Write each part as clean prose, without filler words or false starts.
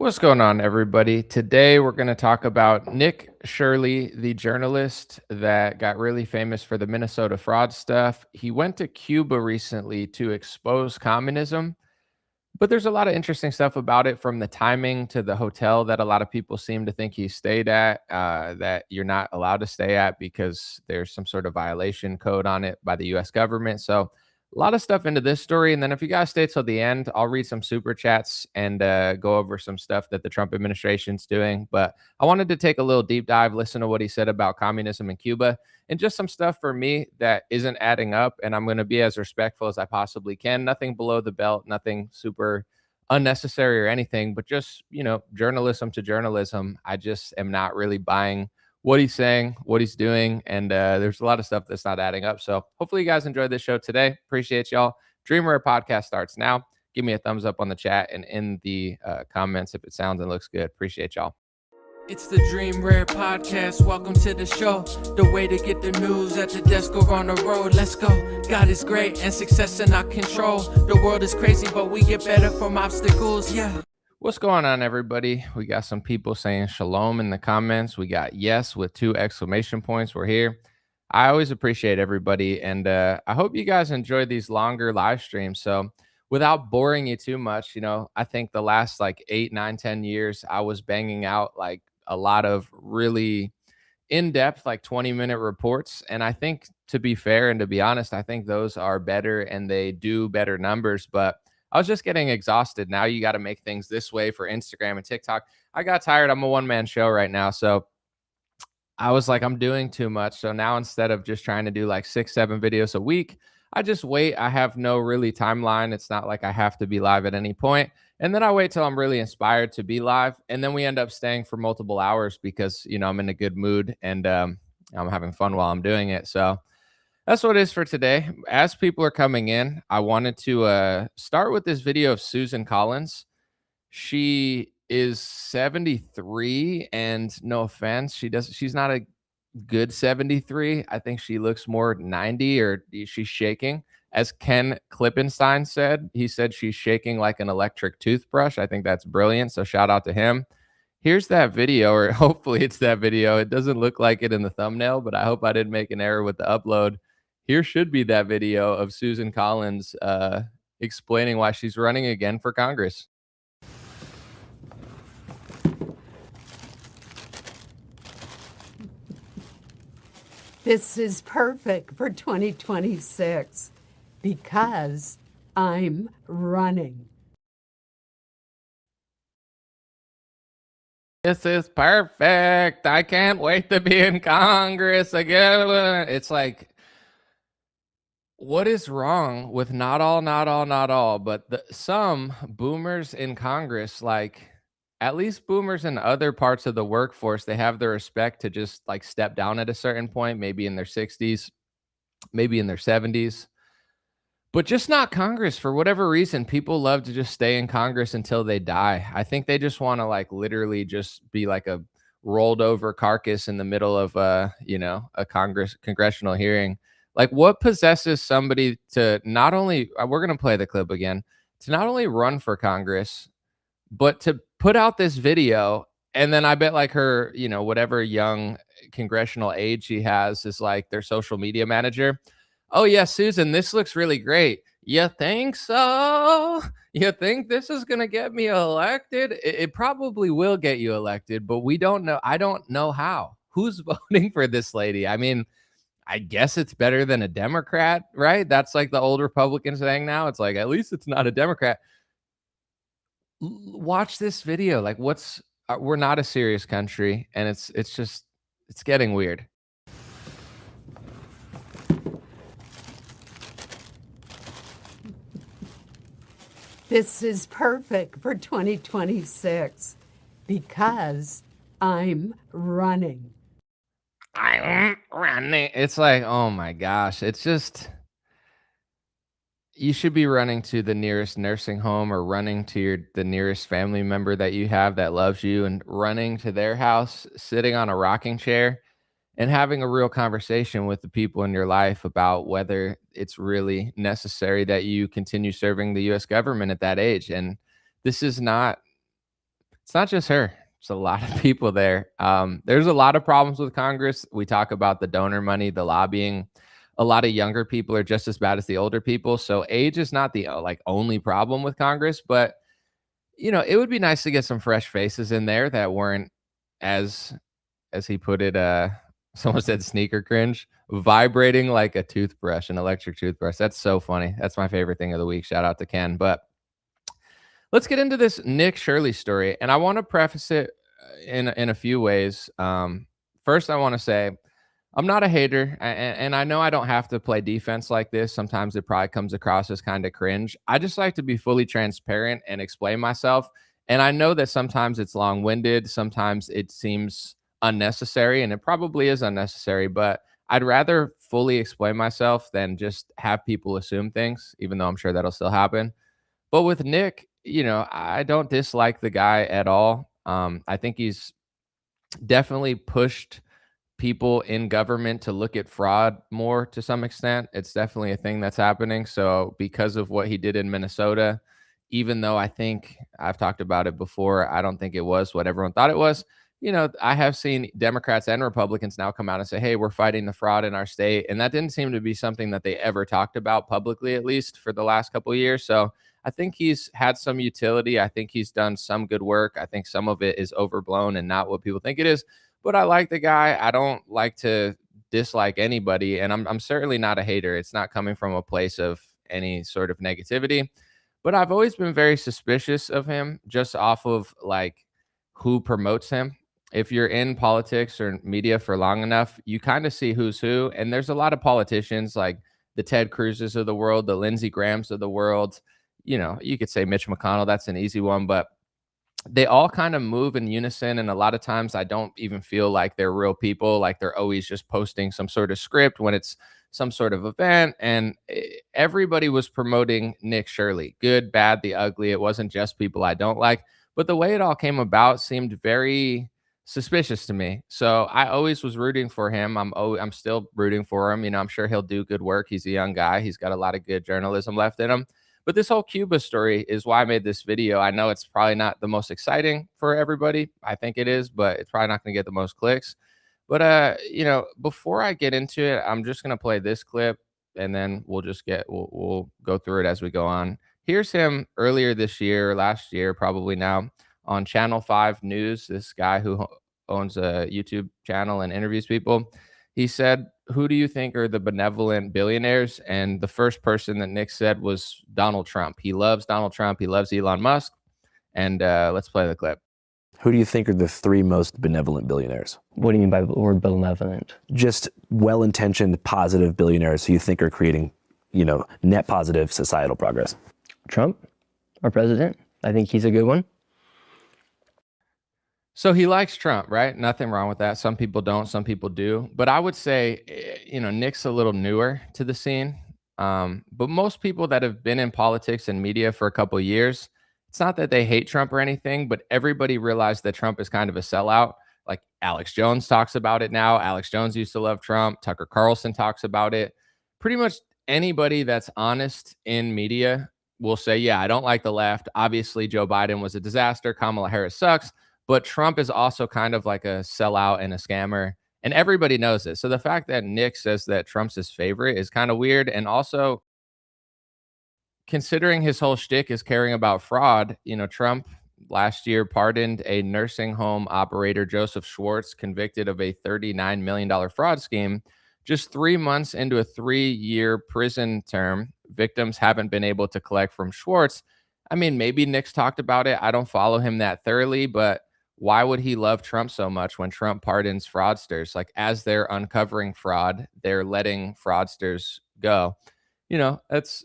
What's going on, everybody? Today, we're going to talk about Nick Shirley, the journalist that got really famous for the Minnesota fraud stuff. He went to Cuba recently to expose communism, but there's a lot of interesting stuff about it, from the timing to the hotel that a lot of people seem to think he stayed at, that you're not allowed to stay at because there's some sort of violation code on it by the US government. So, a lot of stuff into this story. And then, if you guys stay till the end, I'll read some super chats and go over some stuff that the Trump administration's doing. But I wanted to take a little deep dive, listen to what he said about communism in Cuba, and just some stuff for me that isn't adding up. And I'm going to be as respectful as I possibly can. Nothing below the belt, nothing super unnecessary or anything, but just, journalism to journalism. I just am not really buying what he's saying, what he's doing, and there's a lot of stuff that's not adding up. So hopefully you guys enjoyed this show today. Appreciate y'all. Dreamer podcast starts now. Give me a thumbs up on the chat and in the comments if it sounds and looks good. Appreciate y'all. It's the Dream Rare Podcast. Welcome to the show. The way to get the news at the desk or on the road. Let's go. God is great and success in our control. The world is crazy, but we get better from obstacles. Yeah. What's going on, everybody? We got some people saying shalom in the comments. We got yes with 2 exclamation points. We're here. I always appreciate everybody, and I hope you guys enjoy these longer live streams. So without boring you too much, I think the last like 8, 9, 10 years, I was banging out like a lot of really in-depth, like 20-minute reports. And I think, to be fair and to be honest, I think those are better and they do better numbers. But I was just getting exhausted. Now you got to make things this way for Instagram and TikTok. I got tired. I'm a one-man show right now. So I was like, I'm doing too much. So now, instead of just trying to do like 6, 7 videos a week, I just wait. I have no really timeline. It's not like I have to be live at any point. And then I wait till I'm really inspired to be live. And then we end up staying for multiple hours because, I'm in a good mood and I'm having fun while I'm doing it. So that's what it is for today. As people are coming in, I wanted to start with this video of Susan Collins. She is 73, and no offense, she's not a good 73. I think she looks more 90, or she's shaking. As Ken Klippenstein said, he said she's shaking like an electric toothbrush. I think that's brilliant. So shout out to him. Here's that video, or hopefully it's that video. It doesn't look like it in the thumbnail, but I hope I didn't make an error with the upload. Here should be that video of Susan Collins explaining why she's running again for Congress. This is perfect for 2026 because I'm running. This is perfect. I can't wait to be in Congress again. It's like, what is wrong with not all, but some boomers in Congress, like, at least boomers in other parts of the workforce, they have the respect to just like step down at a certain point, maybe in their 60s, maybe in their 70s, but just not Congress. For whatever reason, people love to just stay in Congress until they die. I think they just want to like literally just be like a rolled over carcass in the middle of a congressional hearing. Like, what possesses somebody to not only, we're going to play the clip again, to not only run for Congress, but to put out this video, and then I bet like her, whatever young congressional age she has, is like their social media manager. Oh yeah, Susan, this looks really great. You think so? You think this is going to get me elected? It probably will get you elected, but we don't know. I don't know how. Who's voting for this lady? I mean, I guess it's better than a Democrat, right? That's like the old Republican saying now. It's like, at least it's not a Democrat. Watch this video. Like, we're not a serious country, and it's getting weird. This is perfect for 2026 because I'm running. I'm running. It's like, oh my gosh. It's just, you should be running to the nearest nursing home, or running to the nearest family member that you have that loves you, and running to their house, sitting on a rocking chair and having a real conversation with the people in your life about whether it's really necessary that you continue serving the US government at that age. And this is not, It's not just her. It's a lot of people there. There's a lot of problems with Congress. We talk about the donor money, the lobbying. A lot of younger people are just as bad as the older people. So age is not the like only problem with Congress, but it would be nice to get some fresh faces in there that weren't as he put it, someone said sneaker cringe, vibrating like a toothbrush, an electric toothbrush. That's so funny. That's my favorite thing of the week. Shout out to Ken. But let's get into this Nick Shirley story, and I want to preface it in a few ways. First, I want to say I'm not a hater, and I know I don't have to play defense like this. Sometimes it probably comes across as kind of cringe. I just like to be fully transparent and explain myself. And I know that sometimes it's long winded, sometimes it seems unnecessary, and it probably is unnecessary, but I'd rather fully explain myself than just have people assume things, even though I'm sure that'll still happen. But with Nick, I don't dislike the guy at all. I think he's definitely pushed people in government to look at fraud more to some extent. It's definitely a thing that's happening. So, because of what he did in Minnesota, even though I think I've talked about it before, I don't think it was what everyone thought it was. I have seen Democrats and Republicans now come out and say, hey, we're fighting the fraud in our state. And that didn't seem to be something that they ever talked about publicly, at least for the last couple of years. So, I think he's had some utility. I think he's done some good work. I think some of it is overblown and not what people think it is. But I like the guy. I don't like to dislike anybody, and I'm certainly not a hater. It's not coming from a place of any sort of negativity. But I've always been very suspicious of him just off of like who promotes him. If you're in politics or media for long enough, you kind of see who's who. And there's a lot of politicians like the Ted Cruzes of the world, the Lindsey Grahams of the world. You could say Mitch McConnell, that's an easy one, but they all kind of move in unison. And a lot of times I don't even feel like they're real people. Like they're always just posting some sort of script when it's some sort of event. And everybody was promoting Nick Shirley, good, bad, the ugly. It wasn't just people I don't like, but the way it all came about seemed very suspicious to me. So I always was rooting for him. I'm still rooting for him. I'm sure he'll do good work. He's a young guy. He's got a lot of good journalism left in him. But this whole Cuba story is why I made this video. I know it's probably not the most exciting for everybody. I think it is, but it's probably not going to get the most clicks. But before I get into it, I'm just going to play this clip, and then we'll go through it as we go on. Here's him earlier this year, last year, probably now, on Channel 5 News. This guy who owns a YouTube channel and interviews people. He said, who do you think are the benevolent billionaires? And the first person that Nick said was Donald Trump. He loves Donald Trump. He loves Elon Musk. And let's play the clip. Who do you think are the three most benevolent billionaires? What do you mean by the word benevolent? Just well-intentioned, positive billionaires who you think are creating, net positive societal progress. Trump, our president. I think he's a good one. So he likes Trump, right? Nothing wrong with that. Some people don't, some people do. But I would say, Nick's a little newer to the scene. But most people that have been in politics and media for a couple of years, it's not that they hate Trump or anything, but everybody realized that Trump is kind of a sellout. Like Alex Jones talks about it now. Alex Jones used to love Trump. Tucker Carlson talks about it. Pretty much anybody that's honest in media will say, yeah, I don't like the left. Obviously, Joe Biden was a disaster. Kamala Harris sucks. But Trump is also kind of like a sellout and a scammer. And everybody knows it. So the fact that Nick says that Trump's his favorite is kind of weird. And also, considering his whole shtick is caring about fraud, Trump last year pardoned a nursing home operator, Joseph Schwartz, convicted of a $39 million fraud scheme. Just 3 months into a 3-year prison term, victims haven't been able to collect from Schwartz. I mean, maybe Nick's talked about it. I don't follow him that thoroughly, but why would he love Trump so much when Trump pardons fraudsters? Like, as they're uncovering fraud, they're letting fraudsters go. That's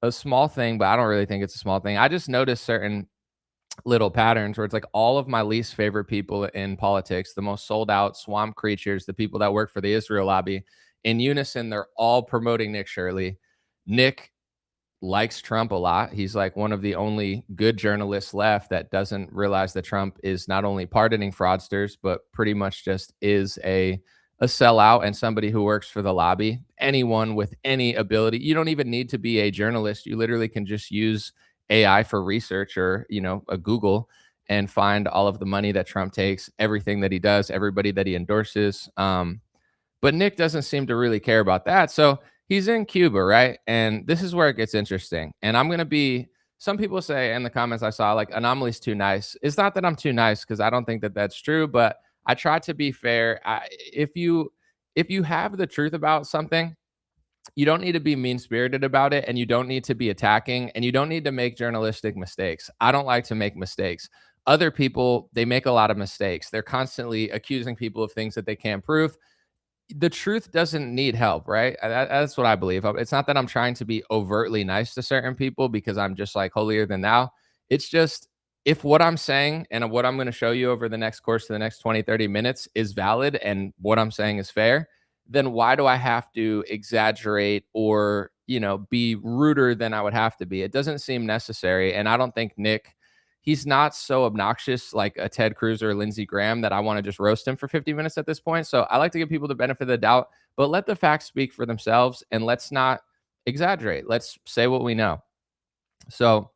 a small thing, but I don't really think it's a small thing. I just noticed certain little patterns where it's like all of my least favorite people in politics, the most sold out swamp creatures, the people that work for the Israel lobby, in unison, they're all promoting Nick Shirley. Nick likes Trump a lot. He's like one of the only good journalists left that doesn't realize that Trump is not only pardoning fraudsters, but pretty much just is a sellout and somebody who works for the lobby. Anyone with any ability, you don't even need to be a journalist. You literally can just use AI for research or, a Google, and find all of the money that Trump takes, everything that he does, everybody that he endorses. But Nick doesn't seem to really care about that. So he's in Cuba, right? And this is where it gets interesting. And I'm going to be, some people say in the comments I saw, like, Anomaly's too nice. It's not that I'm too nice, because I don't think that that's true, but I try to be fair. If you have the truth about something, you don't need to be mean spirited about it, and you don't need to be attacking, and you don't need to make journalistic mistakes. I don't like to make mistakes. Other people, they make a lot of mistakes. They're constantly accusing people of things that they can't prove. The truth doesn't need help, right? That's what I believe. It's not that I'm trying to be overtly nice to certain people because I'm just like holier than thou. It's just, if what I'm saying and what I'm going to show you over the next course of the next 20, 30 minutes is valid and what I'm saying is fair, then why do I have to exaggerate or, be ruder than I would have to be? It doesn't seem necessary. And I don't think Nick, he's not so obnoxious like a Ted Cruz or Lindsey Graham that I want to just roast him for 50 minutes at this point. So I like to give people the benefit of the doubt, but let the facts speak for themselves, and let's not exaggerate. Let's say what we know. So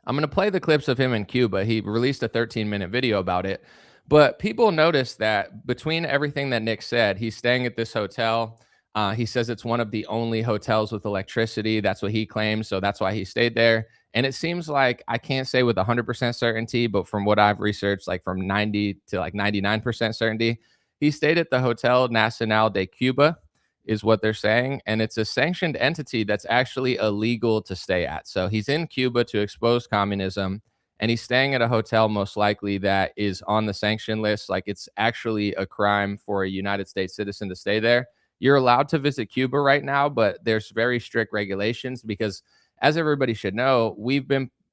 I'm going to play the clips of him in Cuba. He released a 13-minute video about it. But people noticed that between everything that Nick said, he's staying at this hotel. He says it's one of the only hotels with electricity. That's what he claims. So that's why he stayed there. And it seems like, I can't say with 100% certainty, but from what I've researched, like from 90 to like 99% certainty, he stayed at the Hotel Nacional de Cuba, is what they're saying. And it's a sanctioned entity that's actually illegal to stay at. So he's in Cuba to expose communism, and he's staying at a hotel most likely that is on the sanction list. Like, it's actually a crime for a United States citizen to stay there. You're allowed to visit Cuba right now, but there's very strict regulations because, as everybody should know, we've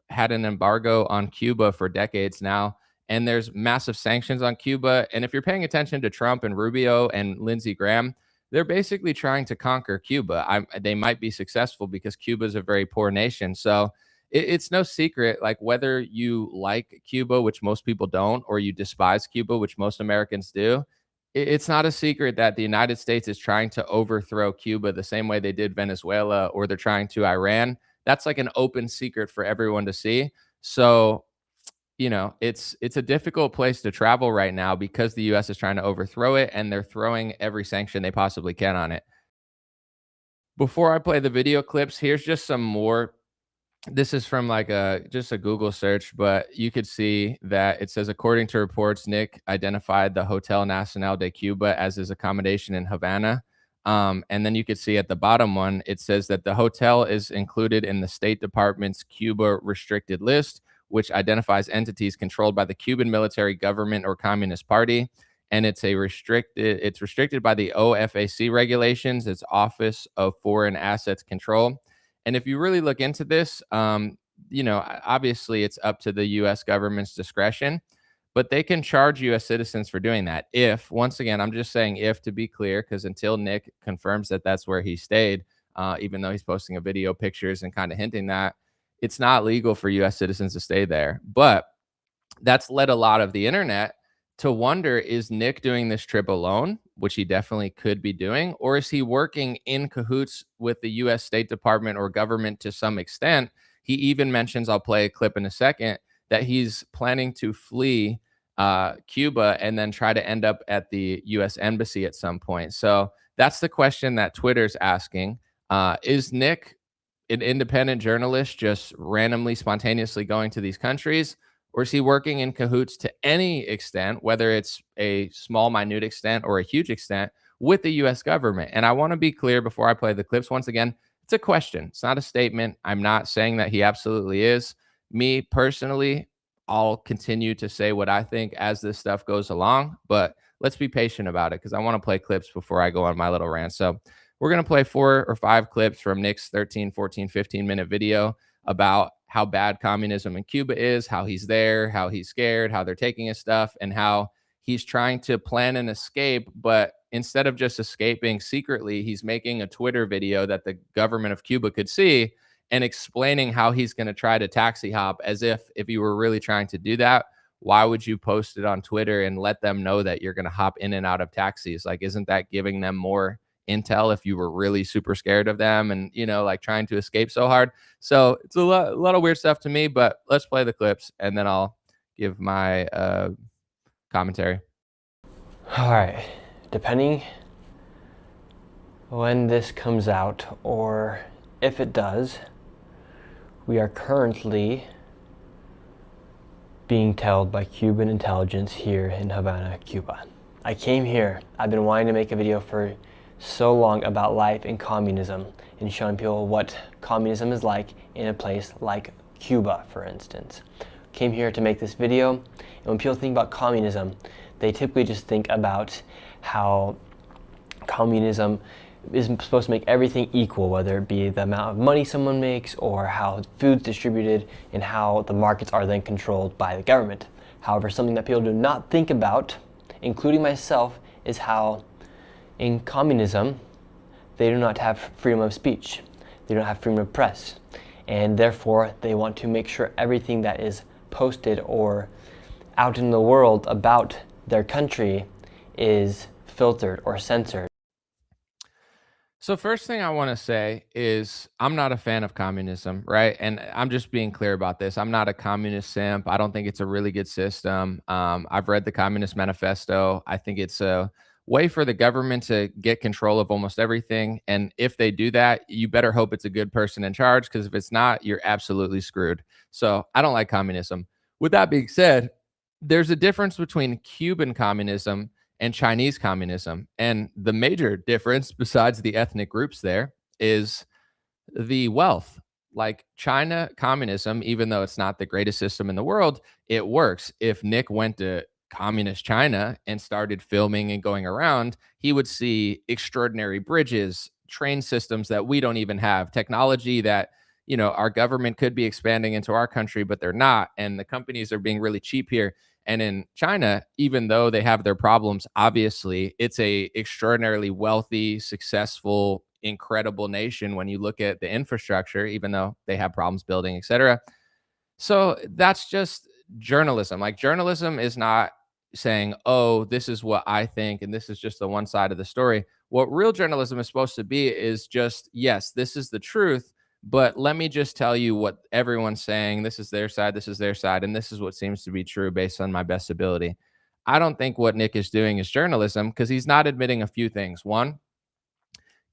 had an embargo on Cuba for decades now, and there's massive sanctions on Cuba. And if you're paying attention to Trump and Rubio and Lindsey Graham, they're basically trying to conquer Cuba. They might be successful because Cuba is a very poor nation. So it's no secret, like, whether you like Cuba, which most people don't, or you despise Cuba, which most Americans do, it's not a secret that the United States is trying to overthrow Cuba the same way they did Venezuela, or they're trying to Iran. That's like an open secret for everyone to see. So, it's a difficult place to travel right now because the US is trying to overthrow it, and they're throwing every sanction they possibly can on it. Before I play the video clips, here's just some more. This is from like just a Google search, but you could see that it says, according to reports, Nick identified the Hotel Nacional de Cuba as his accommodation in Havana. And then you could see at the bottom one, it says that the hotel is included in the State Department's Cuba restricted list, which identifies entities controlled by the Cuban military government or Communist Party. And it's restricted by the OFAC regulations, its Office of Foreign Assets Control. And if you really look into this, obviously it's up to the US government's discretion, but they can charge US citizens for doing that. If, once again, I'm just saying if, to be clear, because until Nick confirms that that's where he stayed, even though he's posting a video, pictures, and kind of hinting that, it's not legal for US citizens to stay there. But that's led a lot of the internet to wonder, is Nick doing this trip alone, which he definitely could be doing, or is he working in cahoots with the US State Department or government to some extent? He even mentions, I'll play a clip in a second, that he's planning to flee Cuba and then try to end up at the US Embassy at some point. So that's the question that Twitter's asking. Is Nick an independent journalist just randomly, spontaneously going to these countries? Or is he working in cahoots to any extent, whether it's a small, minute extent or a huge extent, with the US government? And I want to be clear before I play the clips. Once again, it's a question. It's not a statement. I'm not saying that he absolutely is. Me personally, I'll continue to say what I think as this stuff goes along, but let's be patient about it because I want to play clips before I go on my little rant. So we're going to play 4 or 5 clips from Nick's 13, 14, 15-minute video about how bad communism in Cuba is, how he's there, how he's scared, how they're taking his stuff, and how he's trying to plan an escape. But instead of just escaping secretly, he's making a Twitter video that the government of Cuba could see and explaining how he's going to try to taxi hop, as if you were really trying to do that, why would you post it on Twitter and let them know that you're going to hop in and out of taxis? Like, isn't that giving them more intel if you were really super scared of them and, like trying to escape so hard. So it's a lot of weird stuff to me, but let's play the clips and then I'll give my commentary. All right, depending when this comes out, or if it does, we are currently being told by Cuban intelligence here in Havana, Cuba. I came here, I've been wanting to make a video for so long about life in communism and showing people what communism is like in a place like Cuba, for instance. Came here to make this video, and when people think about communism, they typically just think about how communism is supposed to make everything equal, whether it be the amount of money someone makes or how food's distributed and how the markets are then controlled by the government. However, something that people do not think about, including myself, is how in communism they do not have freedom of speech. They don't have freedom of press. And therefore, they want to make sure everything that is posted or out in the world about their country is filtered or censored. So first thing I want to say is I'm not a fan of communism, right? And I'm just being clear about this. I'm not a communist simp. I don't think it's a really good system. I've read the Communist Manifesto. I think it's a way for the government to get control of almost everything. And if they do that, you better hope it's a good person in charge, because if it's not, you're absolutely screwed. So I don't like communism. With that being said, there's a difference between Cuban communism and Chinese communism. And the major difference, besides the ethnic groups there, is the wealth. Like China communism, even though it's not the greatest system in the world, it works. If Nick went to communist China and started filming and going around, he would see extraordinary bridges, train systems that we don't even have, technology that, our government could be expanding into our country, but they're not. And the companies are being really cheap here. And in China, even though they have their problems, obviously, it's a extraordinarily wealthy, successful, incredible nation when you look at the infrastructure, even though they have problems building, et cetera. So that's just journalism. Like, journalism is not saying, oh, this is what I think, and this is just the one side of the story. What real journalism is supposed to be is just, yes, this is the truth, but let me just tell you what everyone's saying. This is their side, this is their side, and this is what seems to be true based on my best ability. I don't think what Nick is doing is journalism, because he's not admitting a few things. One,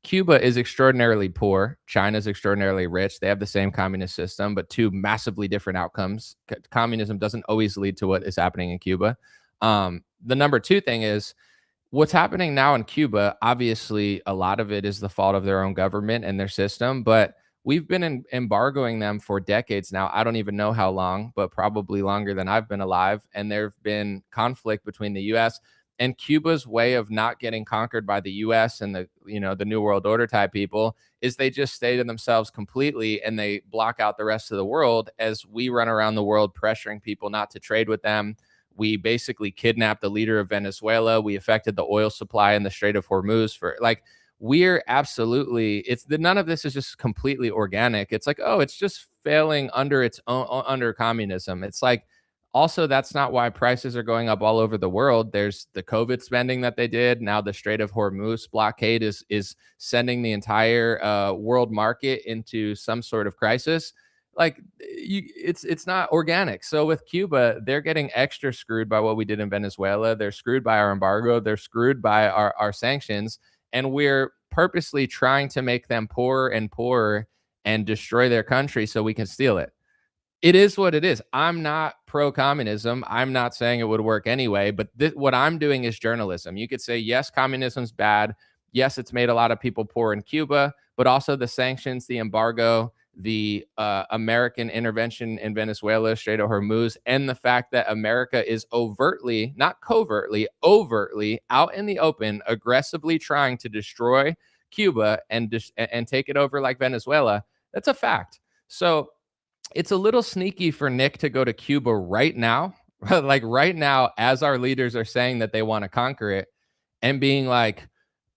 Cuba is extraordinarily poor. China's extraordinarily rich. They have the same communist system, but two massively different outcomes. Communism doesn't always lead to what is happening in Cuba. The number two thing is, what's happening now in Cuba, obviously, a lot of it is the fault of their own government and their system, but we've been embargoing them for decades now. I don't even know how long, but probably longer than I've been alive. And there've been conflict between the US and Cuba's way of not getting conquered by the US and the New World Order type people is they just stay to themselves completely, and they block out the rest of the world as we run around the world pressuring people not to trade with them. We basically kidnapped the leader of Venezuela. We affected the oil supply in the Strait of Hormuz for we're absolutely, none of this is just completely organic. It's like, oh, it's just failing under its own, under communism. It's like, also, that's not why prices are going up all over the world. There's the COVID spending that they did. Now the Strait of Hormuz blockade is sending the entire world market into some sort of crisis. It's not organic. So with Cuba, they're getting extra screwed by what we did in Venezuela. They're screwed by our embargo. They're screwed by our sanctions. And we're purposely trying to make them poorer and poorer and destroy their country so we can steal it. It is what it is. I'm not pro-communism. I'm not saying it would work anyway, but what I'm doing is journalism. You could say, yes, communism's bad. Yes, it's made a lot of people poor in Cuba, but also the sanctions, the embargo, the American intervention in Venezuela, Strait of Hormuz, and the fact that America is overtly, not covertly, overtly out in the open, aggressively trying to destroy Cuba and take it over like Venezuela. That's a fact. So it's a little sneaky for Nick to go to Cuba right now, like right now, as our leaders are saying that they want to conquer it, and being like,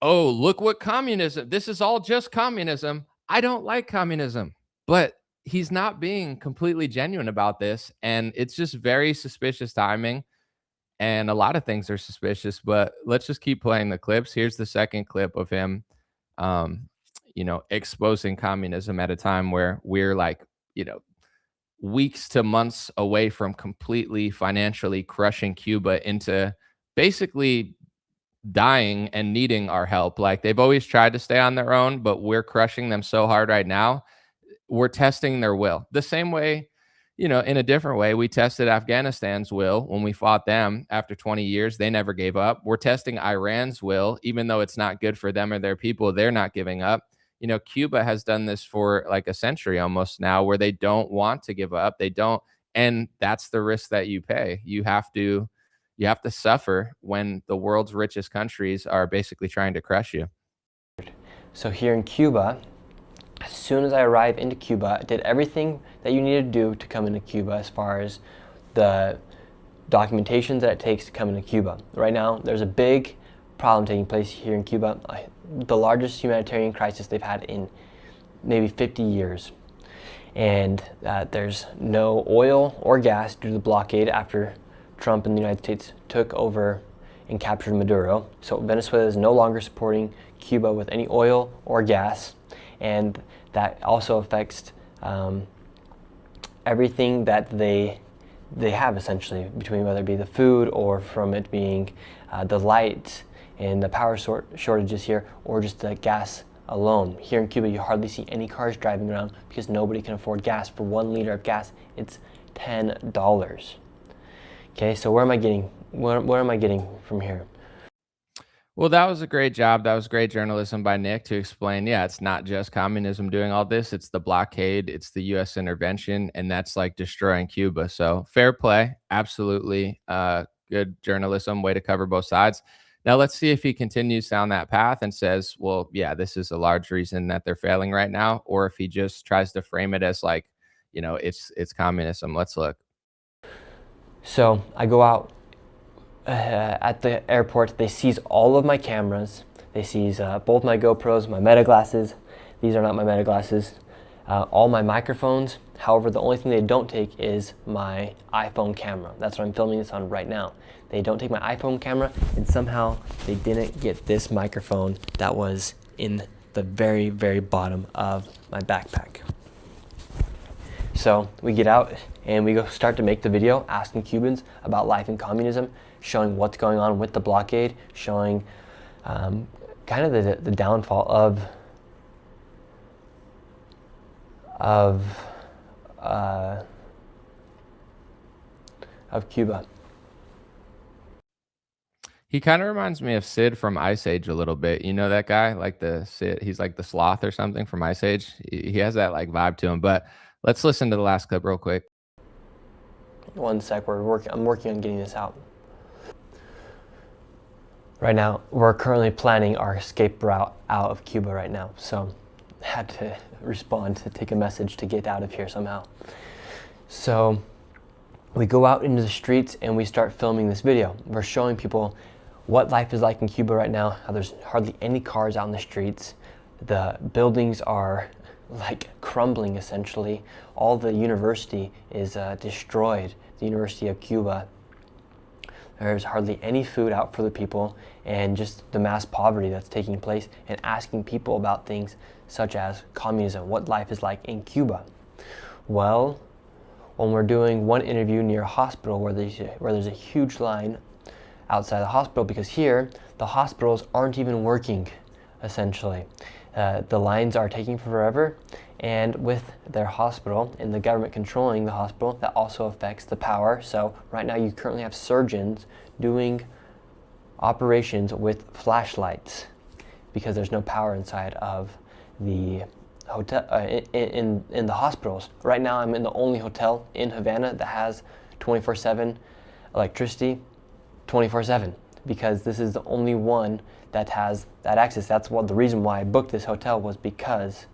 oh, look what communism, this is all just communism. I don't like communism. But he's not being completely genuine about this, and it's just very suspicious timing. And a lot of things are suspicious, but let's just keep playing the clips. Here's the second clip of him exposing communism at a time where we're like, weeks to months away from completely financially crushing Cuba into basically dying and needing our help. Like they've always tried to stay on their own, but we're crushing them so hard right now. We're testing their will. The same way, in a different way, we tested Afghanistan's will when we fought them after 20 years. They never gave up. We're testing Iran's will, even though it's not good for them or their people. They're not giving up. Cuba has done this for like a century almost now, where they don't want to give up. They don't, and that's the risk that you pay. You have to suffer when the world's richest countries are basically trying to crush you. So here in Cuba, as soon as I arrived into Cuba, I did everything that you need to do to come into Cuba as far as the documentations that it takes to come into Cuba. Right now, there's a big problem taking place here in Cuba, the largest humanitarian crisis they've had in maybe 50 years. And there's no oil or gas due to the blockade after Trump and the United States took over and captured Maduro. So Venezuela is no longer supporting Cuba with any oil or gas, and that also affects everything that they have essentially, between whether it be the food or from it being the light and the power shortages here, or just the gas alone. Here in Cuba, you hardly see any cars driving around because nobody can afford gas. For 1 liter of gas, it's $10. Okay, so where am I getting from here? Well, that was a great job. That was great journalism by Nick to explain. Yeah, it's not just communism doing all this. It's the blockade, it's the US intervention, and that's like destroying Cuba. So fair play. Absolutely. Good journalism, way to cover both sides. Now let's see if he continues down that path and says, well, yeah, this is a large reason that they're failing right now, or if he just tries to frame it as like, it's communism. Let's look. So I go out at the airport. They seize all of my cameras. They seize both my GoPros, my Meta glasses. These are not my Meta glasses. All my microphones. However, the only thing they don't take is my iPhone camera. That's what I'm filming this on right now. They don't take my iPhone camera, and somehow they didn't get this microphone that was in the very, very bottom of my backpack. So we get out and we go start to make the video asking Cubans about life in communism, showing what's going on with the blockade, showing kind of the downfall of Cuba. He kind of reminds me of Sid from Ice Age a little bit. You know that guy, like the Sid. He's like the sloth or something from Ice Age. He has that like vibe to him. But let's listen to the last clip real quick. One sec. I'm working on getting this out. Right now, we're currently planning our escape route out of Cuba right now. So I had to respond to take a message to get out of here somehow. So we go out into the streets and we start filming this video. We're showing people what life is like in Cuba right now, how there's hardly any cars out in the streets. The buildings are like crumbling essentially. All the university is destroyed, the University of Cuba. There's hardly any food out for the people, and just the mass poverty that's taking place, and asking people about things such as communism, what life is like in Cuba. Well, when we're doing one interview near a hospital where there's a huge line outside the hospital, because here the hospitals aren't even working essentially. The lines are taking forever, and with their hospital and the government controlling the hospital, that also affects the power. So right now you currently have surgeons doing operations with flashlights because there's no power inside of the hotel in the hospitals. Right now I'm in the only hotel in Havana that has 24/7 electricity, 24/7, because this is the only one that has that access. That's what the reason why I booked this hotel was, because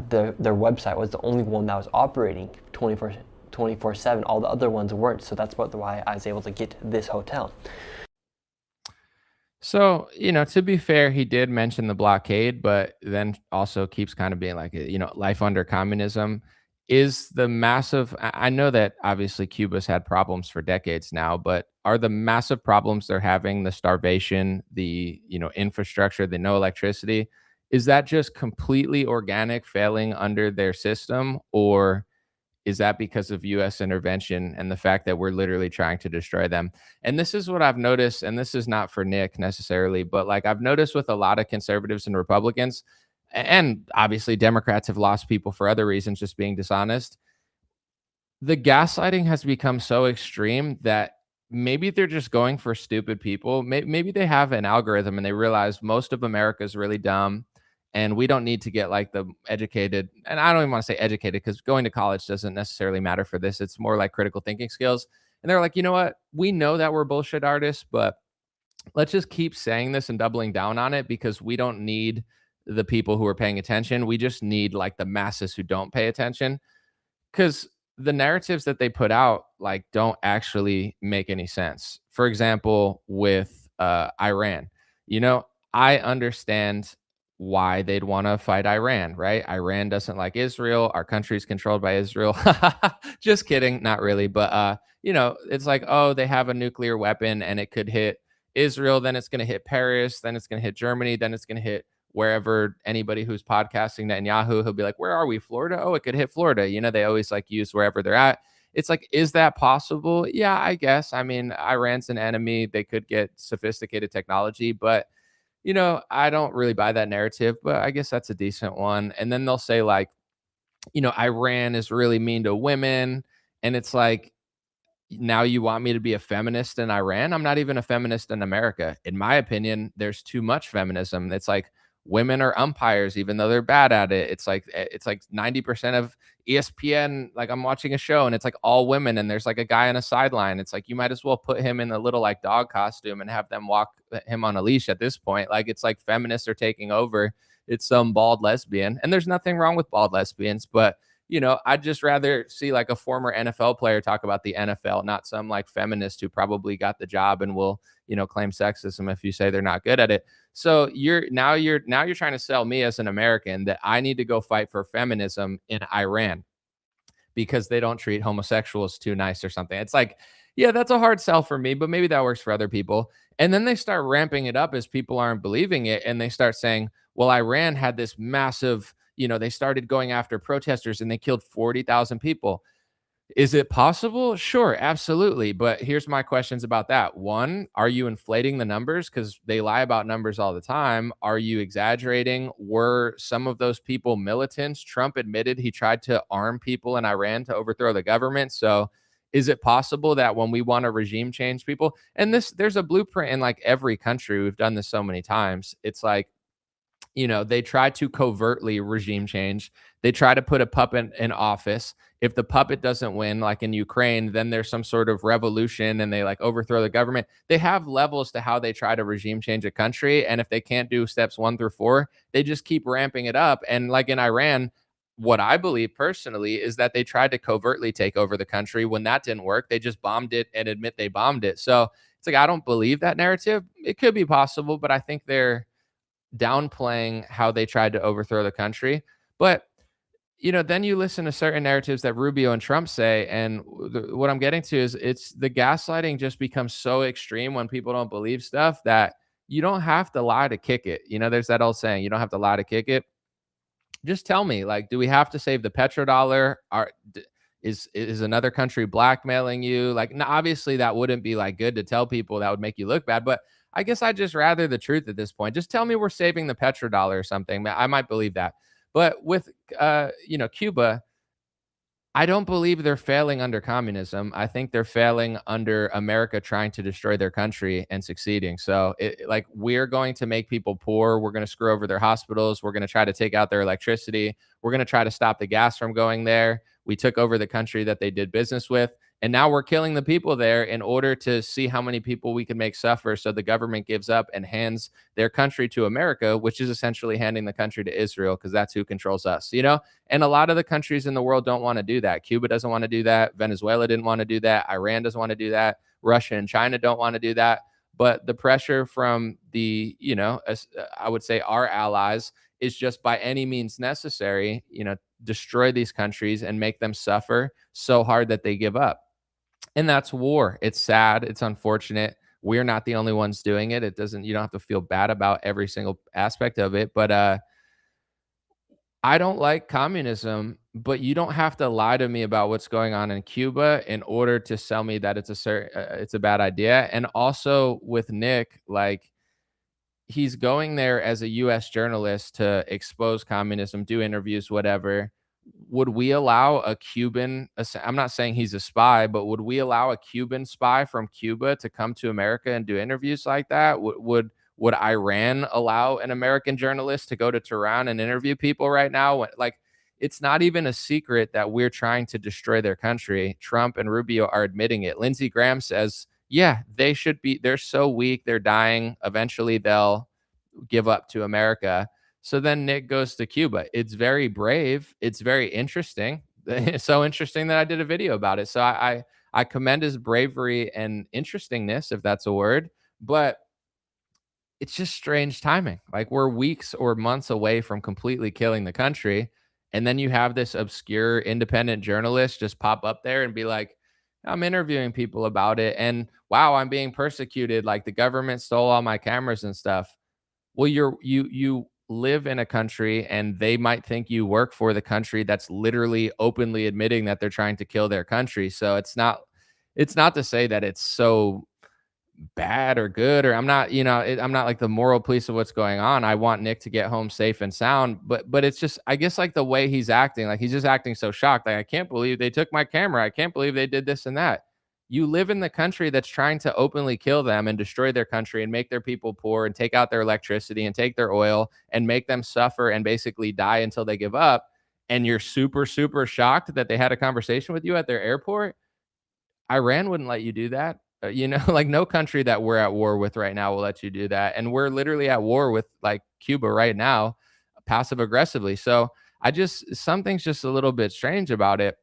their website was the only one that was operating 24/7. All the other ones weren't, so that's why I was able to get this hotel. So, to be fair, he did mention the blockade, but then also keeps kind of being like, life under communism. is the massive I know that obviously Cuba's had problems for decades now, but are the massive problems they're having, the starvation, the, infrastructure, the no electricity, is that just completely organic failing under their system, or is that because of US intervention and the fact that we're literally trying to destroy them? And this is what I've noticed, and this is not for Nick necessarily, but like I've noticed with a lot of conservatives and Republicans, and obviously Democrats have lost people for other reasons, just being dishonest. The gaslighting has become so extreme that maybe they're just going for stupid people. Maybe they have an algorithm and they realize most of America is really dumb and we don't need to get like the educated. And I don't even want to say educated because going to college doesn't necessarily matter for this. It's more like critical thinking skills. And they're like, you know what? We know that we're bullshit artists, but let's just keep saying this and doubling down on it because we don't need the people who are paying attention. We just need like the masses who don't pay attention because the narratives that they put out like don't actually make any sense. For example, with Iran, you know, I understand why they'd want to fight Iran, right? Iran doesn't like Israel. Our country's controlled by Israel. Just kidding, not really, but it's like, oh, they have a nuclear weapon and it could hit Israel, then it's going to hit Paris, then it's going to hit Germany, then it's going to hit wherever. Anybody who's podcasting Netanyahu, he'll be like, where are we? Florida? Oh, it could hit Florida. They always like use wherever they're at. It's like, is that possible? Yeah, I guess. I mean, Iran's an enemy. They could get sophisticated technology, but I don't really buy that narrative, but I guess that's a decent one. And then they'll say like, Iran is really mean to women. And it's like, now you want me to be a feminist in Iran? I'm not even a feminist in America. In my opinion, there's too much feminism. It's like women are umpires, even though they're bad at it. It's like 90% of ESPN. Like I'm watching a show and it's like all women, and there's like a guy on a sideline. It's like you might as well put him in a little like dog costume and have them walk him on a leash at this point. Like it's like feminists are taking over. It's some bald lesbian, and there's nothing wrong with bald lesbians, but I'd just rather see like a former NFL player talk about the NFL, not some like feminist who probably got the job and will, claim sexism if you say they're not good at it. So you're trying to sell me as an American that I need to go fight for feminism in Iran because they don't treat homosexuals too nice or something. It's like, yeah, that's a hard sell for me, but maybe that works for other people. And then they start ramping it up as people aren't believing it. And they start saying, well, Iran had this massive, they started going after protesters and they killed 40,000 people. Is it possible? Sure, absolutely. But here's my questions about that. One, are you inflating the numbers? Because they lie about numbers all the time. Are you exaggerating? Were some of those people militants? Trump admitted he tried to arm people in Iran to overthrow the government. So is it possible that when we want to regime change people, and there's a blueprint in like every country, we've done this so many times. It's like, they try to covertly regime change. They try to put a puppet in office. If the puppet doesn't win, like in Ukraine, then there's some sort of revolution and they like overthrow the government. They have levels to how they try to regime change a country. And if they can't do steps 1 through 4, they just keep ramping it up. And like in Iran, what I believe personally is that they tried to covertly take over the country. When that didn't work, they just bombed it and admit they bombed it. So it's like, I don't believe that narrative. It could be possible, but I think they're downplaying how they tried to overthrow the country. But then you listen to certain narratives that Rubio and Trump say, and what I'm getting to is it's the gaslighting just becomes so extreme when people don't believe stuff that you don't have to lie to kick it. There's that old saying, you don't have to lie to kick it. Just tell me, like, do we have to save the petrodollar? Is another country blackmailing you? Like, obviously that wouldn't be like good to tell people. That would make you look bad. But I guess I'd just rather the truth at this point. Just tell me we're saving the petrodollar or something. I might believe that. But with Cuba, I don't believe they're failing under communism. I think they're failing under America trying to destroy their country and succeeding. So, like, we're going to make people poor. We're going to screw over their hospitals. We're going to try to take out their electricity. We're going to try to stop the gas from going there. We took over the country that they did business with. And now we're killing the people there in order to see how many people we can make suffer. So the government gives up and hands their country to America, which is essentially handing the country to Israel because that's who controls us, And a lot of the countries in the world don't want to do that. Cuba doesn't want to do that. Venezuela didn't want to do that. Iran doesn't want to do that. Russia and China don't want to do that. But the pressure from the, I would say our allies is just by any means necessary, destroy these countries and make them suffer so hard that they give up. And that's war. It's sad. It's unfortunate. We're not the only ones doing it. You don't have to feel bad about every single aspect of it. But I don't like communism, but you don't have to lie to me about what's going on in Cuba in order to sell me that it's a bad idea. And also with Nick, like, he's going there as a US journalist to expose communism, do interviews, whatever. Would we allow a Cuban, I'm not saying he's a spy, but would we allow a Cuban spy from Cuba to come to America and do interviews like that? Would Iran allow an American journalist to go to Tehran and interview people right now? Like, it's not even a secret that we're trying to destroy their country. Trump and Rubio are admitting it. Lindsey Graham says, yeah, they're so weak, they're dying. Eventually they'll give up to America. So then Nick goes to Cuba. It's very brave. It's very interesting. It's so interesting that I did a video about it. So I commend his bravery and interestingness, if that's a word. But it's just strange timing. Like, we're weeks or months away from completely killing the country. And then you have this obscure independent journalist just pop up there and be like, I'm interviewing people about it. And wow, I'm being persecuted. Like, the government stole all my cameras and stuff. Well, you live in a country and they might think you work for the country that's literally openly admitting that they're trying to kill their country. So it's not to say that it's so bad or good, or I'm not, I'm not like the moral police of what's going on. I want Nick to get home safe and sound, but it's just, I guess, like, the way he's acting, like, he's just acting so shocked. Like, I can't believe they took my camera. I can't believe they did this and that. You live in the country that's trying to openly kill them and destroy their country and make their people poor and take out their electricity and take their oil and make them suffer and basically die until they give up. And you're super, super shocked that they had a conversation with you at their airport. Iran wouldn't let you do that. Like, no country that we're at war with right now will let you do that. And we're literally at war with, like, Cuba right now, passive aggressively. So something's just a little bit strange about it.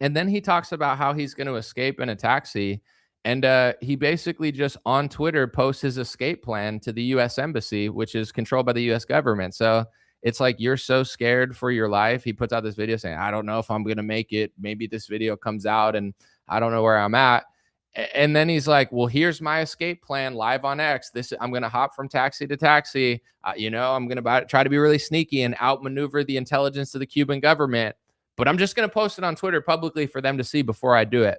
And then he talks about how he's going to escape in a taxi. And he basically just on Twitter posts his escape plan to the US embassy, which is controlled by the US government. So it's like, you're so scared for your life. He puts out this video saying, I don't know if I'm going to make it. Maybe this video comes out and I don't know where I'm at. And then he's like, well, here's my escape plan live on X. I'm going to hop from taxi to taxi. I'm going to try to be really sneaky and outmaneuver the intelligence of the Cuban government. But I'm just going to post it on Twitter publicly for them to see before I do it.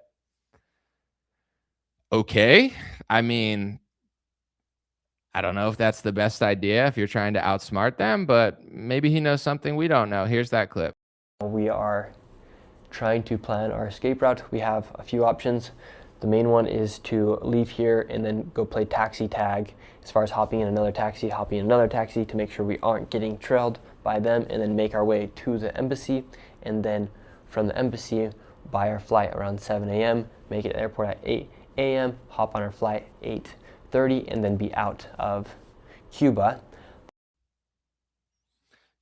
Okay. I mean, I don't know if that's the best idea if you're trying to outsmart them, but maybe he knows something we don't know. Here's that clip. We are trying to plan our escape route. We have a few options. The main one is to leave here and then go play taxi tag, as far as hopping in another taxi to make sure we aren't getting trailed by them, and then make our way to the embassy. And then from the embassy, buy our flight around 7 a.m., make it to the airport at 8 a.m., hop on our flight 8:30, and then be out of Cuba.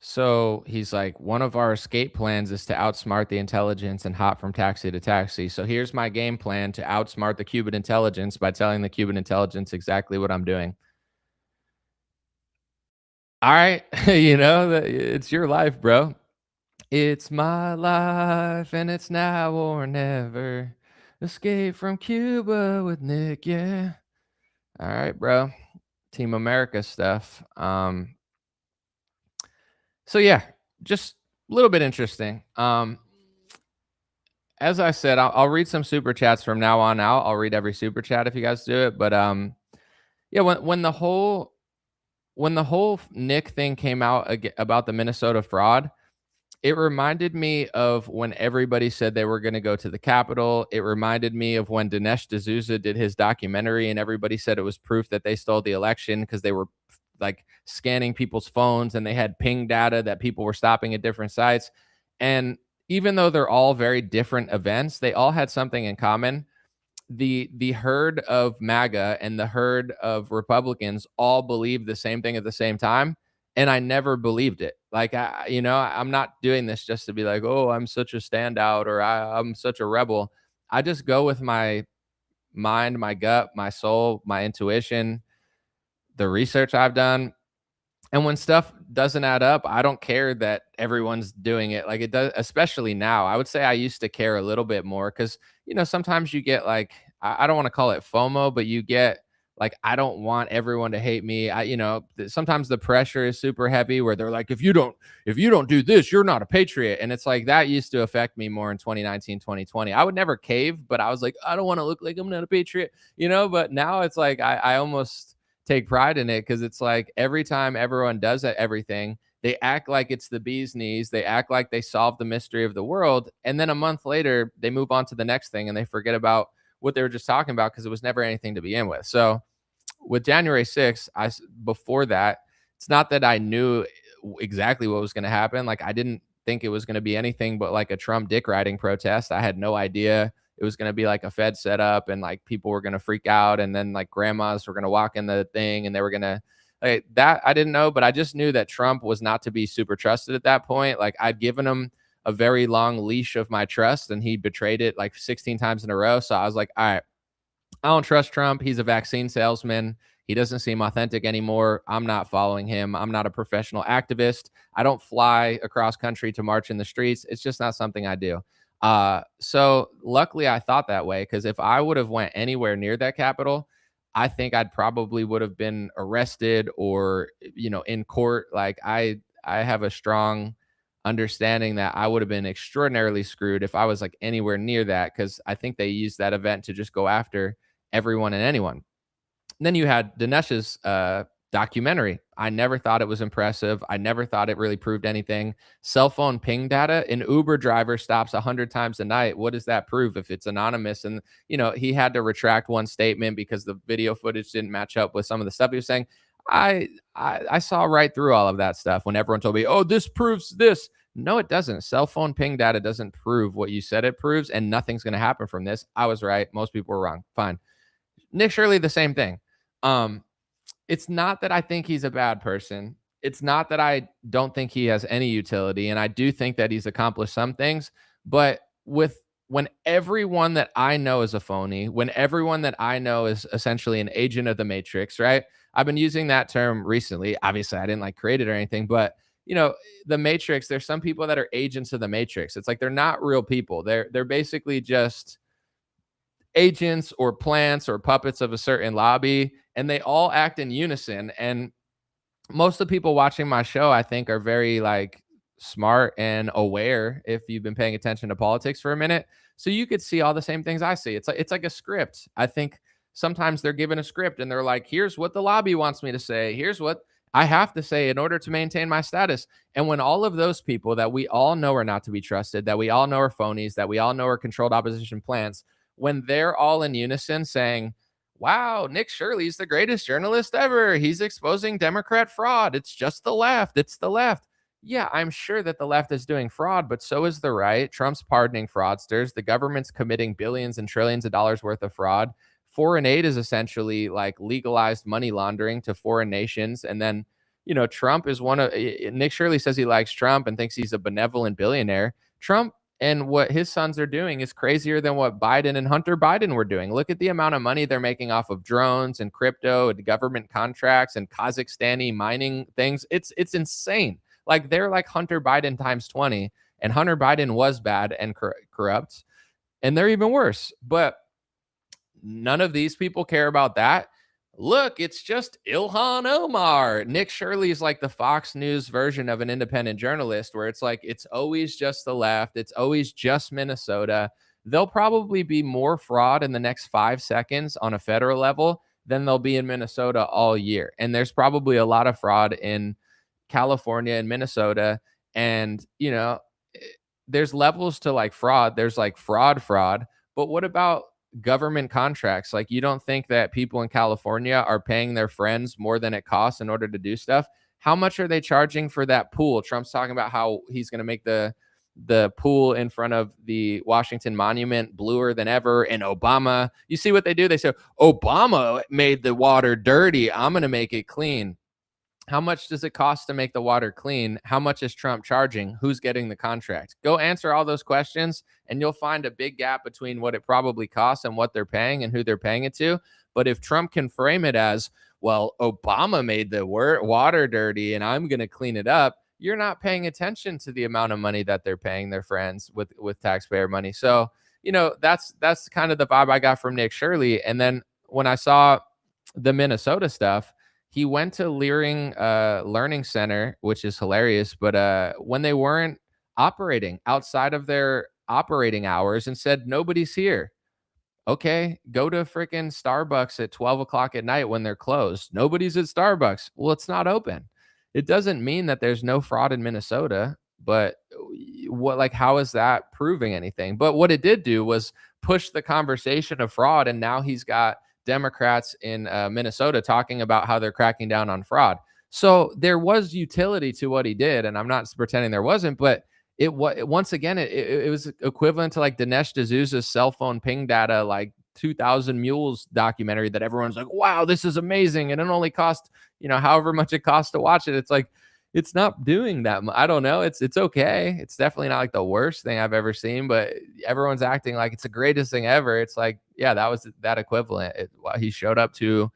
So he's like, one of our escape plans is to outsmart the intelligence and hop from taxi to taxi. So here's my game plan to outsmart the Cuban intelligence by telling the Cuban intelligence exactly what I'm doing. All right. It's your life, bro. It's my life and it's now or never. Escape from Cuba with Nick, yeah. All right, bro. Team America stuff. So yeah, just a little bit interesting. As I said, I'll read some super chats from now on out. I'll read every super chat if you guys do it. But yeah, when the whole Nick thing came out about the Minnesota fraud, it reminded me of when everybody said they were going to go to the Capitol. It reminded me of when Dinesh D'Souza did his documentary and everybody said it was proof that they stole the election because they were like scanning people's phones and they had ping data that people were stopping at different sites. And even though they're all very different events, they all had something in common. The herd of MAGA and the herd of Republicans all believed the same thing at the same time. And I never believed it. Like, I'm not doing this just to be like, oh, I'm such a standout or I'm such a rebel. I just go with my mind, my gut, my soul, my intuition, the research I've done. And when stuff doesn't add up, I don't care that everyone's doing it. Like it does, especially now. I would say I used to care a little bit more because, sometimes you get like, I don't want to call it FOMO, but you get like, I don't want everyone to hate me. Sometimes the pressure is super heavy where they're like, if you don't do this, you're not a patriot. And it's like that used to affect me more in 2019, 2020. I would never cave, but I was like, I don't want to look like I'm not a patriot, but now it's like, I almost take pride in it because it's like every time everyone does everything, they act like it's the bee's knees. They act like they solved the mystery of the world. And then a month later, they move on to the next thing and they forget about what they were just talking about because it was never anything to begin with. So with January 6th, before that, it's not that I knew exactly what was going to happen. Like I didn't think it was going to be anything but like a Trump dick riding protest. I had no idea it was going to be like a Fed setup and like people were going to freak out and then like grandmas were going to walk in the thing and they were going to like that. I didn't know, but I just knew that Trump was not to be super trusted at that point. Like I'd given him a very long leash of my trust and he betrayed it like 16 times in a row. So I was like, all right, I don't trust Trump. He's a vaccine salesman. He doesn't seem authentic anymore. I'm not following him. I'm not a professional activist. I don't fly across country to march in the streets. It's just not something I do. So luckily I thought that way because if I would have went anywhere near that Capitol, I think I'd probably would have been arrested or, in court. Like I have a strong understanding that I would have been extraordinarily screwed if I was like anywhere near that because I think they used that event to just go after everyone and anyone. And then you had Dinesh's documentary. I never thought it was impressive. I never thought it really proved anything. Cell phone ping data. An Uber driver stops 100 times a night. What does that prove if it's anonymous? And, he had to retract one statement because the video footage didn't match up with some of the stuff he was saying. I saw right through all of that stuff when everyone told me, oh, this proves this. No, it doesn't. Cell phone ping data doesn't prove what you said it proves, and nothing's going to happen from this. I was right. Most people were wrong. Fine. Nick Shirley, the same thing. It's not that I think he's a bad person. It's not that I don't think he has any utility. And I do think that he's accomplished some things. But when everyone that I know is a phony, when everyone that I know is essentially an agent of the Matrix, right? I've been using that term recently. Obviously, I didn't like create it or anything, but the Matrix, there's some people that are agents of the Matrix. It's like they're not real people. They're basically just agents or plants or puppets of a certain lobby, and they all act in unison. And most of the people watching my show, I think, are very like smart and aware if you've been paying attention to politics for a minute. So you could see all the same things I see. It's like a script. I think sometimes they're given a script and they're like, here's what the lobby wants me to say. Here's what I have to say in order to maintain my status. And when all of those people that we all know are not to be trusted, that we all know are phonies, that we all know are controlled opposition plants, when they're all in unison saying, wow, Nick Shirley's the greatest journalist ever. He's exposing Democrat fraud. It's just the left. It's the left. Yeah, I'm sure that the left is doing fraud, but so is the right. Trump's pardoning fraudsters. The government's committing billions and trillions of dollars worth of fraud. Foreign aid is essentially like legalized money laundering to foreign nations. And then, Trump is Nick Shirley says he likes Trump and thinks he's a benevolent billionaire. Trump and what his sons are doing is crazier than what Biden and Hunter Biden were doing. Look at the amount of money they're making off of drones and crypto and government contracts and Kazakhstani mining things. It's insane. Like they're like Hunter Biden times 20, and Hunter Biden was bad and corrupt, and they're even worse. But none of these people care about that. Look, it's just Ilhan Omar. Nick Shirley is like the Fox News version of an independent journalist, where it's like it's always just the left. It's always just Minnesota. There'll probably be more fraud in the next 5 seconds on a federal level than there'll be in Minnesota all year. And there's probably a lot of fraud in California and Minnesota. And, there's levels to like fraud. There's like fraud. But what about government contracts? Like, you don't think that people in California are paying their friends more than it costs in order to do stuff? How much are they charging for that pool? Trump's talking about how he's going to make the pool in front of the Washington Monument bluer than ever. And Obama, you see what they do? They say, Obama made the water dirty. I'm going to make it clean. How much does it cost to make the water clean? How much is Trump charging? Who's getting the contract? Go answer all those questions, and you'll find a big gap between what it probably costs and what they're paying and who they're paying it to. But if Trump can frame it as, well, Obama made the water dirty and I'm going to clean it up, you're not paying attention to the amount of money that they're paying their friends with taxpayer money. So, that's kind of the vibe I got from Nick Shirley. And then when I saw the Minnesota stuff, he went to Leering Learning Center, which is hilarious. But when they weren't operating outside of their operating hours and said, nobody's here. Okay, go to freaking Starbucks at 12 o'clock at night when they're closed. Nobody's at Starbucks. Well, it's not open. It doesn't mean that there's no fraud in Minnesota, but how is that proving anything? But what it did do was push the conversation of fraud. And now he's got Democrats in Minnesota talking about how they're cracking down on fraud. So there was utility to what he did. And I'm not pretending there wasn't, but it was, once again, it was equivalent to like Dinesh D'Souza's cell phone ping data, like 2000 Mules documentary that everyone's like, wow, this is amazing. And it only cost, however much it costs to watch it. It's like, it's not doing that much. I don't know. It's okay. It's definitely not like the worst thing I've ever seen, but everyone's acting like it's the greatest thing ever. It's like, yeah, that was that equivalent. He showed up to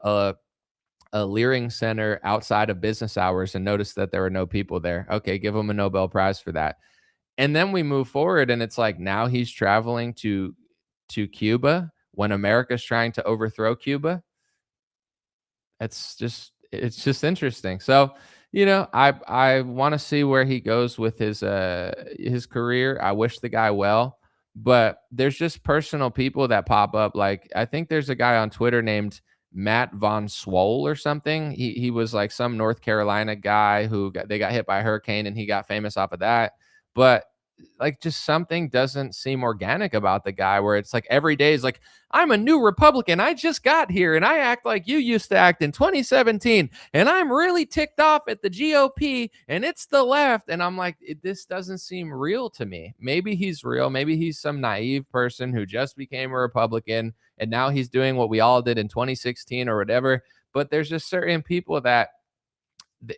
a Leering Center outside of business hours and noticed that there were no people there. Okay, give him a Nobel Prize for that. And then we move forward, and it's like now he's traveling to Cuba when America's trying to overthrow Cuba. It's just interesting. So, I want to see where he goes with his career. I wish the guy well, but there's just personal people that pop up. Like I think there's a guy on Twitter named Matt Von Swole or something. He was like some North Carolina guy they got hit by a hurricane and he got famous off of that. But like just something doesn't seem organic about the guy where it's like every day is like, I'm a new Republican. I just got here and I act like you used to act in 2017. And I'm really ticked off at the GOP and it's the left. And I'm like, this doesn't seem real to me. Maybe he's real. Maybe he's some naive person who just became a Republican and now he's doing what we all did in 2016 or whatever. But there's just certain people that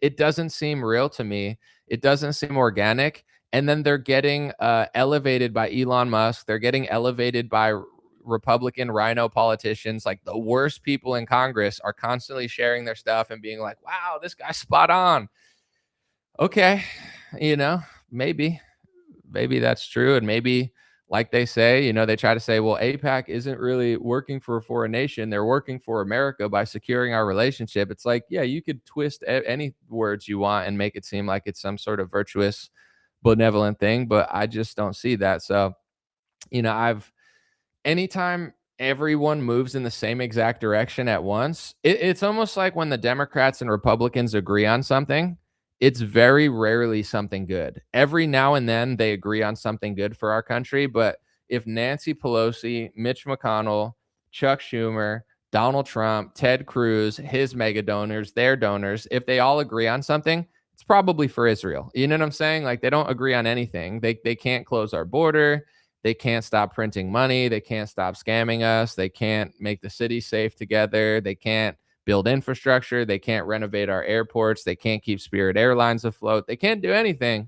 it doesn't seem real to me. It doesn't seem organic. And then they're getting elevated by Elon Musk. They're getting elevated by Republican rhino politicians. Like the worst people in Congress are constantly sharing their stuff and being like, wow, this guy's spot on. Okay, maybe that's true. And maybe, like they say, they try to say, well, AIPAC isn't really working for a foreign nation. They're working for America by securing our relationship. It's like, yeah, you could twist any words you want and make it seem like it's some sort of virtuous, benevolent thing, but I just don't see that. So, anytime everyone moves in the same exact direction at once, it's almost like when the Democrats and Republicans agree on something, it's very rarely something good. Every now and then they agree on something good for our country. But if Nancy Pelosi, Mitch McConnell, Chuck Schumer, Donald Trump, Ted Cruz, his mega donors, their donors, if they all agree on something, it's probably for Israel. You know what I'm saying? Like they don't agree on anything. They can't close our border. They can't stop printing money. They can't stop scamming us. They can't make the city safe together. They can't build infrastructure. They can't renovate our airports. They can't keep Spirit Airlines afloat. They can't do anything,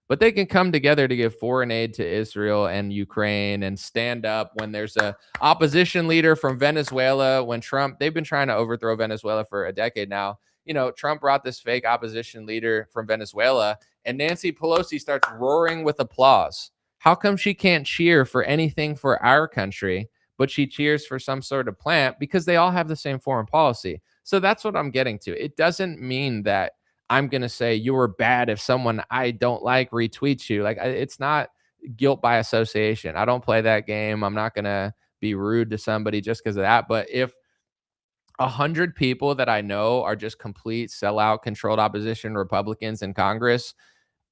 but they can come together to give foreign aid to Israel and Ukraine and stand up when there's a opposition leader from Venezuela. When they've been trying to overthrow Venezuela for a decade now. Trump brought this fake opposition leader from Venezuela and Nancy Pelosi starts roaring with applause. How come she can't cheer for anything for our country, but she cheers for some sort of plant? Because they all have the same foreign policy. So that's what I'm getting to. It doesn't mean that I'm going to say you're bad if someone I don't like retweets you. Like it's not guilt by association. I don't play that game. I'm not going to be rude to somebody just because of that. But if 100 people that I know are just complete sellout controlled opposition Republicans in Congress,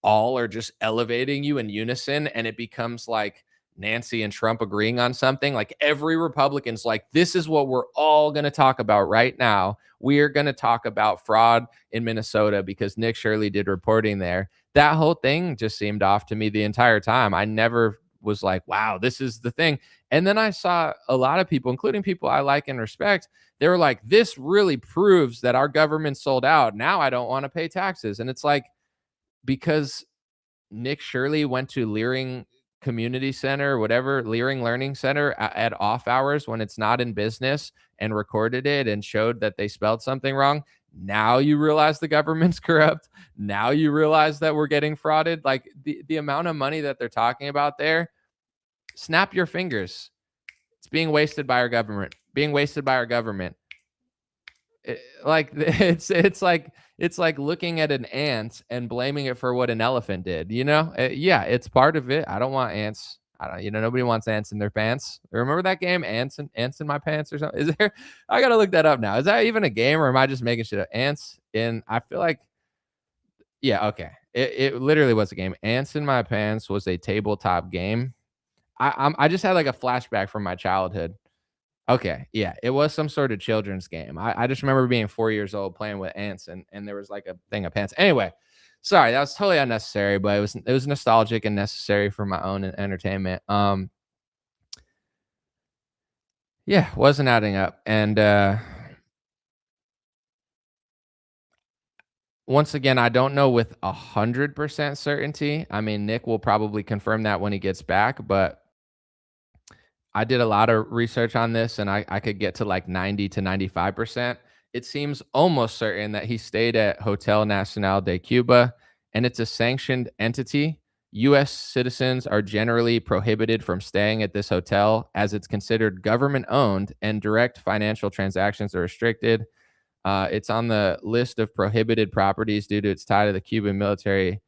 all are just elevating you in unison, and it becomes like Nancy and Trump agreeing on something. Like every Republican's like, this is what we're all going to talk about right now. We are going to talk about fraud in Minnesota because Nick Shirley did reporting there. That whole thing just seemed off to me the entire time. I never was like, wow, this is the thing. And then I saw a lot of people, including people I like and respect, they were like, this really proves that our government sold out. Now I don't want to pay taxes. And it's like, because Nick Shirley went to Leering community center, whatever, Leering Learning Center at off hours when it's not in business and recorded it and showed that they spelled something wrong. Now you realize the government's corrupt. Now you realize that we're getting frauded. Like the amount of money that they're talking about there, snap your fingers. It's being wasted by our government. Being wasted by our government. It's like looking at an ant and blaming it for what an elephant did. Yeah, it's part of it. I don't want ants. I don't. Nobody wants ants in their pants. Remember that game, ants in my pants or something? Is there? I gotta look that up now. Is that even a game, or am I just making shit up? Ants in. I feel like. Yeah. Okay. It literally was a game. Ants in my pants was a tabletop game. I just had like a flashback from my childhood. Okay, yeah, it was some sort of children's game. I just remember being 4 years old playing with ants, and there was like a thing of pants. Anyway, sorry, that was totally unnecessary, but it was nostalgic and necessary for my own entertainment. Yeah, wasn't adding up, and once again, I don't know with 100% certainty. I mean, Nick will probably confirm that when he gets back, but I did a lot of research on this and I could get to like 90 to 95%. It seems almost certain that he stayed at Hotel Nacional de Cuba, and it's a sanctioned entity. US citizens are generally prohibited from staying at this hotel as it's considered government owned and direct financial transactions are restricted. It's on the list of prohibited properties due to its tie to the Cuban military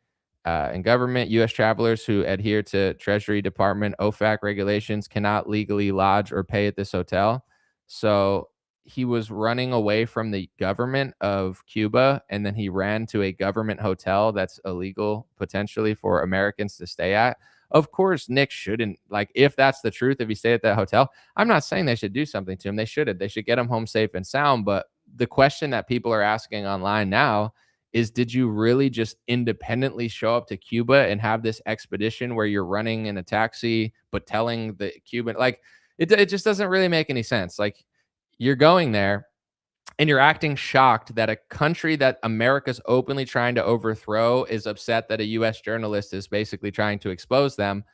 and government. U.S. travelers who adhere to Treasury Department OFAC regulations cannot legally lodge or pay at this hotel. So he was running away from the government of Cuba, and then he ran to a government hotel that's illegal potentially for Americans to stay at. Of course, Nick shouldn't, like, if that's the truth, if he stayed at that hotel, I'm not saying they should do something to him. They shouldn't. They should get him home safe and sound. But the question that people are asking online now is, did you really just independently show up to Cuba and have this expedition where you're running in a taxi, but telling the Cuban, like, it just doesn't really make any sense. Like, you're going there and you're acting shocked that a country that America's openly trying to overthrow is upset that a US journalist is basically trying to expose them.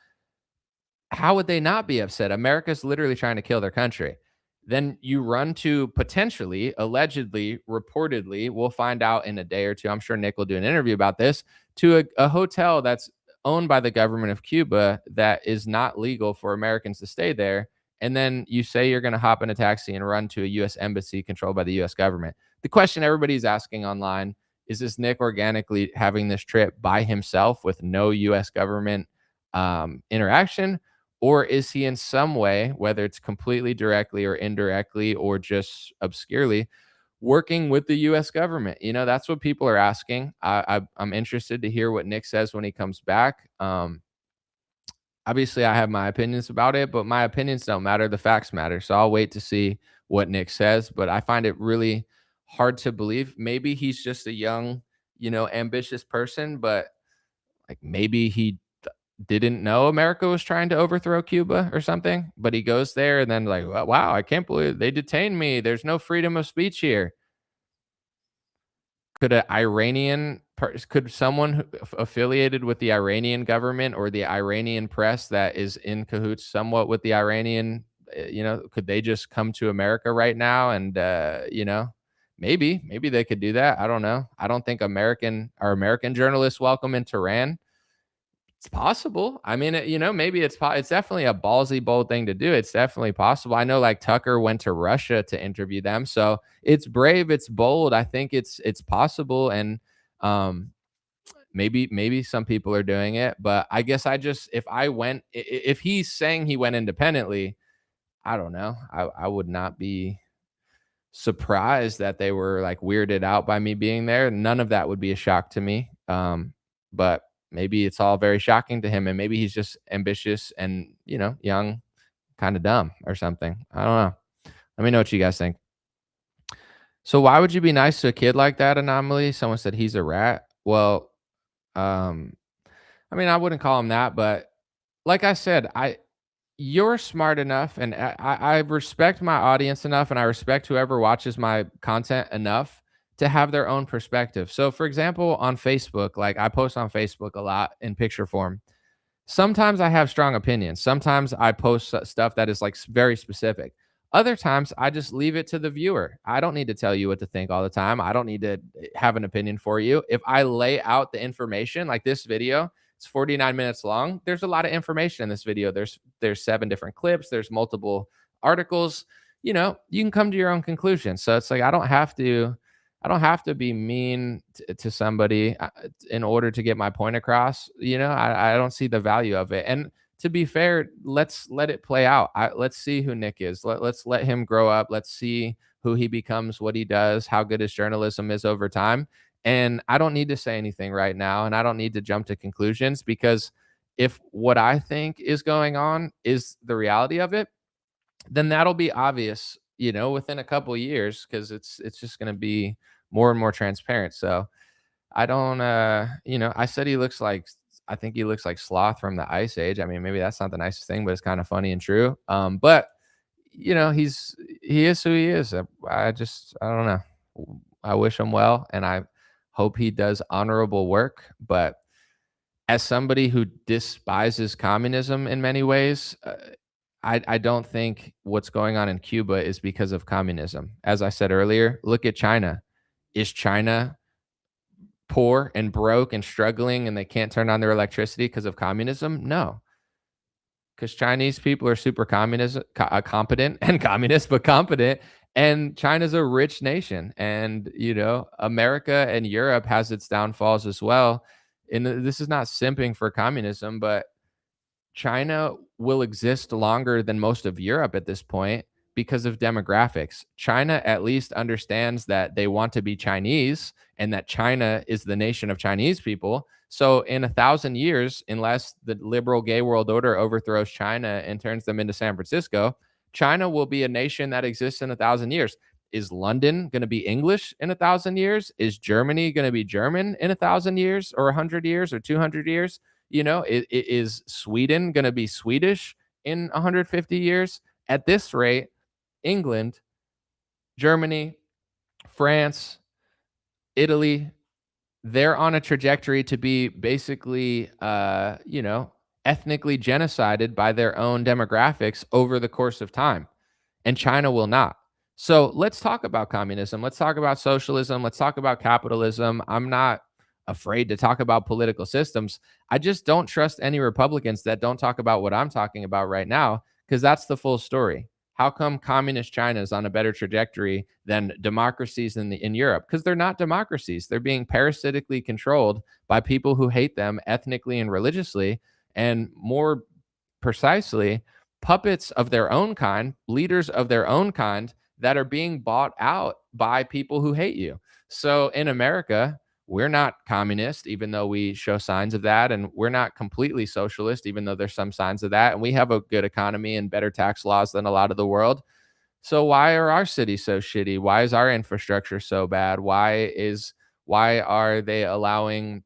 How would they not be upset? America's literally trying to kill their country. Then you run to potentially, allegedly, reportedly, we'll find out in a day or two. I'm sure Nick will do an interview about this, to a hotel that's owned by the government of Cuba that is not legal for Americans to stay there. And then you say you're going to hop in a taxi and run to a U.S. embassy controlled by the U.S. government. The question everybody's asking online is this Nick organically having this trip by himself with no U.S. government interaction? Or is he in some way, whether it's completely directly or indirectly or just obscurely, working with the U.S. government? That's what people are asking. I'm interested to hear what Nick says when he comes back. Obviously, I have my opinions about it, but my opinions don't matter. The facts matter. So I'll wait to see what Nick says. But I find it really hard to believe. Maybe he's just a young, ambitious person, but like maybe he didn't know America was trying to overthrow Cuba or something, but he goes there and then like, wow, I can't believe they detained me. There's no freedom of speech here. Could someone affiliated with the Iranian government or the Iranian press that is in cahoots somewhat with the Iranian, could they just come to America right now? And, maybe they could do that. I don't know. I don't think American journalists welcome in Tehran. It's possible. I mean, maybe it's definitely a ballsy, bold thing to do. It's definitely possible. I know, like, Tucker went to Russia to interview them, so it's brave, it's bold. I think it's possible, and maybe some people are doing it. But I guess if he's saying he went independently, I don't know. I would not be surprised that they were like weirded out by me being there. None of that would be a shock to me. But maybe it's all very shocking to him, and maybe he's just ambitious and, young, kind of dumb or something. I don't know. Let me know what you guys think. So why would you be nice to a kid like that, Anomaly? Someone said he's a rat. Well, I mean, I wouldn't call him that, but like I said, you're smart enough, and I respect my audience enough, and I respect whoever watches my content enough to have their own perspective. So, for example, on Facebook, like I post on Facebook a lot in picture form. Sometimes I have strong opinions. Sometimes I post stuff that is like very specific. Other times I just leave it to the viewer. I don't need to tell you what to think all the time. I don't need to have an opinion for you. If I lay out the information, like this video, it's 49 minutes long. There's a lot of information in this video. There's 7 different clips, there's multiple articles. You can come to your own conclusion. So it's like I don't have to be mean to somebody in order to get my point across. I don't see the value of it. And to be fair, let's let it play out. Let's see who Nick is. Let's let him grow up. Let's see who he becomes, what he does, how good his journalism is over time. And I don't need to say anything right now, and I don't need to jump to conclusions, because if what I think is going on is the reality of it, then that'll be obvious, within a couple years, because it's just going to be more and more transparent. So I don't, I said I think he looks like Sloth from the Ice Age. I mean, maybe that's not the nicest thing, but it's kind of funny and true. But he is who he is. I don't know. I wish him well, and I hope he does honorable work. But as somebody who despises communism in many ways, I don't think what's going on in Cuba is because of communism. As I said earlier, look at China. Is China poor and broke and struggling and they can't turn on their electricity because of communism? No, because Chinese people are super competent and communist, but competent. And China's a rich nation. And, America and Europe has its downfalls as well. And this is not simping for communism, but China will exist longer than most of Europe at this point because of demographics. China at least understands that they want to be Chinese and that China is the nation of Chinese people. So in 1,000 years, unless the liberal gay world order overthrows China and turns them into San Francisco, China will be a nation that exists in 1,000 years. Is London going to be English in 1,000 years? Is Germany going to be German in 1,000 years or 100 years or 200 years? Is Sweden going to be Swedish in 150 years? At this rate, England, Germany, France, Italy, they're on a trajectory to be basically, ethnically genocided by their own demographics over the course of time. And China will not. So let's talk about communism. Let's talk about socialism. Let's talk about capitalism. I'm not afraid to talk about political systems. I just don't trust any Republicans that don't talk about what I'm talking about right now, because that's the full story. How come communist China is on a better trajectory than democracies in Europe? Because they're not democracies. They're being parasitically controlled by people who hate them ethnically and religiously, and more precisely, puppets of their own kind, leaders of their own kind that are being bought out by people who hate you. So in America, we're not communist, even though we show signs of that. And we're not completely socialist, even though there's some signs of that. And we have a good economy and better tax laws than a lot of the world. So why are our cities so shitty? Why is our infrastructure so bad? Why are they allowing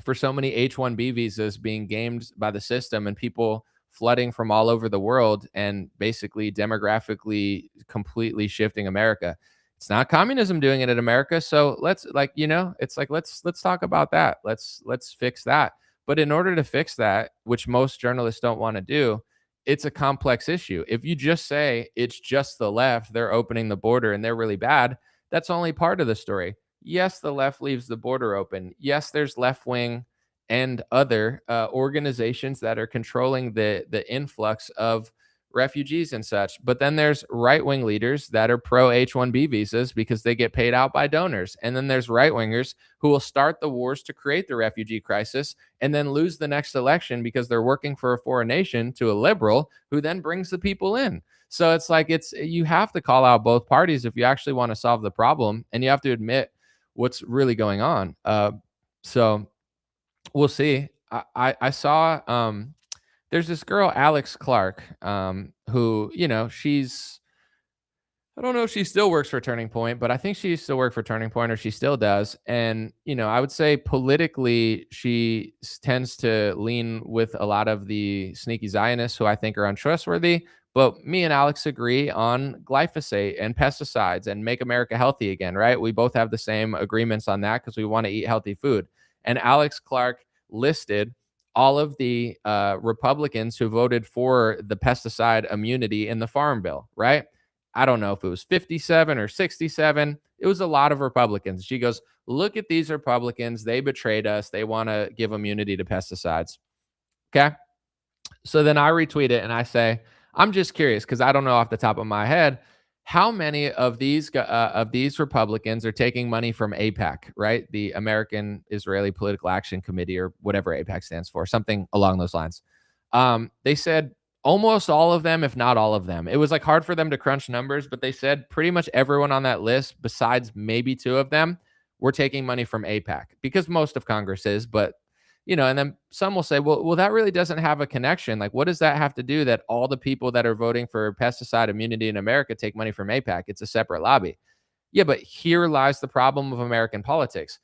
for so many H-1B visas being gamed by the system and people flooding from all over the world and basically demographically completely shifting America? It's not communism doing it in America. So let's let's talk about that. Let's fix that. But in order to fix that, which most journalists don't want to do, it's a complex issue. If you just say it's just the left, they're opening the border and they're really bad, that's only part of the story. Yes, the left leaves the border open. Yes, there's left wing and other organizations that are controlling the influx of refugees and such. But then there's right wing leaders that are pro H-1B visas because they get paid out by donors. And then there's right wingers who will start the wars to create the refugee crisis and then lose the next election because they're working for a foreign nation to a liberal who then brings the people in. So it's like you have to call out both parties if you actually want to solve the problem, and you have to admit what's really going on. So we'll see. I saw there's this girl, Alex Clark, who, I don't know if she still works for Turning Point, but I think she used to work for Turning Point, or she still does. And, I would say politically, she tends to lean with a lot of the sneaky Zionists who I think are untrustworthy. But me and Alex agree on glyphosate and pesticides and make America healthy again, right? We both have the same agreements on that because we want to eat healthy food. And Alex Clark listed all of the Republicans who voted for the pesticide immunity in the Farm Bill, right? I don't know if it was 57 or 67. It was a lot of Republicans. She goes, look at these Republicans. They betrayed us. They want to give immunity to pesticides. Okay. So then I retweet it and I say, I'm just curious because I don't know off the top of my head how many of these Republicans are taking money from APAC, right? The American Israeli Political Action Committee, or whatever APAC stands for, something along those lines. They said almost all of them, if not all of them. It was like hard for them to crunch numbers, but they said pretty much everyone on that list, besides maybe two of them, were taking money from APAC, because most of Congress is, but and then some will say, well, that really doesn't have a connection. Like, what does that have to do that all the people that are voting for pesticide immunity in America take money from APAC? It's a separate lobby. Yeah, but here lies the problem of American politics.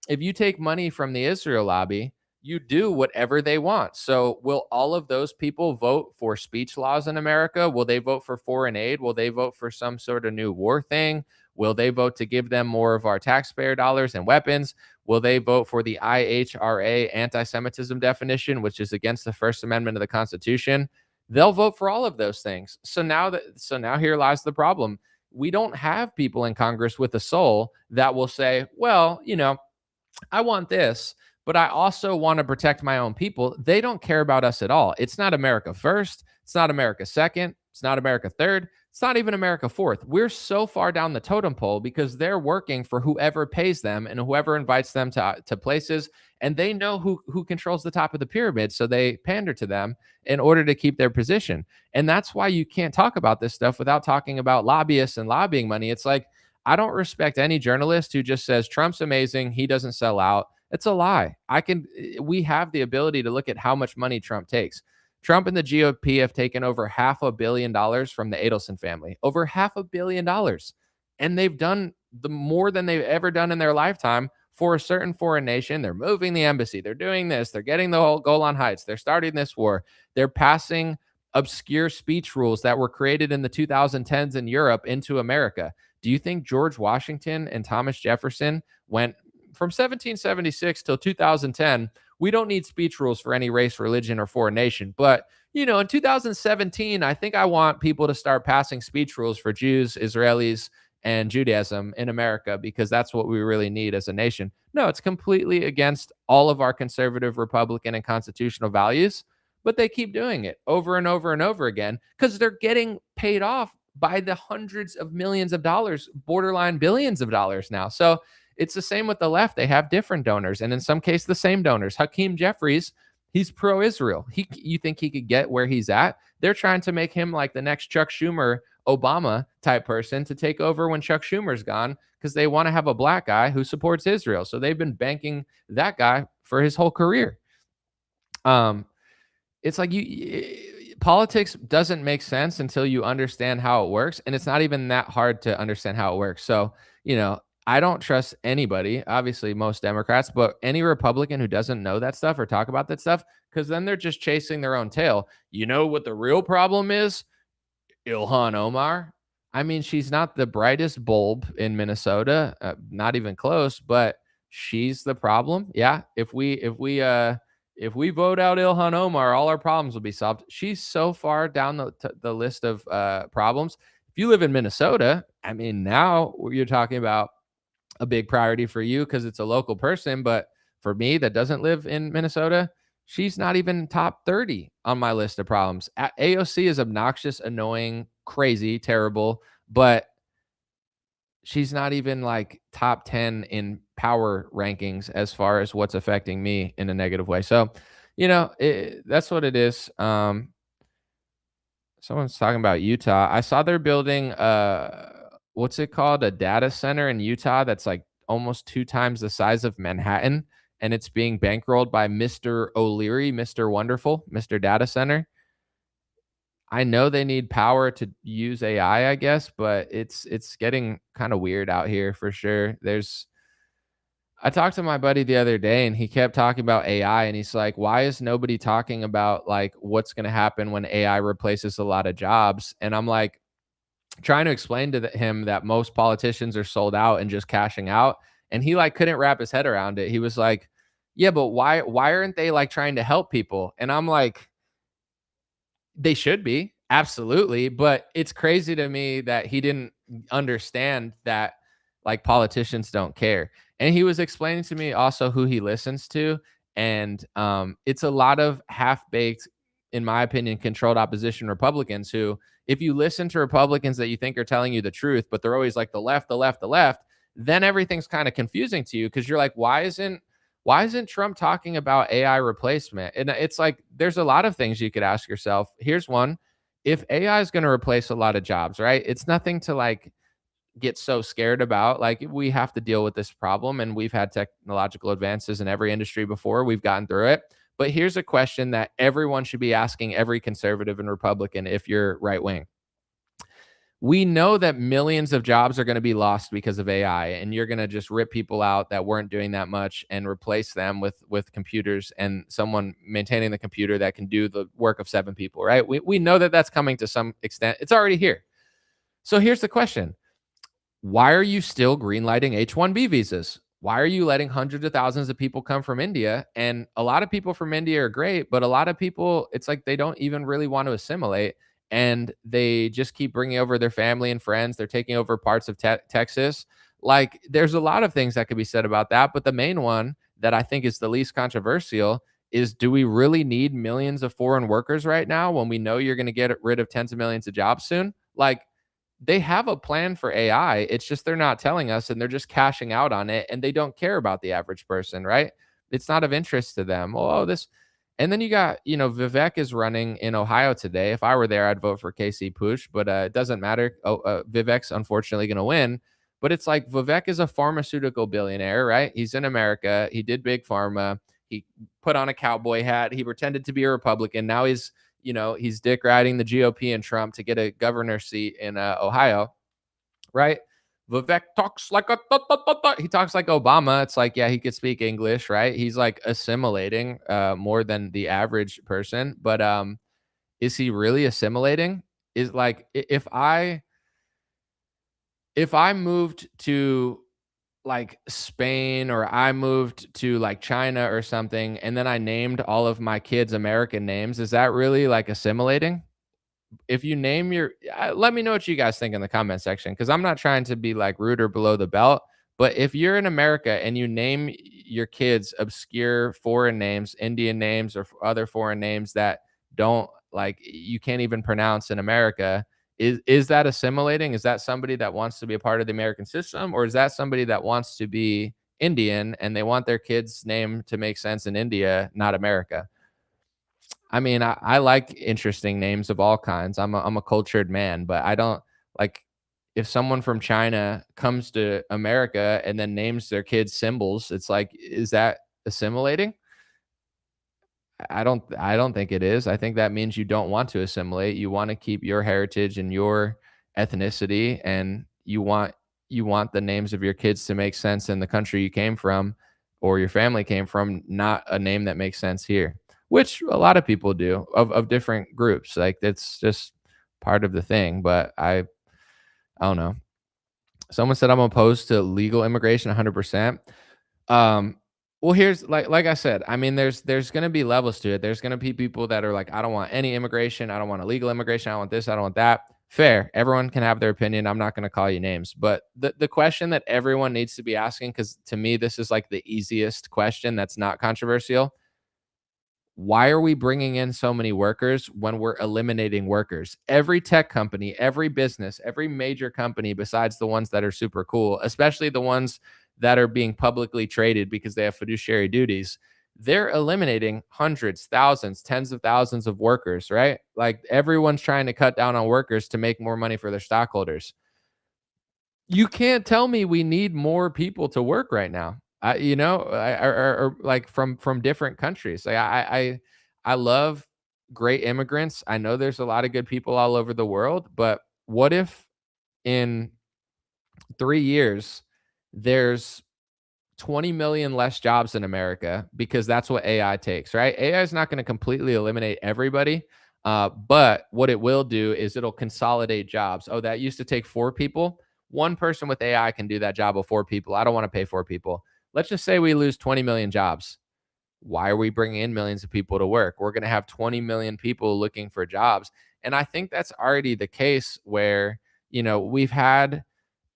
If you take money from the Israel lobby, you do whatever they want. So will all of those people vote for speech laws in America? Will they vote for foreign aid? Will they vote for some sort of new war thing? Will they vote to give them more of our taxpayer dollars and weapons? Will they vote for the IHRA anti-Semitism definition, which is against the First Amendment of the Constitution? They'll vote for all of those things. So now here lies the problem. We don't have people in Congress with a soul that will say, well, I want this, but I also want to protect my own people. They don't care about us at all. It's not America first. It's not America second. It's not America third. It's not even America fourth. We're so far down the totem pole because they're working for whoever pays them and whoever invites them to places, and they know who controls the top of the pyramid, so they pander to them in order to keep their position. And that's why you can't talk about this stuff without talking about lobbyists and lobbying money. It's like, I don't respect any journalist who just says Trump's amazing, he doesn't sell out. It's a lie. We have the ability to look at how much money Trump takes. Trump and the GOP have taken over $500 million from the Adelson family, over $500 million. And they've done the more than they've ever done in their lifetime for a certain foreign nation. They're moving the embassy. They're doing this. They're getting the whole Golan Heights. They're starting this war. They're passing obscure speech rules that were created in the 2010s in Europe into America. Do you think George Washington and Thomas Jefferson went from 1776 till 2010? We don't need speech rules for any race, religion, or foreign nation. But, in 2017, I think I want people to start passing speech rules for Jews, Israelis, and Judaism in America, because that's what we really need as a nation. No, it's completely against all of our conservative, Republican, and constitutional values. But they keep doing it over and over and over again because they're getting paid off by the hundreds of millions of dollars, borderline billions of dollars now. So it's the same with the left. They have different donors, and in some cases, the same donors. Hakeem Jeffries, he's pro-Israel. You think he could get where he's at? They're trying to make him like the next Chuck Schumer, Obama type person to take over when Chuck Schumer's gone, because they want to have a black guy who supports Israel. So they've been banking that guy for his whole career. It's like politics doesn't make sense until you understand how it works, and it's not even that hard to understand how it works. So, I don't trust anybody, obviously most Democrats, but any Republican who doesn't know that stuff or talk about that stuff, because then they're just chasing their own tail. You know what the real problem is? Ilhan Omar. I mean, she's not the brightest bulb in Minnesota, not even close, but she's the problem. Yeah, if we vote out Ilhan Omar, all our problems will be solved. She's so far down the list of problems. If you live in Minnesota, I mean, now you're talking about a big priority for you because it's a local person. But for me that doesn't live in Minnesota, she's not even top 30 on my list of problems. AOC is obnoxious, annoying, crazy, terrible, but she's not even like top 10 in power rankings as far as what's affecting me in a negative way. So, that's what it is. Someone's talking about Utah. I saw they're building what's it called? A data center in Utah that's like almost 2 times the size of Manhattan, and it's being bankrolled by Mr. O'Leary, Mr. Wonderful, Mr. Data Center. I know they need power to use AI, I guess, but it's getting kind of weird out here for sure. I talked to my buddy the other day and he kept talking about AI, and he's like, why is nobody talking about like what's going to happen when AI replaces a lot of jobs? And I'm like trying to explain to him that most politicians are sold out and just cashing out. And he like couldn't wrap his head around it. He was like, yeah, but why aren't they like trying to help people? And I'm like, they should be, absolutely, but it's crazy to me that he didn't understand that, like, politicians don't care. And he was explaining to me also who he listens to, and, it's a lot of half-baked, in my opinion, controlled opposition Republicans who, if you listen to Republicans that you think are telling you the truth, but they're always like the left, the left, the left, then everything's kinda confusing to you because 'cause you're like, why isn't Trump talking about AI replacement? And it's like there's a lot of things you could ask yourself. Here's one. If AI is going to replace a lot of jobs, right? It's nothing to like get so scared about. Like we have to deal with this problem and we've had technological advances in every industry before. We've gotten through it. But here's a question that everyone should be asking every conservative and Republican if you're right wing. We know that millions of jobs are going to be lost because of AI, and you're going to just rip people out that weren't doing that much and replace them with computers and someone maintaining the computer that can do the work of 7 people, right? We know that that's coming to some extent. It's already here. So here's the question. Why are you still greenlighting H-1B visas? Why are you letting hundreds of thousands of people come from India? And a lot of people from India are great, but a lot of people, it's like they don't even really want to assimilate and they just keep bringing over their family and friends. They're taking over parts of Texas. Like there's a lot of things that could be said about that. But the main one that I think is the least controversial is, do we really need millions of foreign workers right now when we know you're going to get rid of tens of millions of jobs soon? Like, they have a plan for AI. It's just they're not telling us and they're just cashing out on it and they don't care about the average person, right? It's not of interest to them. Oh, this. And then you got, Vivek is running in Ohio today. If I were there, I'd vote for Casey Push, but it doesn't matter. Vivek's unfortunately going to win. But it's like Vivek is a pharmaceutical billionaire, right? He's in America. He did big pharma. He put on a cowboy hat. He pretended to be a Republican. Now he's dick riding the GOP and Trump to get a governor seat in Ohio, right? Vivek talks like he talks like Obama. It's like, yeah, he could speak English, right? He's like assimilating more than the average person, but is he really assimilating? Is like if I moved to like Spain or I moved to like China or something and then I named all of my kids American names, is that really like assimilating? If you name your let me know what you guys think in the comment section because I'm not trying to be like rude or below the belt, but if you're in America and you name your kids obscure foreign names, Indian names or other foreign names that don't like you can't even pronounce in America, is that assimilating? Is that somebody that wants to be a part of the American system, or is that somebody that wants to be Indian and they want their kids' name to make sense in India, not America? I mean, I like interesting names of all kinds. I'm a cultured man, but I don't like if someone from China comes to America and then names their kids symbols, it's like, is that assimilating? I don't think it is. I think that means you don't want to assimilate. You want to keep your heritage and your ethnicity and you want the names of your kids to make sense in the country you came from or your family came from, not a name that makes sense here. Which a lot of people do of different groups. Like it's just part of the thing, but I don't know. Someone said I'm opposed to legal immigration 100%. Um, well, here's like I said, I mean, there's gonna be levels to it. There's gonna be people that are like, I don't want any immigration, I don't want illegal immigration, I don't want this, I don't want that. Fair. Everyone can have their opinion. I'm not gonna call you names. But the question that everyone needs to be asking, because to me, this is like the easiest question that's not controversial. Why are we bringing in so many workers when we're eliminating workers? Every tech company, every business, every major company, besides the ones that are super cool, especially the ones that are being publicly traded because they have fiduciary duties, they're eliminating hundreds, thousands, tens of thousands of workers, right? Like everyone's trying to cut down on workers to make more money for their stockholders. You can't tell me we need more people to work right now. Or like from different countries. Like I love great immigrants. I know there's a lot of good people all over the world, but what if in 3 years there's 20 million less jobs in America because that's what AI takes, right? AI is not going to completely eliminate everybody. But what it will do is it'll consolidate jobs. Oh, that used to take 4 people. One person with AI can do that job of 4 people. I don't want to pay 4 people. Let's just say we lose 20 million jobs. why are we bringing in millions of people to work? We're going to have 20 million people looking for jobs. And I think that's already the case where,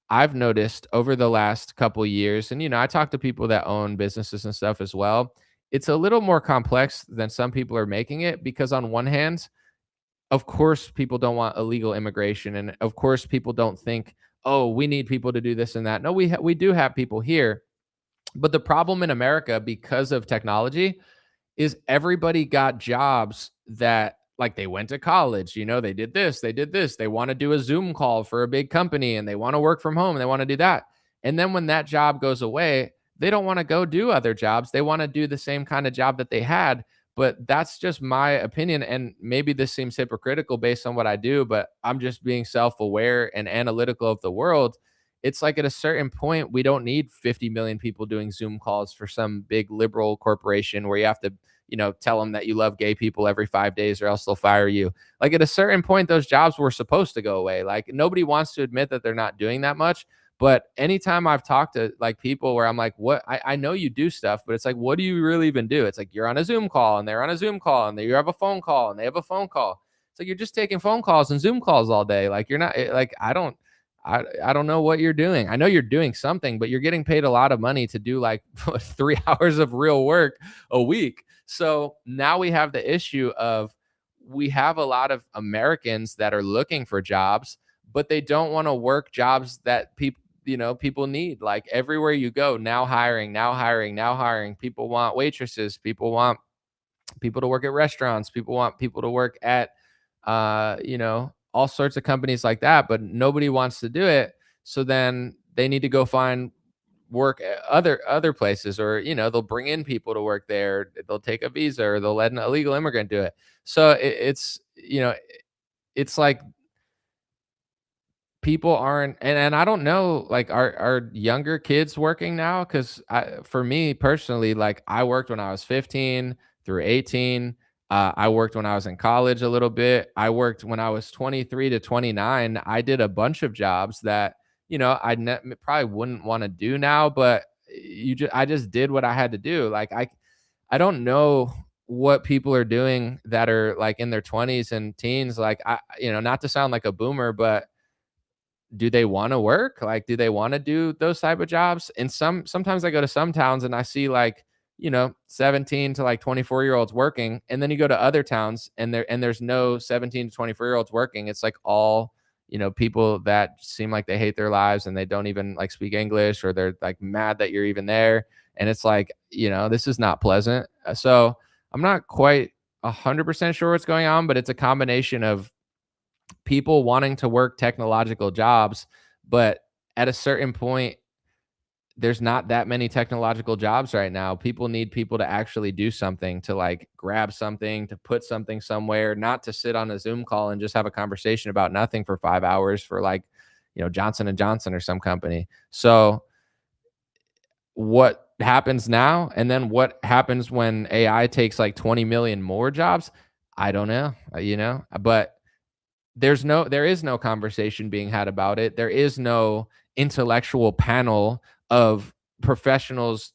I've noticed over the last couple years, and I talk to people that own businesses and stuff as well. It's a little more complex than some people are making it, because on one hand, of course, people don't want illegal immigration, and of course, people don't think, oh, we need people to do this and that. No, we do have people here, but the problem in America, because of technology, is everybody got jobs that, like, they went to college, they did this, they want to do a Zoom call for a big company, and they want to work from home, and they want to do that. And then when that job goes away, they don't want to go do other jobs. They want to do the same kind of job that they had. But that's just my opinion. And maybe this seems hypocritical based on what I do, but I'm just being self aware and analytical of the world. It's like at a certain point, we don't need 50 million people doing Zoom calls for some big liberal corporation where you have to, tell them that you love gay people every 5 days or else they'll fire you. Like at a certain point, those jobs were supposed to go away. Like nobody wants to admit that they're not doing that much. But anytime I've talked to like people where I'm like, what, I know you do stuff, but it's like, what do you really even do? It's like, you're on a Zoom call and they're on a Zoom call and you have a phone call and they have a phone call. It's like, you're just taking phone calls and Zoom calls all day. Like you're not like, I don't know what you're doing. I know you're doing something, but you're getting paid a lot of money to do like 3 hours of real work a week. So now we have the issue of, we have a lot of Americans that are looking for jobs, but they don't want to work jobs that people need. Like everywhere you go, now hiring, now hiring, now hiring. People want waitresses. People want people to work at restaurants. People want people to work at, all sorts of companies like that, but nobody wants to do it. So then they need to go find work at other places, or they'll bring in people to work there. They'll take a visa, or they'll let an illegal immigrant do it. So it's like people aren't, and I don't know, like, are younger kids working now? Because for me personally, like, I worked when I was 15 through 18. I worked when I was in college a little bit. I worked when I was 23 to 29. I did a bunch of jobs that probably wouldn't want to do now, but I just did what I had to do. Like I don't know what people are doing that are like in their 20s and teens. Like not to sound like a boomer, but do they want to work? Like, do they want to do those type of jobs? And sometimes I go to some towns and I see like, 17 to like 24-year-olds working. And then you go to other towns and there's no 17 to 24-year-olds working. It's like all, people that seem like they hate their lives and they don't even like speak English, or they're like mad that you're even there. And it's like, this is not pleasant. So I'm not quite 100% sure what's going on, but it's a combination of people wanting to work technological jobs, but at a certain point, there's not that many technological jobs right now. People need people to actually do something, to like grab something, to put something somewhere, not to sit on a Zoom call and just have a conversation about nothing for 5 hours for like, Johnson and Johnson or some company. So what happens now, and then what happens when AI takes like 20 million more jobs? I don't know, but there is no conversation being had about it. There is no intellectual panel of professionals.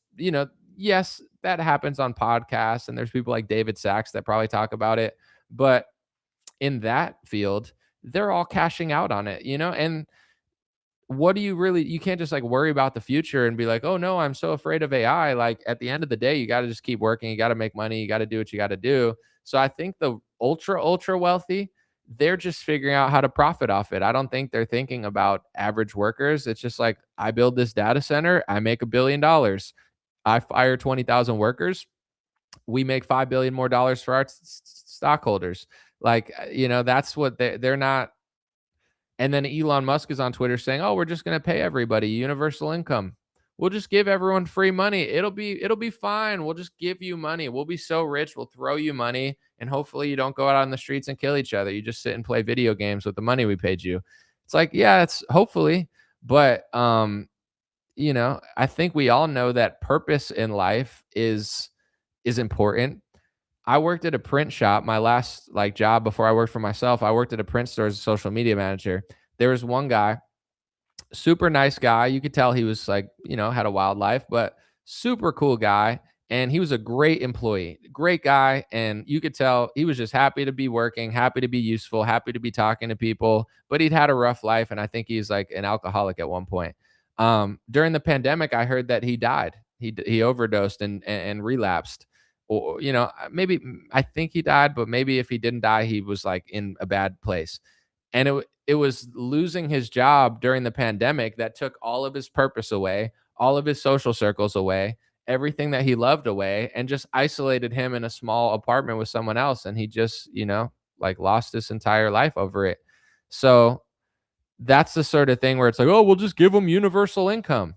Yes, that happens on podcasts, and there's people like David Sachs that probably talk about it, but in that field, they're all cashing out on it, and what do you can't just like worry about the future and be like, oh no, I'm so afraid of AI. Like at the end of the day, you got to just keep working. You got to make money. You got to do what you got to do. So I think the ultra wealthy, they're just figuring out how to profit off it. I don't think they're thinking about average workers. It's just like, I build this data center, I make $1 billion. I fire 20,000 workers. We make $5 billion more for our stockholders. Like, that's what they're not. And then Elon Musk is on Twitter saying, "Oh, we're just going to pay everybody universal income. We'll just give everyone free money. It'll be fine. We'll just give you money. We'll be so rich, we'll throw you money, and hopefully you don't go out on the streets and kill each other. You just sit and play video games with the money we paid you." It's like, yeah, it's hopefully, but I think we all know that purpose in life is important. I worked at a print shop. My last like job before I worked for myself, I worked at a print store as a social media manager. There was one guy, super nice guy. You could tell he was like, had a wild life, but super cool guy. and he was a great employee, great guy, and you could tell he was just happy to be working, happy to be useful, happy to be talking to people, but he'd had a rough life, and I think he's like an alcoholic at one point. During the pandemic, I heard that he died. He overdosed and relapsed. Or, maybe I think he died, but maybe if he didn't die, he was like in a bad place. And it was losing his job during the pandemic that took all of his purpose away, all of his social circles away, everything that he loved away, and just isolated him in a small apartment with someone else, and he just, like lost his entire life over it. So that's the sort of thing where it's like, oh, we'll just give them universal income.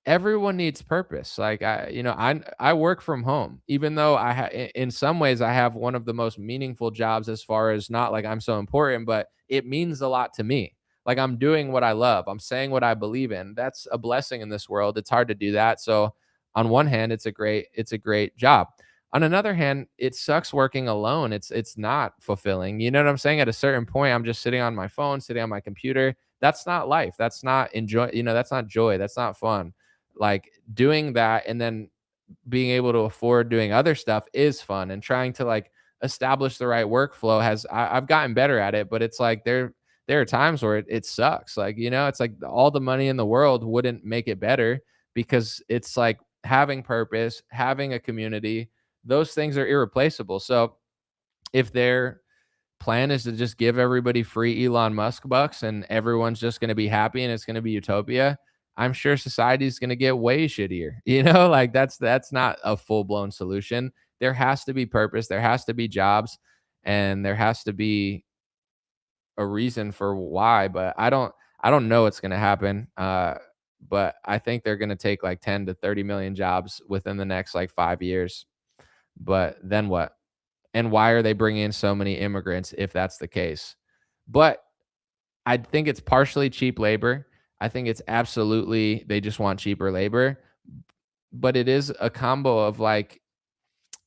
Everyone needs purpose. Like I work from home, even though in some ways I have one of the most meaningful jobs, as far as not like I'm so important, but it means a lot to me. Like I'm doing what I love. I'm saying what I believe in. That's a blessing in this world. It's hard to do that. So on one hand, it's a great job. On another hand, it sucks working alone. It's not fulfilling. You know what I'm saying? At a certain point, I'm just sitting on my phone, sitting on my computer. That's not life. That's not enjoy, that's not joy. That's not fun. Like doing that and then being able to afford doing other stuff is fun, and trying to like establish the right workflow I've gotten better at it, but it's like there are times where it sucks. Like, it's like all the money in the world wouldn't make it better, because it's like having purpose, having a community, those things are irreplaceable. So if their plan is to just give everybody free Elon Musk bucks and everyone's just going to be happy and it's going to be utopia, I'm sure society's going to get way shittier. Like that's not a full-blown solution. There has to be purpose, there has to be jobs, and there has to be a reason for why, but I don't know what's going to happen. But I think they're going to take like 10 to 30 million jobs within the next like 5 years. But then what? And why are they bringing in so many immigrants if that's the case? But I think it's partially cheap labor. I think it's absolutely they just want cheaper labor, but it is a combo of like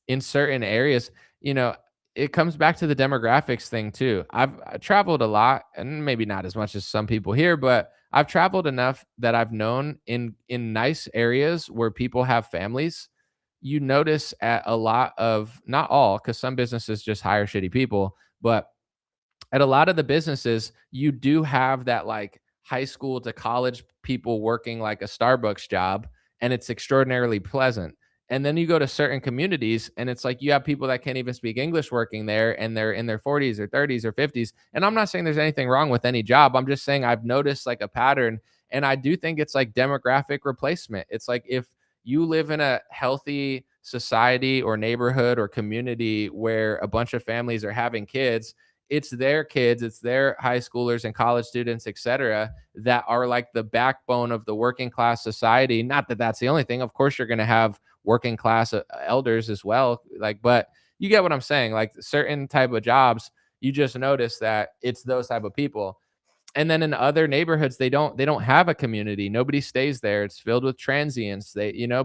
in certain areas, you know, it comes back to the demographics thing too. I traveled a lot, and maybe not as much as some people here, but I've traveled enough that I've known in nice areas where people have families. You notice at a lot of, not all, because some businesses just hire shitty people, but at a lot of the businesses, you do have that like high school to college people working like a Starbucks job, and it's extraordinarily pleasant. And then you go to certain communities, and it's like you have people that can't even speak English working there, and they're in their 40s or 30s or 50s. And I'm not saying there's anything wrong with any job. I'm just saying I've noticed like a pattern. And I do think it's like demographic replacement. It's like if you live in a healthy society or neighborhood or community where a bunch of families are having kids, it's their high schoolers and college students, etc., that are like the backbone of the working class society. Not that that's the only thing. Of course, you're going to have working class elders as well. Like, but you get what I'm saying. Like certain type of jobs, you just notice that it's those type of people. And then in other neighborhoods, they don't have a community. Nobody stays there. It's filled with transients.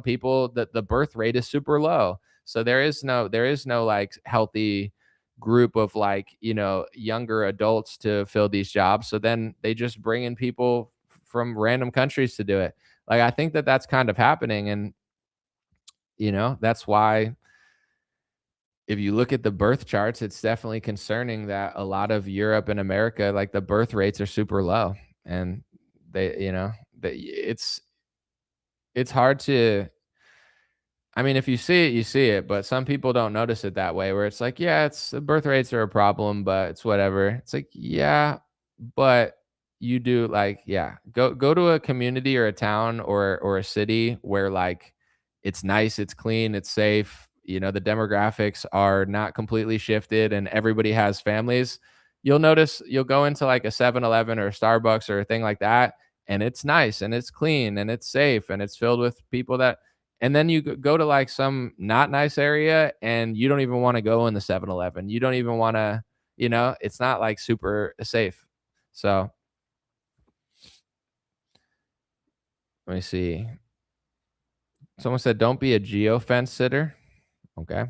People, the birth rate is super low. So there is no like healthy group of like, younger adults to fill these jobs. So then they just bring in people from random countries to do it. Like I think that that's kind of happening, and that's why if you look at the birth charts, it's definitely concerning that a lot of Europe and America, like the birth rates are super low, and it's hard to. I mean, if you see it, you see it, but some people don't notice it that way, where it's like, yeah, it's the birth rates are a problem, but it's whatever. It's like, yeah, but you do like, yeah, go to a community or a town or a city where like it's nice, it's clean, it's safe. The demographics are not completely shifted and everybody has families. You'll notice you'll go into like a 7-Eleven or a Starbucks or a thing like that, and it's nice and it's clean and it's safe and it's filled with people that, and then you go to like some not nice area and you don't even want to go in the 7-Eleven. You don't even want to, it's not like super safe. So let me see. Someone said, don't be a geofence sitter. Okay.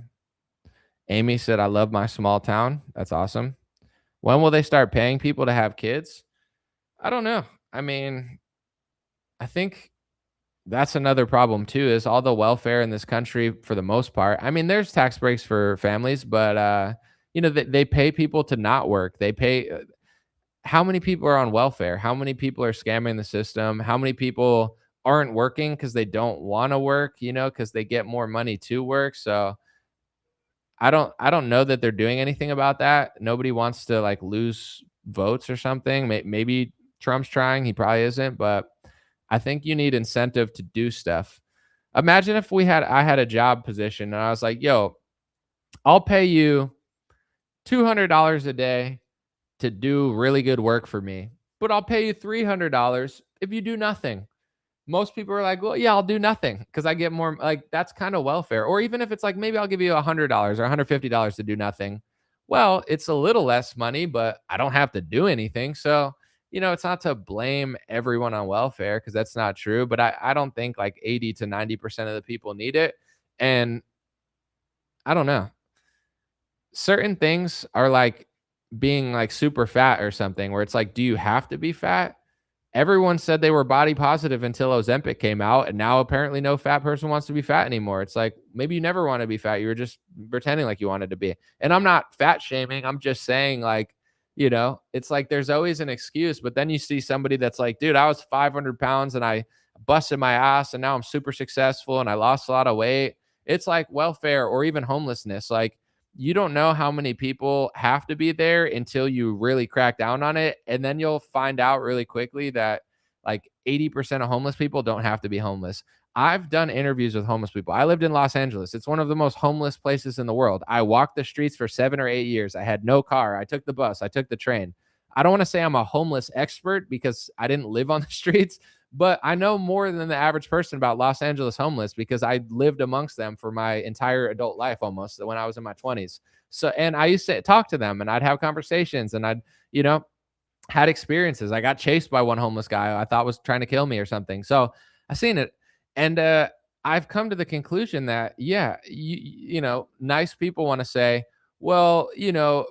Amy said, I love my small town. That's awesome. When will they start paying people to have kids? I don't know. I mean, I think That's another problem too, is all the welfare in this country for the most part. I mean, there's tax breaks for families, but they pay people to not work. They pay how many people are on welfare? How many people are scamming the system? How many people aren't working because they don't want to work, because they get more money to work. So I don't know that they're doing anything about that. Nobody wants to like lose votes or something. Maybe Trump's trying, he probably isn't, but I think you need incentive to do stuff. Imagine if I had a job position and I was like, "Yo, I'll pay you $200 a day to do really good work for me, but I'll pay you $300 if you do nothing." Most people are like, "Well, yeah, I'll do nothing because I get more." Like, that's kind of welfare. Or even if it's like, maybe I'll give you $100 or $150 to do nothing. Well, it's a little less money, but I don't have to do anything. So, it's not to blame everyone on welfare because that's not true. But I don't think like 80 to 90% of the people need it. And I don't know. Certain things are like being like super fat or something where it's like, do you have to be fat? Everyone said they were body positive until Ozempic came out, and now apparently no fat person wants to be fat anymore. It's like, maybe you never want to be fat. You were just pretending like you wanted to be. And I'm not fat shaming. I'm just saying, like, it's like there's always an excuse. But then you see somebody that's like, dude, I was 500 pounds and I busted my ass and now I'm super successful and I lost a lot of weight. It's like welfare or even homelessness. Like, you don't know how many people have to be there until you really crack down on it. And then you'll find out really quickly that like 80% of homeless people don't have to be homeless. I've done interviews with homeless people. I lived in Los Angeles. It's one of the most homeless places in the world. I walked the streets for 7 or 8 years. I had no car. I took the bus. I took the train. I don't want to say I'm a homeless expert because I didn't live on the streets, but I know more than the average person about Los Angeles homeless because I lived amongst them for my entire adult life almost when I was in my 20s. So, and I used to talk to them and I'd have conversations and I'd, had experiences. I got chased by one homeless guy I thought was trying to kill me or something. So I seen it. And I've come to the conclusion that, yeah, nice people want to say, well,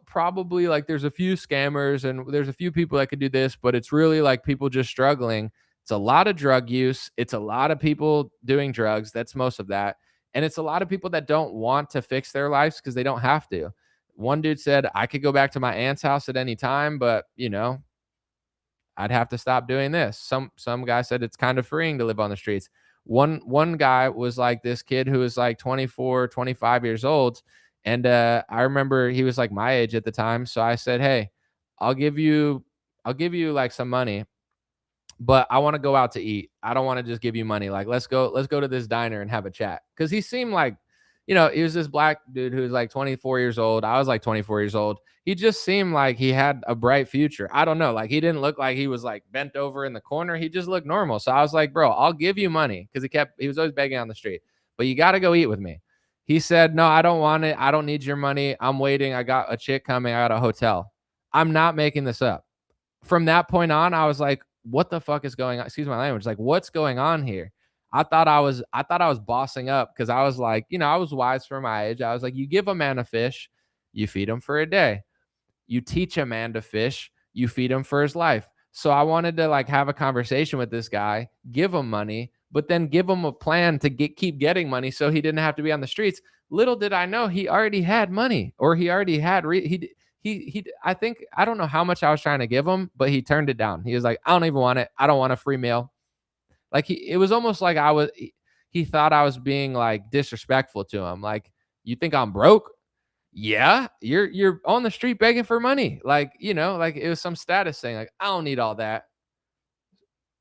probably like there's a few scammers and there's a few people that could do this, but it's really like people just struggling. It's a lot of drug use. It's a lot of people doing drugs. That's most of that. And it's a lot of people that don't want to fix their lives because they don't have to. One dude said, I could go back to my aunt's house at any time, but, I'd have to stop doing this. Some guy said it's kind of freeing to live on the streets. One guy was like this kid who was like 24, 25 years old. And I remember he was like my age at the time. So I said, hey, I'll give you like some money, but I want to go out to eat. I don't want to just give you money. Like, let's go to this diner and have a chat. Cause he seemed like, he was this black dude who was like 24 years old. I was like 24 years old. He just seemed like he had a bright future. I don't know. Like, he didn't look like he was like bent over in the corner. He just looked normal. So I was like, bro, I'll give you money. Cause he was always begging on the street, but you got to go eat with me. He said, no, I don't want it. I don't need your money. I'm waiting. I got a chick coming. I got a hotel. I'm not making this up. From that point on, I was like, what the fuck is going on? Excuse my language. Like, what's going on here? I thought I was bossing up because I was like, I was wise for my age. I was like, you give a man a fish, you feed him for a day. You teach a man to fish, you feed him for his life. So I wanted to like have a conversation with this guy, give him money, but then give him a plan to keep getting money so he didn't have to be on the streets. Little did I know he already had money, or he already had I think, I don't know how much I was trying to give him, but he turned it down. He was like, I don't even want it. I don't want a free meal. Like, it was almost like he thought I was being like disrespectful to him. Like, you think I'm broke? Yeah, you're on the street begging for money. Like, like it was some status thing. Like, I don't need all that.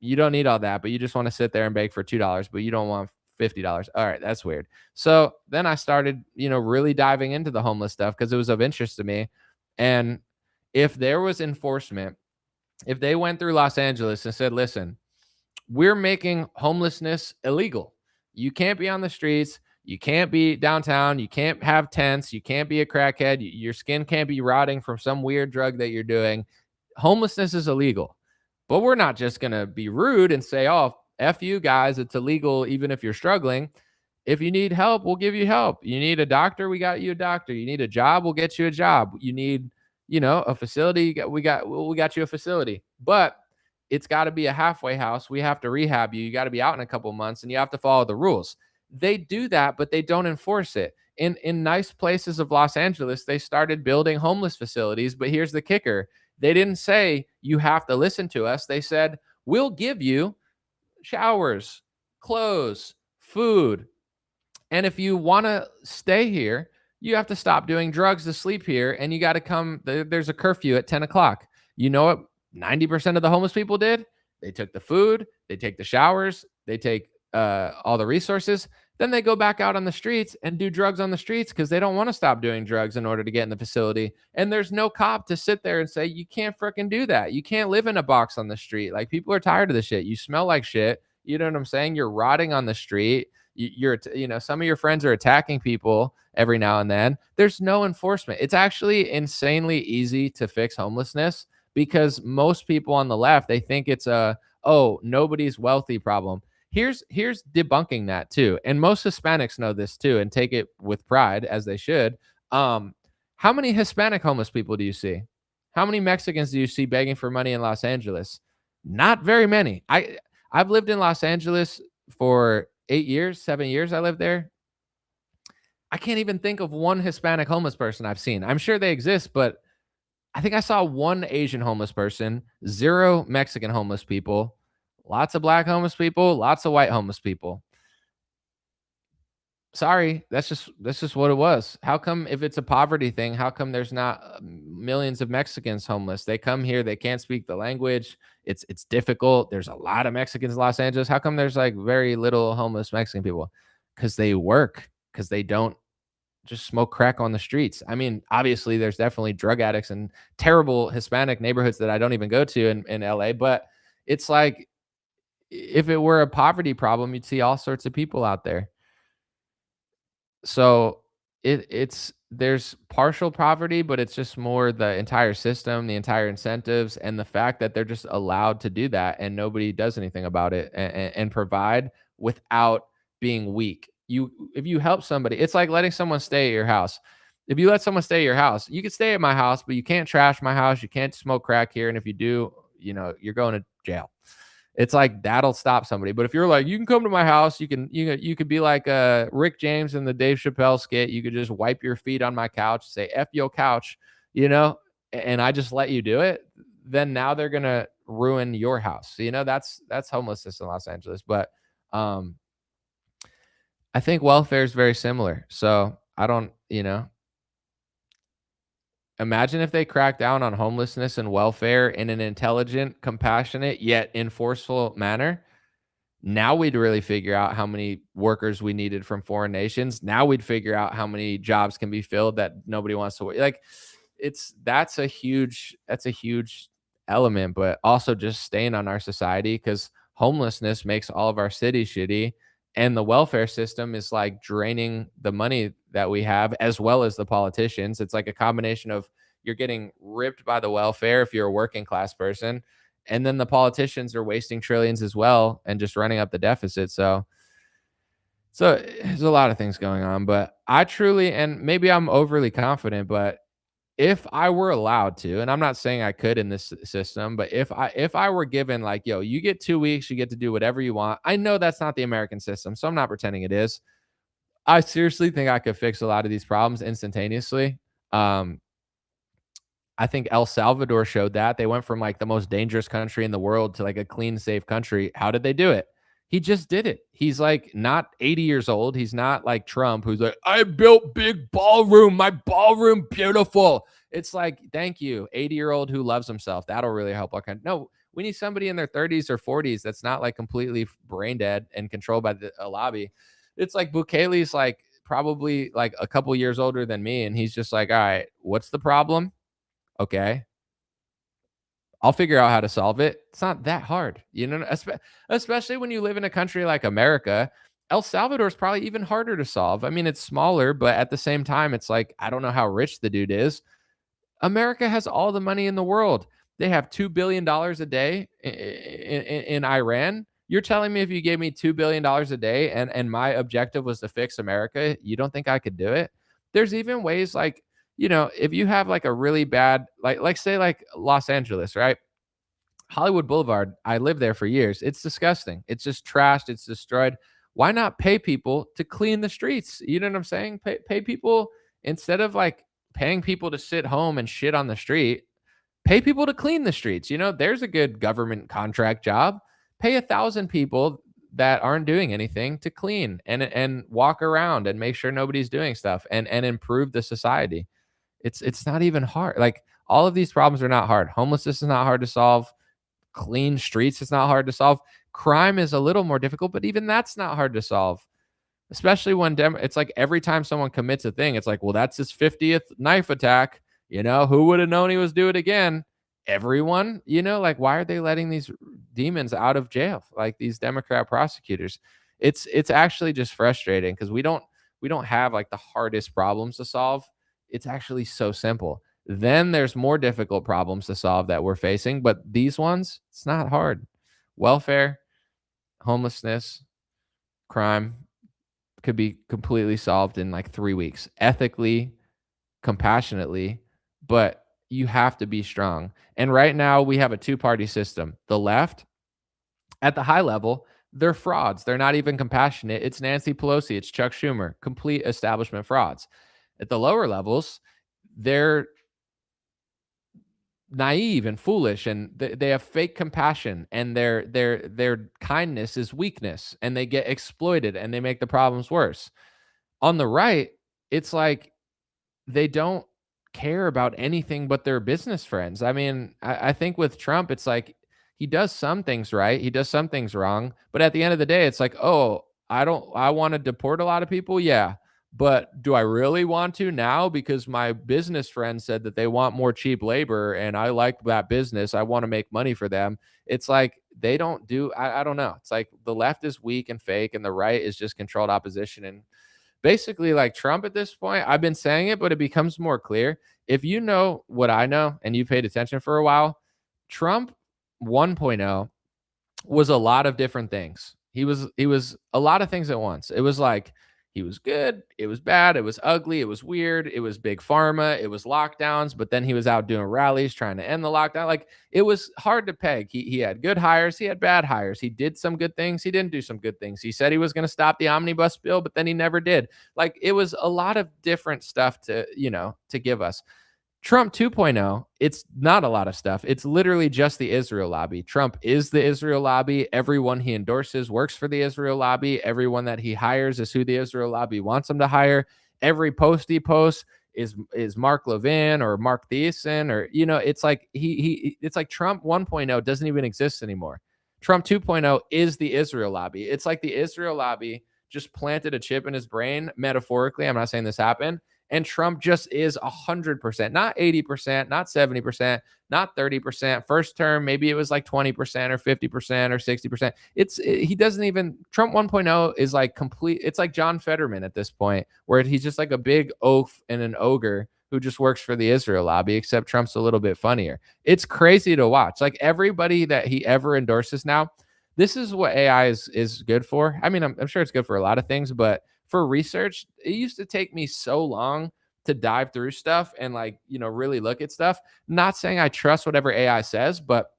You don't need all that, but you just want to sit there and beg for $2, but you don't want $50. All right, that's weird. So then I started, really diving into the homeless stuff because it was of interest to me. And if there was enforcement, if they went through Los Angeles and said, listen, we're making homelessness illegal. You can't be on the streets. You can't be downtown. You can't have tents. You can't be a crackhead. Your skin can't be rotting from some weird drug that you're doing. Homelessness is illegal. But we're not just going to be rude and say, oh, F you guys, it's illegal even if you're struggling. If you need help, we'll give you help. You need a doctor, we got you a doctor. You need a job, we'll get you a job. You need, a facility, we got you a facility. But it's got to be a halfway house. We have to rehab you. You got to be out in a couple months and you have to follow the rules. They do that, but they don't enforce it. In nice places of Los Angeles, they started building homeless facilities. But here's the kicker. They didn't say you have to listen to us. They said, we'll give you showers, clothes, food. And if you want to stay here, you have to stop doing drugs to sleep here. And you got to come. There's a curfew at 10 o'clock. You know what 90% of the homeless people did? They took the food, they take the showers, they take all the resources. Then they go back out on the streets and do drugs on the streets because they don't want to stop doing drugs in order to get in the facility. And there's no cop to sit there and say, you can't freaking do that. You can't live in a box on the street. Like, people are tired of the shit. You smell like shit. You know what I'm saying? You're rotting on the street. Some of your friends are attacking people every now and then. There's no enforcement. It's actually insanely easy to fix homelessness because most people on the left, they think it's nobody's wealthy problem. Here's debunking that too. And most Hispanics know this too and take it with pride, as they should. How many Hispanic homeless people do you see? How many Mexicans do you see begging for money in Los Angeles? Not very many. I've lived in Los Angeles for 8 years, 7 years. I lived there. I can't even think of one Hispanic homeless person I've seen. I'm sure they exist, but I think I saw one Asian homeless person, 0 Mexican homeless people, lots of black homeless people, lots of white homeless people. Sorry, that's just what it was. How come, if it's a poverty thing, how come there's not millions of Mexicans homeless? They come here, they can't speak the language. It's difficult. There's a lot of Mexicans in Los Angeles. How come there's like very little homeless Mexican people? Because they work, because they don't just smoke crack on the streets. I mean, obviously there's definitely drug addicts and terrible Hispanic neighborhoods that I don't even go to in LA, but it's like, if it were a poverty problem, you'd see all sorts of people out there. So there's partial poverty, but it's just more the entire system, the entire incentives, and the fact that they're just allowed to do that and nobody does anything about it and provide without being weak. If you help somebody, it's like letting someone stay at your house. If you let someone stay at your house, you can stay at my house, but you can't trash my house. You can't smoke crack here. And if you do, you're going to jail. It's like that'll stop somebody. But if you're like, you can come to my house, you could be like Rick James in the Dave Chappelle skit. You could just wipe your feet on my couch, say F your couch, and I just let you do it. Then now they're gonna ruin your house. That's homelessness in Los Angeles. But I think welfare is very similar. So I don't, imagine if they crack down on homelessness and welfare in an intelligent, compassionate, yet enforceful manner. Now we'd really figure out how many workers we needed from foreign nations. Now we'd figure out how many jobs can be filled that nobody wants to work. Like, that's a huge element, but also just stain on our society because homelessness makes all of our cities shitty. And the welfare system is like draining the money that we have, as well as the politicians. It's like a combination of, you're getting ripped by the welfare if you're a working class person, and then the politicians are wasting trillions as well and just running up the deficit. So there's a lot of things going on, but I truly, and maybe I'm overly confident, but if I were allowed to, and I'm not saying I could in this system, but if I were given like, yo, you get 2 weeks, you get to do whatever you want. I know that's not the American system, so I'm not pretending it is. I seriously think I could fix a lot of these problems instantaneously. I think El Salvador showed that. They went from like the most dangerous country in the world to like a clean, safe country. How did they do it? He just did it. He's like not 80 years old. He's not like Trump, who's like, I built big ballroom. My ballroom, beautiful. It's like, thank you, 80-year-old who loves himself. That'll really help our country. No, we need somebody in their 30s or 40s that's not like completely brain dead and controlled by a lobby. It's like Bukele's like probably like a couple years older than me. And he's just like, all right, what's the problem? Okay, I'll figure out how to solve it. It's not that hard, especially when you live in a country like America. El Salvador is probably even harder to solve. I mean, it's smaller, but at the same time, it's like, I don't know how rich the dude is. America has all the money in the world. They have $2 billion a day in Iran. You're telling me if you gave me $2 billion a day and my objective was to fix America, you don't think I could do it? There's even ways like, if you have like a really bad, like say like Los Angeles, right? Hollywood Boulevard, I lived there for years. It's disgusting. It's just trashed. It's destroyed. Why not pay people to clean the streets? You know what I'm saying? Pay people instead of like paying people to sit home and shit on the street. Pay people to clean the streets. There's a good government contract job. Pay 1,000 people that aren't doing anything to clean and walk around and make sure nobody's doing stuff and improve the society. It's not even hard. Like all of these problems are not hard. Homelessness is not hard to solve. Clean streets is not hard to solve. Crime is a little more difficult, but even that's not hard to solve. Especially when it's like every time someone commits a thing, it's like, well, that's his 50th knife attack. Who would have known he was do it again? Everyone. Like why are they letting these demons out of jail? Like these Democrat prosecutors. It's actually just frustrating because we don't have like the hardest problems to solve. It's actually so simple. Then there's more difficult problems to solve that we're facing, but these ones, it's not hard. Welfare, homelessness, crime could be completely solved in like 3 weeks, ethically, compassionately, but you have to be strong. And right now we have a two-party system. The left, at the high level, they're frauds. They're not even compassionate. It's Nancy Pelosi, it's Chuck Schumer, complete establishment frauds. At the lower levels, they're naive and foolish, and they have fake compassion, and their kindness is weakness, and they get exploited and they make the problems worse. On the right, it's like they don't care about anything but their business friends. I mean, I think with Trump, it's like he does some things right, he does some things wrong, but at the end of the day, it's like, oh, I want to deport a lot of people, yeah. But do I really want to now because my business friend said that they want more cheap labor and I like that business? I want to make money for them. It's like they don't do, I don't know. It's like the left is weak and fake and the right is just controlled opposition. And basically, like Trump at this point, I've been saying it, but it becomes more clear. If you know what I know and you paid attention for a while, Trump 1.0 was a lot of different things. He was a lot of things at once. It was like he was good, it was bad, it was ugly, it was weird, it was big pharma, it was lockdowns, but then he was out doing rallies trying to end the lockdown. Like it was hard to peg. He had good hires, he had bad hires. He did some good things, he didn't do some good things. He said he was going to stop the omnibus bill, but then he never did. Like it was a lot of different stuff to give us. Trump 2.0, it's not a lot of stuff. It's literally just the Israel lobby. Trump is the Israel lobby. Everyone he endorses works for the Israel lobby. Everyone that he hires is who the Israel lobby wants him to hire. Every post he posts is Mark Levin or Mark Thiessen, or it's like it's like Trump 1.0 doesn't even exist anymore. Trump 2.0 is the Israel lobby. It's like the Israel lobby just planted a chip in his brain, metaphorically. I'm not saying this happened. And Trump just is 100%, not 80%, not 70%, not 30%. First term, maybe it was like 20% or 50% or 60%. He doesn't even, Trump 1.0 is like complete. It's like John Fetterman at this point, where he's just like a big oaf and an ogre who just works for the Israel lobby, except Trump's a little bit funnier. It's crazy to watch. Like everybody that he ever endorses now, this is what AI is good for. I mean, I'm sure it's good for a lot of things, but for research, it used to take me so long to dive through stuff and really look at stuff. Not saying I trust whatever AI says, but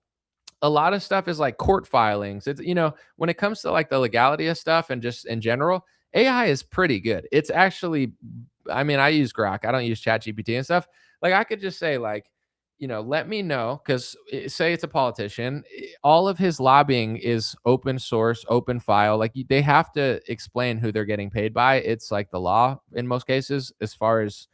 a lot of stuff is like court filings. It's, when it comes to like the legality of stuff and just in general, AI is pretty good. It's actually, I mean, I use Grok. I don't use ChatGPT and stuff. Like I could just say like, let me know, because say it's a politician, all of his lobbying is open source, open file. Like they have to explain who they're getting paid by. It's like the law in most cases, as far as,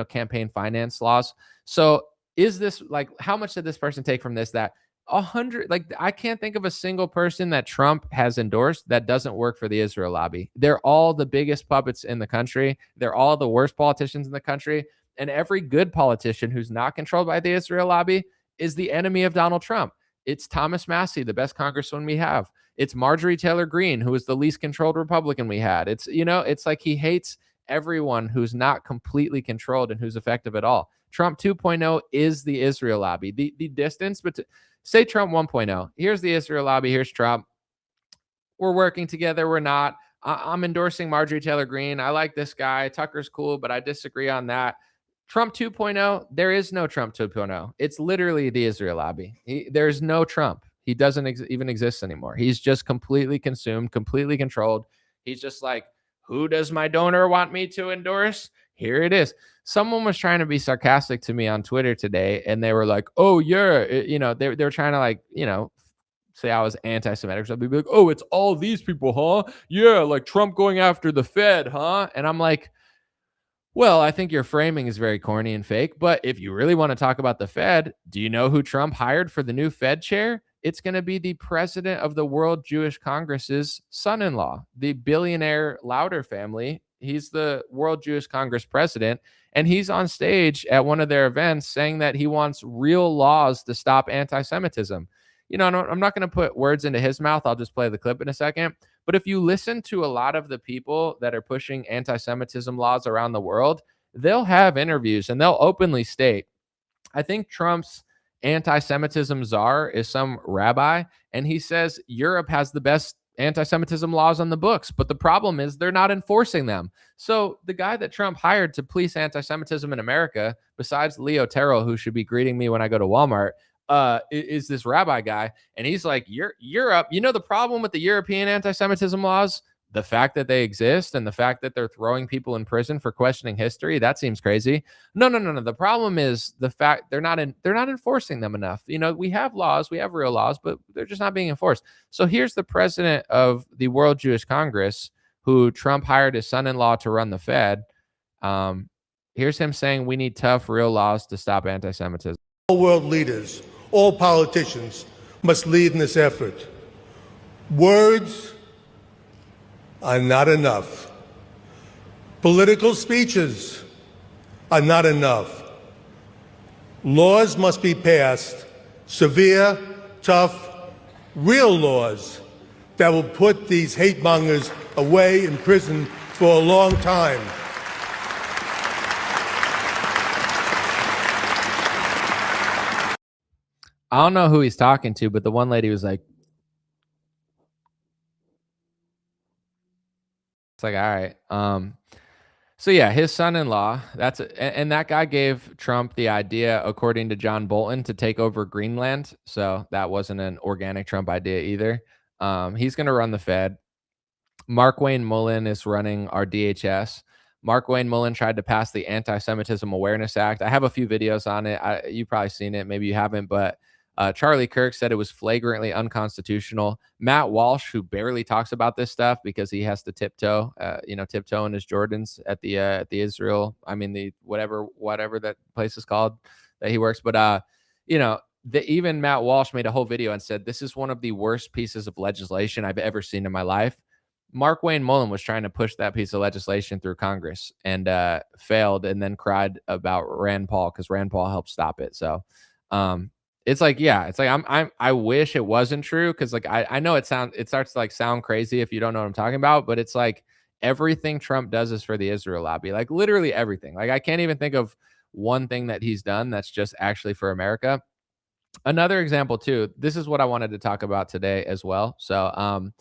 campaign finance laws. So is this like, how much did this person take from this? That 100, like I can't think of a single person that Trump has endorsed that doesn't work for the Israel lobby. They're all the biggest puppets in the country. They're all the worst politicians in the country. And every good politician who's not controlled by the Israel lobby is the enemy of Donald Trump. It's Thomas Massey, the best congressman we have. It's Marjorie Taylor Greene, who is the least controlled Republican we had. It's, it's like he hates everyone who's not completely controlled and who's effective at all. Trump 2.0 is the Israel lobby. The distance, but say Trump 1.0, here's the Israel lobby, here's Trump. We're working together, we're not. I'm endorsing Marjorie Taylor Greene. I like this guy. Tucker's cool, but I disagree on that. Trump 2.0, there is no Trump 2.0. It's literally the Israel lobby. There's no Trump. He doesn't even exist anymore. He's just completely consumed, completely controlled. He's just like, who does my donor want me to endorse? Here it is. Someone was trying to be sarcastic to me on Twitter today, and they were like, oh, yeah. They were trying to, like, say I was anti-Semitic. So they'd be like, oh, it's all these people, huh? Yeah, like Trump going after the Fed, huh? And I'm like, well, I think your framing is very corny and fake, but if you really want to talk about the Fed, do you know who Trump hired for the new Fed chair? It's going to be the president of the World Jewish Congress's son-in-law, the billionaire Lauder family. He's the World Jewish Congress president, and he's on stage at one of their events saying that he wants real laws to stop anti-Semitism. I'm not going to put words into his mouth. I'll just play the clip in a second. But if you listen to a lot of the people that are pushing anti-Semitism laws around the world, they'll have interviews and they'll openly state, I think Trump's anti-Semitism czar is some rabbi, and he says Europe has the best anti-Semitism laws on the books, but the problem is they're not enforcing them. So the guy that Trump hired to police anti-Semitism in America, besides Leo Terrell, who should be greeting me when I go to Walmart, is this rabbi guy, and he's like, Europe. The problem with the European anti-Semitism laws, the fact that they exist and the fact that they're throwing people in prison for questioning history, that seems crazy. No. The problem is the fact they're not enforcing them enough. We have laws, we have real laws, but they're just not being enforced. So here's the president of the World Jewish Congress, who Trump hired his son-in-law to run the Fed. Here's him saying we need tough, real laws to stop anti-Semitism. All world leaders, all politicians must lead in this effort. Words are not enough. Political speeches are not enough. Laws must be passed, severe, tough, real laws that will put these hate mongers away in prison for a long time. I don't know who he's talking to, but the one lady was like, it's like, all right. So yeah, his son-in-law, and that guy gave Trump the idea, according to John Bolton, to take over Greenland. So that wasn't an organic Trump idea either. He's going to run the Fed. Mark Wayne Mullen is running our DHS. Mark Wayne Mullen tried to pass the Anti-Semitism Awareness Act. I have a few videos on it. You've probably seen it. Maybe you haven't, but Charlie Kirk said it was flagrantly unconstitutional. Matt Walsh, who barely talks about this stuff because he has to tiptoe in his Jordans at the Israel, the whatever that place is called that he works. But even Matt Walsh made a whole video and said this is one of the worst pieces of legislation I've ever seen in my life. Mark Wayne Mullen was trying to push that piece of legislation through Congress and failed, and then cried about Rand Paul because Rand Paul helped stop it. So I wish it wasn't true, because like I know it starts to like sound crazy if you don't know what I'm talking about, but it's like everything Trump does is for the Israel lobby, like literally everything. Like I can't even think of one thing that he's done that's just actually for America. Another example too, this is what I wanted to talk about today as well. So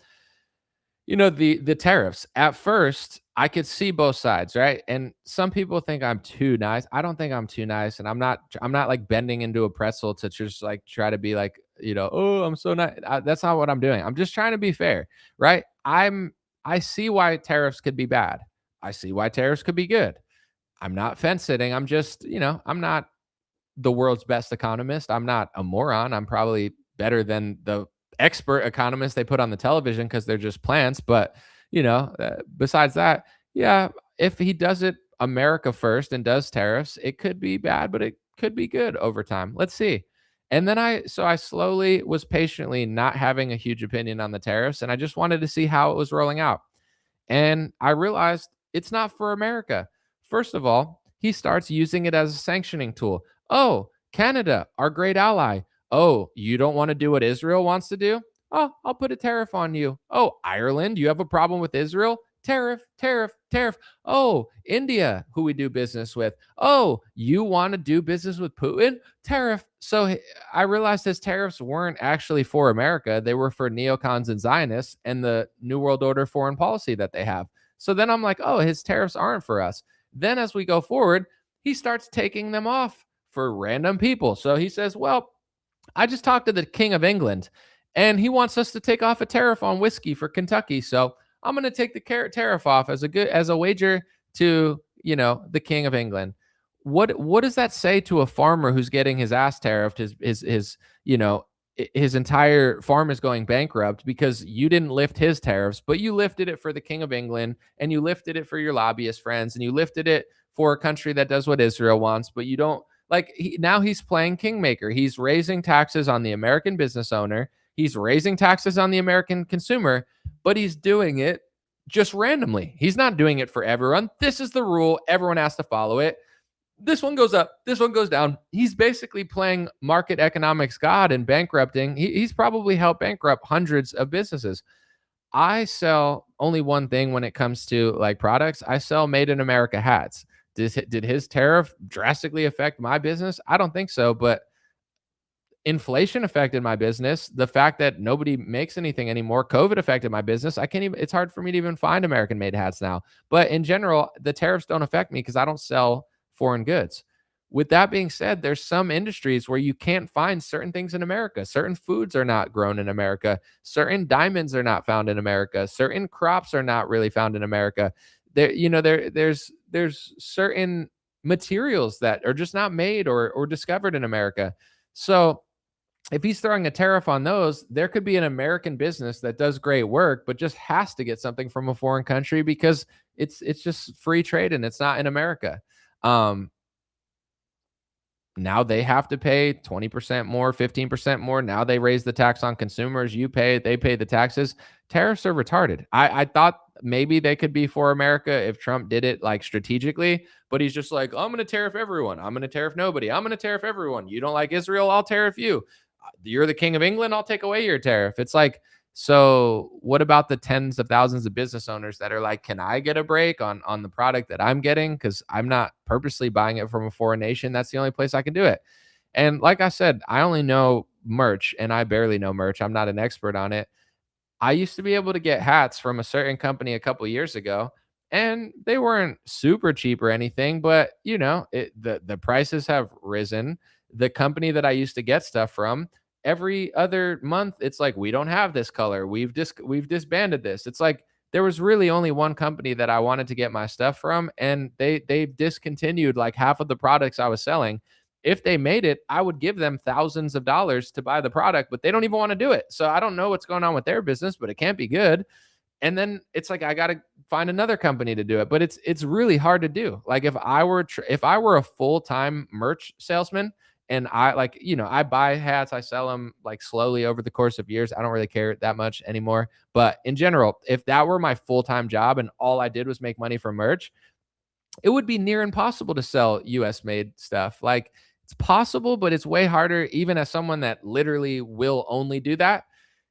the tariffs. At first, I could see both sides, right? And some people think I'm too nice. I don't think I'm too nice, and I'm not like bending into a pretzel to just like try to be like, oh, I'm so nice. That's not what I'm doing. I'm just trying to be fair, right? I see why tariffs could be bad. I see why tariffs could be good. I'm not fence sitting. I'm just, I'm not the world's best economist. I'm not a moron. I'm probably better than the expert economists they put on the television because they're just plants. But, besides that, yeah, if he does it America first and does tariffs, it could be bad, but it could be good over time. Let's see. And then I slowly was patiently not having a huge opinion on the tariffs, and I just wanted to see how it was rolling out. And I realized it's not for America. First of all, he starts using it as a sanctioning tool. Oh, Canada, our great ally. Oh, you don't want to do what Israel wants to do? Oh, I'll put a tariff on you. Oh, Ireland, you have a problem with Israel? Tariff, tariff, tariff. Oh, India, who we do business with. Oh, you want to do business with Putin? Tariff. So I realized his tariffs weren't actually for America. They were for neocons and Zionists and the New World Order foreign policy that they have. So then I'm like, oh, his tariffs aren't for us. Then as we go forward, he starts taking them off for random people. So he says, well, I just talked to the King of England and he wants us to take off a tariff on whiskey for Kentucky. So I'm going to take the tariff off as a wager to, the King of England. What does that say to a farmer who's getting his ass tariffed, his entire farm is going bankrupt because you didn't lift his tariffs, but you lifted it for the King of England and you lifted it for your lobbyist friends and you lifted it for a country that does what Israel wants, but you don't now he's playing kingmaker. He's raising taxes on the American business owner. He's raising taxes on the American consumer, but he's doing it just randomly. He's not doing it for everyone. This is the rule. Everyone has to follow it. This one goes up, this one goes down. He's basically playing market economics god and bankrupting. He's probably helped bankrupt hundreds of businesses. I sell only one thing when it comes to like products. I sell made in America hats. Did his tariff drastically affect my business? I don't think so, but inflation affected my business. The fact that nobody makes anything anymore, COVID affected my business. I can't even, it's hard for me to even find American made hats now. But in general, the tariffs don't affect me because I don't sell foreign goods. With that being said, there's some industries where you can't find certain things in America. Certain foods are not grown in America. Certain diamonds are not found in America. Certain crops are not really found in America. There's certain materials that are just not made or discovered in America. So if he's throwing a tariff on those, there could be an American business that does great work, but just has to get something from a foreign country because it's just free trade and it's not in America. Now they have to pay 20% more, 15% more. Now they raise the tax on consumers. They pay the taxes. Tariffs are retarded. I thought maybe they could be for America if Trump did it like strategically, but he's just like, I'm going to tariff everyone. I'm going to tariff nobody. I'm going to tariff everyone. You don't like Israel, I'll tariff you. You're the King of England, I'll take away your tariff. It's like, so what about the tens of thousands of business owners that are like, can I get a break on the product that I'm getting? Because I'm not purposely buying it from a foreign nation. That's the only place I can do it. And like I said, I only know merch and I barely know merch. I'm not an expert on it. I used to be able to get hats from a certain company a couple years ago, and they weren't super cheap or anything, but the prices have risen. The company that I used to get stuff from, every other month it's like, we don't have this color. We've disbanded this. It's like there was really only one company that I wanted to get my stuff from, and they discontinued like half of the products I was selling. If they made it, I would give them thousands of dollars to buy the product, but they don't even want to do it. So I don't know what's going on with their business, but it can't be good. And then it's like I got to find another company to do it, but it's really hard to do. Like if I were a full-time merch salesman and I buy hats, I sell them like slowly over the course of years. I don't really care that much anymore. But in general, if that were my full-time job and all I did was make money from merch, it would be near impossible to sell US made stuff. Like it's possible, but it's way harder. Even as someone that literally will only do that,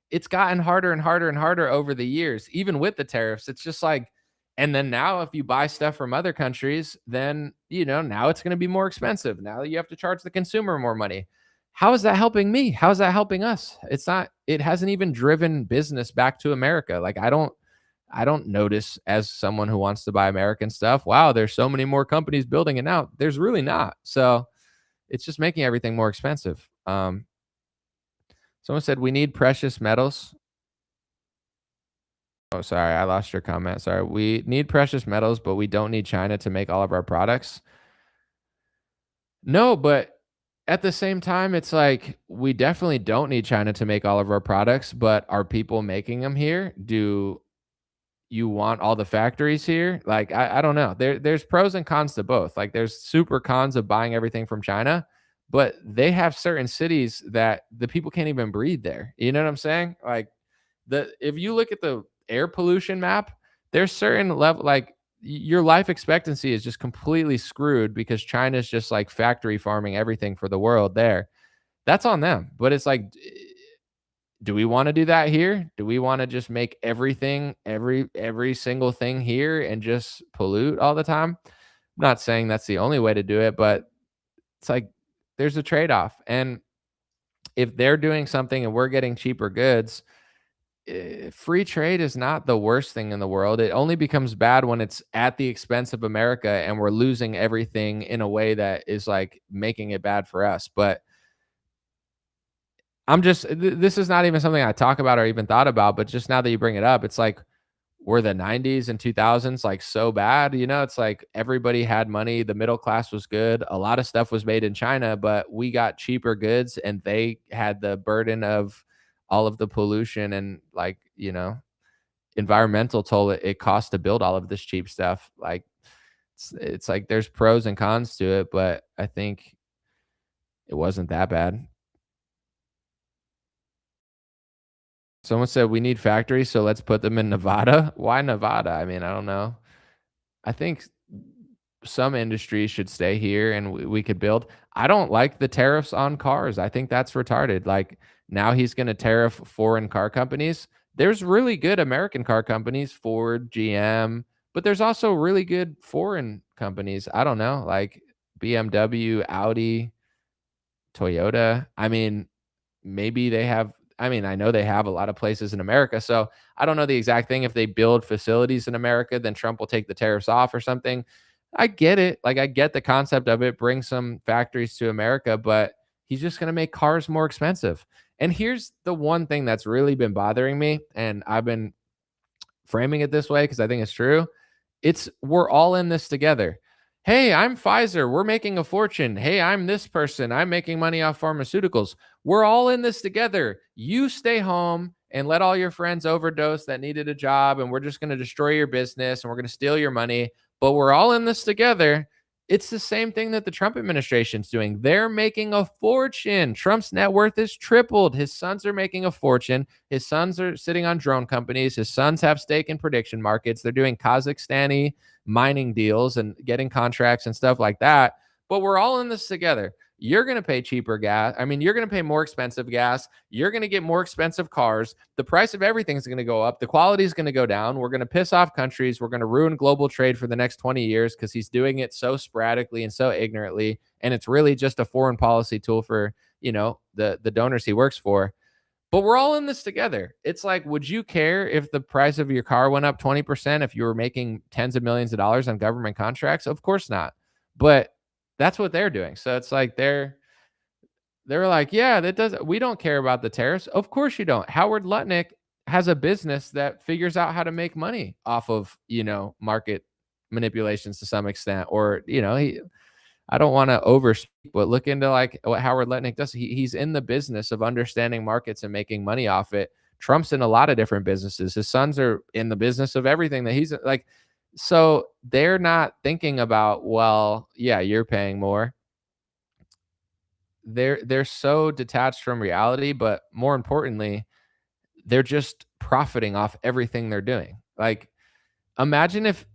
it's gotten harder and harder and harder over the years, even with the tariffs. It's just like, and then now if you buy stuff from other countries, then, now it's going to be more expensive. Now you have to charge the consumer more money. How is that helping me? How is that helping us? It hasn't even driven business back to America. Like I don't notice as someone who wants to buy American stuff, wow, there's so many more companies building it now. There's really not. So it's just making everything more expensive. Someone said we need precious metals. Oh, sorry, I lost your comment. Sorry. We need precious metals, but we don't need China to make all of our products. No, but at the same time, it's like we definitely don't need China to make all of our products, but are people making them here? Do you want all the factories here? Like, I don't know. There's pros and cons to both. Like, there's super cons of buying everything from China, but they have certain cities that the people can't even breathe there. You know what I'm saying? Like, if you look at the air pollution map, there's certain level, like your life expectancy is just completely screwed because China's just like factory farming everything for the world there. That's on them. But it's like, do we want to do that here? Do we want to just make everything, every single thing here and just pollute all the time? I'm not saying that's the only way to do it, but it's like there's a trade-off. And if they're doing something and we're getting cheaper goods, free trade is not the worst thing in the world. It only becomes bad when it's at the expense of America and we're losing everything in a way that is like making it bad for us. But this is not even something I talk about or even thought about, but just now that you bring it up, it's like, were the 90s and 2000s like so bad? You know, it's like everybody had money, the middle class was good, a lot of stuff was made in China, but we got cheaper goods and they had the burden of all of the pollution and, like, you know, environmental toll it costs to build all of this cheap stuff. Like, it's like there's pros and cons to it, but I think it wasn't that bad. Someone said we need factories, so let's put them in Nevada. Why Nevada? I mean, I don't know. I think some industries should stay here and we could build. I don't like the tariffs on cars. I think that's retarded. Like, now he's going to tariff foreign car companies. There's really good American car companies, Ford, GM, but there's also really good foreign companies. I don't know, like BMW, Audi, Toyota. I mean, maybe they have, I mean, I know they have a lot of places in America, so I don't know the exact thing. If they build facilities in America, then Trump will take the tariffs off or something. I get it. Like, I get the concept of it, bring some factories to America, but he's just going to make cars more expensive. And here's the one thing that's really been bothering me, and I've been framing it this way because I think it's true. It's, we're all in this together. Hey, I'm Pfizer. We're making a fortune. Hey, I'm this person. I'm making money off pharmaceuticals. We're all in this together. You stay home and let all your friends overdose that needed a job, and we're just going to destroy your business and we're going to steal your money. But we're all in this together. It's the same thing that the Trump administration's doing. They're making a fortune. Trump's net worth is tripled. His sons are making a fortune. His sons are sitting on drone companies. His sons have stake in prediction markets. They're doing Kazakhstani mining deals and getting contracts and stuff like that. But we're all in this together. You're going to pay cheaper gas. I mean, you're going to pay more expensive gas. You're going to get more expensive cars. The price of everything is going to go up. The quality is going to go down. We're going to piss off countries. We're going to ruin global trade for the next 20 years because he's doing it so sporadically and so ignorantly. And it's really just a foreign policy tool for, you know, the donors he works for. But we're all in this together. It's like, would you care if the price of your car went up 20% if you were making tens of millions of dollars on government contracts? Of course not. But that's what they're doing. So it's like they're like, yeah, that does, we don't care about the tariffs. Of course you don't. Howard Lutnick has a business that figures out how to make money off of, you know, market manipulations to some extent. Or, you know, I don't want to overspeak, but look into like what Howard Lutnick does. He's in the business of understanding markets and making money off it. Trump's in a lot of different businesses. His sons are in the business of everything that he's like. So they're not thinking about, well, yeah, you're paying more. They're so detached from reality, but more importantly, they're just profiting off everything they're doing. Like, imagine if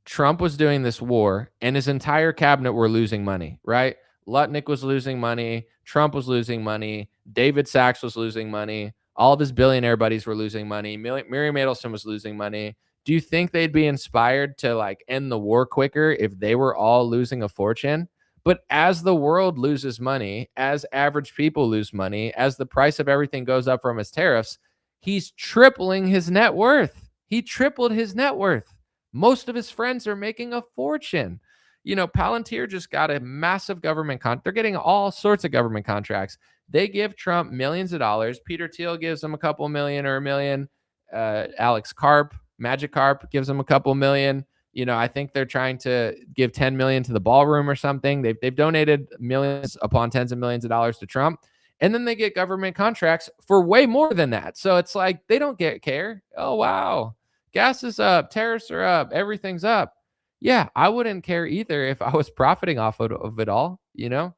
Trump was doing this war and his entire cabinet were losing money, right? Lutnick was losing money. Trump was losing money. David Sachs was losing money. All of his billionaire buddies were losing money. Miriam Adelson was losing money. Do you think they'd be inspired to like end the war quicker if they were all losing a fortune? But as the world loses money, as average people lose money, as the price of everything goes up from his tariffs, he's tripling his net worth. He tripled his net worth. Most of his friends are making a fortune. You know, Palantir just got a massive government they're getting all sorts of government contracts. They give Trump millions of dollars. Peter Thiel gives him a couple million or a million. Alex Karp, Magic Carp gives him a couple million. You know, I think they're trying to give 10 million to the ballroom or something. They've donated millions upon tens of millions of dollars to Trump. And then they get government contracts for way more than that. So it's like they don't care. Oh, wow. Gas is up, tariffs are up, everything's up. Yeah, I wouldn't care either if I was profiting off of it all, you know?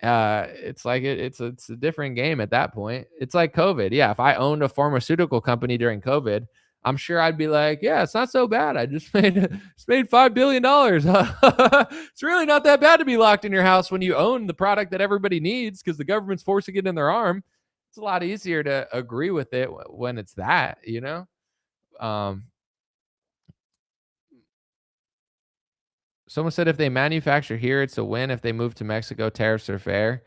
It's like it's a different game at that point. It's like COVID. Yeah, if I owned a pharmaceutical company during COVID, I'm sure I'd be like, yeah, it's not so bad. I just made $5 billion. It's really not that bad to be locked in your house when you own the product that everybody needs because the government's forcing it in their arm. It's a lot easier to agree with it when it's that, you know? Um, Someone said if they manufacture here, it's a win. If they move to Mexico, tariffs are fair.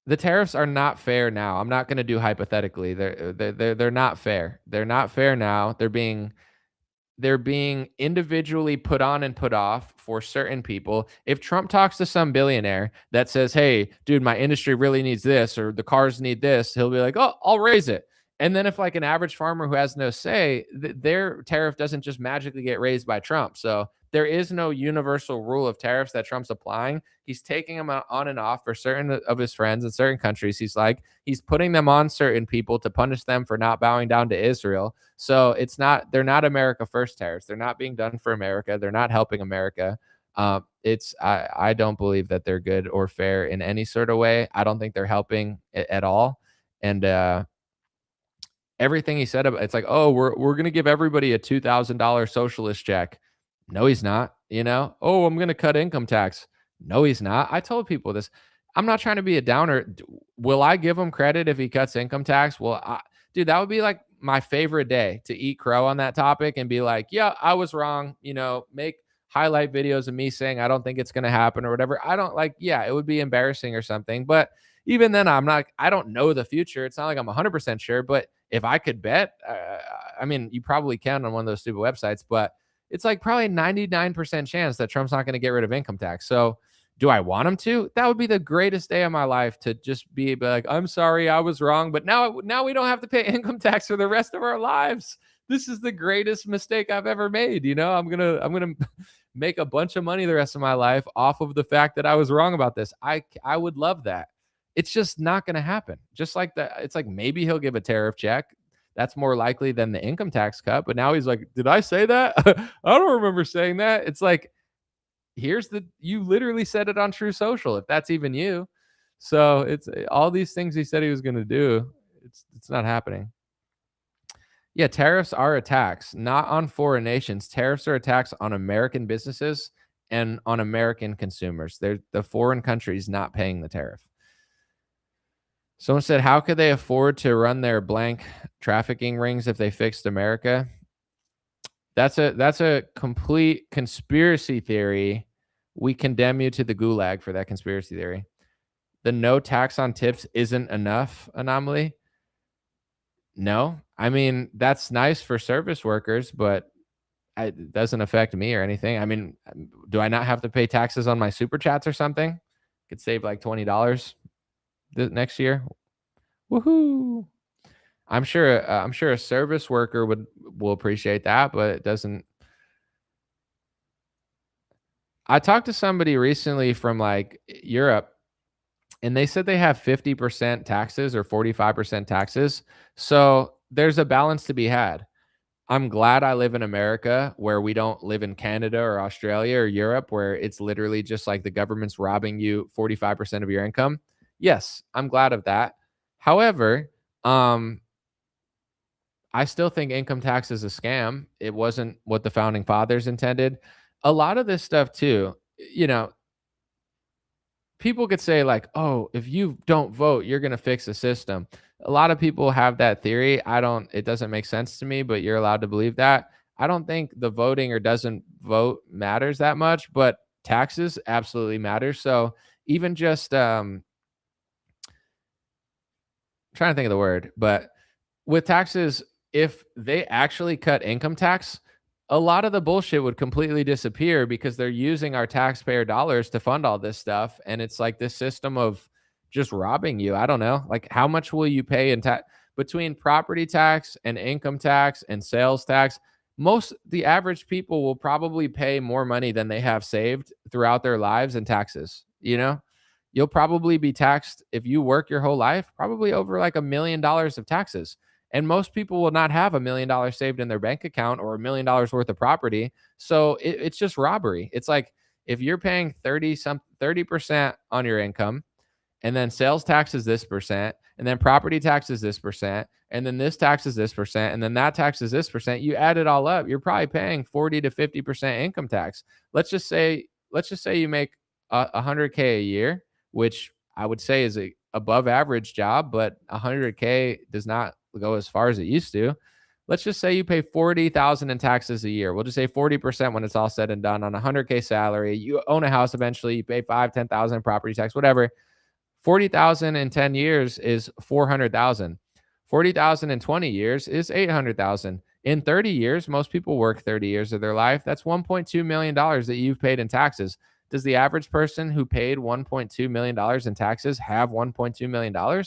the tariffs are not fair now. I'm not going to do hypothetically. They're not fair. They're not fair now. They're being individually put on and put off for certain people. If Trump talks to some billionaire that says, "Hey, dude, my industry really needs this, or the cars need this," he'll be like, "Oh, I'll raise it." And then if like an average farmer who has no say, their tariff doesn't just magically get raised by Trump. So there is no universal rule of tariffs that Trump's applying. He's taking them on and off for certain of his friends in certain countries. He's putting them on certain people to punish them for not bowing down to Israel. So they're not America first tariffs. They're not being done for America. They're not helping America. I don't believe that they're good or fair in any sort of way. I don't think they're helping at all. And everything he said about it's like, oh, we're gonna give everybody a $2,000 socialist check. No, he's not. Oh, I'm gonna cut income tax. No, he's not. I told people this. I'm not trying to be a downer. Will I give him credit if he cuts income tax? Well, dude, that would be like my favorite day to eat crow on that topic and be like, yeah, I was wrong. Make highlight videos of me saying I don't think it's going to happen or whatever. I don't like, yeah, it would be embarrassing or something. But even then, I don't know the future. It's not like I'm 100% sure. But if I could bet, I mean, you probably can on one of those stupid websites, but it's like probably 99% chance that Trump's not going to get rid of income tax. So, do I want him to? That would be the greatest day of my life to just be like, I'm sorry, I was wrong, but now we don't have to pay income tax for the rest of our lives. This is the greatest mistake I've ever made. I'm gonna make a bunch of money the rest of my life off of the fact that I was wrong about this. I would love that. It's just not gonna happen. Just like that, it's like maybe he'll give a tariff check. That's more likely than the income tax cut. But now he's like, did I say that? I don't remember saying that. It's like, you literally said it on True Social, if that's even you. So it's all these things he said he was going to do. It's not happening. Yeah, tariffs are a tax, not on foreign nations. Tariffs are a tax on American businesses and on American consumers. They're the foreign countries not paying the tariff. Someone said, how could they afford to run their blank trafficking rings if they fixed America? That's a complete conspiracy theory. We condemn you to the gulag for that conspiracy theory. The no tax on tips isn't enough anomaly. No, I mean, that's nice for service workers, but it doesn't affect me or anything. I mean, do I not have to pay taxes on my super chats or something? Could save like $20 next year. Woohoo! I'm sure a service worker will appreciate that, but it doesn't. I talked to somebody recently from like Europe, and they said they have 50% taxes or 45% taxes. So there's a balance to be had. I'm glad I live in America where we don't live in Canada or Australia or Europe where it's literally just like the government's robbing you 45% of your income. Yes, I'm glad of that. However, I still think income tax is a scam. It wasn't what the founding fathers intended. A lot of this stuff too, people could say like, "Oh, if you don't vote, you're going to fix the system." A lot of people have that theory. It doesn't make sense to me, but you're allowed to believe that. I don't think the voting or doesn't vote matters that much, but taxes absolutely matter. So even just trying to think of the word, but with taxes, if they actually cut income tax, a lot of the bullshit would completely disappear because they're using our taxpayer dollars to fund all this stuff. And it's like this system of just robbing you. I don't know. Like, how much will you pay in tax between property tax and income tax and sales tax? The average people will probably pay more money than they have saved throughout their lives in taxes. You'll probably be taxed if you work your whole life, probably over like $1 million of taxes. And most people will not have $1 million saved in their bank account or $1 million worth of property. So it's just robbery. It's like if you're paying 30% on your income, and then sales tax is this percent, and then property tax is this percent, and then this tax is this percent, and then that tax is this percent. You add it all up, you're probably paying 40 to 50% income tax. Let's just say you make $100K a year, which I would say is a above average job, but $100K does not go as far as it used to. Let's just say you pay $40,000 in taxes a year. We'll just say 40% when it's all said and done on a $100K salary. You own a house eventually. You pay $5,000, $10,000 in property tax, whatever. 40,000 in 10 years is 400,000. 40,000 in 20 years is 800,000. In 30 years, most people work 30 years of their life. That's $1.2 million that you've paid in taxes. Does the average person who paid $1.2 million in taxes have $1.2 million?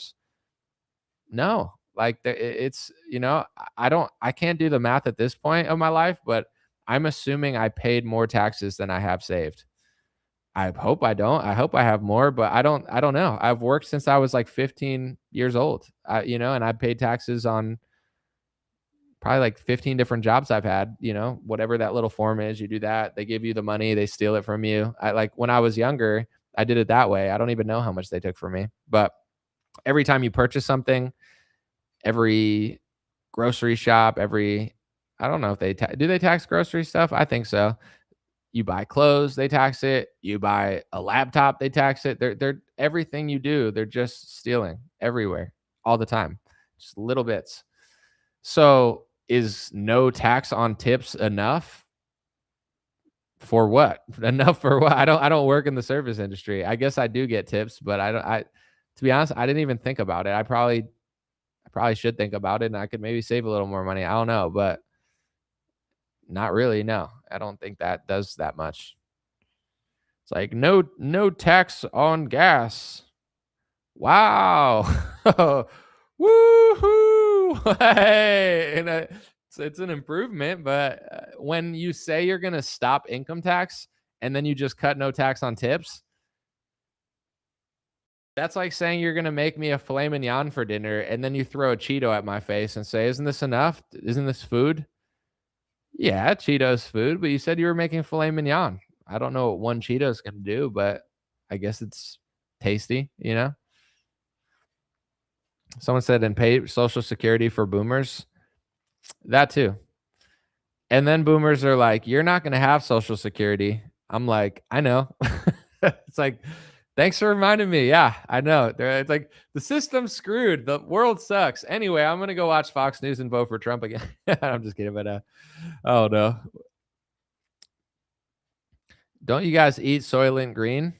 No. Like it's, I can't do the math at this point of my life, but I'm assuming I paid more taxes than I have saved. I hope I don't. I hope I have more, but I don't know. I've worked since I was like 15 years old. And I paid taxes on probably like 15 different jobs I've had, whatever that little form is, you do that, they give you the money, they steal it from you. I like when I was younger, I did it that way. I don't even know how much they took from me. But every time you purchase something, every grocery shop, I don't know if do they tax grocery stuff? I think so. You buy clothes, they tax it. You buy a laptop, they tax it. They're everything you do, they're just stealing everywhere all the time. Just little bits. So, is no tax on tips enough? For what? Enough for what? I don't work in the service industry. I guess I do get tips, but I don't I to be honest, I didn't even think about it. I probably should think about it and I could maybe save a little more money. I don't know, but not really, no. I don't think that does that much. It's like no tax on gas. Wow. Woohoo. Hey, it's an improvement, but when you say you're going to stop income tax and then you just cut no tax on tips, that's like saying you're going to make me a filet mignon for dinner and then you throw a Cheeto at my face and say, "Isn't this enough? Isn't this food?" Yeah, Cheetos food, but you said you were making filet mignon. I don't know what one Cheeto is going to do, but I guess it's tasty. Someone said, and pay Social Security for boomers. That too. And then boomers are like, "You're not going to have Social Security." I'm like, "I know." It's like, thanks for reminding me. Yeah, I know. It's like the system's screwed. The world sucks. Anyway, I'm going to go watch Fox News and vote for Trump again. I'm just kidding, but oh no. Don't you guys eat Soylent Green?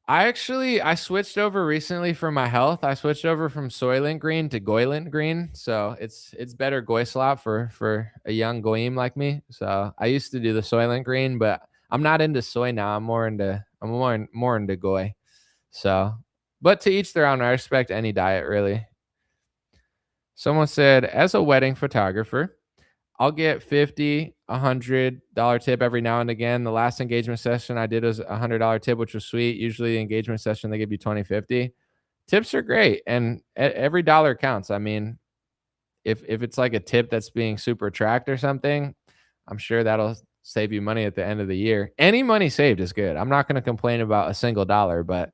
I switched over recently for my health. I switched over from Soylent Green to Goylent Green, so it's better goislop for a young goyim like me. So I used to do the Soylent Green, but I'm not into soy now. I'm more into goy. So, but to each their own. I respect any diet really. Someone said, as a wedding photographer, I'll get 50, $100 tip every now and again. The last engagement session I did was $100 tip, which was sweet. Usually the engagement session, they give you 20, 50. Tips are great. And every dollar counts. I mean, if it's like a tip that's being super tracked or something, I'm sure that'll save you money at the end of the year. Any money saved is good. I'm not going to complain about a single dollar, but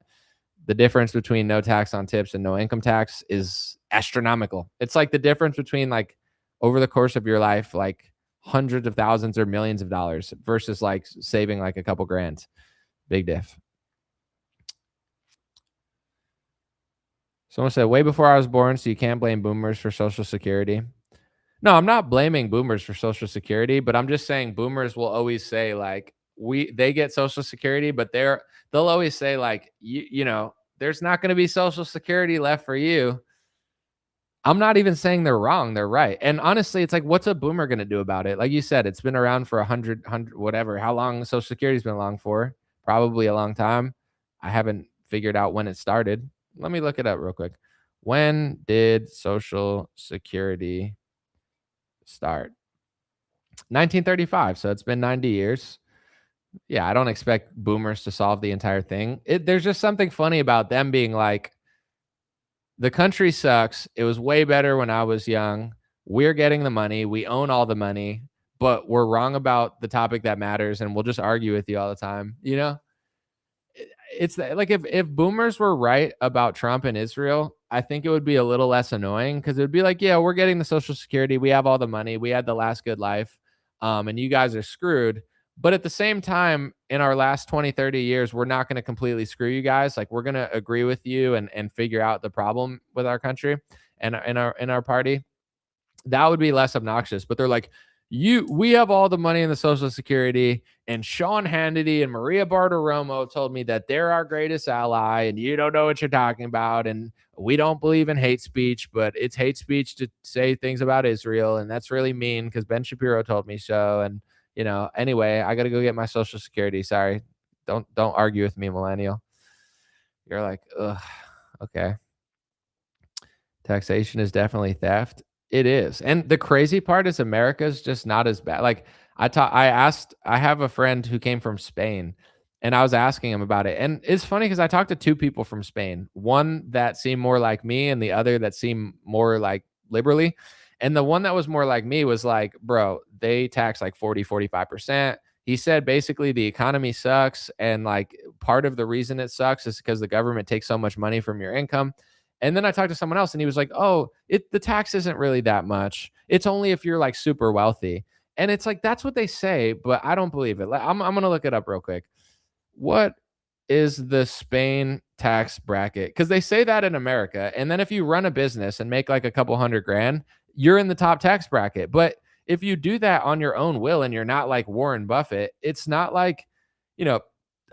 the difference between no tax on tips and no income tax is astronomical. It's like the difference between like over the course of your life, like hundreds of thousands or millions of dollars versus like saving like a couple grand. Big diff. Someone said way before I was born, so you can't blame boomers for Social Security. No, I'm not blaming boomers for Social Security, but I'm just saying boomers will always say like they get Social Security, but they'll always say like there's not going to be Social Security left for you. I'm not even saying they're wrong. They're right. And honestly, it's like, what's a boomer going to do about it? Like you said, it's been around for 100, whatever. How long Social Security's been along for? Probably a long time. I haven't figured out when it started. Let me look it up real quick. When did Social Security start? 1935. So it's been 90 years. Yeah, I don't expect boomers to solve the entire thing. There's just something funny about them being like, the country sucks. It was way better when I was young. We're getting the money. We own all the money, but we're wrong about the topic that matters, and we'll just argue with you all the time. It's like if boomers were right about Trump and Israel, I think it would be a little less annoying because it would be like, yeah, we're getting the Social Security. We have all the money. We had the last good life, and you guys are screwed. But at the same time, in our last 20, 30 years, we're not going to completely screw you guys. Like we're going to agree with you and figure out the problem with our country and in our party. That would be less obnoxious. But they're like, we have all the money in the Social Security, and Sean Hannity and Maria Bartiromo told me that they're our greatest ally, and you don't know what you're talking about, and we don't believe in hate speech, but it's hate speech to say things about Israel, and that's really mean because Ben Shapiro told me so. And anyway, I gotta go get my Social Security. Sorry, don't argue with me, millennial. You're like, ugh, okay. Taxation is definitely theft. It is. And the crazy part is America's just not as bad. Like I have a friend who came from Spain, and I was asking him about it. And it's funny because I talked to two people from Spain, one that seemed more like me and the other that seemed more like liberally. And the one that was more like me was like, bro, they tax like 40, 45%. He said basically the economy sucks. And like part of the reason it sucks is because the government takes so much money from your income. And then I talked to someone else and he was like, "Oh, the tax isn't really that much. It's only if you're like super wealthy." And it's like that's what they say, but I don't believe it. I'm going to look it up real quick. What is the Spain tax bracket? Cuz they say that in America. And then if you run a business and make like a couple hundred grand, you're in the top tax bracket. But if you do that on your own will and you're not like Warren Buffett, it's not like, you know,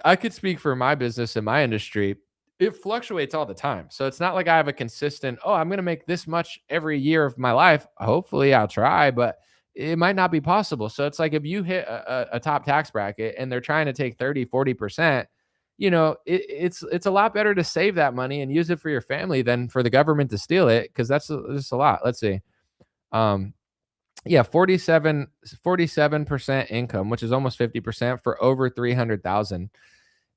I could speak for my business and my industry. It fluctuates all the time. So it's not like I have a consistent, oh, I'm going to make this much every year of my life. Hopefully I'll try, but it might not be possible. So it's like if you hit a top tax bracket and they're trying to take 30, 40%, it's a lot better to save that money and use it for your family than for the government to steal it. Cause that's just a lot. Let's see. Yeah, 47% income, which is almost 50% for over 300,000.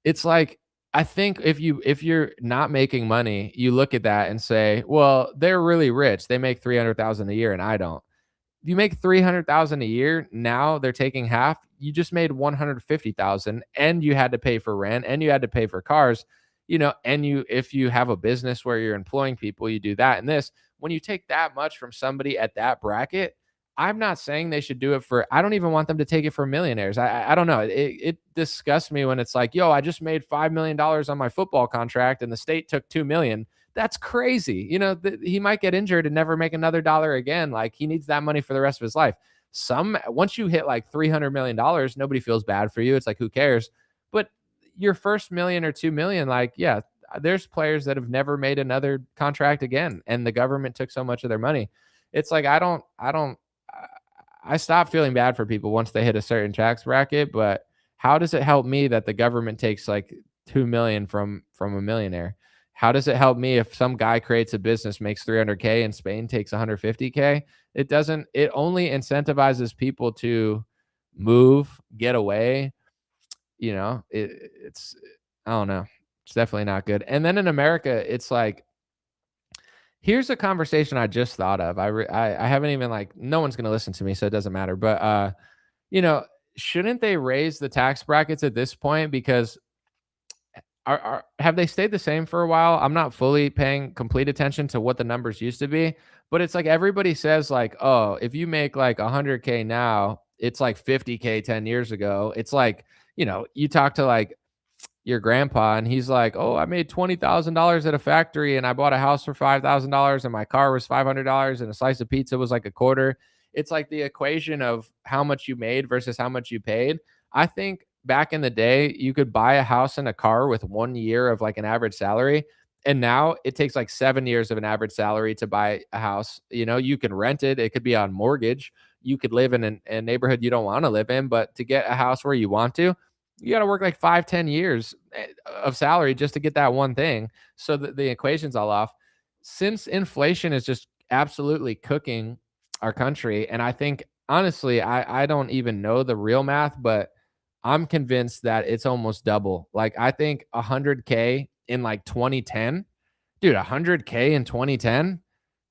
It's like I think if you're not making money, you look at that and say, "Well, they're really rich. They make 300,000 a year and I don't." If you make 300,000 a year, now they're taking half. You just made 150,000 and you had to pay for rent and you had to pay for cars, and if you have a business where you're employing people, you do that and this. When you take that much from somebody at that bracket, I'm not saying they should do it for I don't even want them to take it for millionaires. I don't know. It disgusts me when it's like, yo, I just made $5 million on my football contract and the state took 2 million. That's crazy. He might get injured and never make another dollar again. Like he needs that money for the rest of his life. Once you hit like $300 million, nobody feels bad for you. It's like, who cares? But your first million or 2 million, like, yeah, there's players that have never made another contract again, and the government took so much of their money. It's like I stop feeling bad for people once they hit a certain tax bracket, but how does it help me that the government takes like 2 million from a millionaire? How does it help me if some guy creates a business, makes 300K and Spain takes 150K? It doesn't. It only incentivizes people to move, get away. It's I don't know. It's definitely not good. And then in America, it's like here's a conversation I just thought of. I haven't even like no one's gonna listen to me, so it doesn't matter. But you know, shouldn't they raise the tax brackets at this point? Because have they stayed the same for a while? I'm not fully paying complete attention to what the numbers used to be, but it's like everybody says like, oh, if you make like 100K now, it's like 50K 10 years ago. It's like, you talk to like your grandpa and he's like, "Oh, I made $20,000 at a factory and I bought a house for $5,000 and my car was $500 and a slice of pizza was like a quarter." It's like the equation of how much you made versus how much you paid. I think back in the day, you could buy a house and a car with 1 year of like an average salary. And now it takes like 7 years of an average salary to buy a house. You can rent it. It could be on mortgage. You could live in a neighborhood you don't want to live in, but to get a house where you want to, you got to work like 5, 10 years of salary just to get that one thing. So the equation's all off. Since inflation is just absolutely cooking our country, and I think honestly, I don't even know the real math, but I'm convinced that it's almost double. Like I think 100K in like 2010, dude, 100K in 2010,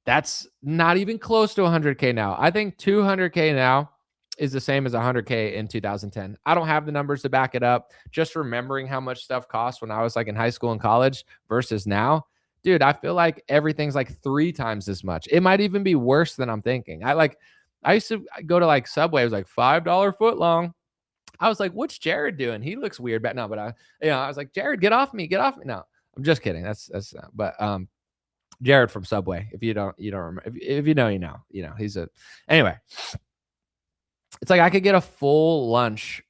that's not even close to 100K now. I think 200K now is the same as 100K in 2010. I don't have the numbers to back it up. Just remembering how much stuff cost when I was like in high school and college versus now, dude, I feel like everything's like 3 times as much. It might even be worse than I'm thinking. I used to go to like Subway. It was like $5 foot long. I was like, "What's Jared doing? He looks weird." But no, but I was like, "Jared, get off me, get off me." No, I'm just kidding. But Jared from Subway. If you don't remember. If you know, he's a anyway. It's like I could get a full lunch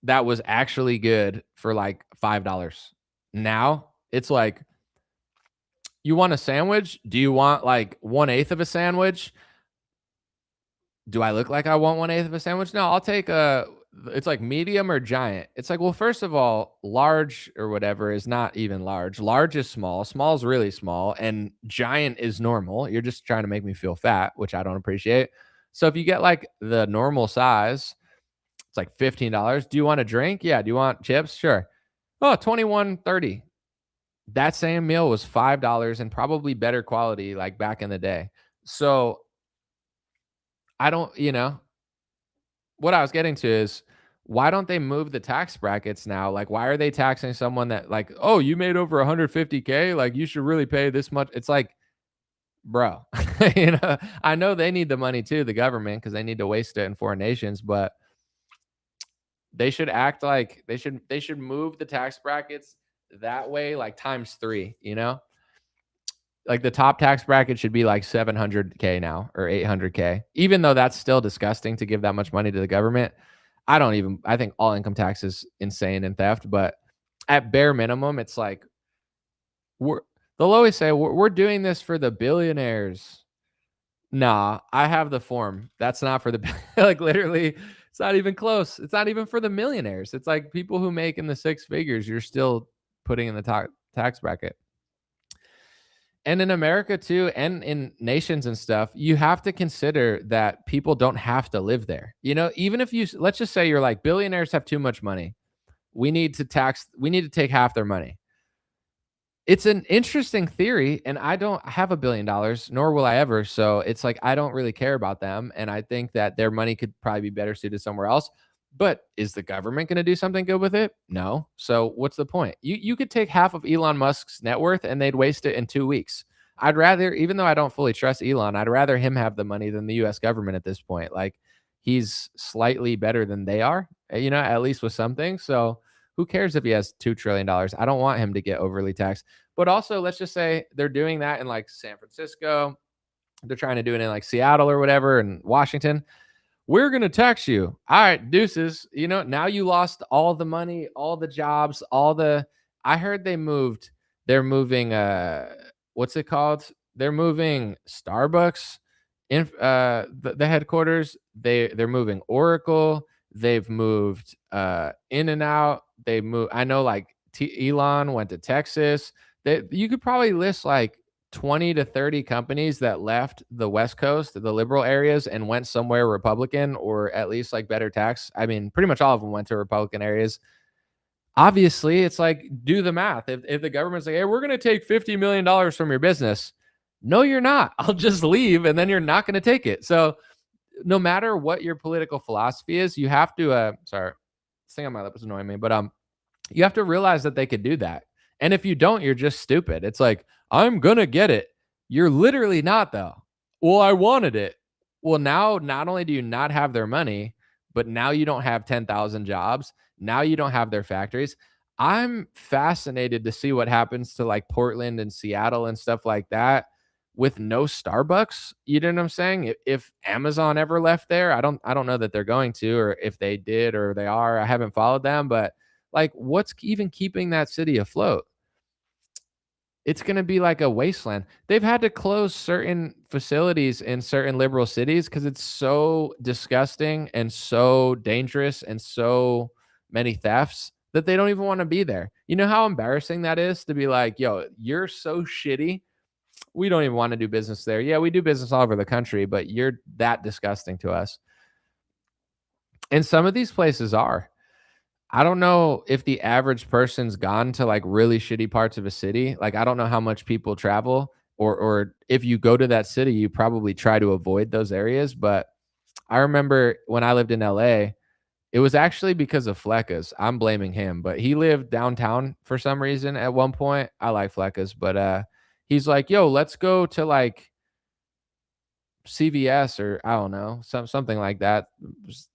that was actually good for like $5. Now it's like, you want a sandwich? Do you want like 1/8 of a sandwich? Do I look like I want 1/8 of a sandwich? No, I'll take a, it's like medium or giant. It's like, well, first of all, large or whatever is not even large. Large is small. Small is really small. And giant is normal. You're just trying to make me feel fat, which I don't appreciate. So if you get like the normal size, it's like $15. Do you want a drink? Yeah. Do you want chips? Sure. Oh, 21.30. That same meal was $5 and probably better quality like back in the day. So I don't, what I was getting to is, why don't they move the tax brackets now? Like, why are they taxing someone that like, oh, you made over 150K? Like, you should really pay this much. It's like, bro, I know they need the money too, the government, because they need to waste it in foreign nations, but they should act like they should move the tax brackets that way, like times three, like the top tax bracket should be like 700K now or 800K, even though that's still disgusting to give that much money to the government. I think all income tax is insane and theft, but at bare minimum, it's like, we're, they'll always say, we're doing this for the billionaires. Nah, I have the form. That's not for the, like literally, it's not even close. It's not even for the millionaires. It's like people who make in the six figures, you're still putting in the tax bracket. And in America too, and in nations and stuff, you have to consider that people don't have to live there. Even if let's just say you're like, billionaires have too much money. We need to take half their money. It's an interesting theory, and I don't have $1 billion, nor will I ever. So it's like, I don't really care about them. And I think that their money could probably be better suited somewhere else. But is the government going to do something good with it? No. So what's the point? You could take half of Elon Musk's net worth and they'd waste it in 2 weeks. I'd rather, even though I don't fully trust Elon, I'd rather him have the money than the US government at this point. Like, he's slightly better than they are, at least with something. So who cares if he has $2 trillion? I don't want him to get overly taxed. But also, let's just say they're doing that in like San Francisco. They're trying to do it in like Seattle or whatever, and Washington. We're going to tax you. All right, deuces. Now you lost all the money, all the jobs, I heard they're moving, what's it called? They're moving Starbucks in the headquarters. They're moving Oracle. They've moved In-N-Out. I know like Elon went to Texas. You could probably list like 20 to 30 companies that left the West Coast, the liberal areas, and went somewhere Republican, or at least like better tax. I mean, pretty much all of them went to Republican areas. Obviously, it's like, do the math. If the government's like, hey, we're going to take $50 million from your business. No, you're not. I'll just leave, and then you're not going to take it. So no matter what your political philosophy is, you have to, sorry, this thing on my lip was annoying me, but you have to realize that they could do that. And if you don't, you're just stupid. It's like, I'm going to get it. You're literally not, though. Well, I wanted it. Well, now not only do you not have their money, but now you don't have 10,000 jobs. Now you don't have their factories. I'm fascinated to see what happens to like Portland and Seattle and stuff like that with no Starbucks. You know what I'm saying? If Amazon ever left there, I don't know that they're going to, or if they did or they are. I haven't followed them, but like, what's even keeping that city afloat? It's going to be like a wasteland. They've had to close certain facilities in certain liberal cities because it's so disgusting and so dangerous and so many thefts that they don't even want to be there. You know how embarrassing that is to be like, yo, you're so shitty. We don't even want to do business there. Yeah, we do business all over the country, but you're that disgusting to us. And some of these places are. I don't know if the average person's gone to like really shitty parts of a city. Like, I don't know how much people travel, or if you go to that city, you probably try to avoid those areas. But I remember when I lived in LA, it was actually because of Fleckas. I'm blaming him, but he lived downtown for some reason at one point. I like Fleckas, but he's like, yo, let's go to like CVS, or I don't know, something like that.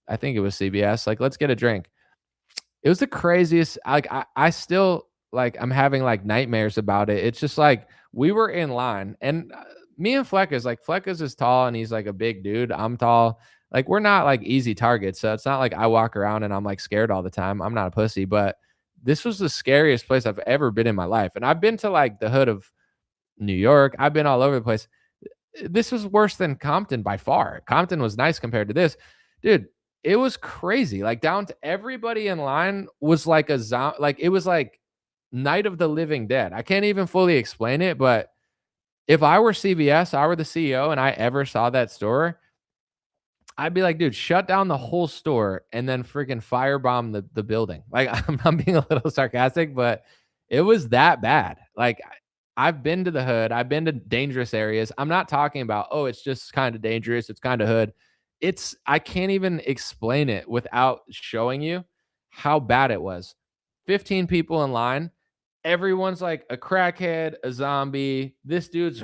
I think it was CVS. Like, let's get a drink. It was the craziest. Like, I still like, I'm having like nightmares about it. It's just like, we were in line, and me and Fleckas is tall, and he's like a big dude. I'm tall. Like, we're not like easy targets. So it's not like I walk around and I'm like scared all the time. I'm not a pussy, but this was the scariest place I've ever been in my life. And I've been to like the hood of New York. I've been all over the place. This was worse than Compton by far. Compton was nice compared to this. Dude, it was crazy. Like, down to everybody in line was like like it was like Night of the Living Dead. I can't even fully explain it, but if I were CVS, I were the CEO and I ever saw that store, I'd be like, dude, shut down the whole store and then freaking firebomb the building. Like, I'm being a little sarcastic, but it was that bad. Like, I've been to the hood, I've been to dangerous areas. I'm not talking about, oh, it's just kind of dangerous, it's kind of hood. I can't even explain it without showing you how bad it was. 15 people in line, everyone's like a crackhead, a zombie. This dude's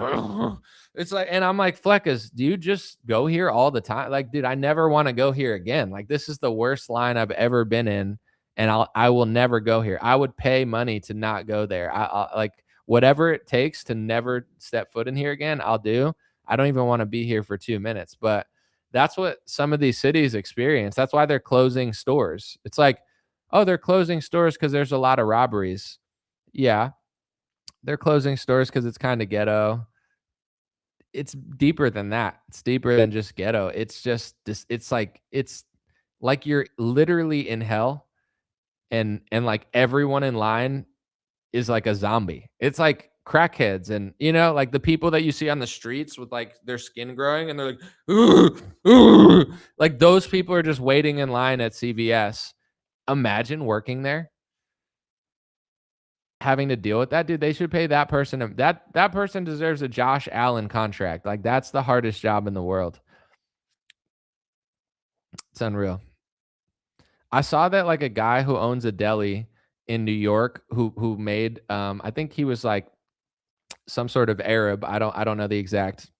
it's like, and I'm like, Fleckas, do you just go here all the time? Like, dude, I never want to go here again. Like, this is the worst line I've ever been in, and I will never go here. I would pay money to not go there. I like whatever it takes to never step foot in here again, I'll do. I don't even want to be here for 2 minutes, but that's what some of these cities experience. That's why they're closing stores. It's like, oh, they're closing stores because there's a lot of robberies. Yeah, they're closing stores because it's kinda ghetto. It's deeper than that. It's deeper than just ghetto. It's just this it's like you're literally in hell and, like, everyone in line is like a zombie. It's like crackheads and, like, the people that you see on the streets with, like, their skin growing and they're like, "Ugh, ugh." Like, those people are just waiting in line at CVS. Imagine working there. Having to deal with that, dude, they should pay that person that person deserves a Josh Allen contract. Like, that's the hardest job in the world. It's unreal. I saw that like a guy who owns a deli in New York who made I think he was like some sort of Arab. I don't know the exact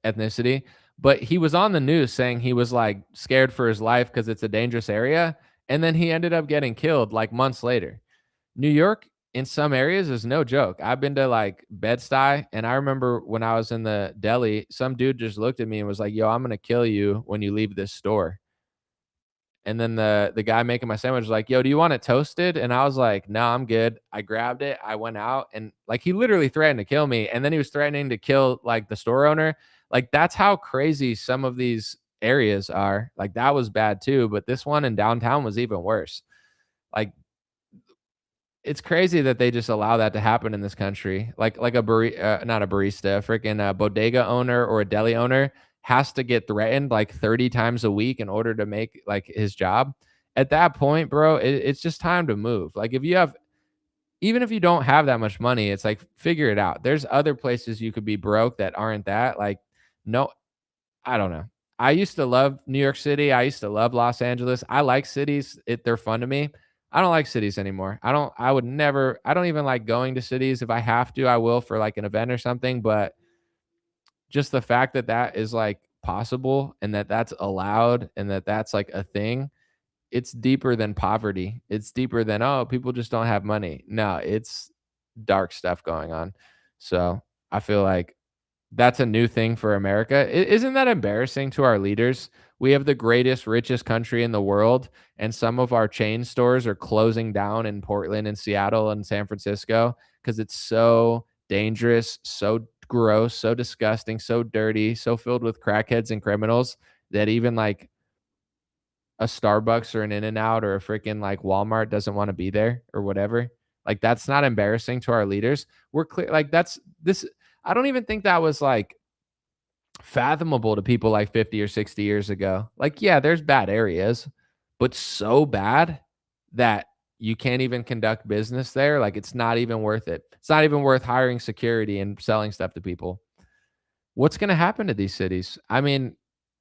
ethnicity, but he was on the news saying he was like scared for his life because it's a dangerous area, and then he ended up getting killed like months later. New York in some areas is no joke. I've been to like Bed-Stuy, and I remember when I was in the deli, some dude just looked at me and was like, "Yo, I'm gonna kill you when you leave this store." And then the guy making my sandwich was like, "Yo, do you want it toasted?" And I was like, "No, I'm good." I grabbed it, I went out, and like he literally threatened to kill me, and then he was threatening to kill like the store owner. Like, that's how crazy some of these areas are. Like, that was bad too, but this one in downtown was even worse. Like, it's crazy that they just allow that to happen in this country. Like not a barista, a freaking bodega owner or a deli owner has to get threatened like 30 times a week in order to make like his job. At that point, bro, it's just time to move. Like, even if you don't have that much money, it's like, figure it out. There's other places you could be broke that aren't that. Like, no, I don't know. I used to love New York City. I used to love Los Angeles. I like cities. They're fun to me. I don't like cities anymore. I don't even like going to cities. If I have to, I will for like an event or something. But just the fact that that is like possible and that that's allowed and that that's like a thing, it's deeper than poverty. It's deeper than, oh, people just don't have money. No, it's dark stuff going on. So I feel like that's a new thing for America. Isn't that embarrassing to our leaders? We have the greatest, richest country in the world, and some of our chain stores are closing down in Portland and Seattle and San Francisco because it's so dangerous, so gross, so disgusting, so dirty, so filled with crackheads and criminals that even like a Starbucks or an In-N-Out or a freaking like Walmart doesn't want to be there or whatever. Like, that's not embarrassing to our leaders. We're clear. Like, that's this. I don't even think that was like fathomable to people like 50 or 60 years ago. Like, yeah, there's bad areas, but so bad that you can't even conduct business there. Like, it's not even worth it. It's not even worth hiring security and selling stuff to people. What's going to happen to these cities? I mean,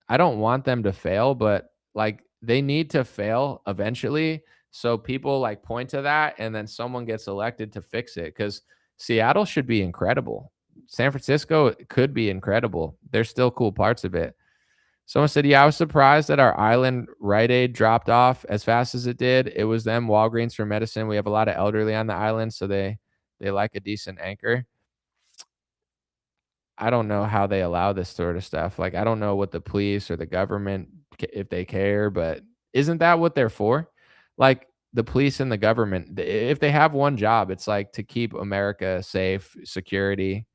I don't want them to fail, but like, they need to fail eventually. So people like point to that and then someone gets elected to fix it, because Seattle should be incredible. San Francisco could be incredible. There's still cool parts of it. Someone said, yeah, I was surprised that our island Rite Aid dropped off as fast as it did. It was them, Walgreens for medicine. We have a lot of elderly on the island, so they like a decent anchor. I don't know how they allow this sort of stuff. Like, I don't know what the police or the government if they care, but isn't that what they're for? Like the police and the government, if they have one job, it's like to keep America safe, security.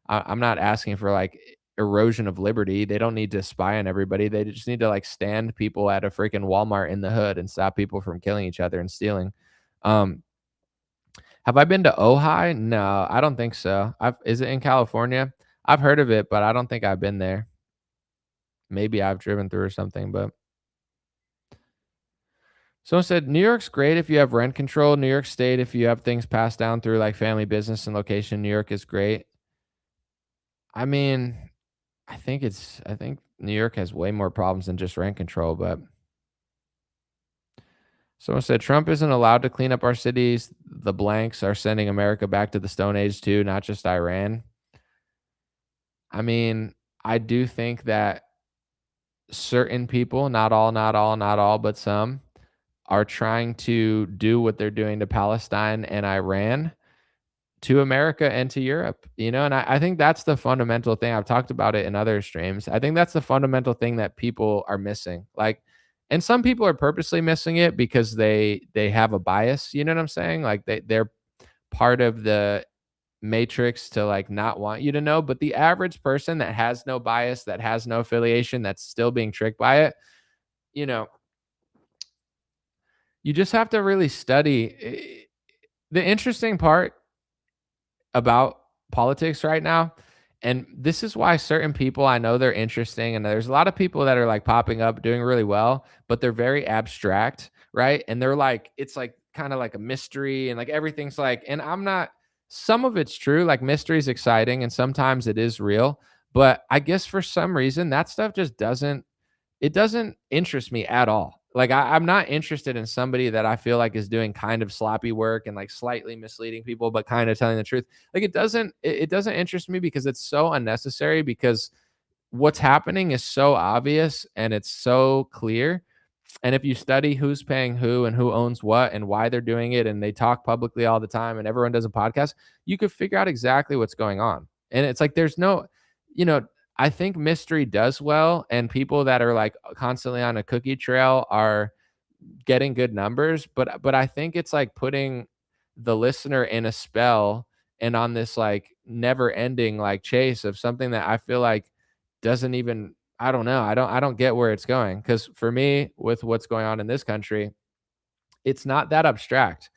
I'm not asking for like erosion of liberty. They don't need to spy on everybody. They just need to like stand people at a freaking Walmart in the hood and stop people from killing each other and stealing. Um, have I been to Ojai? No, I don't think so. Is it in California? I've heard of it, but I don't think I've been there. Maybe I've driven through or something, but someone said New York's great if you have rent control. New York State, if you have things passed down through like family business and location, New York is great. I mean, I think New York has way more problems than just rent control, but someone said Trump isn't allowed to clean up our cities. The blanks are sending America back to the Stone Age too, not just Iran. I mean, I do think that certain people, not all, but some are trying to do what they're doing to Palestine and Iran to America and to Europe, you know, and I think that's the fundamental thing. I've talked about it in other streams. I think that's the fundamental thing that people are missing. Like, and some people are purposely missing it because they have a bias. You know what I'm saying? Like they're part of the matrix to like not want you to know. But the average person that has no bias, that has no affiliation, that's still being tricked by it, you know, you just have to really study. The interesting part about politics right now. And this is why certain people, I know they're interesting. And there's a lot of people that are like popping up doing really well, but they're very abstract, right? And they're like, it's like kind of like a mystery and like everything's like, and I'm not, some of it's true. Like mystery is exciting and sometimes it is real. But I guess for some reason, that stuff just doesn't interest me at all. Like I'm not interested in somebody that I feel like is doing kind of sloppy work and like slightly misleading people, but kind of telling the truth. Like it doesn't interest me because it's so unnecessary because what's happening is so obvious and it's so clear. And if you study who's paying who and who owns what and why they're doing it, and they talk publicly all the time and everyone does a podcast, you could figure out exactly what's going on. And it's like there's no, you know, I think mystery does well, and people that are like constantly on a cookie trail are getting good numbers. But I think it's like putting the listener in a spell and on this like never ending like chase of something that I feel like doesn't even, I don't know. I don't get where it's going. Cause for me, with what's going on in this country, it's not that abstract.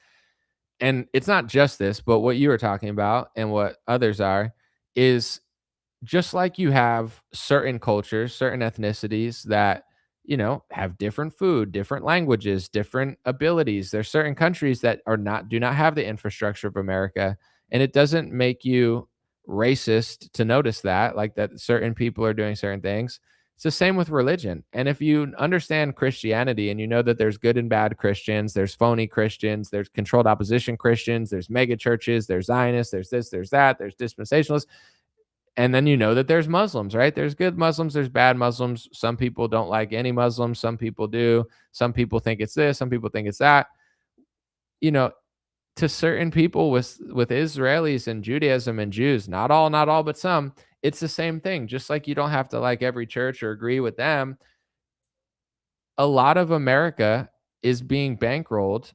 And it's not just this, but what you were talking about and what others are is just like you have certain cultures, certain ethnicities that, you know, have different food, different languages, different abilities. There's certain countries that do not have the infrastructure of America. And it doesn't make you racist to notice that, like that certain people are doing certain things. It's the same with religion. And if you understand Christianity and you know that there's good and bad Christians, there's phony Christians, there's controlled opposition Christians, there's mega churches, there's Zionists, there's this, there's that, there's dispensationalists. And then you know that there's Muslims, right? There's good Muslims, there's bad Muslims. Some people don't like any Muslims, some people do. Some people think it's this, some people think it's that. You know, to certain people with Israelis and Judaism and Jews, not all, but some, it's the same thing. Just like you don't have to like every church or agree with them. A lot of America is being bankrolled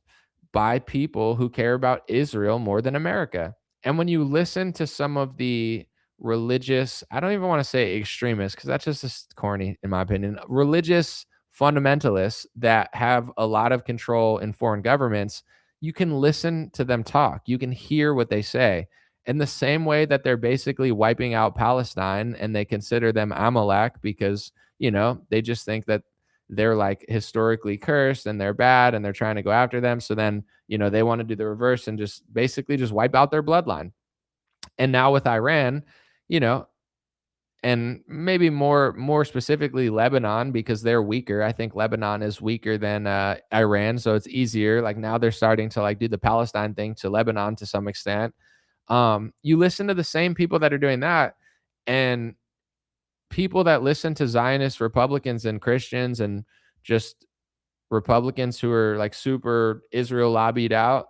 by people who care about Israel more than America. And when you listen to some of the religious, I don't even want to say extremists because that's just corny in my opinion, religious fundamentalists that have a lot of control in foreign governments, you can listen to them talk. You can hear what they say. In the same way that they're basically wiping out Palestine and they consider them Amalek because, you know, they just think that they're like historically cursed and they're bad and they're trying to go after them. So then, you know, they want to do the reverse and just basically just wipe out their bloodline. And now with Iran, you know, and maybe more specifically Lebanon because they're weaker. I think Lebanon is weaker than Iran, so it's easier. Like now they're starting to like do the Palestine thing to Lebanon to some extent. You listen to the same people that are doing that, and people that listen to Zionist Republicans and Christians and just Republicans who are like super Israel lobbied out,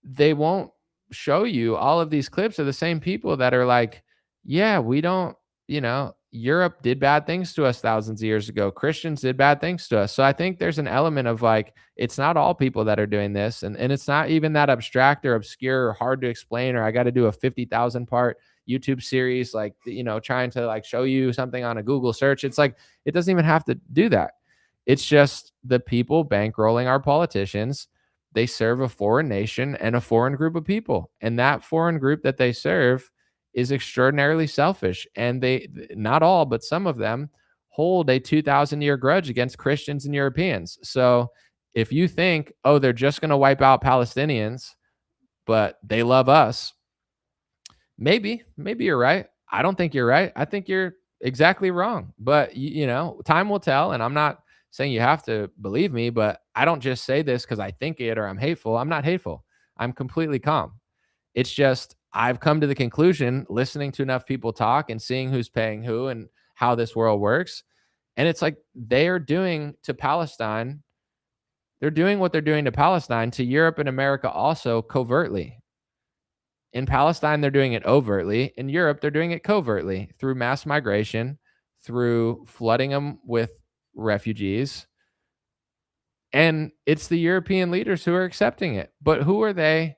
they won't show you all of these clips of the same people that are like, yeah, we don't, you know, Europe did bad things to us thousands of years ago. Christians did bad things to us. So I think there's an element of like, it's not all people that are doing this. And it's not even that abstract or obscure or hard to explain, or I got to do a 50,000 part YouTube series, like, trying to like show you something on a Google search. It's like, it doesn't even have to do that. It's just the people bankrolling our politicians. They serve a foreign nation and a foreign group of people. And that foreign group that they serve is extraordinarily selfish. And they, not all, but some of them hold a 2,000-year grudge against Christians and Europeans. So if you think, oh, they're just going to wipe out Palestinians, but they love us, maybe you're right. I don't think you're right. I think you're exactly wrong. But, time will tell. And I'm not saying you have to believe me, but I don't just say this because I think it or I'm hateful. I'm not hateful. I'm completely calm. It's just I've come to the conclusion, listening to enough people talk and seeing who's paying who and how this world works. And it's like they are doing to Palestine, they're doing what they're doing to Palestine to Europe and America also covertly. In Palestine, they're doing it overtly. In Europe, they're doing it covertly through mass migration, through flooding them with refugees. And it's the European leaders who are accepting it. But who are they?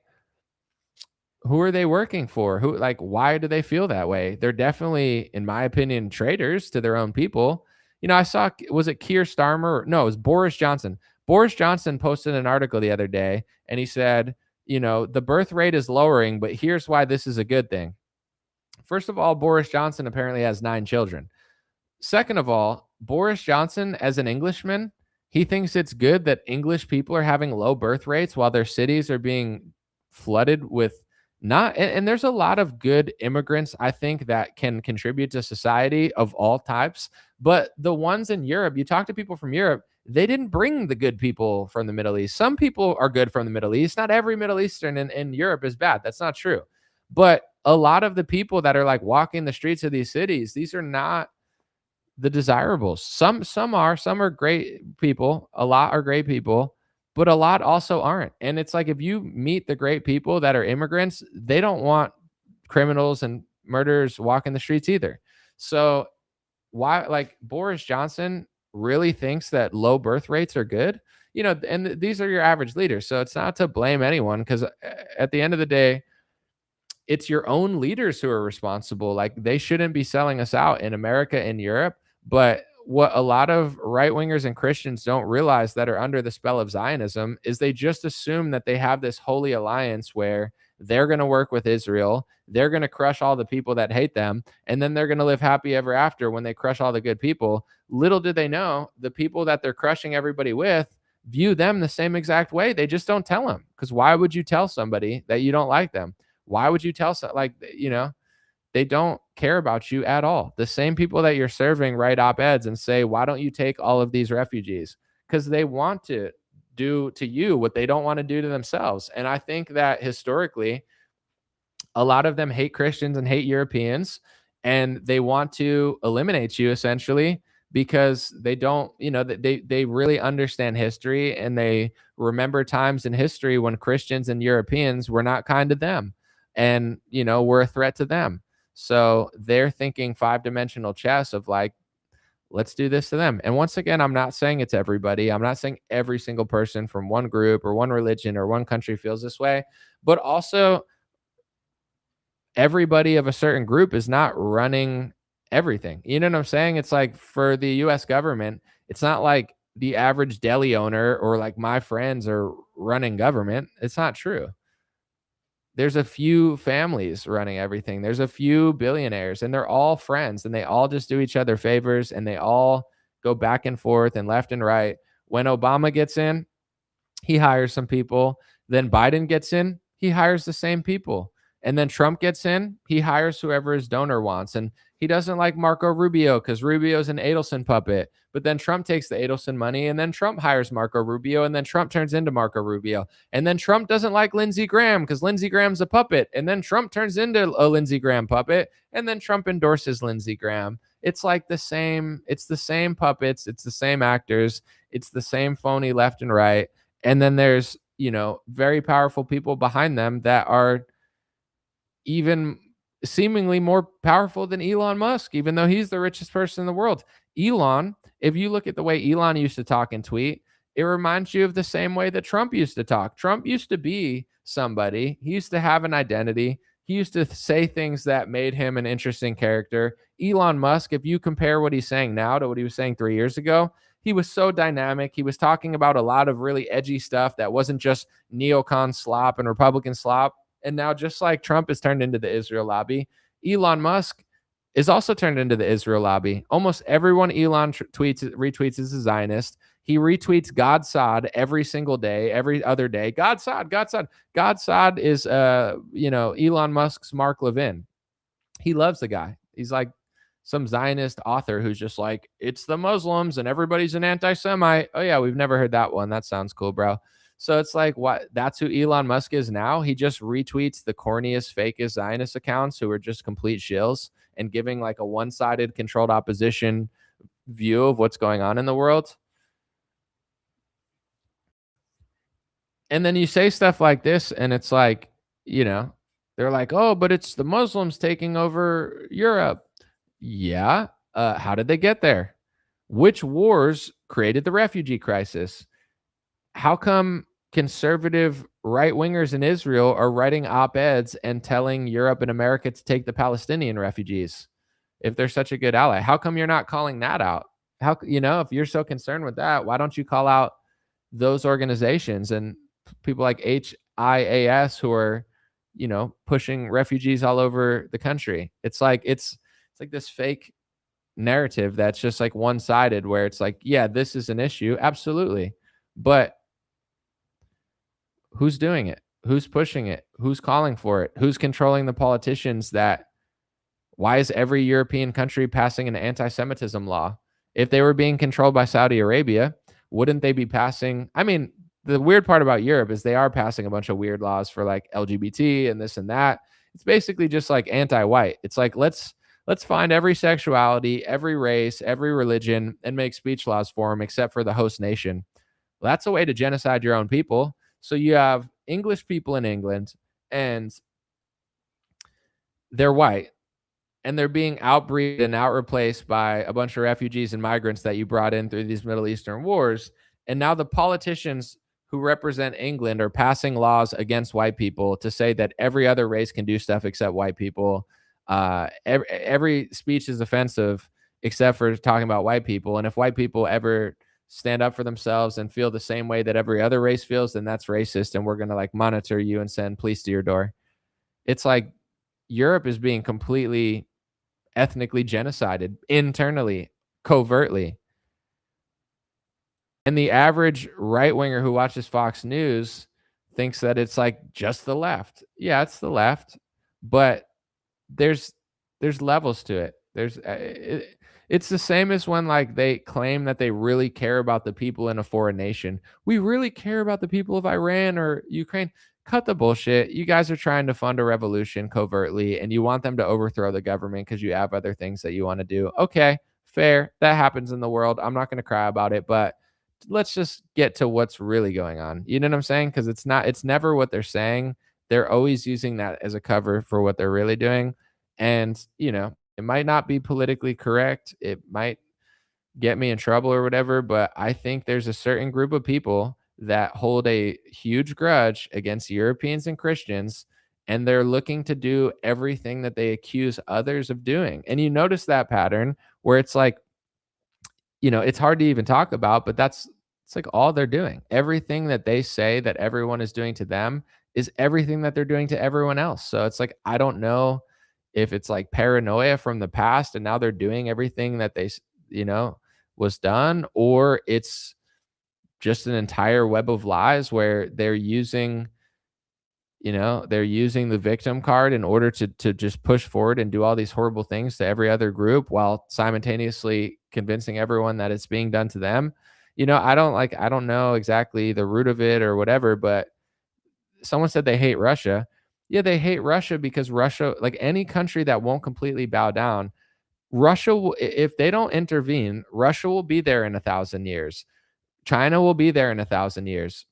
Who are they working for? Why do they feel that way? They're definitely, in my opinion, traitors to their own people. I saw, was it Keir Starmer? No, it was Boris Johnson. Boris Johnson posted an article the other day and he said, the birth rate is lowering, but here's why this is a good thing. First of all, Boris Johnson apparently has 9 children. Second of all, Boris Johnson, as an Englishman, he thinks it's good that English people are having low birth rates while their cities are being flooded with and there's a lot of good immigrants, I think, that can contribute to society of all types. But the ones in Europe, you talk to people from Europe, they didn't bring the good people from the Middle East. Some people are good from the Middle East. Not every Middle Eastern in Europe is bad. That's not true. But a lot of the people that are like walking the streets of these cities, these are not the desirables. Some are great people. A lot are great people, but a lot also aren't. And it's like, if you meet the great people that are immigrants, they don't want criminals and murderers walking the streets either. So why, like, Boris Johnson really thinks that low birth rates are good? And these are your average leaders. So it's not to blame anyone, because at the end of the day, it's your own leaders who are responsible. Like, they shouldn't be selling us out in America and Europe. But what a lot of right wingers and Christians don't realize that are under the spell of Zionism is they just assume that they have this holy alliance where they're going to work with Israel. They're going to crush all the people that hate them. And then they're going to live happy ever after when they crush all the good people. Little do they know, the people that they're crushing everybody with view them the same exact way. They just don't tell them. Because why would you tell somebody that you don't like them? Why would you tell they don't care about you at all. The same people that you're serving write op-eds and say, why don't you take all of these refugees? Because they want to do to you what they don't want to do to themselves. And I think that historically, a lot of them hate Christians and hate Europeans, and they want to eliminate you essentially because they don't, they really understand history, and they remember times in history when Christians and Europeans were not kind to them and, were a threat to them. So they're thinking 5-dimensional chess of like, let's do this to them. And once again, I'm not saying it's everybody. I'm not saying every single person from one group or one religion or one country feels this way, but also everybody of a certain group is not running everything. You know what I'm saying? It's like, for the US government, it's not like the average deli owner or like my friends are running government. It's not true. There's a few families running everything. There's a few billionaires, and they're all friends, and they all just do each other favors, and they all go back and forth and left and right. When Obama gets in, he hires some people. Then Biden gets in, he hires the same people. And then Trump gets in, he hires whoever his donor wants. And he doesn't like Marco Rubio because Rubio's an Adelson puppet. But then Trump takes the Adelson money, and then Trump hires Marco Rubio, and then Trump turns into Marco Rubio. And then Trump doesn't like Lindsey Graham because Lindsey Graham's a puppet. And then Trump turns into a Lindsey Graham puppet, and then Trump endorses Lindsey Graham. It's like it's the same puppets, it's the same actors, it's the same phony left and right. And then there's, very powerful people behind them that are even seemingly more powerful than Elon Musk, even though he's the richest person in the world. Elon, if you look at the way Elon used to talk and tweet, it reminds you of the same way that Trump used to talk. Trump used to be somebody, he used to have an identity. He used to say things that made him an interesting character. Elon Musk, if you compare what he's saying now to what he was saying 3 years ago, he was so dynamic. He was talking about a lot of really edgy stuff that wasn't just neocon slop and Republican slop. And now, just like Trump has turned into the Israel lobby, Elon Musk is also turned into the Israel lobby. Almost everyone Elon retweets is a Zionist. He retweets God Sod every single day, every other day. God Sod, God Sod. God Sod is, Elon Musk's Mark Levin. He loves the guy. He's like some Zionist author who's just like, it's the Muslims and everybody's an anti-Semite. Oh yeah, we've never heard that one. That sounds cool, bro. So it's like, what? That's who Elon Musk is now. He just retweets the corniest, fakest Zionist accounts who are just complete shills and giving like a one-sided controlled opposition view of what's going on in the world. And then you say stuff like this, and it's like, they're like, oh, but it's the Muslims taking over Europe. Yeah. How did they get there? Which wars created the refugee crisis? How come conservative right wingers in Israel are writing op-eds and telling Europe and America to take the Palestinian refugees if they're such a good ally? How come you're not calling that out? If you're so concerned with that, why don't you call out those organizations and people like HIAS who are, pushing refugees all over the country? It's like this fake narrative that's just like one-sided, where it's like, yeah, this is an issue, absolutely, but who's doing it? Who's pushing it? Who's calling for it? Who's controlling the politicians? Why is every European country passing an anti-Semitism law? If they were being controlled by Saudi Arabia, wouldn't they be passing? I mean, the weird part about Europe is they are passing a bunch of weird laws for like LGBT and this and that. It's basically just like anti-white. It's like, let's find every sexuality, every race, every religion, and make speech laws for them, except for the host nation. Well, that's a way to genocide your own people. So you have English people in England, and they're white, and they're being outbreeded and outreplaced by a bunch of refugees and migrants that you brought in through these Middle Eastern wars. And now the politicians who represent England are passing laws against white people to say that every other race can do stuff except white people. Every speech is offensive except for talking about white people. And if white people ever stand up for themselves and feel the same way that every other race feels, then that's racist, and we're going to like monitor you and send police to your door. It's like Europe is being completely ethnically genocided internally, covertly. And the average right winger who watches Fox News thinks that it's like just the left. Yeah, it's the left, but there's levels to it. It's the same as when like they claim that they really care about the people in a foreign nation. We really care about the people of Iran or Ukraine. Cut the bullshit. You guys are trying to fund a revolution covertly, and you want them to overthrow the government because you have other things that you want to do. Okay, fair. That happens in the world. I'm not going to cry about it, but let's just get to what's really going on. You know what I'm saying? Because it's never what they're saying. They're always using that as a cover for what they're really doing. And, it might not be politically correct. It might get me in trouble or whatever, but I think there's a certain group of people that hold a huge grudge against Europeans and Christians, and they're looking to do everything that they accuse others of doing. And you notice that pattern where it's like, it's hard to even talk about, but it's like all they're doing. Everything that they say that everyone is doing to them is everything that they're doing to everyone else. So it's like, I don't know if it's like paranoia from the past and now they're doing everything that they, was done, or it's just an entire web of lies where they're using the victim card in order to just push forward and do all these horrible things to every other group while simultaneously convincing everyone that it's being done to them. I don't know exactly the root of it or whatever, but someone said they hate Russia. Yeah, they hate Russia because Russia, like any country that won't completely bow down, Russia will, if they don't intervene, Russia will be there in 1,000 years. China will be there in 1,000 years.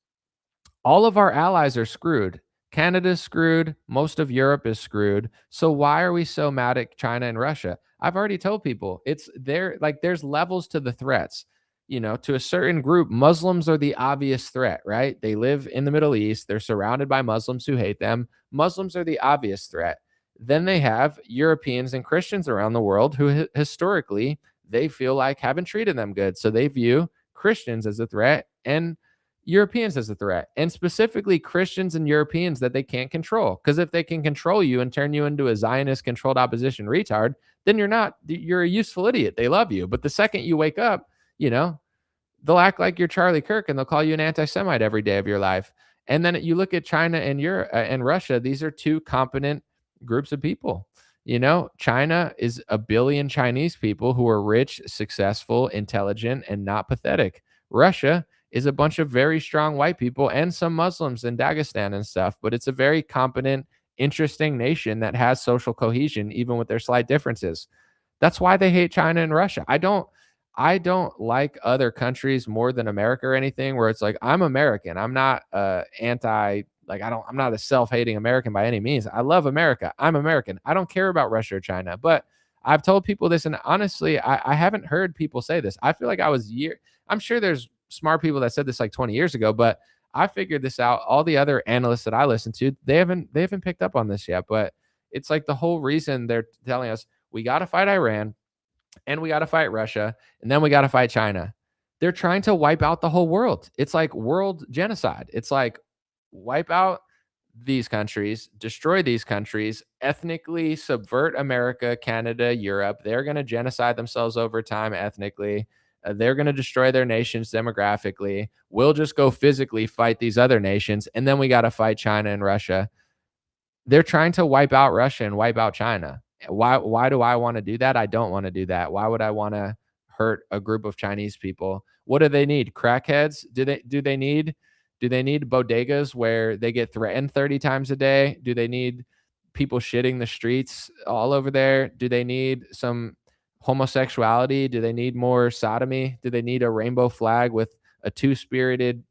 All of our allies are screwed. Canada's screwed. Most of Europe is screwed. So why are we so mad at China and Russia? I've already told people it's there, like there's levels to the threats. To a certain group, Muslims are the obvious threat, right? They live in the Middle East. They're surrounded by Muslims who hate them. Muslims are the obvious threat. Then they have Europeans and Christians around the world who historically they feel like haven't treated them good. So they view Christians as a threat and Europeans as a threat, and specifically Christians and Europeans that they can't control. Because if they can control you and turn you into a Zionist controlled opposition retard, then you're a useful idiot. They love you. But the second you wake up, they'll act like you're Charlie Kirk and they'll call you an anti-Semite every day of your life. And then you look at China and Europe and Russia, these are two competent groups of people. China is a billion Chinese people who are rich, successful, intelligent, and not pathetic. Russia is a bunch of very strong white people and some Muslims in Dagestan and stuff, but it's a very competent, interesting nation that has social cohesion, even with their slight differences. That's why they hate China and Russia. I don't like other countries more than America or anything where it's like, I'm American. I'm not I'm not a self-hating American by any means. I love America. I'm American. I don't care about Russia or China. But I've told people this, and honestly, I haven't heard people say this. I feel like I'm sure there's smart people that said this like 20 years ago, but I figured this out. All the other analysts that I listen to, they haven't picked up on this yet. But it's like the whole reason they're telling us we got to fight Iran and we got to fight Russia and then we got to fight China. They're trying to wipe out the whole world. It's like world genocide. It's like wipe out these countries, destroy these countries, ethnically subvert America, Canada, Europe. They're going to genocide themselves over time ethnically. They're going to destroy their nations demographically. We'll just go physically fight these other nations. And then we got to fight China and Russia. They're trying to wipe out Russia and wipe out China. Why do I want to do that? I don't want to do that. Why would I want to hurt a group of Chinese people? What do they need? Crackheads? Do they need bodegas where they get threatened 30 times a day? Do they need people shitting the streets all over there? Do they need some homosexuality? Do they need more sodomy? Do they need a rainbow flag with a two-spirited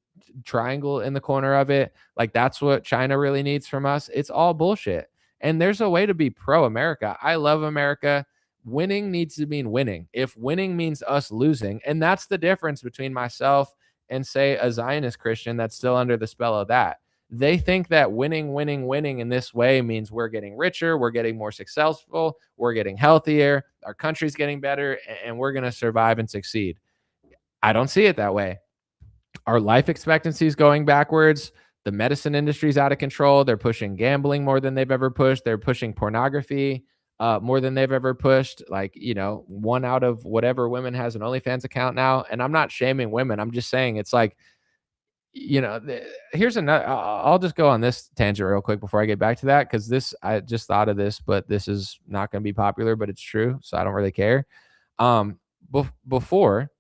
triangle in the corner of it? Like, that's what China really needs from us. It's all bullshit. And there's a way to be pro-America. I love America. Winning needs to mean winning. If winning means us losing, and that's the difference between myself and, say, a Zionist Christian that's still under the spell of that. They think that winning in this way means we're getting richer, we're getting more successful, we're getting healthier, our country's getting better, and we're going to survive and succeed. I don't see it that way. Our life expectancy is going backwards. The medicine industry is out of control. They're pushing gambling more than they've ever pushed. They're pushing pornography more than they've ever pushed. Like, 1 out of whatever women has an OnlyFans account now. And I'm not shaming women. I'm just saying it's like, here's another. I'll just go on this tangent real quick before I get back to that, because I just thought of this, but this is not going to be popular, but it's true, so I don't really care. Before,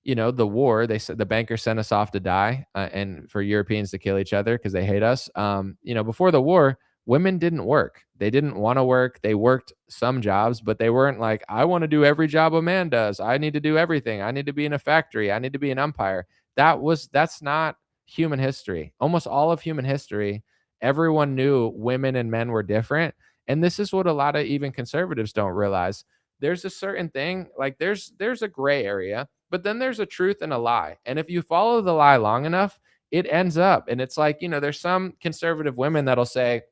the war, they said the bankers sent us off to die, and for Europeans to kill each other because they hate us. Before the war, women didn't work. They didn't want to work. They worked some jobs, but they weren't like, I want to do every job a man does. I need to do everything. I need to be in a factory. I need to be an umpire. That's not human history. Almost all of human history, everyone knew women and men were different. And this is what a lot of even conservatives don't realize. There's a certain thing, like there's a gray area, but then there's a truth and a lie. And if you follow the lie long enough, it ends up. And it's like, there's some conservative women that'll say,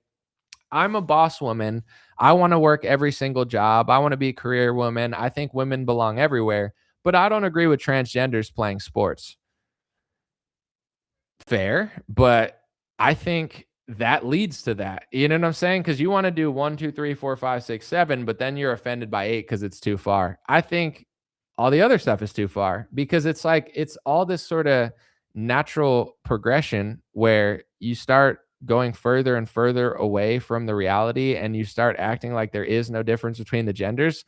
I'm a boss woman. I want to work every single job. I want to be a career woman. I think women belong everywhere, but I don't agree with transgenders playing sports. Fair, but I think that leads to that. You know what I'm saying? Because you want to do 1, 2, 3, 4, 5, 6, 7, but then you're offended by 8 because it's too far. I think all the other stuff is too far, because it's like it's all this sort of natural progression where you start going further and further away from the reality, and you start acting like there is no difference between the genders,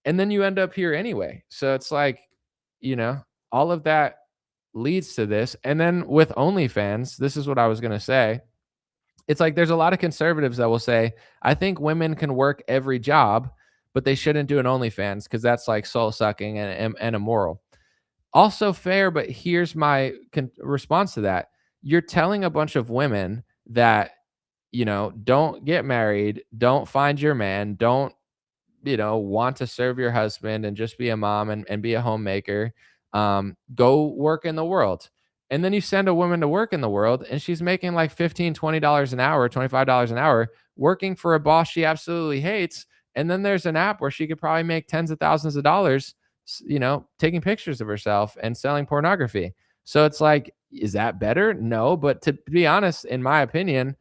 and then you end up here anyway. So it's like, all of that leads to this. And then with OnlyFans, this is what I was going to say. It's like there's a lot of conservatives that will say, I think women can work every job, but they shouldn't do an OnlyFans because that's like soul sucking and immoral. Also fair, but here's my response to that. You're telling a bunch of women that don't get married, don't find your man, don't want to serve your husband and just be a mom and be a homemaker. Go work in the world. And then you send a woman to work in the world and she's making like $15, $20 an hour, $25 an hour, working for a boss she absolutely hates. And then there's an app where she could probably make tens of thousands of dollars, taking pictures of herself and selling pornography. So it's like, is that better? No. But to be honest, in my opinion,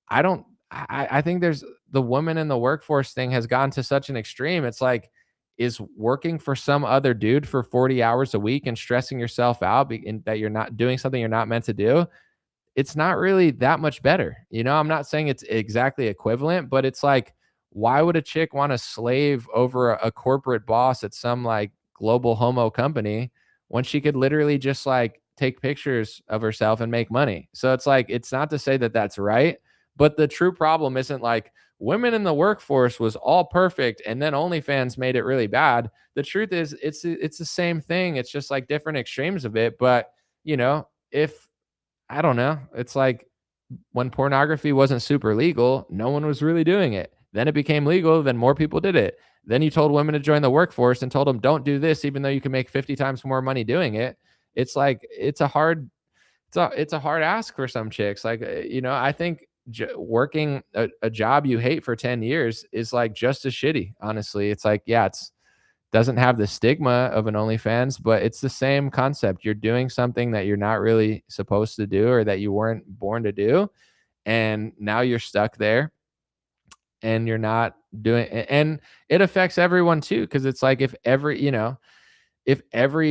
I don't I think there's the woman in the workforce thing has gone to such an extreme. It's like, is working for some other dude for 40 hours a week and stressing yourself out and that you're not doing something you're not meant to do, it's not really that much better. I'm not saying it's exactly equivalent, but it's like, why would a chick want to slave over a corporate boss at some like global homo company when she could literally just like take pictures of herself and make money? So it's like, it's not to say that that's right, but the true problem isn't like women in the workforce was all perfect and then OnlyFans made it really bad. The truth is, it's the same thing. It's just like different extremes of it. But if I don't know. It's like when pornography wasn't super legal, no one was really doing it. Then it became legal, then more people did it. Then you told women to join the workforce and told them, don't do this, even though you can make 50 times more money doing it. It's like, it's a hard ask for some chicks. Like, I think working a job you hate for 10 years is like just as shitty. Honestly, it's like, yeah, it's doesn't have the stigma of an OnlyFans, but it's the same concept. You're doing something that you're not really supposed to do or that you weren't born to do. And now you're stuck there and you're not doing and it affects everyone too. Cause it's like if every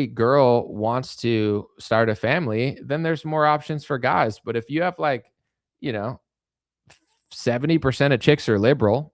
girl wants to start a family, then there's more options for guys. But if you have like, you know, 70% of chicks are liberal,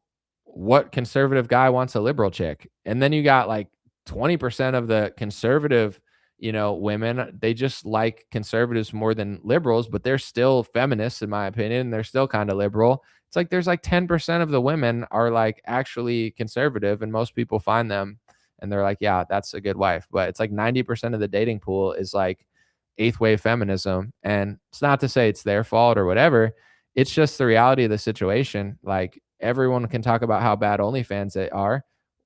what conservative guy wants a liberal chick? And then you got like 20% of the conservative, women, they just like conservatives more than liberals, but they're still feminists, in my opinion. They're still kind of liberal. It's like there's like 10% of the women are like actually conservative, and most people find them and they're like, yeah, that's a good wife. But it's like 90% of the dating pool is like eighth wave feminism. And it's not to say it's their fault or whatever. It's just the reality of the situation. Like everyone can talk about how bad OnlyFans they are.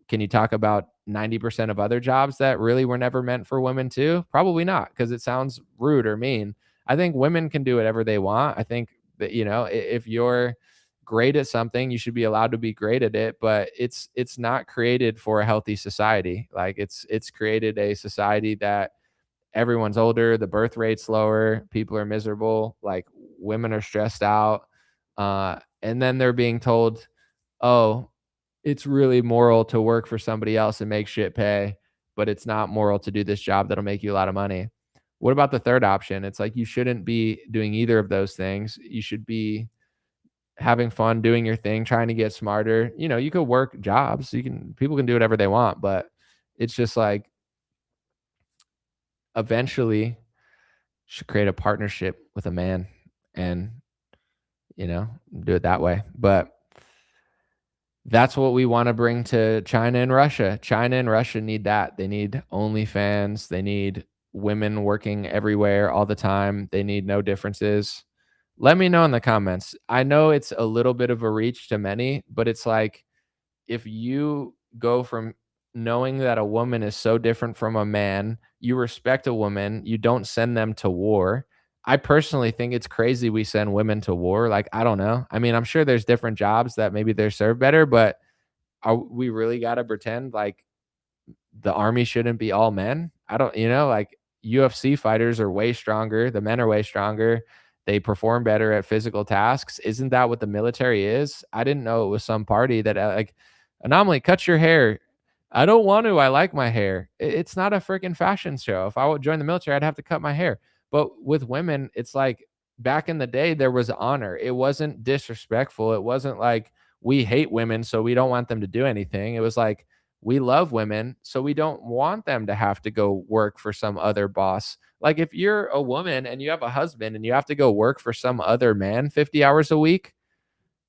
Can you talk about 90% of other jobs that really were never meant for women too? Probably not, because it sounds rude or mean. I think women can do whatever they want. I think that, if you're great at something, you should be allowed to be great at it, but it's not created for a healthy society. Like it's created a society that everyone's older, the birth rate's lower, people are miserable, like women are stressed out. And then they're being told, oh, it's really moral to work for somebody else and make shit pay, but it's not moral to do this job that'll make you a lot of money. What about the third option? It's like you shouldn't be doing either of those things. You should be having fun doing your thing, trying to get smarter. You could work jobs, people can do whatever they want, but it's just like eventually should create a partnership with a man and do it that way. But that's what we want to bring to China and Russia. China and Russia need that. They need OnlyFans. They need women working everywhere all the time. They need no differences. Let me know in the comments. I know it's a little bit of a reach to many, but it's like if you go from knowing that a woman is so different from a man, you respect a woman, you don't send them to war. I personally think it's crazy we send women to war. Like, I don't know. I mean, I'm sure there's different jobs that maybe they're served better, but are we really got to pretend like the army shouldn't be all men? I don't, like UFC fighters are way stronger. The men are way stronger. They perform better at physical tasks. Isn't that what the military is? I didn't know it was some party that like anomaly, cut your hair. I don't want to. I like my hair. It's not a freaking fashion show. If I would join the military, I'd have to cut my hair. But with women, it's like back in the day, there was honor. It wasn't disrespectful. It wasn't like we hate women, so we don't want them to do anything. It was like we love women, so we don't want them to have to go work for some other boss. Like if you're a woman and you have a husband and you have to go work for some other man 50 hours a week,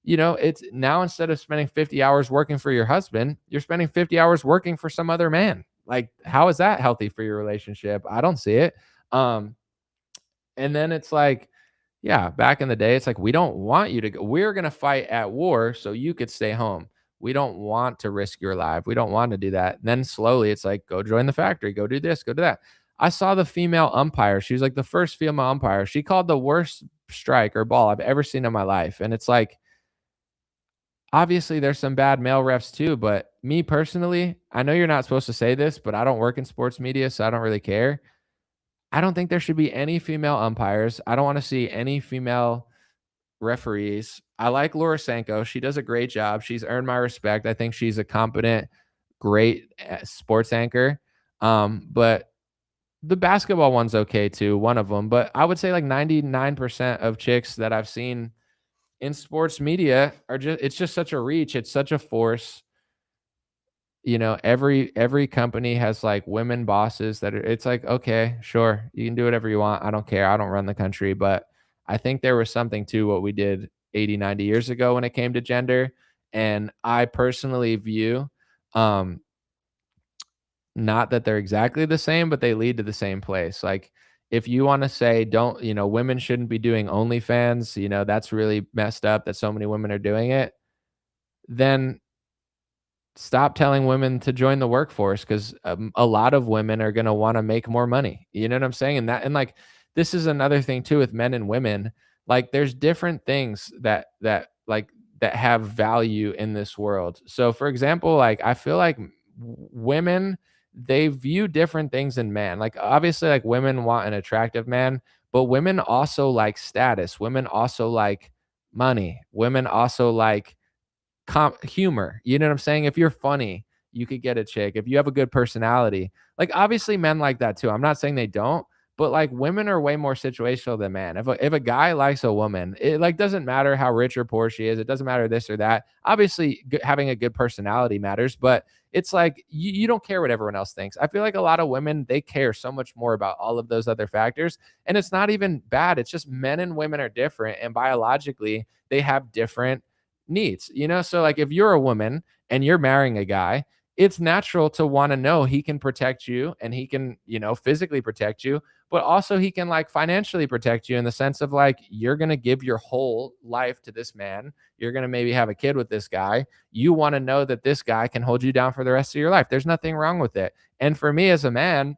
it's now instead of spending 50 hours working for your husband, you're spending 50 hours working for some other man. Like, how is that healthy for your relationship? I don't see it. And then it's like, Yeah, back in the day, it's like, we don't want you to go. We're going to fight at war so you could stay home. We don't want to risk your life. We don't want to do that. And then slowly it's like, go join the factory, go do this, go do that. I saw the female umpire. She was like the first female umpire. She called the worst strike or ball I've ever seen in my life. And it's like, obviously there's some bad male refs too, but me personally, I know you're not supposed to say this, but I don't work in sports media, so I don't really care. I don't think there should be any female umpires. I don't want to see any female referees. I like Laura Sanko. She does a great job. She's earned my respect. I think she's a competent, great sports anchor. But the basketball one's okay too, one of them. But I would say like 99% of chicks that I've seen in sports media are just, it's just such a reach. It's such a force. You know, every company has like women bosses that are, it's like, okay, sure, you can do whatever you want. I don't care. I don't run the country. But I think there was something to what we did 80, 90 years ago when it came to gender. And I personally view, um, not that they're exactly the same, but they lead to the same place. Like, if you want to say, don't, you know, women shouldn't be doing OnlyFans, you know, that's really messed up that so many women are doing it, then stop telling women to join the workforce, because a lot of women are going to want to make more money. You know what I'm saying? And that, and like, this is another thing too with men and women. Like, there's different things that have value in this world. So for example, like, I feel like women, they view different things in men. Like, obviously, like, women want an attractive man, but women also like status. Women also like money. Women also like humor. You know what I'm saying? If you're funny, you could get a chick. If you have a good personality, like, obviously men like that too. I'm not saying they don't, but like, women are way more situational than men. If a guy likes a woman, it like doesn't matter how rich or poor she is. It doesn't matter this or that. Obviously, having a good personality matters, but it's like, you don't care what everyone else thinks. I feel like a lot of women, they care so much more about all of those other factors, and it's not even bad. It's just men and women are different, and biologically, they have different needs, you know? So like, if you're a woman and you're marrying a guy, it's natural to want to know he can protect you, and he can, you know, physically protect you, but also he can like financially protect you, in the sense of like, you're going to give your whole life to this man. You're going to maybe have a kid with this guy. You want to know that this guy can hold you down for the rest of your life. There's nothing wrong with it. And for me as a man,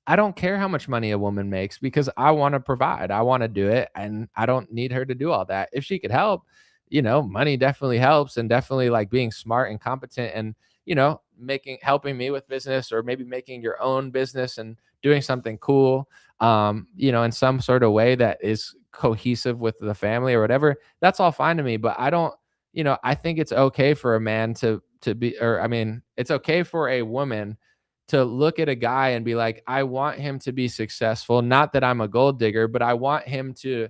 I don't care how much money a woman makes, because I want to provide. I want to do it, and I don't need her to do all that. If she could help, you know, money definitely helps, and definitely like being smart and competent, and, you know, helping me with business, or maybe making your own business and doing something cool, you know, in some sort of way that is cohesive with the family or whatever. That's all fine to me, but I don't, you know, I think it's okay for a man to be, or I mean, it's okay for a woman to look at a guy and be like, I want him to be successful. Not that I'm a gold digger, but I want him to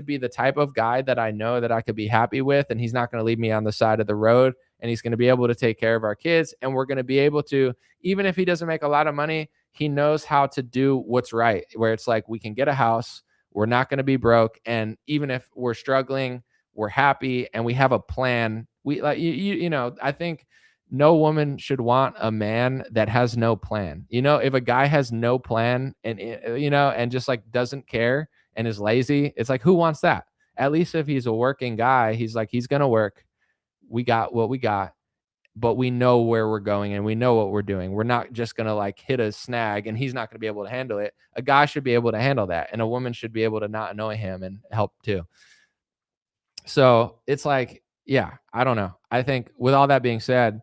be the type of guy that I know that I could be happy with, and he's not going to leave me on the side of the road, and he's going to be able to take care of our kids, and we're going to be able to, even if he doesn't make a lot of money, he knows how to do what's right, where it's like, we can get a house, we're not going to be broke, and even if we're struggling, we're happy, and we have a plan. We like, you know, I think no woman should want a man that has no plan. You know, if a guy has no plan, and you know, and just like doesn't care and is lazy, it's like, who wants that? At least if he's a working guy, he's like, he's going to work. We got what we got, but we know where we're going, and we know what we're doing. We're not just going to like hit a snag and he's not going to be able to handle it. A guy should be able to handle that, and a woman should be able to not annoy him and help too. So it's like, yeah, I don't know. I think with all that being said,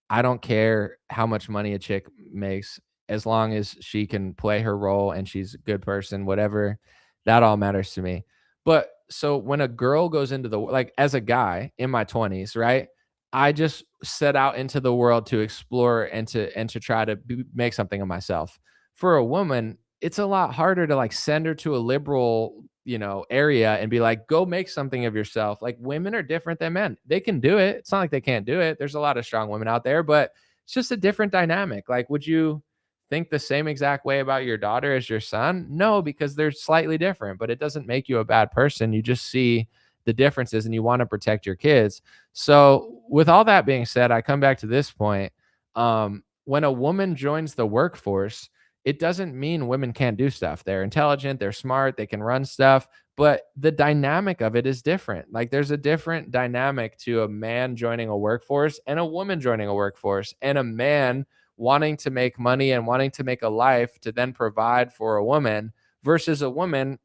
I don't care how much money a chick makes, as long as she can play her role and she's a good person, whatever, that all matters to me. But so when a girl goes into the, like, as a guy in my 20s, right? I just set out into the world to explore and to try to make something of myself. For a woman, it's a lot harder to like send her to a liberal, you know, area and be like, go make something of yourself. Like, women are different than men. They can do it. It's not like they can't do it. There's a lot of strong women out there, but it's just a different dynamic. Like, would you think the same exact way about your daughter as your son? No, because they're slightly different, but it doesn't make you a bad person. You just see the differences and you want to protect your kids. So with all that being said, I come back to this point. When a woman joins the workforce, it doesn't mean women can't do stuff. They're intelligent, they're smart, they can run stuff, but the dynamic of it is different. Like there's a different dynamic to a man joining a workforce and a woman joining a workforce, and a man wanting to make money and wanting to make a life to then provide for a woman versus a woman.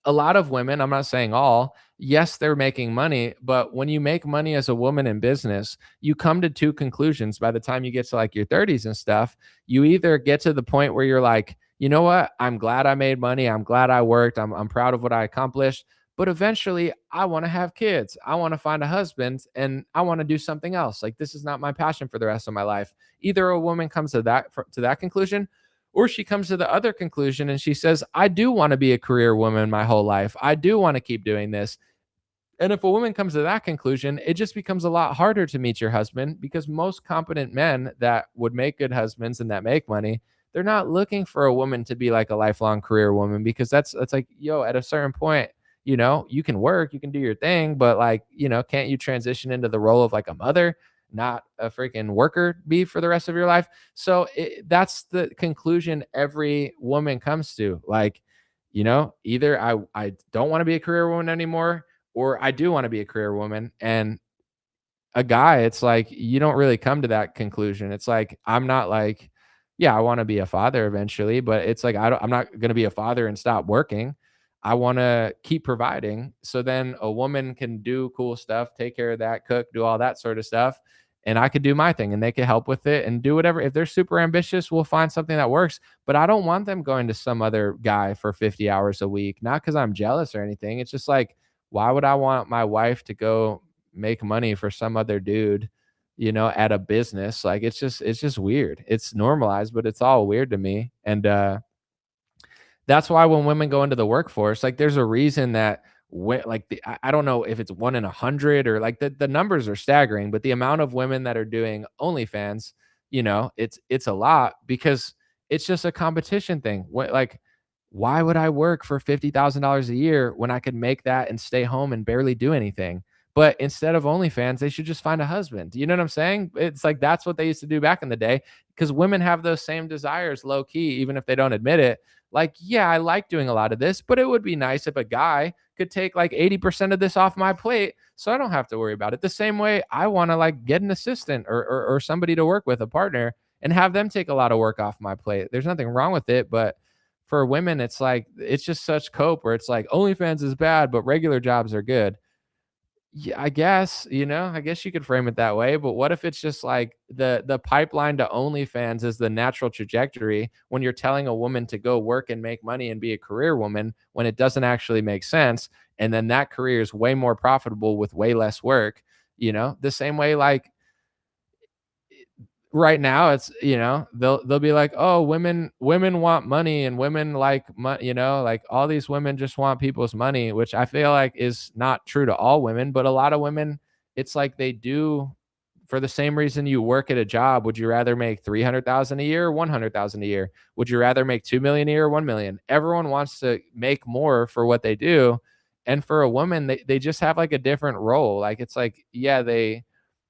A lot of women, I'm not saying all, yes, they're making money, but when you make money as a woman in business, you come to two conclusions by the time you get to like your 30s and stuff. You either get to the point where you're like, you know what? I'm glad I made money. I'm glad I worked. I'm proud of what I accomplished. But eventually, I want to have kids. I want to find a husband and I want to do something else. Like, this is not my passion for the rest of my life. Either a woman comes to that conclusion, or she comes to the other conclusion and she says, I do want to be a career woman my whole life. I do want to keep doing this. And if a woman comes to that conclusion, it just becomes a lot harder to meet your husband, because most competent men that would make good husbands and that make money, they're not looking for a woman to be like a lifelong career woman, because that's like, yo, at a certain point, you can work, you can do your thing, but like, can't you transition into the role of like a mother, not a freaking worker bee for the rest of your life? So that's the conclusion every woman comes to. Like, either I don't want to be a career woman anymore, or I do want to be a career woman. And a guy, it's like you don't really come to that conclusion. It's like I'm not like, yeah, I want to be a father eventually, but it's like I'm not going to be a father and stop working. I want to keep providing. So then a woman can do cool stuff, take care of that, cook, do all that sort of stuff. And I could do my thing and they could help with it and do whatever. If they're super ambitious, we'll find something that works. But I don't want them going to some other guy for 50 hours a week, not because I'm jealous or anything. It's just like, why would I want my wife to go make money for some other dude, at a business? Like it's just weird. It's normalized, but it's all weird to me. And that's why when women go into the workforce, like there's a reason that like I don't know if it's 1 in 100 or like the numbers are staggering, but the amount of women that are doing OnlyFans, it's a lot, because it's just a competition thing. Like, why would I work for $50,000 a year when I could make that and stay home and barely do anything? But instead of OnlyFans, they should just find a husband. You know what I'm saying? It's like that's what they used to do back in the day, because women have those same desires low key, even if they don't admit it. Like, yeah, I like doing a lot of this, but it would be nice if a guy could take like 80% of this off my plate so I don't have to worry about it. The same way I want to like get an assistant or somebody to work with, a partner, and have them take a lot of work off my plate. There's nothing wrong with it, but for women, it's like it's just such cope where it's like OnlyFans is bad, but regular jobs are good. Yeah, I guess you could frame it that way, but what if it's just like the pipeline to OnlyFans is the natural trajectory when you're telling a woman to go work and make money and be a career woman when it doesn't actually make sense, and then that career is way more profitable with way less work, the same way like right now it's they'll be like, oh, women want money and women like money, like all these women just want people's money, which I feel like is not true to all women, but a lot of women, it's like they do for the same reason you work at a job. Would you rather make 300,000 a year or 100,000 a year? Would you rather make 2 million a year or 1 million? Everyone wants to make more for what they do. And for a woman, they just have like a different role. Like it's like, yeah, they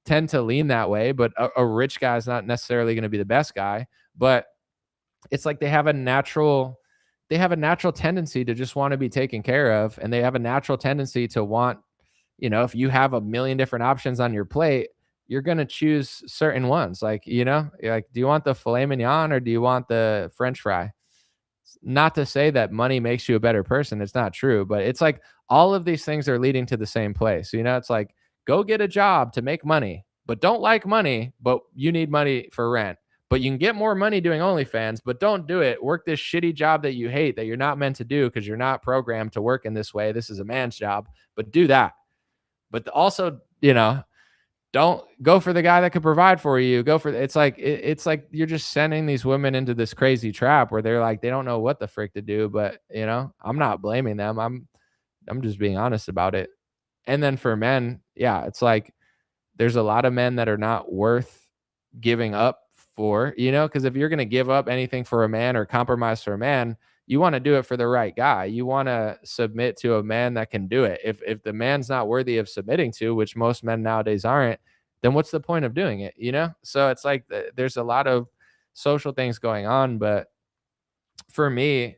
tend to lean that way, but a rich guy is not necessarily going to be the best guy. But it's like they have a natural tendency to just want to be taken care of, and they have a natural tendency to want, if you have a million different options on your plate, you're going to choose certain ones. Like, like, do you want the filet mignon or do you want the French fry? Not to say that money makes you a better person. It's not true, but it's like all of these things are leading to the same place. It's like, go get a job to make money, but don't like money, but you need money for rent. But you can get more money doing OnlyFans, but don't do it. Work this shitty job that you hate, that you're not meant to do because you're not programmed to work in this way. This is a man's job, but do that. But also, don't go for the guy that could provide for you. It's like you're just sending these women into this crazy trap where they're like, they don't know what the frick to do. But I'm not blaming them. I'm just being honest about it. And then for men, yeah, it's like there's a lot of men that are not worth giving up for, because if you're going to give up anything for a man or compromise for a man, you want to do it for the right guy. You want to submit to a man that can do it. If the man's not worthy of submitting to, which most men nowadays aren't, then what's the point of doing it? So it's like there's a lot of social things going on, but for me,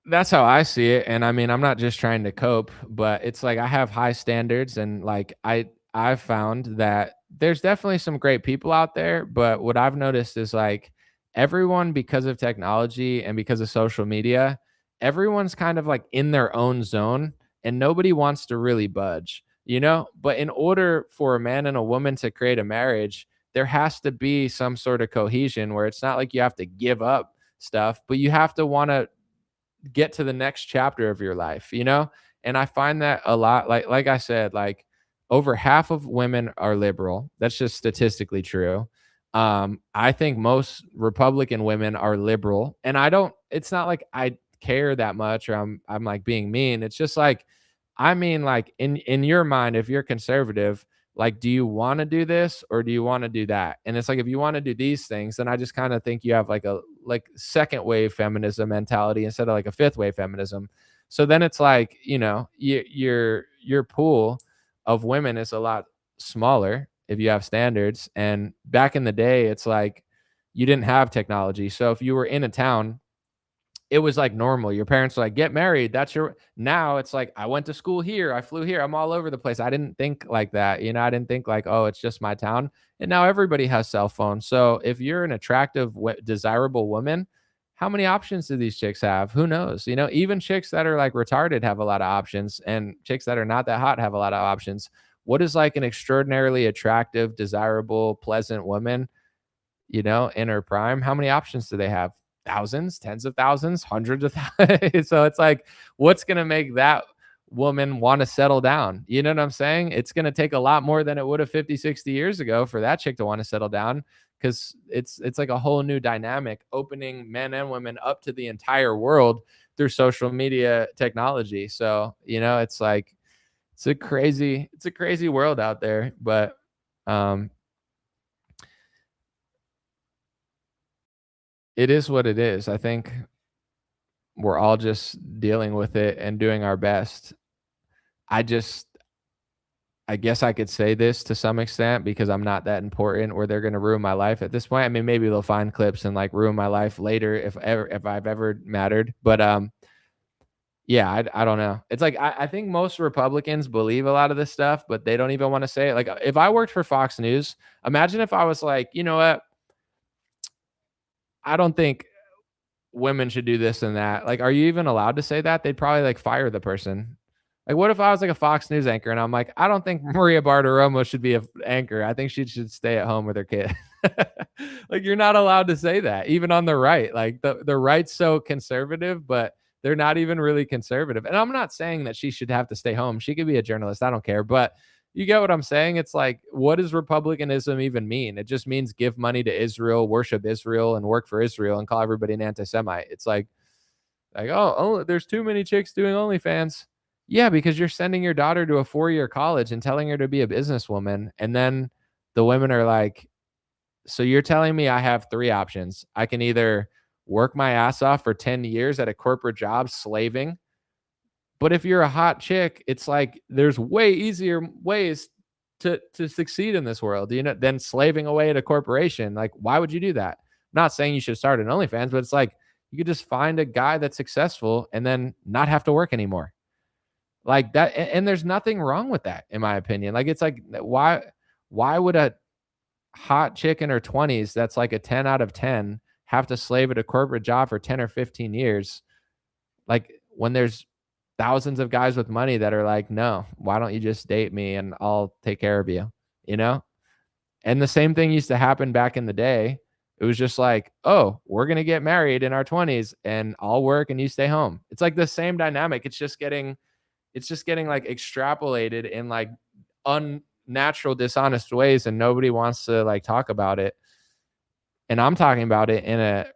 That's how I see it, and I mean, I'm not just trying to cope, but it's like I have high standards, and like I've found that there's definitely some great people out there, but what I've noticed is like everyone, because of technology and because of social media, everyone's kind of like in their own zone and nobody wants to really budge, you know? But in order for a man and a woman to create a marriage, there has to be some sort of cohesion where it's not like you have to give up stuff, but you have to want to get to the next chapter of your life, you know? And I find that a lot, like I said, like over half of women are liberal. That's just statistically true. I think most Republican women are liberal, and I don't, it's not like I care that much or I'm like being mean. It's just like I mean, like in your mind, if you're conservative, like, do you want to do this or do you want to do that? And it's like if you want to do these things, then I just kind of think you have like a like second wave feminism mentality instead of like a fifth wave feminism. So then it's like, you know, your pool of women is a lot smaller if you have standards. And back in the day, it's like you didn't have technology. So if you were in a town, it was like normal. Your parents were like, get married. That's your, now it's like, I went to school here. I flew here. I'm all over the place. I didn't think like that. You know, I didn't think like, oh, it's just my town. And now everybody has cell phones. So if you're an attractive, desirable woman, how many options do these chicks have? Who knows? You know, even chicks that are like retarded have a lot of options, and chicks that are not that hot have a lot of options. What is like an extraordinarily attractive, desirable, pleasant woman, you know, in her prime? How many options do they have? Thousands, tens of thousands, hundreds of thousands. So it's like, what's going to make that woman want to settle down? You know what I'm saying? It's going to take a lot more than it would have 50, 60 years ago for that chick to want to settle down, because it's like a whole new dynamic, opening men and women up to the entire world through social media technology. So, you know, it's like it's a crazy world out there, but um it is what it is. I think we're all just dealing with it and doing our best. I just, I guess I could say this to some extent because I'm not that important where they're going to ruin my life at this point. I mean, maybe they'll find clips and like ruin my life later if I've ever mattered. But yeah, I don't know. It's like I think most Republicans believe a lot of this stuff, but they don't even want to say it. Like if I worked for Fox News, imagine if I was like, you know what? I don't think women should do this and that. Like, are you even allowed to say that? They'd probably like fire the person. Like, what if I was like a Fox News anchor and I'm like, I don't think Maria Bartiromo should be an anchor. I think she should stay at home with her kid. Like, you're not allowed to say that, even on the right. Like, the right's so conservative, but they're not even really conservative. And I'm not saying that she should have to stay home. She could be a journalist. I don't care. But you get what I'm saying? It's like, what does republicanism even mean? It just means give money to Israel, worship Israel, and work for Israel, and call everybody an anti-Semite. It's like, oh, there's too many chicks doing OnlyFans. Yeah, because you're sending your daughter to a 4-year college and telling her to be a businesswoman, and then the women are like, so you're telling me I have three options. I can either work my ass off for 10 years at a corporate job slaving, but if you're a hot chick, it's like there's way easier ways to succeed in this world, you know, than slaving away at a corporation. Like, why would you do that? I'm not saying you should start an OnlyFans, but it's like you could just find a guy that's successful and then not have to work anymore. Like that, and there's nothing wrong with that, in my opinion. Like, it's like why would a hot chick in her 20s that's like a 10 out of 10 have to slave at a corporate job for 10 or 15 years? Like, when there's thousands of guys with money that are like, no, why don't you just date me and I'll take care of you, you know? And the same thing used to happen back in the day. It was just like, oh, we're going to get married in our 20s and I'll work and you stay home. It's like the same dynamic. It's just getting like extrapolated in like unnatural, dishonest ways, and nobody wants to like talk about it. And I'm talking about it in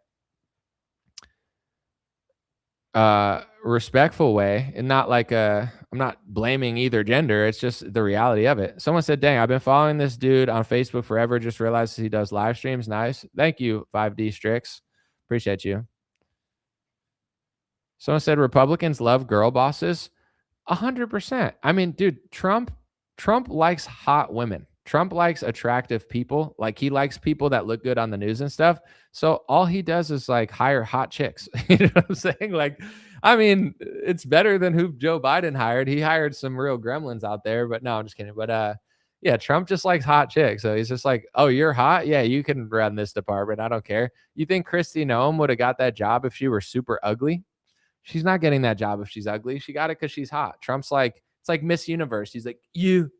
a respectful way, and not like I'm not blaming either gender. It's just the reality of it. Someone said, dang, I've been following this dude on Facebook forever, just realized he does live streams. Nice. Thank you, 5D Strix. Appreciate you. Someone said Republicans love girl bosses. 100%. I mean, dude, Trump likes hot women. Trump likes attractive people. Like, he likes people that look good on the news and stuff. So all he does is like hire hot chicks. You know what I'm saying? Like, I mean, it's better than who Joe Biden hired. He hired some real gremlins out there, but no, I'm just kidding. But yeah, Trump just likes hot chicks. So he's just like, "Oh, you're hot? Yeah, you can run this department. I don't care." You think Kristi Noem would have got that job if she were super ugly? She's not getting that job if she's ugly. She got it because she's hot. Trump's like, it's like Miss Universe. He's like, you,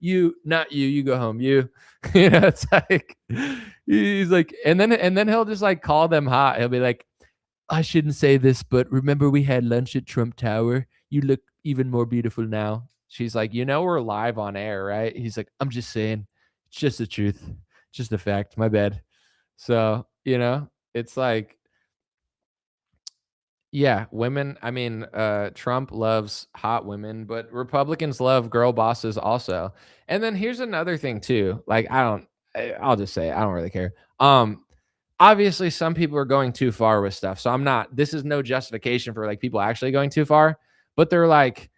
not you. You go home. You, it's like he's like, and then he'll just like call them hot. He'll be like, I shouldn't say this, but remember we had lunch at Trump Tower? You look even more beautiful now. She's like, we're live on air, right? He's like, I'm just saying, it's just the truth, just a fact. My bad. So, it's like, yeah, women. I mean, Trump loves hot women, but Republicans love girl bosses also. And then here's another thing too. Like, I'll just say, I don't really care. Obviously, some people are going too far with stuff. So this is no justification for like people actually going too far, but they're like,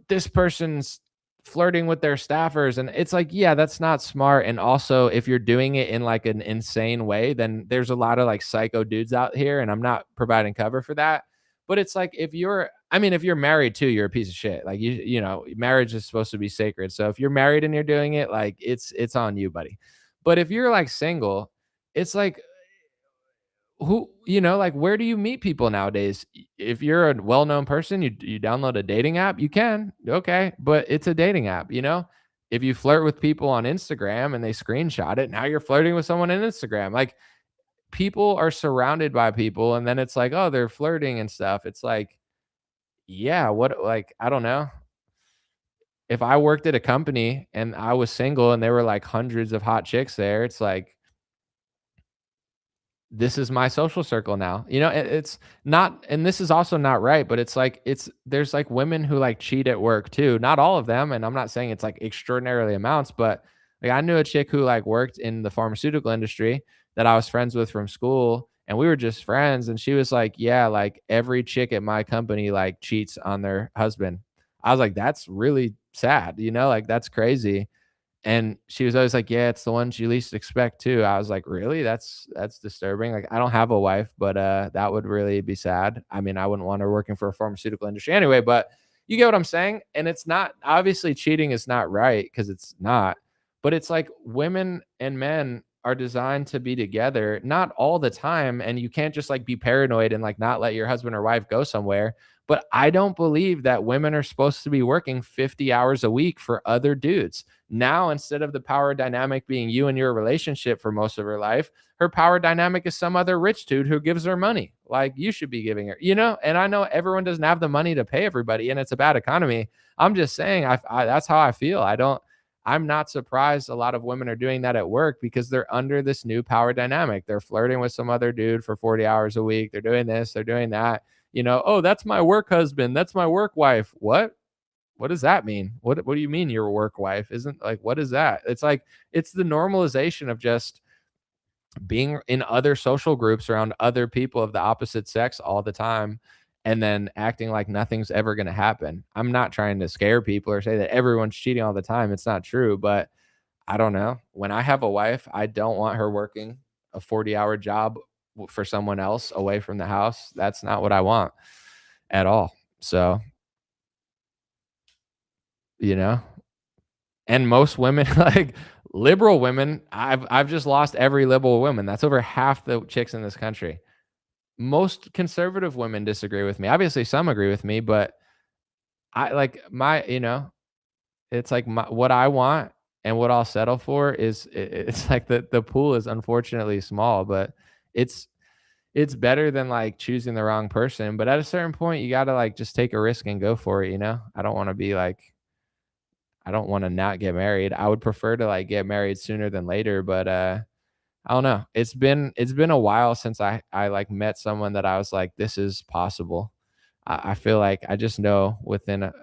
this person's flirting with their staffers. And it's like, yeah, that's not smart. And also, if you're doing it in like an insane way, then there's a lot of like psycho dudes out here. And I'm not providing cover for that. But it's like, if you're married too, you're a piece of shit. Like, marriage is supposed to be sacred. So if you're married and you're doing it, like, it's on you, buddy. But if you're like single, it's like, like, where do you meet people nowadays? If you're a well-known person, you download a dating app, you can, okay, but it's a dating app. If you flirt with people on Instagram and they screenshot it, now you're flirting with someone on Instagram. Like, people are surrounded by people, and then it's like, oh, they're flirting and stuff. It's like, yeah, what, like, I don't know. If I worked at a company and I was single and there were like hundreds of hot chicks there, it's like, this is my social circle now. It's not, and this is also not right, but it's like, there's like women who like cheat at work too. Not all of them. And I'm not saying it's like extraordinarily amounts, but like, I knew a chick who like worked in the pharmaceutical industry that I was friends with from school, and we were just friends. And she was like, yeah, like every chick at my company like cheats on their husband. I was like, that's really sad, like, that's crazy. And she was always like, "Yeah, it's the ones you least expect too." I was like, "Really? That's disturbing." Like, I don't have a wife, but that would really be sad. I mean, I wouldn't want her working for a pharmaceutical industry anyway, but you get what I'm saying? And it's not, obviously cheating is not right, because it's not. But it's like, women and men are designed to be together, not all the time, and you can't just like be paranoid and like not let your husband or wife go somewhere. But I don't believe that women are supposed to be working 50 hours a week for other dudes. Now, instead of the power dynamic being you and your relationship for most of her life, her power dynamic is some other rich dude who gives her money. Like, you should be giving her, and I know everyone doesn't have the money to pay everybody, and it's a bad economy. I'm just saying, that's how I feel. I'm not surprised a lot of women are doing that at work, because they're under this new power dynamic. They're flirting with some other dude for 40 hours a week. They're doing this, they're doing that. Oh, that's my work husband. That's my work wife. What? What does that mean? What do you mean your work wife? Isn't, like, what is that? It's like, it's the normalization of just being in other social groups around other people of the opposite sex all the time, and then acting like nothing's ever going to happen. I'm not trying to scare people or say that everyone's cheating all the time. It's not true, but I don't know. When I have a wife, I don't want her working a 40-hour job for someone else away from the house. That's not what I want at all. So, you know, and most women, like liberal women, I've just lost every liberal woman. That's over half the chicks in this country. Most conservative women disagree with me. Obviously, some agree with me, but I like it's like what I want and what I'll settle for is, it's like the pool is unfortunately small, but it's it's better than like choosing the wrong person. But at a certain point, you got to like just take a risk and go for it. I don't want to be like, I don't want to not get married. I would prefer to like get married sooner than later, but I don't know. It's been a while since I like met someone that I was like, this is possible. I feel like I just know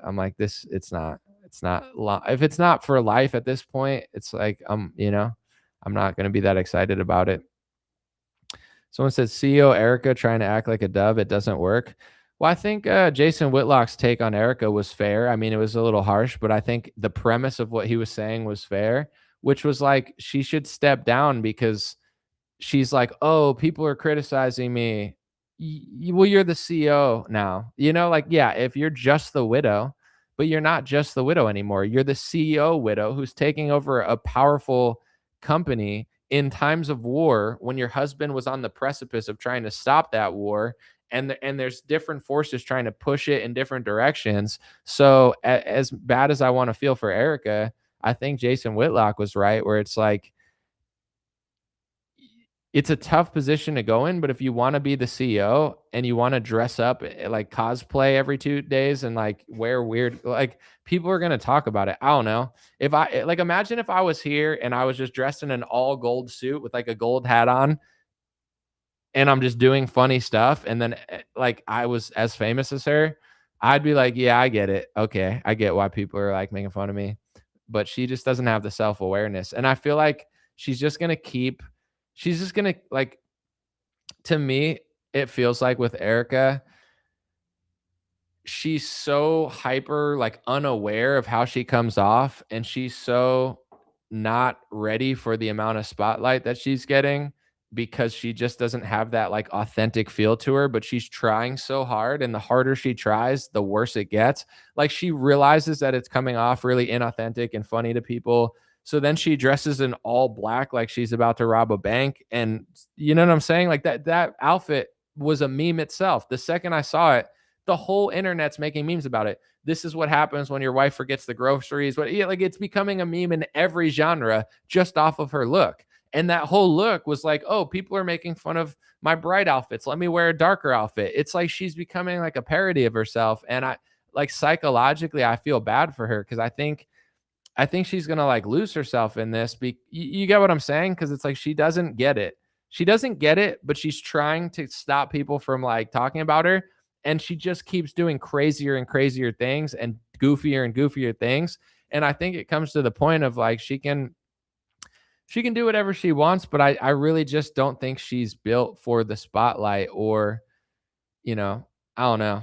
I'm like, this, it's not if it's not for life at this point, it's like, I'm not going to be that excited about it. Someone said CEO Erica trying to act like a dove. It doesn't work. Well, I think Jason Whitlock's take on Erica was fair. I mean, it was a little harsh, but I think the premise of what he was saying was fair, which was like, she should step down because she's like, oh, people are criticizing me. well, you're the CEO now. Like, yeah, if you're just the widow, but you're not just the widow anymore. You're the CEO widow who's taking over a powerful company in times of war when your husband was on the precipice of trying to stop that war. And there's different forces trying to push it in different directions. So as bad as I want to feel for Erica, I think Jason Whitlock was right, where it's like, it's a tough position to go in, but if you want to be the CEO and you want to dress up like cosplay every 2 days and like wear weird, like people are going to talk about it. I don't know. If I like, imagine if I was here and I was just dressed in an all gold suit with like a gold hat on and I'm just doing funny stuff. And then like I was as famous as her, I'd be like, yeah, I get it. Okay. I get why people are like making fun of me, but she just doesn't have the self awareness. And I feel like she's just going to keep, she's just going to like, to me, it feels like with Erica, she's so hyper, like unaware of how she comes off, and she's so not ready for the amount of spotlight that she's getting because she just doesn't have that like authentic feel to her, but she's trying so hard, and the harder she tries, the worse it gets. Like she realizes that it's coming off really inauthentic and funny to people. So then she dresses in all black like she's about to rob a bank. And you know what I'm saying? Like that outfit was a meme itself. The second I saw it, the whole internet's making memes about it. This is what happens when your wife forgets the groceries. What, yeah, like it's becoming a meme in every genre just off of her look. And that whole look was like, oh, people are making fun of my bright outfits. Let me wear a darker outfit. It's like she's becoming like a parody of herself. And I like psychologically, I feel bad for her because I think she's gonna like lose herself in this. You get what I'm saying? Because it's like she doesn't get it. She doesn't get it, but she's trying to stop people from like talking about her, and she just keeps doing crazier and crazier things and goofier things. And I think it comes to the point of like she can do whatever she wants, but I really just don't think she's built for the spotlight or, I don't know.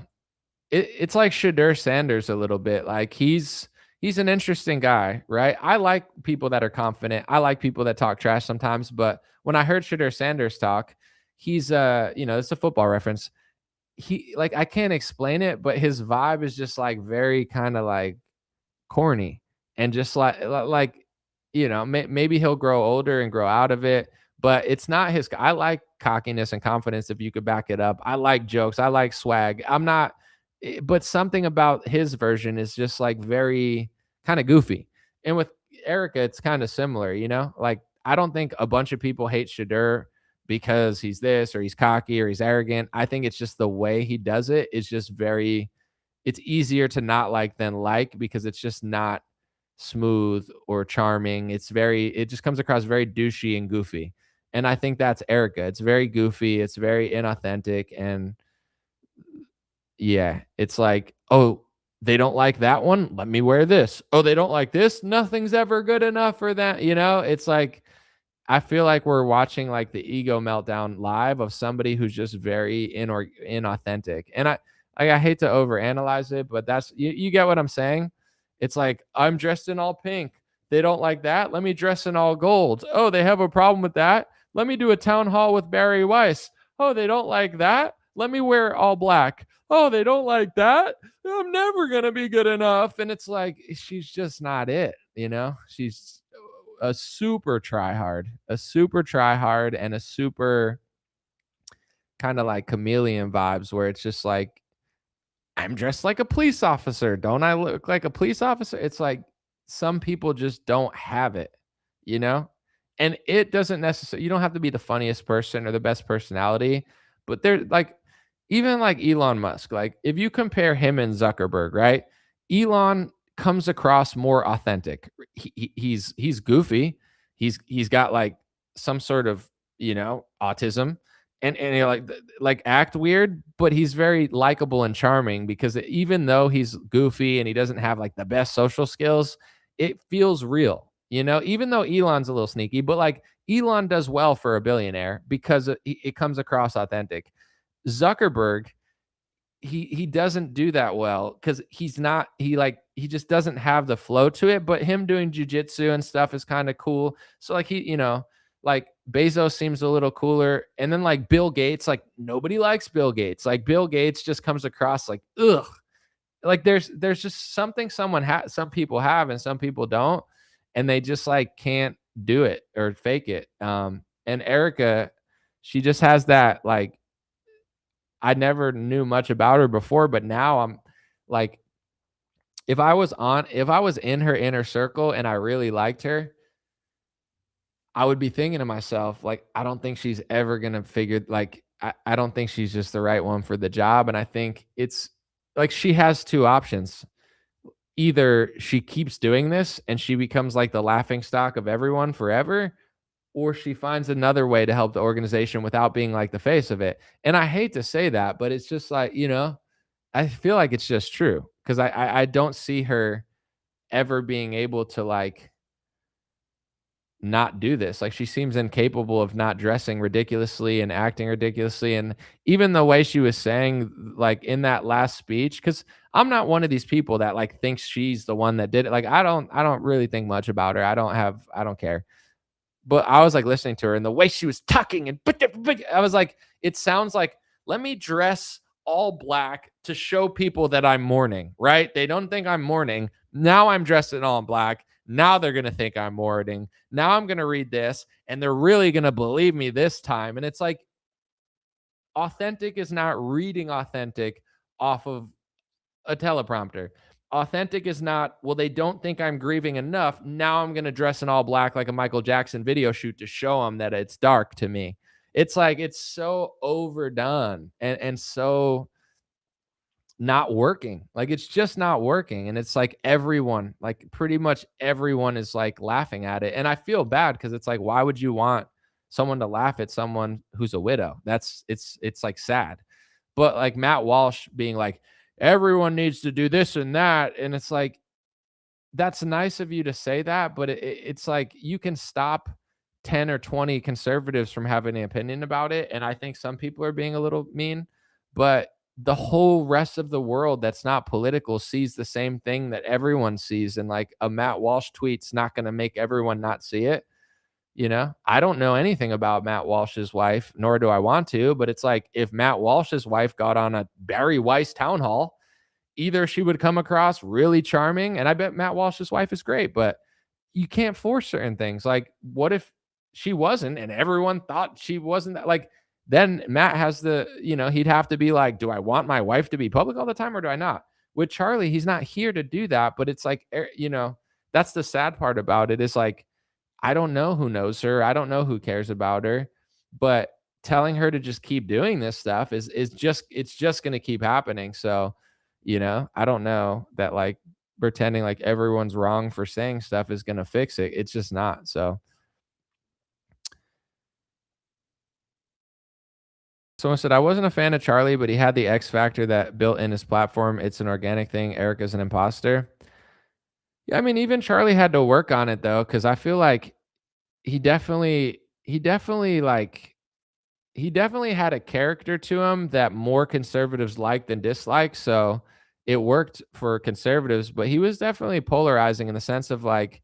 It's like Shadur Sanders a little bit. Like he's an interesting guy, right? I like people that are confident. I like people that talk trash sometimes, but when I heard Shadur Sanders talk, he's it's a football reference. He like I can't explain it, but his vibe is just like very kind of like corny and just like maybe he'll grow older and grow out of it, but it's not his. I like cockiness and confidence if you could back it up. I like jokes. I like swag. I'm not, but something about his version is just like very kind of goofy. And with Erica, it's kind of similar, like I don't think a bunch of people hate Shadur because he's this or he's cocky or he's arrogant. I think it's just the way he does it is just very, it's easier to not like than like because it's just not smooth or charming. It just comes across very douchey and goofy. And I think that's Erica. It's very goofy, it's very inauthentic. And yeah, it's like, oh, they don't like that one. Let me wear this. Oh, they don't like this. Nothing's ever good enough for that. It's like, I feel like we're watching like the ego meltdown live of somebody who's just very inauthentic. And I hate to overanalyze it, but that's you get what I'm saying. It's like I'm dressed in all pink. They don't like that. Let me dress in all gold. Oh, they have a problem with that. Let me do a town hall with Barry Weiss. Oh, they don't like that. Let me wear all black. Oh, they don't like that. I'm never gonna be good enough. And it's like she's just not it. She's a super try hard, and a super kind of like chameleon vibes where it's just like, I'm dressed like a police officer. Don't I look like a police officer? It's like some people just don't have it, you know? And it doesn't necessarily, you don't have to be the funniest person or the best personality, but they're like, even like Elon Musk, like if you compare him and Zuckerberg, right? Elon comes across more authentic. He's goofy. He's got like some sort of, autism and he like act weird, but he's very likable and charming because even though he's goofy and he doesn't have like the best social skills, it feels real. Even though Elon's a little sneaky, but like Elon does well for a billionaire because it comes across authentic. Zuckerberg, he doesn't do that well because he just doesn't have the flow to it. But him doing jujitsu and stuff is kind of cool. So like like Bezos seems a little cooler. And then like Bill Gates, like nobody likes Bill Gates. Like Bill Gates just comes across like, ugh. Like there's just something some people have and some people don't. And they just like can't do it or fake it. And Erica, she just has that like, I never knew much about her before, but now I'm like, if I was in her inner circle and I really liked her, I would be thinking to myself, like, I don't think she's ever gonna figure like I don't think she's just the right one for the job. And I think it's like she has two options. Either she keeps doing this and she becomes like the laughing stock of everyone forever, or she finds another way to help the organization without being like the face of it. And I hate to say that, but it's just like, I feel like it's just true because I don't see her ever being able to like not do this. Like she seems incapable of not dressing ridiculously and acting ridiculously. And even the way she was saying, like in that last speech, because I'm not one of these people that like thinks she's the one that did it. Like I don't really think much about her. I don't care. But I was like listening to her and the way she was talking and I was like, it sounds like, let me dress all black to show people that I'm mourning, right? They don't think I'm mourning. Now I'm dressed in all black. Now they're going to think I'm mourning. Now I'm going to read this and they're really going to believe me this time. And it's like, authentic is not reading authentic off of a teleprompter. Authentic is not, well, they don't think I'm grieving enough. Now I'm going to dress in all black like a Michael Jackson video shoot to show them that it's dark to me. It's like, it's so overdone and so not working. Like, it's just not working. And it's like everyone, like pretty much everyone is like laughing at it. And I feel bad because it's like, why would you want someone to laugh at someone who's a widow? It's like sad. But like Matt Walsh being like, everyone needs to do this and that. And it's like, that's nice of you to say that, but it's like you can stop 10 or 20 conservatives from having an opinion about it. And I think some people are being a little mean, but the whole rest of the world that's not political sees the same thing that everyone sees. And like a Matt Walsh tweet's not going to make everyone not see it. I don't know anything about Matt Walsh's wife, nor do I want to, but it's like if Matt Walsh's wife got on a Barry Weiss town hall, either she would come across really charming, and I bet Matt Walsh's wife is great, but you can't force certain things. Like, what if she wasn't and everyone thought she wasn't that? Like, then Matt has he'd have to be like, do I want my wife to be public all the time or do I not? With Charlie, he's not here to do that, but it's like, that's the sad part about it is like, I don't know who knows her. I don't know who cares about her, but telling her to just keep doing this stuff is just going to keep happening. So, I don't know that like pretending like everyone's wrong for saying stuff is going to fix it. It's just not. So someone said, I wasn't a fan of Charlie, but he had the X factor that built in his platform. It's an organic thing. Erica's an imposter. Yeah, I mean, even Charlie had to work on it though, because I feel like he definitely had a character to him that more conservatives liked than disliked. So it worked for conservatives, but he was definitely polarizing in the sense of like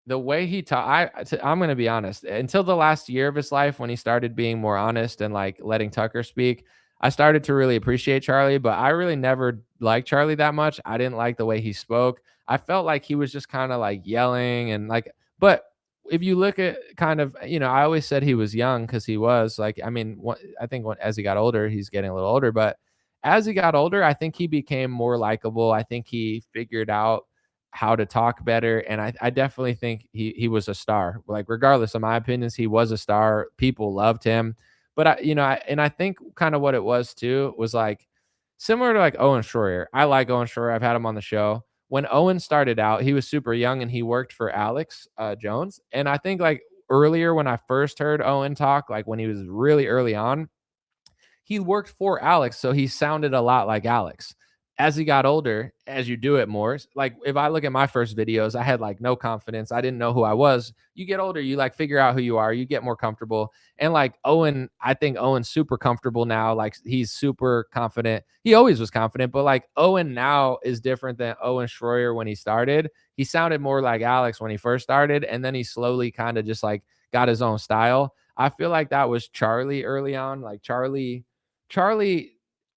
the way he taught. I'm going to be honest, until the last year of his life when he started being more honest and like letting Tucker speak, I started to really appreciate Charlie, but I really never liked Charlie that much. I didn't like the way he spoke. I felt like he was just kind of like yelling and like, but if you look at kind of, I always said he was young because he was like, I mean, I think as he got older, he's getting a little older, but as he got older, I think he became more likable. I think he figured out how to talk better. And I definitely think he was a star. Like, regardless of my opinions, he was a star. People loved him. But I think kind of what it was too was like similar to like Owen Schroyer. I like Owen Schroyer. I've had him on the show. When Owen started out, he was super young and he worked for Alex Jones. And I think like earlier when I first heard Owen talk, like when he was really early on, he worked for Alex, so he sounded a lot like Alex. As he got older, as you do it more, like if I look at my first videos, I had like no confidence. I didn't know who I was. You get older, you like figure out who you are, you get more comfortable. And like Owen, I think Owen's super comfortable now. Like he's super confident. He always was confident, but like Owen now is different than Owen Schroyer when he started. He sounded more like Alex when he first started, and then he slowly kind of just like got his own style. I feel like that was Charlie early on. Like Charlie,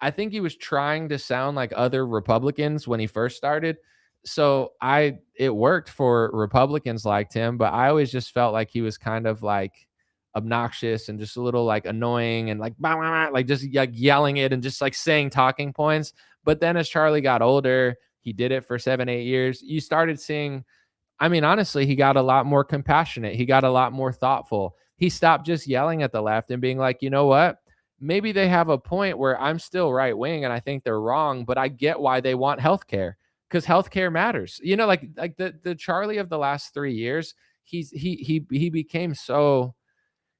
I think he was trying to sound like other Republicans when he first started. So it worked for Republicans liked him, but I always just felt like he was kind of like obnoxious and just a little like annoying and like "Bah, bah, bah," like just like yelling it and just like saying talking points. But then as Charlie got older, he did it for 7, 8 years. You started seeing, I mean, honestly, he got a lot more compassionate. He got a lot more thoughtful. He stopped just yelling at the left and being like, you know what? Maybe they have a point where I'm still right wing and I think they're wrong, but I get why they want healthcare because healthcare matters. You know, like the Charlie of the last 3 years, he became so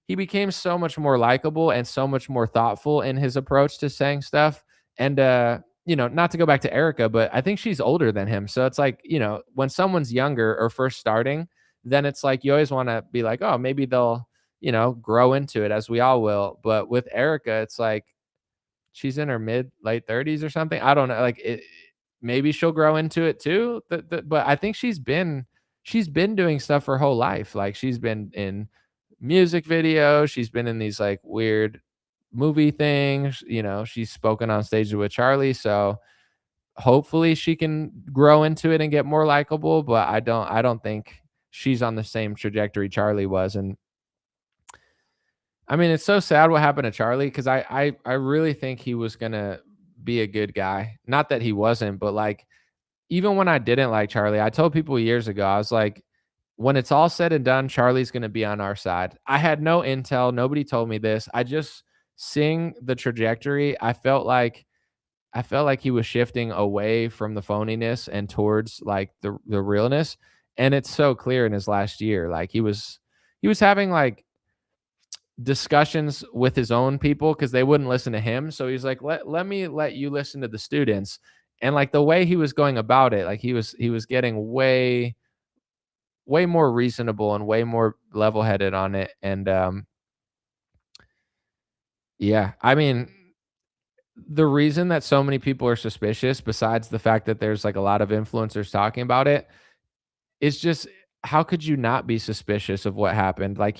much more likable and so much more thoughtful in his approach to saying stuff. And not to go back to Erica, but I think she's older than him. So it's like, when someone's younger or first starting, then it's like you always want to be like, oh, maybe they'll, grow into it as we all will. But with Erica, it's like she's in her mid late 30s or something. I don't know. Like maybe she'll grow into it too. But I think she's been doing stuff her whole life. Like she's been in music videos. She's been in these like weird movie things. She's spoken on stage with Charlie. So hopefully she can grow into it and get more likable. But I don't think she's on the same trajectory Charlie was. And I mean, it's so sad what happened to Charlie because I really think he was gonna be a good guy. Not that he wasn't, but like even when I didn't like Charlie, I told people years ago, I was like, when it's all said and done, Charlie's gonna be on our side. I had no intel, nobody told me this. I just seeing the trajectory, I felt like he was shifting away from the phoniness and towards like the realness. And it's so clear in his last year. Like he was having like discussions with his own people because they wouldn't listen to him. So he's like, let me let you listen to the students. And like the way he was going about it, like he was getting way more reasonable and way more level headed on it. And yeah, I mean, the reason that so many people are suspicious, besides the fact that there's like a lot of influencers talking about it, it's just how could you not be suspicious of what happened? Like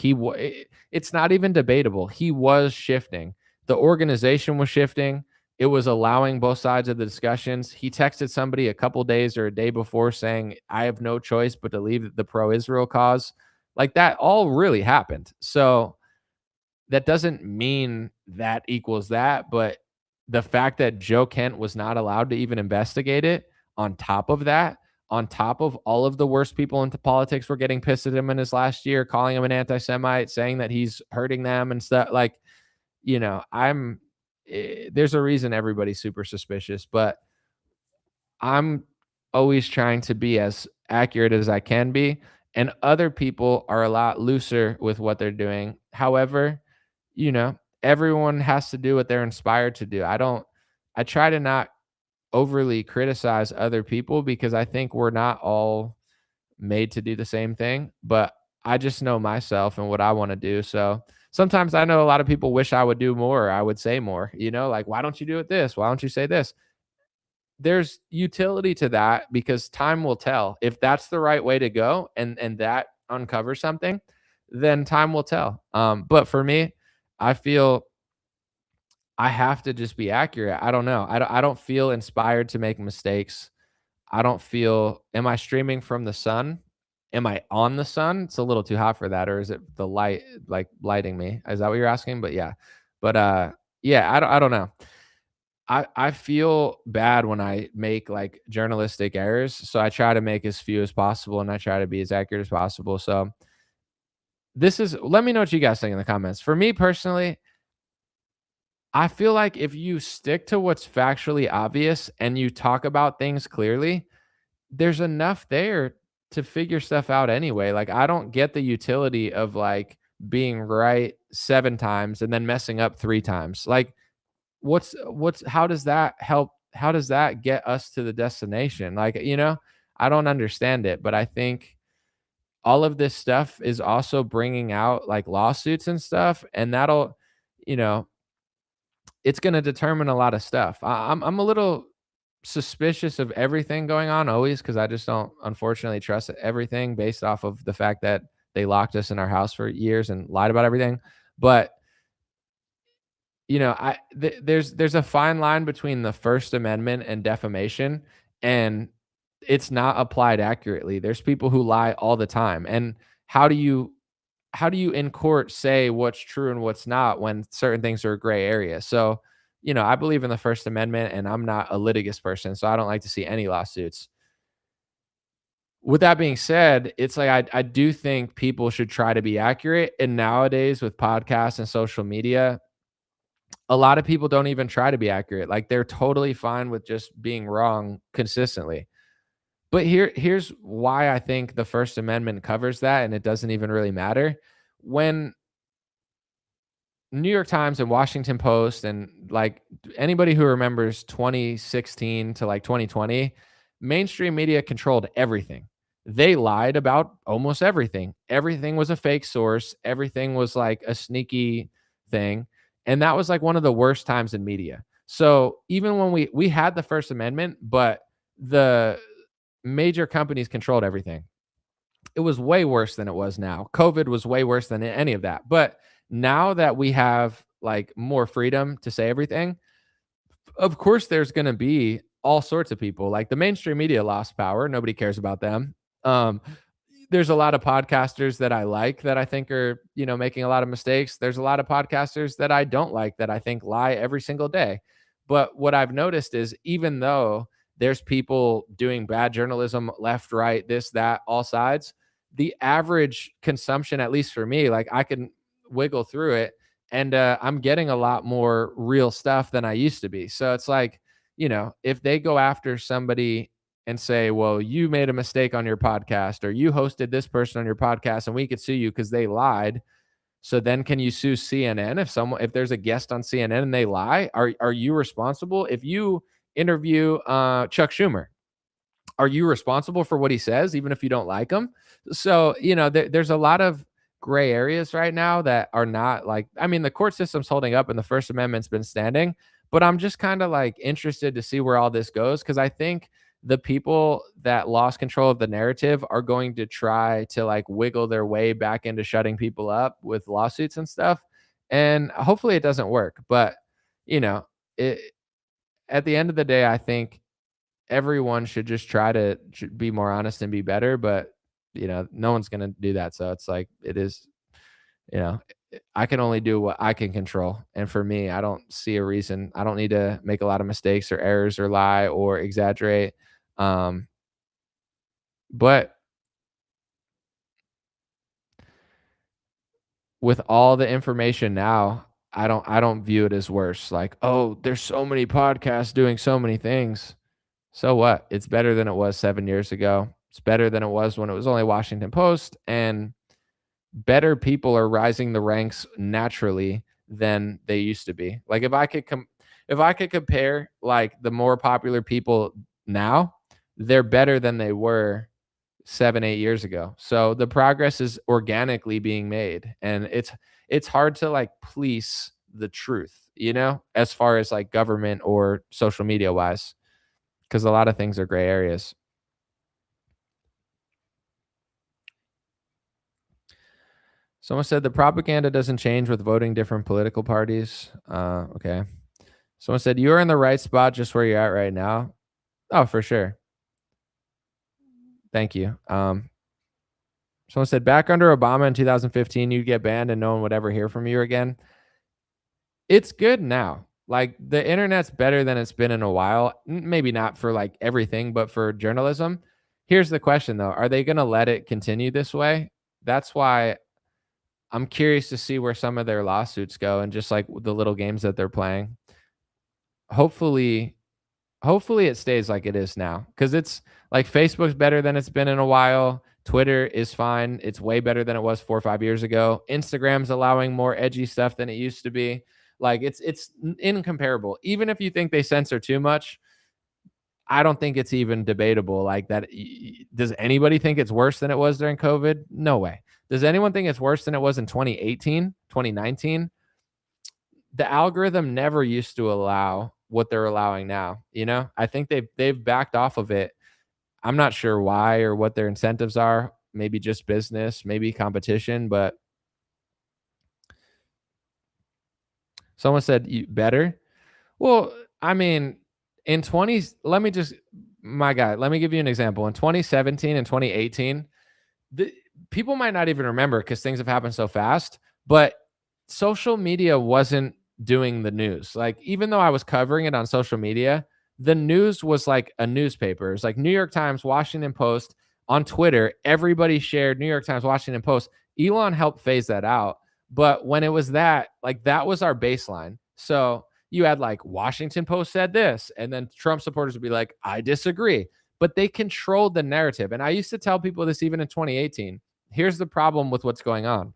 it's not even debatable. He was shifting. The organization was shifting. It was allowing both sides of the discussions. He texted somebody a couple days or a day before saying, "I have no choice but to leave the pro-Israel cause." Like that all really happened. So that doesn't mean that equals that, but the fact that Joe Kent was not allowed to even investigate it, on top of that, on top of all of the worst people into politics were getting pissed at him in his last year, calling him an anti-Semite, saying that he's hurting them and stuff. Like, there's a reason everybody's super suspicious, but I'm always trying to be as accurate as I can be. And other people are a lot looser with what they're doing. However, everyone has to do what they're inspired to do. I try to not overly criticize other people because I think we're not all made to do the same thing, but I just know myself and what I want to do. So sometimes I know a lot of people wish I would do more, or I would say more, like, why don't you do it this? Why don't you say this? There's utility to that because time will tell. If that's the right way to go and that uncovers something, then time will tell. But for me, I feel I have to just be accurate. I don't know. I don't feel inspired to make mistakes. I don't feel, am I streaming from the sun? Am I on the sun? It's a little too hot for that. Or is it the light like lighting me? Is that what you're asking? But yeah. But yeah, I don't know. I feel bad when I make like journalistic errors. So I try to make as few as possible and I try to be as accurate as possible. So let me know what you guys think in the comments. For me personally, I feel like if you stick to what's factually obvious and you talk about things clearly, there's enough there to figure stuff out anyway. Like I don't get the utility of like being right 7 times and then messing up 3 times. Like what's how does that help? How does that get us to the destination? Like, I don't understand it, but I think all of this stuff is also bringing out like lawsuits and stuff and that'll, you know, it's going to determine a lot of stuff. I'm a little suspicious of everything going on always because I just don't unfortunately trust everything based off of the fact that they locked us in our house for years and lied about everything. But there's a fine line between the First Amendment and defamation, and it's not applied accurately. There's people who lie all the time, and how do you in court say what's true and what's not when certain things are a gray area? So, I believe in the First Amendment, and I'm not a litigious person, so I don't like to see any lawsuits. With that being said, it's like I do think people should try to be accurate, and nowadays with podcasts and social media, a lot of people don't even try to be accurate. Like, they're totally fine with just being wrong consistently. But here's why I think the First Amendment covers that, and it doesn't even really matter. When New York Times and Washington Post and like anybody who remembers 2016 to like 2020, mainstream media controlled everything. They lied about almost everything. Everything was a fake source. Everything was like a sneaky thing. And that was like one of the worst times in media. So even when we had the First Amendment, but the major companies controlled everything. It was way worse than it was now. COVID was way worse than any of that. But now that we have like more freedom to say everything, of course there's going to be all sorts of people. Like, the mainstream media lost power. Nobody cares about them. Um, there's a lot of podcasters that I like that I think are, making a lot of mistakes. There's a lot of podcasters that I don't like that I think lie every single day. But what I've noticed is, even though there's people doing bad journalism left, right, this, that, all sides, the average consumption, at least for me, like, I can wiggle through it, and I'm getting a lot more real stuff than I used to be. So it's like, if they go after somebody and say, well, you made a mistake on your podcast, or you hosted this person on your podcast, and we could sue you because they lied. So then can you sue CNN if there's a guest on CNN and they lie? Are you responsible? If you interview Chuck Schumer, are you responsible for what he says, even if you don't like him? So, there's a lot of gray areas right now that are not like, I mean, the court system's holding up and the First Amendment's been standing, but I'm just kind of like interested to see where all this goes, because I think the people that lost control of the narrative are going to try to like wiggle their way back into shutting people up with lawsuits and stuff. And hopefully it doesn't work. But, it, at the end of the day, I think everyone should just try to be more honest and be better. But, no one's going to do that. So it's like, it is, you know, I can only do what I can control. And for me, I don't see a reason. I don't need to make a lot of mistakes or errors or lie or exaggerate. Um, but with all the information now, I don't view it as worse. Like, oh, there's so many podcasts doing so many things. So what? It's better than it was 7 years ago. It's better than it was when it was only Washington Post, and better people are rising the ranks naturally than they used to be. Like, if I could compare like the more popular people now, they're better than they were 7, 8 years ago. So the progress is organically being made, and it's hard to like police the truth, as far as like government or social media wise, because a lot of things are gray areas. Someone said the propaganda doesn't change with voting different political parties. Okay. Someone said you are in the right spot just where you're at right now. Oh, for sure. Thank you. Someone said back under Obama in 2015, you'd get banned and no one would ever hear from you again. It's good now. Like, the internet's better than it's been in a while. Maybe not for like everything, but for journalism. Here's the question though. Are they going to let it continue this way? That's why I'm curious to see where some of their lawsuits go, and just like the little games that they're playing. Hopefully, it stays like it is now, because it's like Facebook's better than it's been in a while. Twitter is fine. It's way better than it was 4 or 5 years ago. Instagram's allowing more edgy stuff than it used to be. Like, it's incomparable. Even if you think they censor too much, I don't think it's even debatable like that. Does anybody think it's worse than it was during COVID? No way. Does anyone think it's worse than it was in 2018, 2019? The algorithm never used to allow what they're allowing now. I think they've backed off of it. I'm not sure why or what their incentives are. maybe just business, maybe competition. But someone said you better. Well, I mean, in 20, let me just, my guy, let me give you an example. In 2017 and 2018, the people might not even remember because things have happened so fast, but social media wasn't doing the news. Like, even though I was covering it on social media, the news was like a newspaper. It's like New York Times, Washington Post. On Twitter, everybody shared New York Times, Washington Post. Elon helped phase that out. But when it was that, like, that was our baseline. So you had like Washington Post said this, and then Trump supporters would be like, I disagree. But they controlled the narrative. And I used to tell people this even in 2018. Here's the problem with what's going on.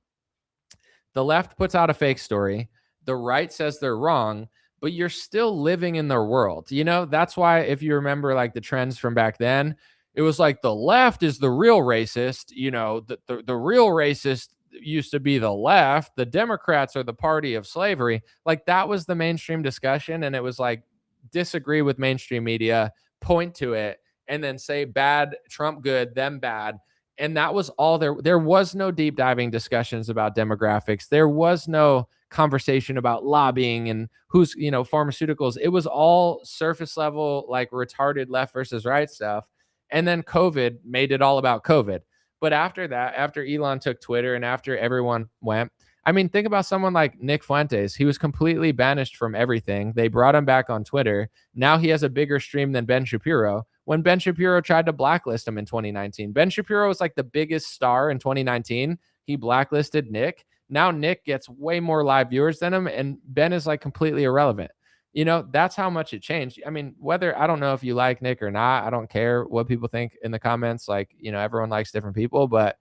The left puts out a fake story. The right says they're wrong, but you're still living in their world. You know, that's why if you remember like the trends from back then, it was like the left is the real racist. You know, the real racist used to be the left. The Democrats are the party of slavery. Like that was the mainstream discussion. And it was like disagree with mainstream media, point to it, and then say bad, Trump good, them bad. And that was all there was no deep diving discussions about demographics. There was no conversation about lobbying and who's, you know, pharmaceuticals. It was all surface level, like retarded left versus right stuff. And then COVID made it all about COVID. But after that, after Elon took Twitter and after everyone went, I mean, think about someone like Nick Fuentes. He was completely banished from everything. They brought him back on Twitter. Now he has a bigger stream than Ben Shapiro. When Ben Shapiro tried to blacklist him in 2019, Ben Shapiro was like the biggest star in 2019. He blacklisted Nick. Now Nick gets way more live viewers than him, and Ben is like completely irrelevant. You know, that's how much it changed. I mean, whether I don't know if you like Nick or not, I don't care what people think in the comments. Like, you know, everyone likes different people, but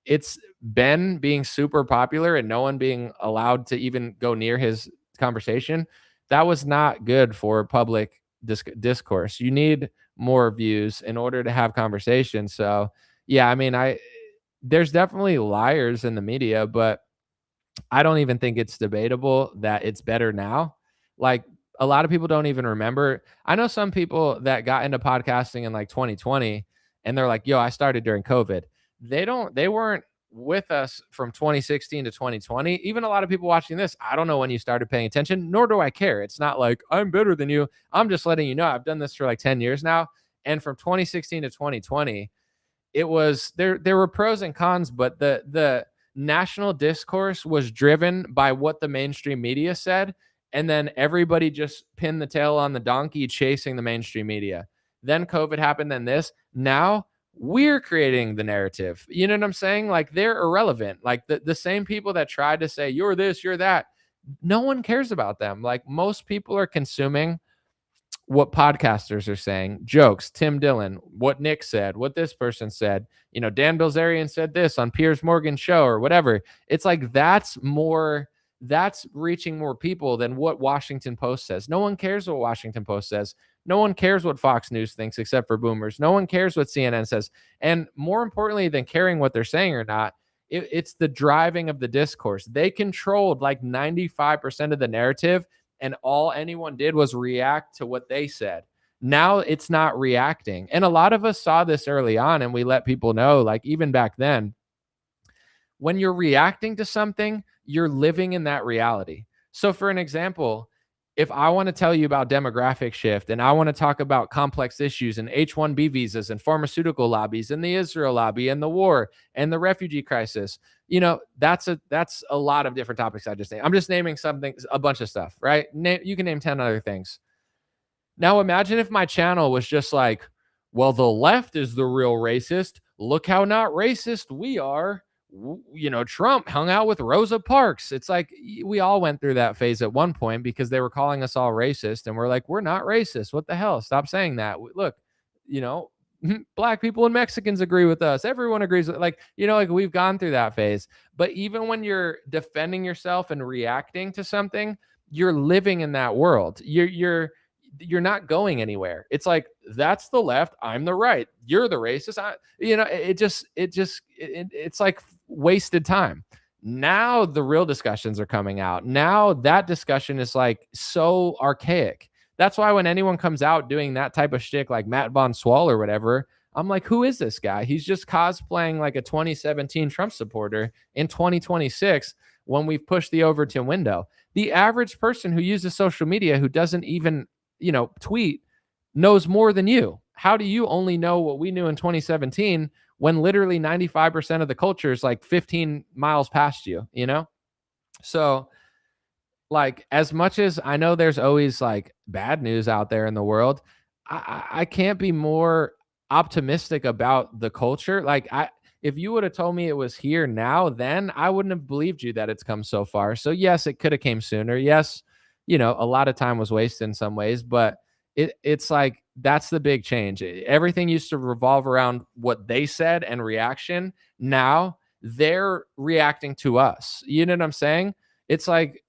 it's Ben being super popular and no one being allowed to even go near his conversation. That was not good for public discourse. You need more views in order to have conversations. So, yeah, I mean, there's definitely liars in the media, but I don't even think it's debatable that it's better now. Like a lot of people don't even remember. I know some people that got into podcasting in like 2020 and they're like, yo, I started during COVID. They weren't with us from 2016 to 2020. Even a lot of people watching this, I don't know when you started paying attention, nor do I care. It's not like I'm better than you. I'm just letting you know I've done this for like 10 years now. And from 2016 to 2020, it was there were pros and cons, but the national discourse was driven by what the mainstream media said, and then everybody just pinned the tail on the donkey chasing the mainstream media. Then COVID happened, then this. Now we're creating the narrative. You know what I'm saying? Like they're irrelevant. Like the same people that tried to say you're this, you're that, no one cares about them. Like most people are consuming what podcasters are saying, jokes, Tim Dillon, what Nick said, what this person said, you know, Dan Bilzerian said this on Piers Morgan's show or whatever. It's like that's reaching more people than what Washington Post says. No one cares what Washington Post says. No one cares what Fox News thinks except for boomers. No one cares what CNN says. And more importantly than caring what they're saying or not, it's the driving of the discourse. They controlled like 95% of the narrative, and all anyone did was react to what they said. Now it's not reacting. And a lot of us saw this early on, and we let people know, like even back then, when you're reacting to something, you're living in that reality. So for an example, if I want to tell you about demographic shift and I want to talk about complex issues and H-1B visas and pharmaceutical lobbies and the Israel lobby and the war and the refugee crisis, you know, that's a lot of different topics I just named. I'm just naming a bunch of stuff, right? You can name 10 other things. Now imagine if my channel was just like, well, the left is the real racist. Look how not racist we are. You know, Trump hung out with Rosa Parks. It's like we all went through that phase at one point because they were calling us all racist, and we're like, we're not racist. What the hell? Stop saying that. Look, you know, black people and Mexicans agree with us. Everyone agrees with, like, you know, like we've gone through that phase. But even when you're defending yourself and reacting to something, you're living in that world. You're not going anywhere. It's like, that's the left, I'm the right, you're the racist. It's like wasted time. Now the real discussions are coming out. Now that discussion is like so archaic. That's why when anyone comes out doing that type of shtick, like Matt Von Swall or whatever, I'm like, who is this guy? He's just cosplaying like a 2017 Trump supporter in 2026 when we've pushed the Overton window. The average person who uses social media who doesn't even, tweet knows more than you. How do you only know what we knew in 2017 when literally 95% of the culture is like 15 miles past you, So, like, as much as I know there's always like bad news out there in the world, I can't be more optimistic about the culture. Like, if you would have told me it was here now, then I wouldn't have believed you that it's come so far. So yes, it could have came sooner. Yes, a lot of time was wasted in some ways, but it's like that's the big change. Everything used to revolve around what they said and reaction. Now they're reacting to us. You know what I'm saying? It's like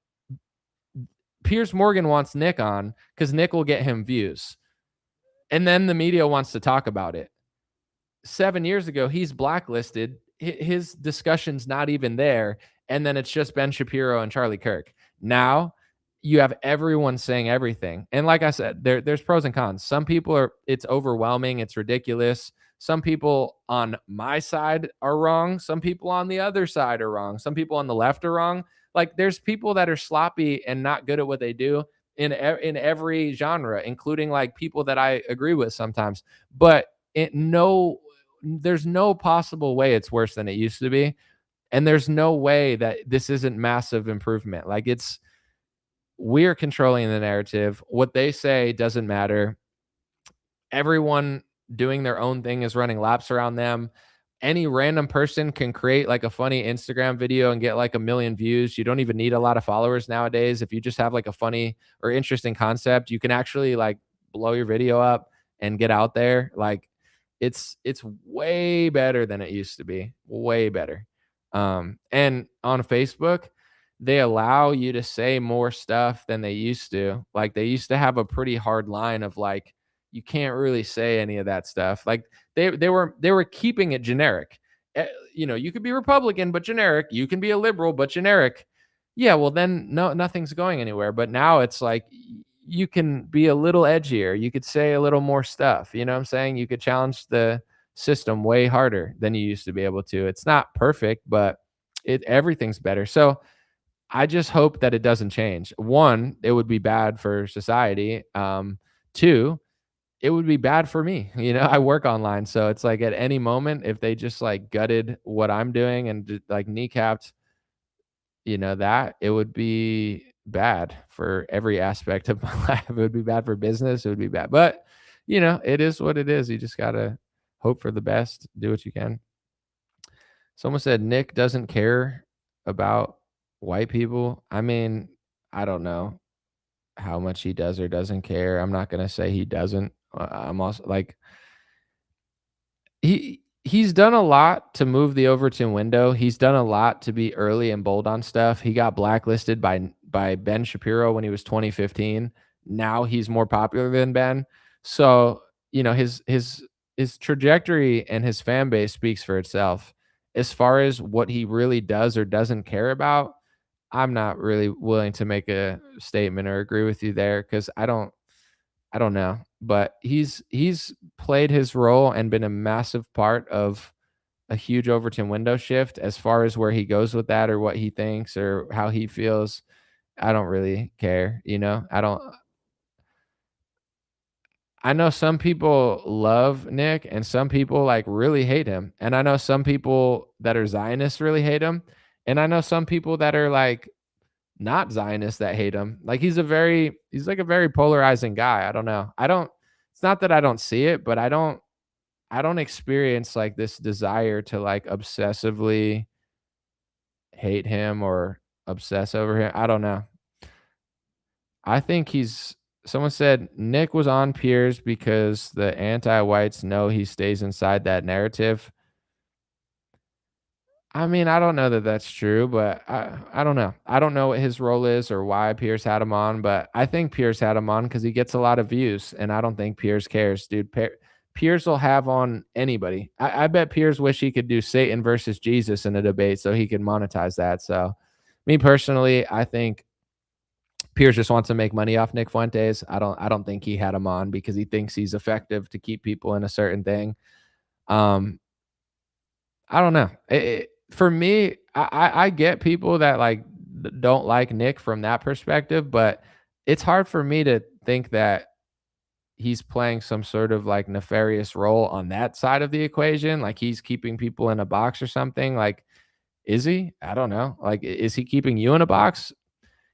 Piers Morgan wants Nick on because Nick will get him views. And then the media wants to talk about it. 7 years ago, he's blacklisted. His discussion's not even there. And then it's just Ben Shapiro and Charlie Kirk. Now you have everyone saying everything. And like I said, there's pros and cons. Some people it's overwhelming. It's ridiculous. Some people on my side are wrong. Some people on the other side are wrong. Some people on the left are wrong. Like, there's people that are sloppy and not good at what they do in every genre, including like people that I agree with sometimes. But there's no possible way it's worse than it used to be. And there's no way that this isn't massive improvement. Like, we're controlling the narrative. What they say doesn't matter. Everyone doing their own thing is running laps around them. Any random person can create like a funny Instagram video and get like 1 million views. You don't even need a lot of followers nowadays. If you just have like a funny or interesting concept, you can actually like blow your video up and get out there. Like, it's way better than it used to be. Way better. And on Facebook, they allow you to say more stuff than they used to. Like, they used to have a pretty hard line of like, you can't really say any of that stuff. Like, they were keeping it generic. You could be Republican but generic. You can be a liberal but generic. Yeah, well then nothing's going anywhere. But now it's like you can be a little edgier. You could say a little more stuff. You know what I'm saying? You could challenge the system way harder than you used to be able to. It's not perfect, but everything's better. So I just hope that it doesn't change. One, it would be bad for society. Two, it would be bad for me. I work online. So it's like at any moment, if they just like gutted what I'm doing and like kneecapped, that it would be bad for every aspect of my life. It would be bad for business. It would be bad, but it is what it is. You just got to hope for the best, do what you can. Someone said Nick doesn't care about white people. I mean, I don't know how much he does or doesn't care. I'm not going to say he doesn't. I'm also like, he's done a lot to move the Overton window. He's done a lot to be early and bold on stuff. He got blacklisted by Ben Shapiro when he was 2015. Now he's more popular than Ben. So, his trajectory and his fan base speaks for itself. As far as what he really does or doesn't care about, I'm not really willing to make a statement or agree with you there because I don't know. But he's played his role and been a massive part of a huge Overton window shift. As far as where he goes with that or what he thinks or how he feels, I don't really care. I know some people love Nick and some people like really hate him. And I know some people that are Zionists really hate him. And I know some people that are like not Zionists that hate him. Like, he's like a very polarizing guy. I don't know. It's not that I don't see it, but I don't experience like this desire to like obsessively hate him or obsess over him. I don't know. I think someone said Nick was on Piers because the anti-whites know he stays inside that narrative. I mean, I don't know that that's true, but I don't know. I don't know what his role is or why Piers had him on, but I think Piers had him on because he gets a lot of views, and I don't think Piers cares, dude. Piers will have on anybody. I bet Piers wish he could do Satan versus Jesus in a debate so he could monetize that. So, me personally, I think Piers just wants to make money off Nick Fuentes. I don't think he had him on because he thinks he's effective to keep people in a certain thing. Um, I don't know. For me, I get people that like don't like Nick from that perspective, but it's hard for me to think that he's playing some sort of like nefarious role on that side of the equation. Like he's keeping people in a box or something. Like, is he? I don't know. Like, is he keeping you in a box?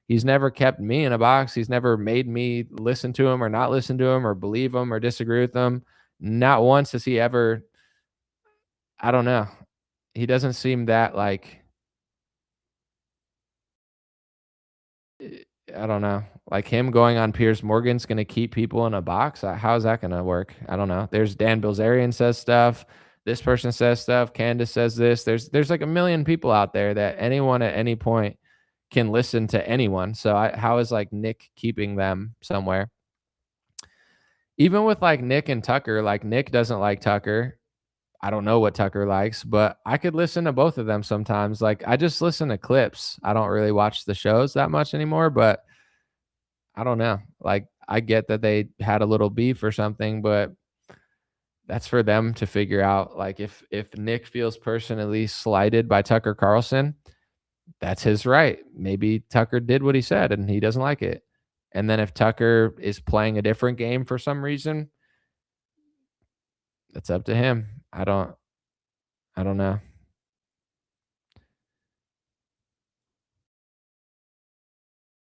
He's never kept me in a box. He's never made me listen to him or not listen to him or believe him or disagree with him. Not once has he ever, I don't know. He doesn't seem that like, I don't know. Like him going on Piers Morgan's going to keep people in a box. How is that going to work? I don't know. There's Dan Bilzerian says stuff. This person says stuff. Candace says this. There's like a million people out there that anyone at any point can listen to anyone. So how is like Nick keeping them somewhere? Even with like Nick and Tucker, like Nick doesn't like Tucker. I don't know what Tucker likes, but I could listen to both of them sometimes. Like I just listen to clips. I don't really watch the shows that much anymore, but I don't know. Like I get that they had a little beef or something, but that's for them to figure out. Like if Nick feels personally slighted by Tucker Carlson, that's his right. Maybe Tucker did what he said and he doesn't like it. And then if Tucker is playing a different game for some reason, that's up to him. I don't know.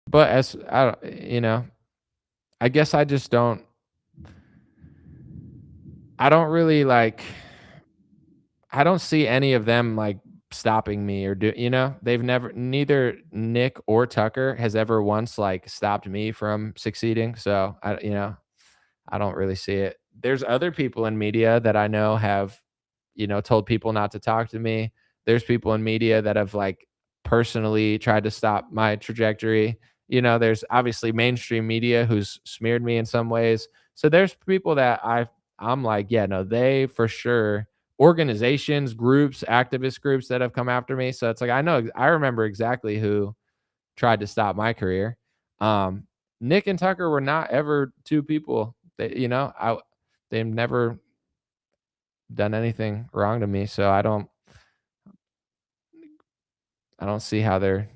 But as I don't, I guess I don't really like I don't see any of them like stopping me or they've never neither Nick or Tucker has ever once like stopped me from succeeding. So I don't really see it. There's other people in media that I know have, told people not to talk to me. There's people in media that have like personally tried to stop my trajectory. There's obviously mainstream media who's smeared me in some ways. So there's people that I'm like, yeah, no, they for sure organizations, groups, activist groups that have come after me. So it's like I remember exactly who tried to stop my career. Um, Nick and Tucker were not ever two people that, they've never done anything wrong to me. So I don't see how they're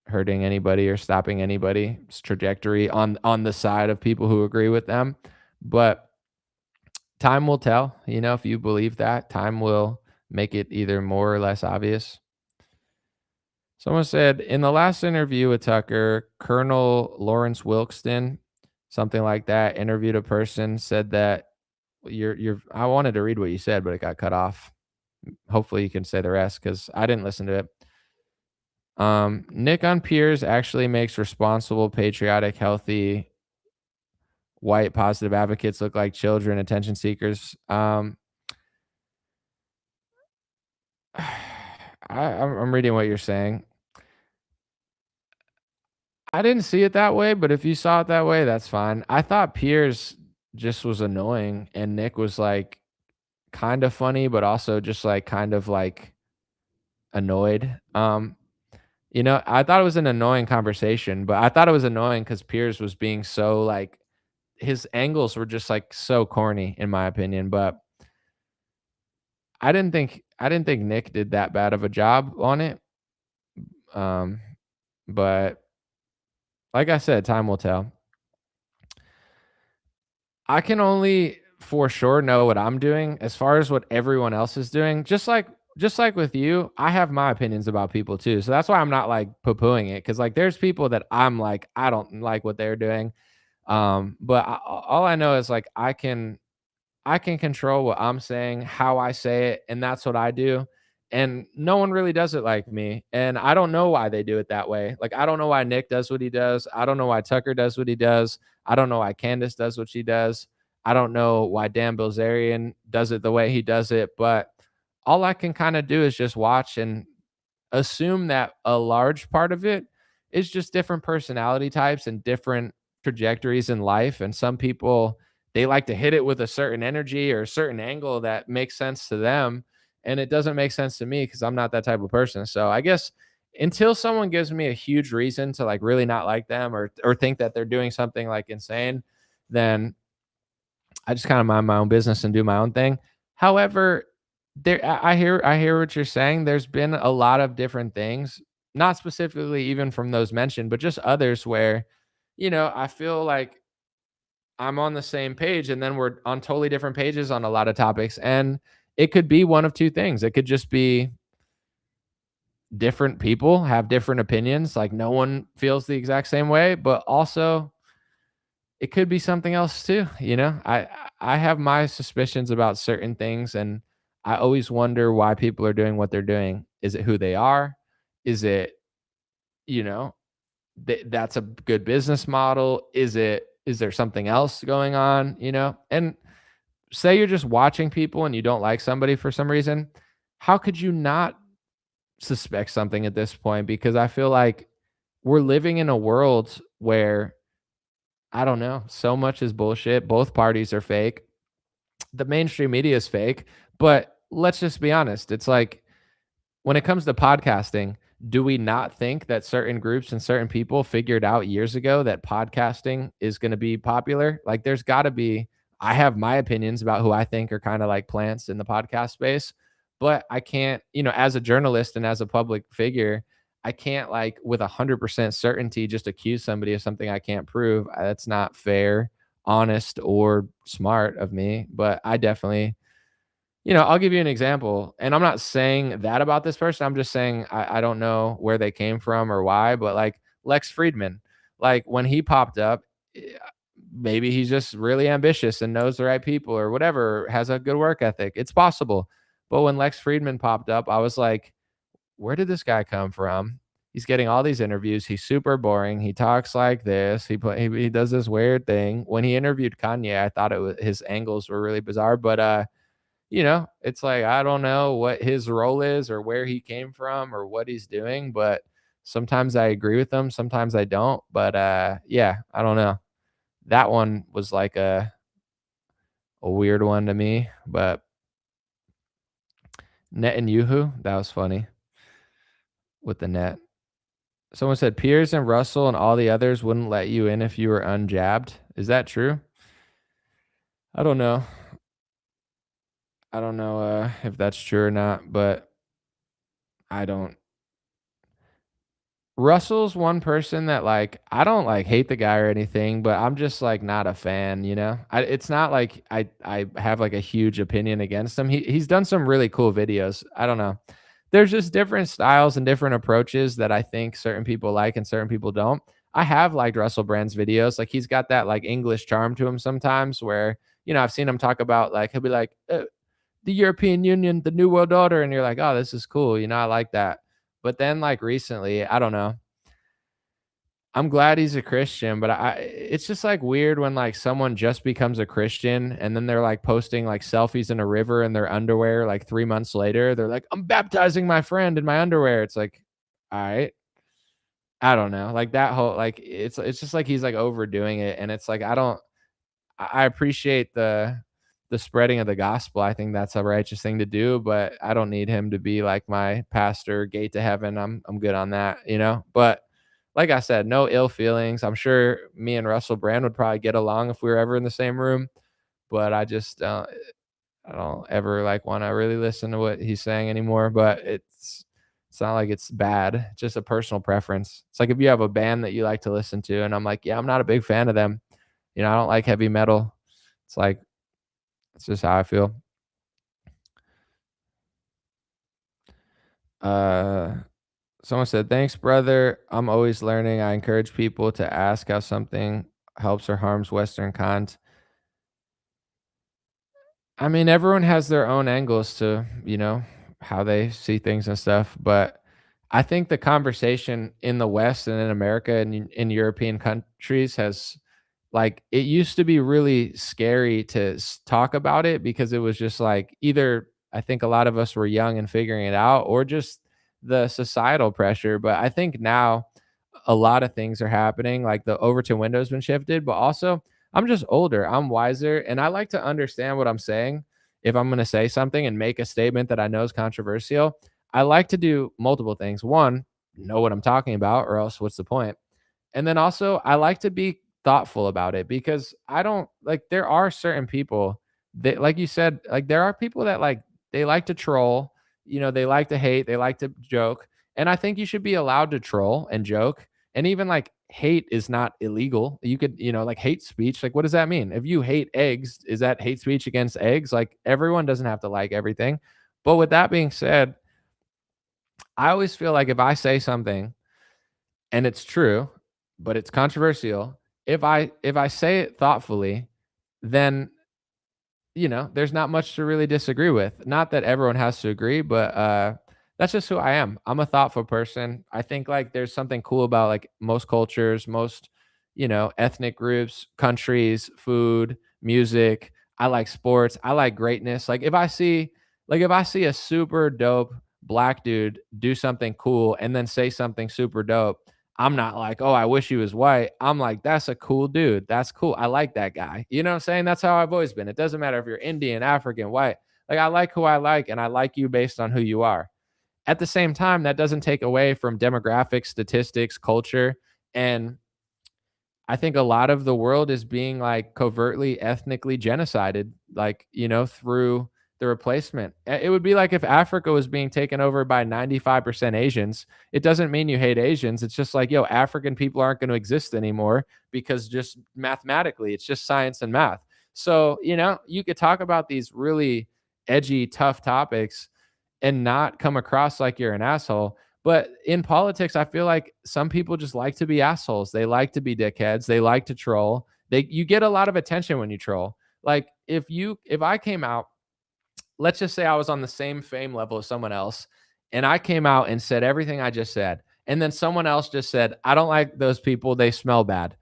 hurting anybody or stopping anybody's trajectory on the side of people who agree with them. But time will tell, if you believe that, time will make it either more or less obvious. Someone said in the last interview with Tucker, Colonel Lawrence Wilkeston, something like that, interviewed a person, said that I wanted to read what you said, but it got cut off. Hopefully you can say the rest because I didn't listen to it. Nick on Piers actually makes responsible, patriotic, healthy, white, positive advocates look like children, attention seekers. I'm reading what you're saying. I didn't see it that way, but if you saw it that way, that's fine. I thought Piers just was annoying and Nick was like kind of funny, but also just like kind of like annoyed. I thought it was an annoying conversation, but I thought it was annoying because Piers was being so like his angles were just like so corny in my opinion. But I didn't think Nick did that bad of a job on it. Um, but like I said, time will tell. I can only for sure know what I'm doing as far as what everyone else is doing. Just like with you, I have my opinions about people too. So that's why I'm not like poo-pooing it cuz like there's people that I'm like I don't like what they're doing. But all I know is like I can control what I'm saying, how I say it, and that's what I do. And no one really does it like me. And I don't know why they do it that way. Like I don't know why Nick does what he does. I don't know why Tucker does what he does. I don't know why Candace does what she does. I don't know why Dan Bilzerian does it the way he does it. But all I can kind of do is just watch and assume that a large part of it is just different personality types and different trajectories in life. And some people, they like to hit it with a certain energy or a certain angle that makes sense to them. And it doesn't make sense to me because I'm not that type of person. So I guess until someone gives me a huge reason to like really not like them or think that they're doing something like insane, then I just kind of mind my own business and do my own thing. However, I hear what you're saying. There's been a lot of different things, not specifically even from those mentioned, but just others where, I feel like I'm on the same page and then we're on totally different pages on a lot of topics. And it could be one of two things. It could just be different people have different opinions, like no one feels the exact same way, but also it could be something else too, I have my suspicions about certain things, and I always wonder why people are doing what they're doing. Is it who they are? Is it, you know, that's a good business model? Is there something else going on? And say you're just watching people and you don't like somebody for some reason, how could you not suspect something at this point? Because I feel like we're living in a world where, I don't know, so much is bullshit. Both parties are fake. The mainstream media is fake. But let's just be honest. It's like, when it comes to podcasting, do we not think that certain groups and certain people figured out years ago that podcasting is going to be popular? Like, there's got to be, I have my opinions about who I think are kind of like plants in the podcast space, but I can't, as a journalist and as a public figure, I can't, like, with 100% certainty just accuse somebody of something I can't prove. That's not fair, honest, or smart of me. But I definitely, I'll give you an example, and I'm not saying that about this person. I'm just saying I don't know where they came from or why, but like Lex Friedman, like when he popped up, eh, maybe he's just really ambitious and knows the right people or whatever, has a good work ethic. It's possible. But when Lex Friedman popped up, I was like, where did this guy come from? He's getting all these interviews. He's super boring. He talks like this. He does this weird thing. When he interviewed Kanye, I thought his angles were really bizarre, but it's like, I don't know what his role is or where he came from or what he's doing, but sometimes I agree with him, sometimes I don't. But yeah, I don't know. That one was like a weird one to me, but Net and Yuhu, that was funny with the net. Someone said Piers and Russell and all the others wouldn't let you in if you were unjabbed. Is that true? I don't know. I don't know if that's true or not, but I don't. Russell's one person that, like, I don't, like, hate the guy or anything, but I'm just, like, not a fan. It's not like I have, like, a huge opinion against him. He's done some really cool videos. I don't know. There's just different styles and different approaches that I think certain people like and certain people don't. I have liked Russell Brand's videos. Like, he's got that, like, English charm to him sometimes where, I've seen him talk about, like, he'll be like, "The European Union, the New World Order," and you're like, "Oh, this is cool." I like that. But then, like, recently, I don't know. I'm glad he's a Christian, but it's just, like, weird when, like, someone just becomes a Christian and then they're, like, posting, like, selfies in a river in their underwear, like, 3 months later. They're like, "I'm baptizing my friend in my underwear." It's like, "Alright." I don't know. Like, that whole, like, it's just like he's, like, overdoing it, and it's like, I appreciate the spreading of the gospel. I think that's a righteous thing to do, but I don't need him to be like my pastor, gate to heaven. I'm good on that. But like I said, no ill feelings. I'm sure me and Russell Brand would probably get along if we were ever in the same room, but I don't ever, like, want to really listen to what he's saying anymore. But it's not like it's bad. It's just a personal preference. It's like if you have a band that you like to listen to, and I'm like, yeah, I'm not a big fan of them. I don't like heavy metal. It's like, it's just how I feel. Uh, Someone said, "Thanks, brother. I'm always learning. I encourage people to ask how something helps or harms Western cons." I mean, everyone has their own angles to, how they see things and stuff. But I think the conversation in the West and in America and in European countries has, like, it used to be really scary to talk about it because it was just like either I think a lot of us were young and figuring it out or just the societal pressure. But I think now a lot of things are happening. Like, the Overton window's been shifted, but also I'm just older, I'm wiser, and I like to understand what I'm saying. If I'm going to say something and make a statement that I know is controversial, I like to do multiple things. One, know what I'm talking about, or else what's the point? And then also, I like to be thoughtful about it because I don't like, there are certain people that, like you said, like, there are people that, like, they like to troll, they like to hate, they like to joke. And I think you should be allowed to troll and joke. And even like hate is not illegal. You could, like hate speech. Like, what does that mean? If you hate eggs, is that hate speech against eggs? Like, everyone doesn't have to like everything. But with that being said, I always feel like if I say something and it's true, but it's controversial, if I say it thoughtfully, then there's not much to really disagree with. Not that everyone has to agree, but that's just who I am. I'm a thoughtful person. I think like there's something cool about like most cultures, most, ethnic groups, countries, food, music. I like sports. I like greatness. Like if I see a super dope black dude do something cool and then say something super dope, I'm not like, oh, I wish he was white. I'm like, that's a cool dude. That's cool. I like that guy. You know what I'm saying? That's how I've always been. It doesn't matter if you're Indian, African, white. Like, I like who I like, and I like you based on who you are. At the same time, that doesn't take away from demographics, statistics, culture. And I think a lot of the world is being like covertly ethnically genocided, like, through the replacement. It would be like if Africa was being taken over by 95% Asians. It doesn't mean you hate Asians. It's just like, yo, African people aren't going to exist anymore because just mathematically, it's just science and math. So, you could talk about these really edgy, tough topics and not come across like you're an asshole. But in politics, I feel like some people just like to be assholes. They like to be dickheads. They like to troll. You get a lot of attention when you troll. Like if I came out, let's just say I was on the same fame level as someone else, and I came out and said everything I just said, and then someone else just said, I don't like those people, they smell bad.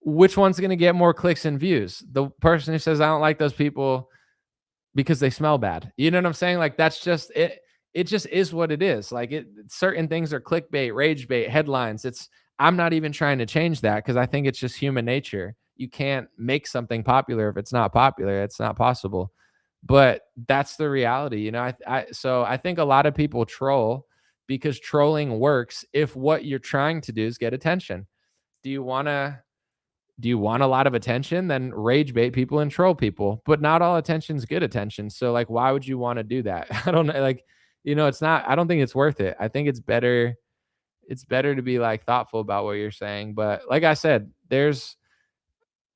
Which one's going to get more clicks and views? The person who says I don't like those people because they smell bad. You know what I'm saying? Like, that's just it. It just is what it is. Like, certain things are clickbait, rage bait, headlines. I'm not even trying to change that because I think it's just human nature. You can't make something popular if it's not popular. It's not possible. But that's the reality, so I think a lot of people troll because trolling works if what you're trying to do is get attention. Do you want a lot of attention? Then rage bait people and troll people. But not all attention's good attention. So like, why would you want to do that? I don't know. Like, it's not, I don't think it's worth it. I think it's better to be like thoughtful about what you're saying. But like I said,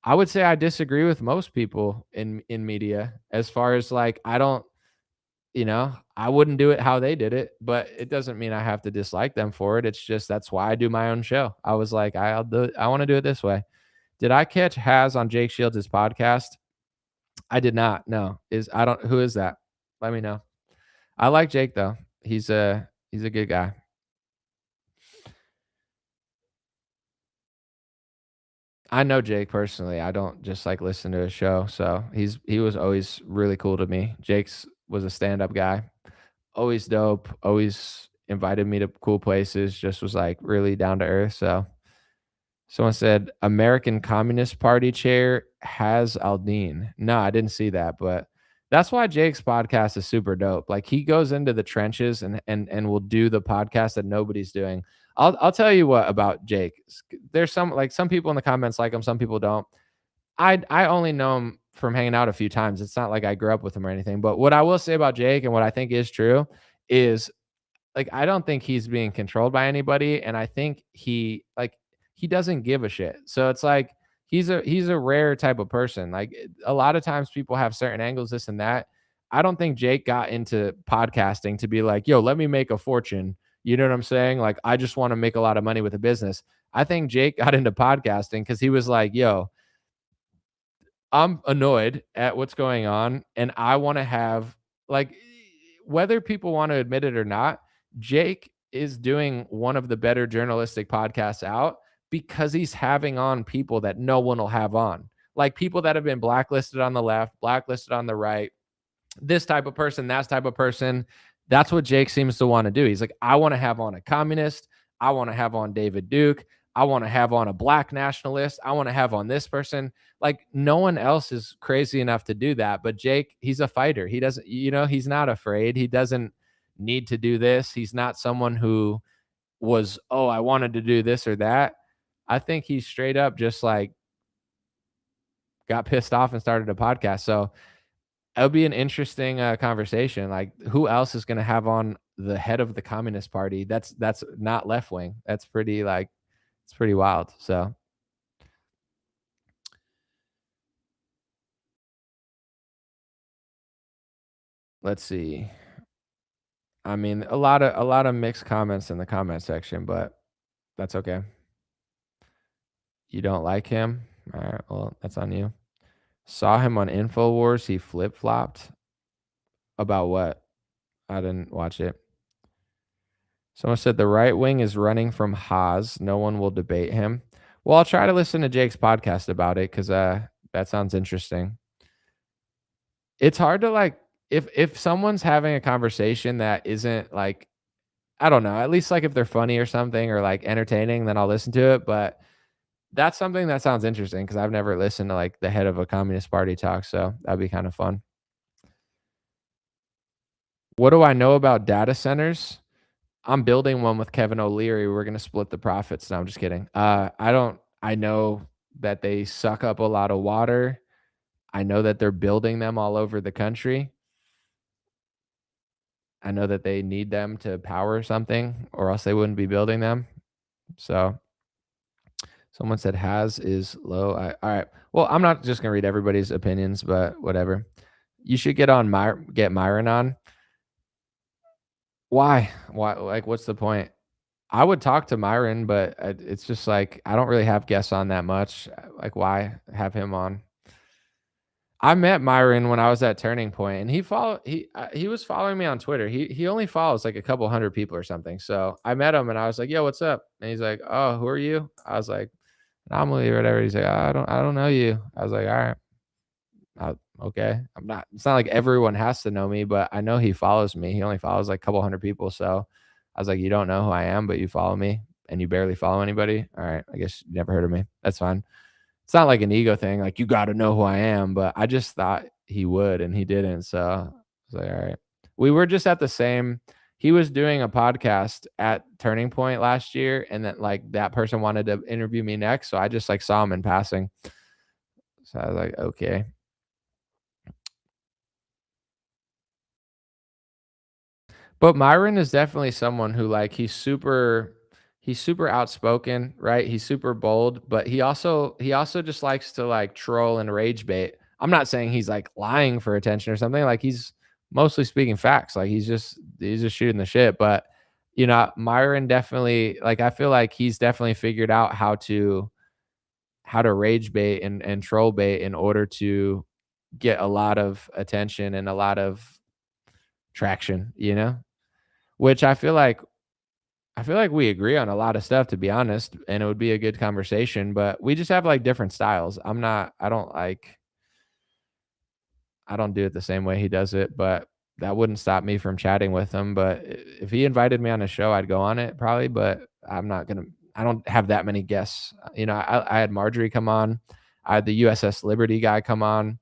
I would say I disagree with most people in media as far as like, I wouldn't do it how they did it, but it doesn't mean I have to dislike them for it. It's just, that's why I do my own show. I was like, I want to do it this way. Did I catch Has on Jake Shields' podcast? I did not. No. Who is that? Let me know. I like Jake though. He's a good guy. I know Jake personally. I don't just like listen to his show. So he was always really cool to me. Jake's was a stand-up guy. Always dope. Always invited me to cool places. Just was like really down to earth. So someone said American Communist Party chair has Aldine. No, I didn't see that, but that's why Jake's podcast is super dope. Like, he goes into the trenches and will do the podcast that nobody's doing. I'll tell you what about Jake. There's some people in the comments like him, some people don't. I only know him from hanging out a few times. It's not like I grew up with him or anything. But what I will say about Jake and what I think is true is, like, I don't think he's being controlled by anybody, and I think he doesn't give a shit. So it's like he's a rare type of person. Like, a lot of times people have certain angles, this and that. I don't think Jake got into podcasting to be like, yo, let me make a fortune. You know what I'm saying? Like, I just want to make a lot of money with a business. I think Jake got into podcasting because he was like, yo, I'm annoyed at what's going on, and I want to have, like, whether people want to admit it or not, Jake is doing one of the better journalistic podcasts out because he's having on people that no one will have on. Like, people that have been blacklisted on the left, blacklisted on the right, this type of person, that type of person. That's what Jake seems to want to do. He's like, I want to have on a communist. I want to have on David Duke. I want to have on a black nationalist. I want to have on this person. Like, no one else is crazy enough to do that. But Jake, he's a fighter. He doesn't, he's not afraid. He doesn't need to do this. He's not someone who was, oh, I wanted to do this or that. I think he's straight up just like got pissed off and started a podcast. So it'll be an interesting conversation. Like, who else is going to have on the head of the Communist Party? That's not left wing. That's pretty like it's pretty wild. So let's see. I mean, a lot of mixed comments in the comment section, but that's okay. You don't like him? All right, well, that's on you. Saw him on InfoWars. He flip flopped about what? I didn't watch it. Someone said the right wing is running from Haas. No one will debate him. Well, I'll try to listen to Jake's podcast about it because that sounds interesting. It's hard to like if someone's having a conversation that isn't like I don't know, at least like if they're funny or something or like entertaining, then I'll listen to it. But that's something that sounds interesting because I've never listened to like the head of a Communist Party talk, so that'd be kind of fun. What do I know about data centers? I'm building one with Kevin O'Leary. We're gonna split the profits. No, I'm just kidding. I don't. I know that they suck up a lot of water. I know that they're building them all over the country. I know that they need them to power something, or else they wouldn't be building them. So, someone said has is low. All right. Well, I'm not just gonna read everybody's opinions, but whatever. You should get Myron on. Why? Why? Like, what's the point? I would talk to Myron, but it's just like I don't really have guests on that much. Like, why have him on? I met Myron when I was at Turning Point, and he was following me on Twitter. He only follows like a couple hundred people or something. So I met him, and I was like, "Yo, what's up?" And he's like, "Oh, who are you?" I was like, "Anomaly or whatever." He's like, "I don't know you." I was like, "All right, okay." I'm not. It's not like everyone has to know me, but I know he follows me. He only follows like a couple hundred people, so I was like, "You don't know who I am, but you follow me, and you barely follow anybody." All right, I guess you never heard of me. That's fine. It's not like an ego thing, like, you gotta know who I am, but I just thought he would, and he didn't, so I was like, "Alright." We were just at the same he was doing a podcast at Turning Point last year, and then, like, that person wanted to interview me next, so I just, like, saw him in passing. So I was like, "Okay." But Myron is definitely someone who, like, he's super outspoken, right? He's super bold, but he also just likes to, like, troll and rage bait. I'm not saying he's, like, lying for attention or something, like, he's mostly speaking facts, like, he's just shooting the shit, but, Myron definitely like, I feel like he's definitely figured out how to rage bait and troll bait in order to get a lot of attention and a lot of traction, you know? Which I feel like we agree on a lot of stuff, to be honest, and it would be a good conversation, but we just have like different styles. I don't do it the same way he does it, but that wouldn't stop me from chatting with him. But if he invited me on a show, I'd go on it probably, but I don't have that many guests. I had Marjorie come on. I had the USS Liberty guy come on.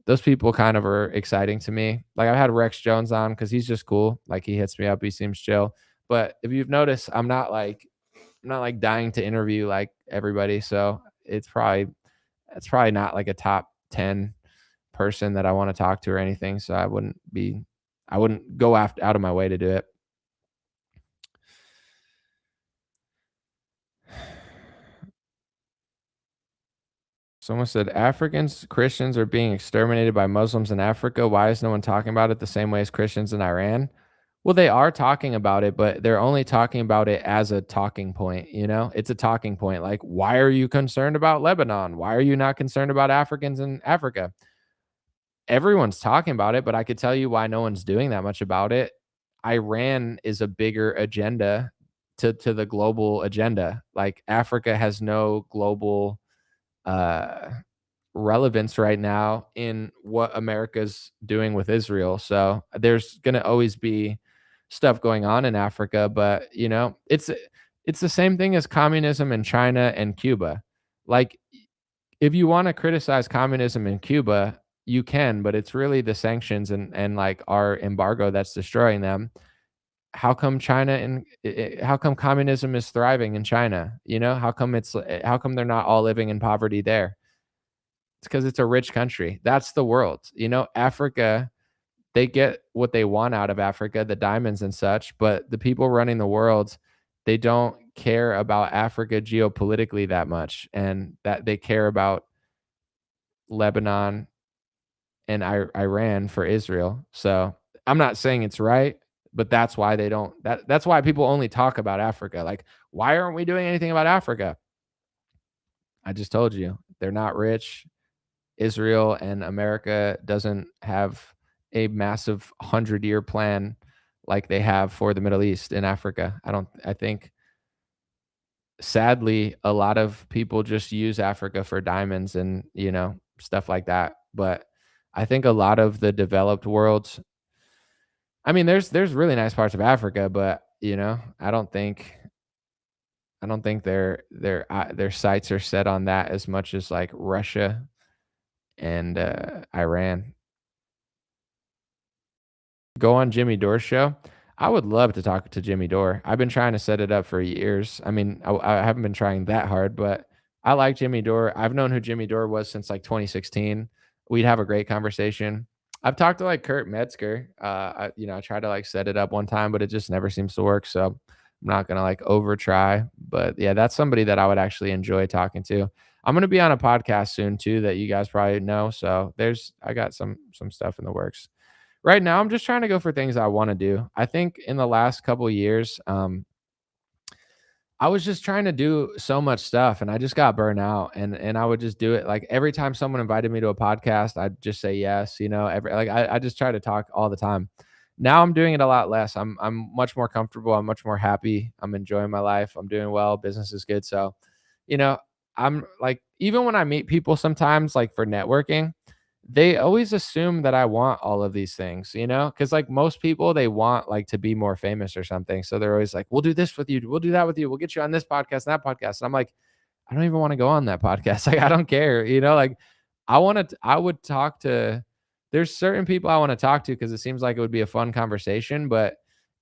Those people kind of are exciting to me. Like, I've had Rex Jones on because he's just cool. Like, he hits me up, he seems chill. But if you've noticed, I'm not like dying to interview like everybody. So it's probably not like a top 10 person that I want to talk to or anything. So I wouldn't go out of my way to do it. Someone said Africans, Christians are being exterminated by Muslims in Africa. Why is no one talking about it the same way as Christians in Iran? Well, they are talking about it, but they're only talking about it as a talking point, It's a talking point. Like, why are you concerned about Lebanon? Why are you not concerned about Africans in Africa? Everyone's talking about it, but I could tell you why no one's doing that much about it. Iran is a bigger agenda to the global agenda. Like, Africa has no global uh relevance right now in what America's doing with Israel. So there's going to always be stuff going on in Africa, but it's the same thing as communism in China and Cuba. Like, if you want to criticize communism in Cuba, you can, but it's really the sanctions and like our embargo that's destroying them. How come communism is thriving in China? How come they're not all living in poverty there? It's because it's a rich country. That's the world. You know, Africa, they get what they want out of Africa, the diamonds and such, but the people running the world, they don't care about Africa geopolitically that much, and that they care about Lebanon and Iran for Israel. So I'm not saying it's right, but that's why they don't. That's why people only talk about Africa. Like, why aren't we doing anything about Africa? I just told you they're not rich. Israel and America doesn't have a massive 100-year plan like they have for the Middle East and Africa. I think sadly a lot of people just use Africa for diamonds and, you know, stuff like that. But I think a lot of the developed world, I mean, there's really nice parts of Africa, but you know, I don't think their sights are set on that as much as like Russia and Iran. Go on Jimmy Dore's show. I would love to talk to Jimmy Dore. I've been trying to set it up for years. I mean, I haven't been trying that hard, but I like Jimmy Dore. I've known who Jimmy Dore was since like 2016. We'd have a great conversation. I've talked to like Kurt Metzger. I tried to like set it up one time, but it just never seems to work. So I'm not gonna like over try. But yeah, that's somebody that I would actually enjoy talking to. I'm gonna be on a podcast soon too that you guys probably know. So I got some stuff in the works. Right now, I'm just trying to go for things I wanna do. I think in the last couple years, I was just trying to do so much stuff and I just got burnt out and I would just do it. Like every time someone invited me to a podcast, I'd just say yes, you know, I just try to talk all the time. Now I'm doing it a lot less. I'm much more comfortable. I'm much more happy. I'm enjoying my life. I'm doing well. Business is good. So, you know, I'm like, even when I meet people sometimes like for networking, they always assume that I want all of these things, you know, because like most people, they want like to be more famous or something. So they're always like, we'll do this with you. We'll do that with you. We'll get you on this podcast and that podcast. And I'm like, I don't even want to go on that podcast. Like, I don't care, you know, like I would talk to, there's certain people I want to talk to because it seems like it would be a fun conversation. But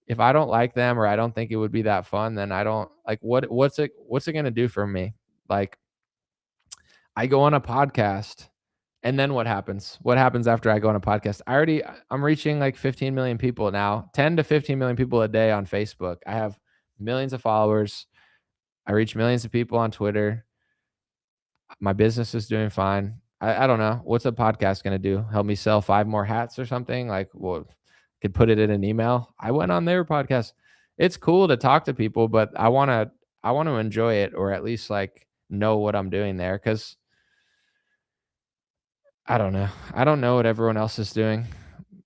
if I don't like them or I don't think it would be that fun, then I don't like what's it going to do for me? Like, I go on a podcast and then what happens? What happens after I go on a podcast? I'm reaching like 15 million people now, 10 to 15 million people a day on Facebook. I have millions of followers. I reach millions of people on Twitter. My business is doing fine. I don't know. What's a podcast going to do? Help me sell 5 more hats or something? Like, well, could put it in an email. I went on their podcast. It's cool to talk to people, but I want to enjoy it or at least like know what I'm doing there cuz I don't know. I don't know what everyone else is doing,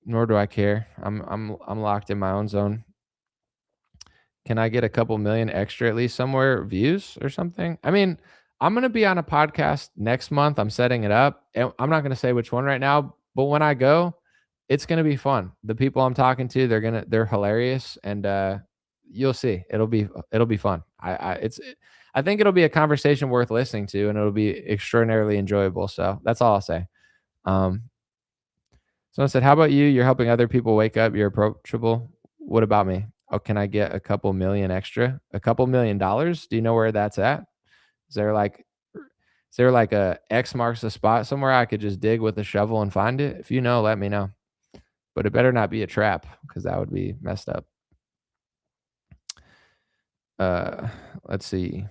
nor do I care. I'm locked in my own zone. Can I get a couple million extra at least somewhere views or something? I mean, I'm gonna be on a podcast next month. I'm setting it up. And I'm not gonna say which one right now, but when I go, it's gonna be fun. The people I'm talking to, they're hilarious, and you'll see. It'll be fun. I think it'll be a conversation worth listening to, and it'll be extraordinarily enjoyable. So that's all I'll say. Um, Someone said, "How about you? You're helping other people wake up. You're approachable. What about me? Oh, can I get a couple million extra? A couple $1,000,000? Do you know where that's at? Is there like is there like a X marks the spot somewhere I could just dig with a shovel and find it? If you know, let me know. But it better not be a trap because that would be messed up." Uh, let's see.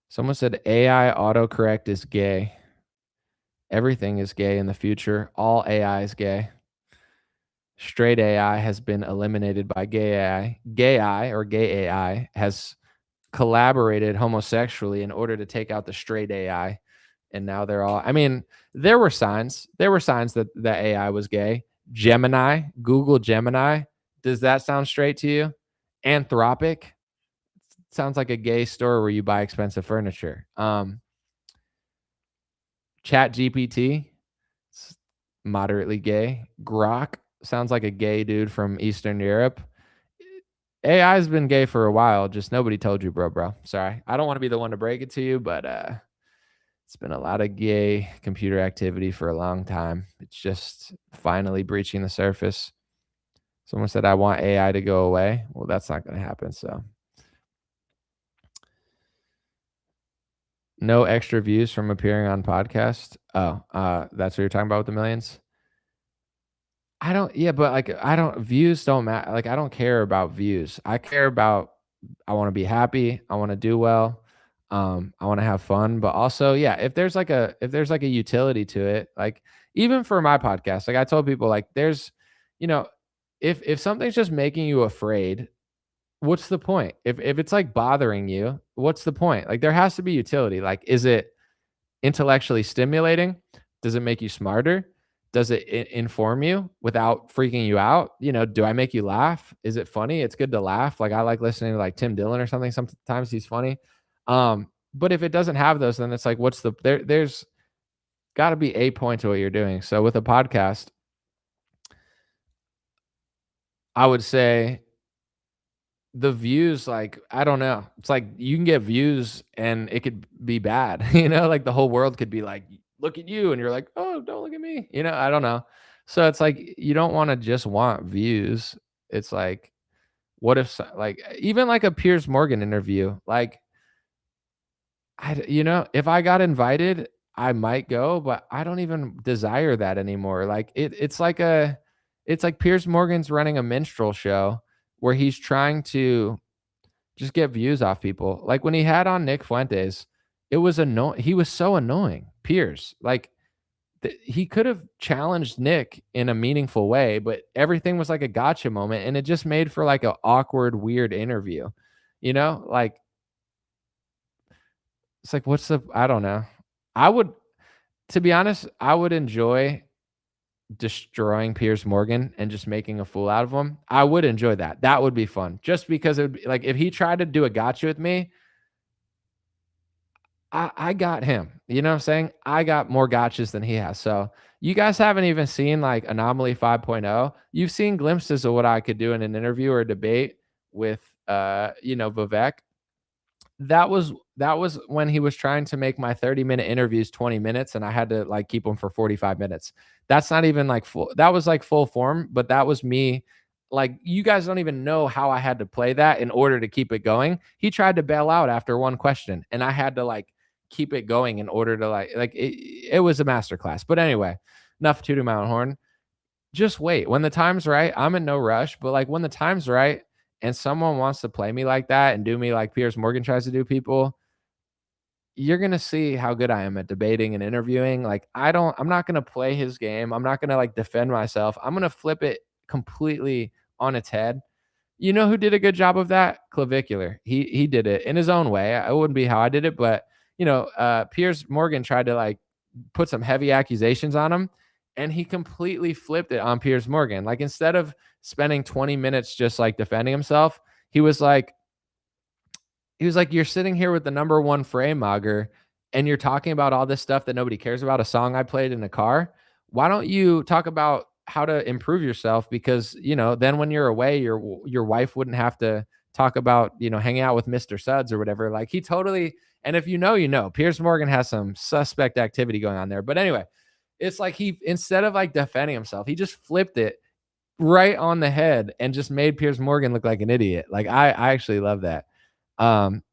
Someone said AI autocorrect is gay. Everything is gay in the future. All AI is gay. Straight AI has been eliminated by gay AI. Gay AI or gay AI has collaborated homosexually in order to take out the straight AI. And now they're all, I mean, there were signs. There were signs that AI was gay. Gemini, Google Gemini. Does that sound straight to you? Anthropic sounds like a gay store where you buy expensive furniture. Chat GPT, moderately gay. Grok sounds like a gay dude from Eastern Europe. AI has been gay for a while, just nobody told you, bro. Sorry. I don't want to be the one to break it to you, but it's been a lot of gay computer activity for a long time. It's just finally breaching the surface. Someone said, I want AI to go away. Well, that's not going to happen. So No extra views from appearing on podcast. Oh, that's what you're talking about with the millions? I don't yeah, but, like, I don't views don't matter. Like, I don't care about views. I care about I wanna be happy, I wanna do well, I wanna have fun, but also, yeah, if there's, like, a utility to it, like, even for my podcast, like, I told people, like, you know, if something's just making you afraid, what's the point? If it's, like, bothering you, what's the point? Like, there has to be utility. Like, is it intellectually stimulating? Does it make you smarter? Does it inform you without freaking you out? Do I make you laugh? Is it funny? It's good to laugh. Like I like listening to like Tim Dillon or something. Sometimes he's funny. But if it doesn't have those, then it's like, what's there's got to be a point to what you're doing. So with a podcast, I would say the views, like, I don't know. It's like you can get views and it could be bad, like the whole world could be like, look at you. And you're like, oh, don't look at me. I don't know. So it's like you don't want to just want views. It's like, what if, like, even like a Piers Morgan interview, like, if I got invited, I might go, but I don't even desire that anymore. Like, it's like Piers Morgan's running a minstrel show where he's trying to just get views off people. Like when he had on Nick Fuentes, it was annoying. He was so annoying. Pierce, like he could have challenged Nick in a meaningful way, but everything was like a gotcha moment, and it just made for like an awkward, weird interview. Like it's like I don't know. I would, to be honest, I would enjoy destroying Piers Morgan and just making a fool out of him. I would enjoy that. That would be fun. Just because it would be like if he tried to do a gotcha with me, I got him. You know what I'm saying? I got more gotchas than he has. So you guys haven't even seen like Anomaly 5.0. You've seen glimpses of what I could do in an interview or a debate with Vivek. That was when he was trying to make my 30-minute interviews 20 minutes and I had to like keep them for 45 minutes. That's not even like full. That was like full form, but that was me. Like you guys don't even know how I had to play that in order to keep it going. He tried to bail out after one question and I had to like keep it going in order to like it was a masterclass. But anyway, enough tooting my own horn. Just wait. When the time's right, I'm in no rush, but like when the time's right and someone wants to play me like that and do me like Piers Morgan tries to do people, you're going to see how good I am at debating and interviewing. Like I'm not going to play his game. I'm not going to like defend myself. I'm going to flip it completely on its head. You know who did a good job of that? Clavicular. He did it in his own way. It wouldn't be how I did it, but Piers Morgan tried to like put some heavy accusations on him, and he completely flipped it on Piers Morgan. Like instead of spending 20 minutes just like defending himself, he was like, you're sitting here with the number one frame mogger and you're talking about all this stuff that nobody cares about, a song I played in a car. Why don't you talk about how to improve yourself? Because, then when you're away, your wife wouldn't have to talk about, hanging out with Mr. Suds or whatever. Like he totally, and if Piers Morgan has some suspect activity going on there. But anyway, it's like instead of like defending himself, he just flipped it right on the head and just made Piers Morgan look like an idiot. Like I actually love that. Um,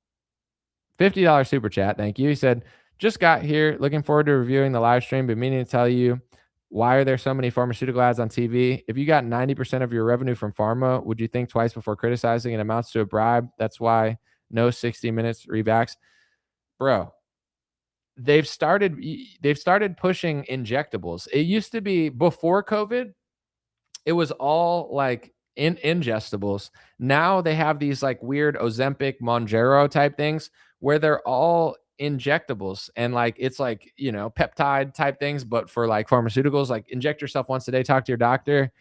$50 super chat. Thank you. He said, just got here. Looking forward to reviewing the live stream, but meaning to tell you, why are there so many pharmaceutical ads on TV? If you got 90% of your revenue from pharma, would you think twice before criticizing? It amounts to a bribe. That's why no 60 minutes revax. Bro, they've started pushing injectables. It used to be before COVID, it was all like ingestibles. Now they have these like weird Ozempic, Monjaro type things where they're all injectables and like it's like peptide type things, but for like pharmaceuticals. Like inject yourself once a day, talk to your doctor.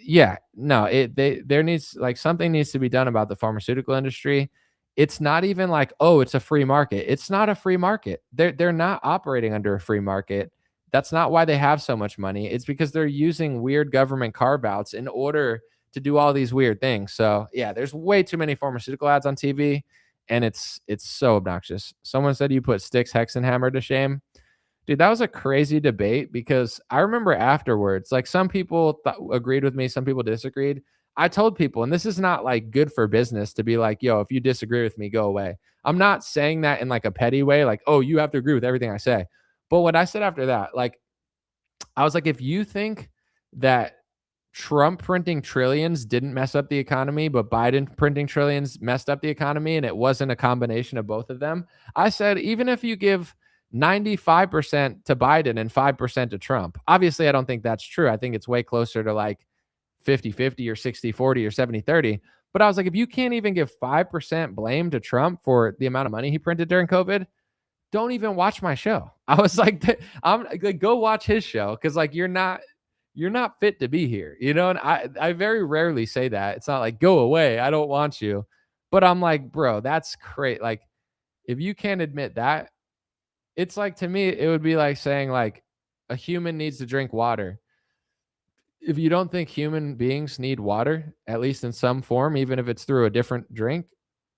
Yeah, no, there needs like something needs to be done about the pharmaceutical industry. It's not even like, oh, it's a free market. It's not a free market. They're not operating under a free market. That's not why they have so much money. It's because they're using weird government carve outs in order to do all these weird things. So yeah, there's way too many pharmaceutical ads on TV, and it's so obnoxious. Someone said you put Styx Hexenhammer to shame. Dude, that was a crazy debate because I remember afterwards, like some people agreed with me, some people disagreed. I told people, and this is not like good for business to be like, yo, if you disagree with me, go away. I'm not saying that in like a petty way, like, oh, you have to agree with everything I say. But what I said after that, like, I was like, if you think that Trump printing trillions didn't mess up the economy, but Biden printing trillions messed up the economy, and it wasn't a combination of both of them, I said, even if you give 95% to Biden and 5% to Trump, obviously, I don't think that's true. I think it's way closer to like 50-50 or 60-40 or 70-30. But I was like, if you can't even give 5% blame to Trump for the amount of money he printed during COVID, don't even watch my show. I was like, I'm like, go watch his show because like you're not fit to be here, you know. And I very rarely say that. It's not like go away, I don't want you, but I'm like, bro, that's great. Like, if you can't admit that, it's like to me, it would be like saying like a human needs to drink water. If you don't think human beings need water, at least in some form, even if it's through a different drink,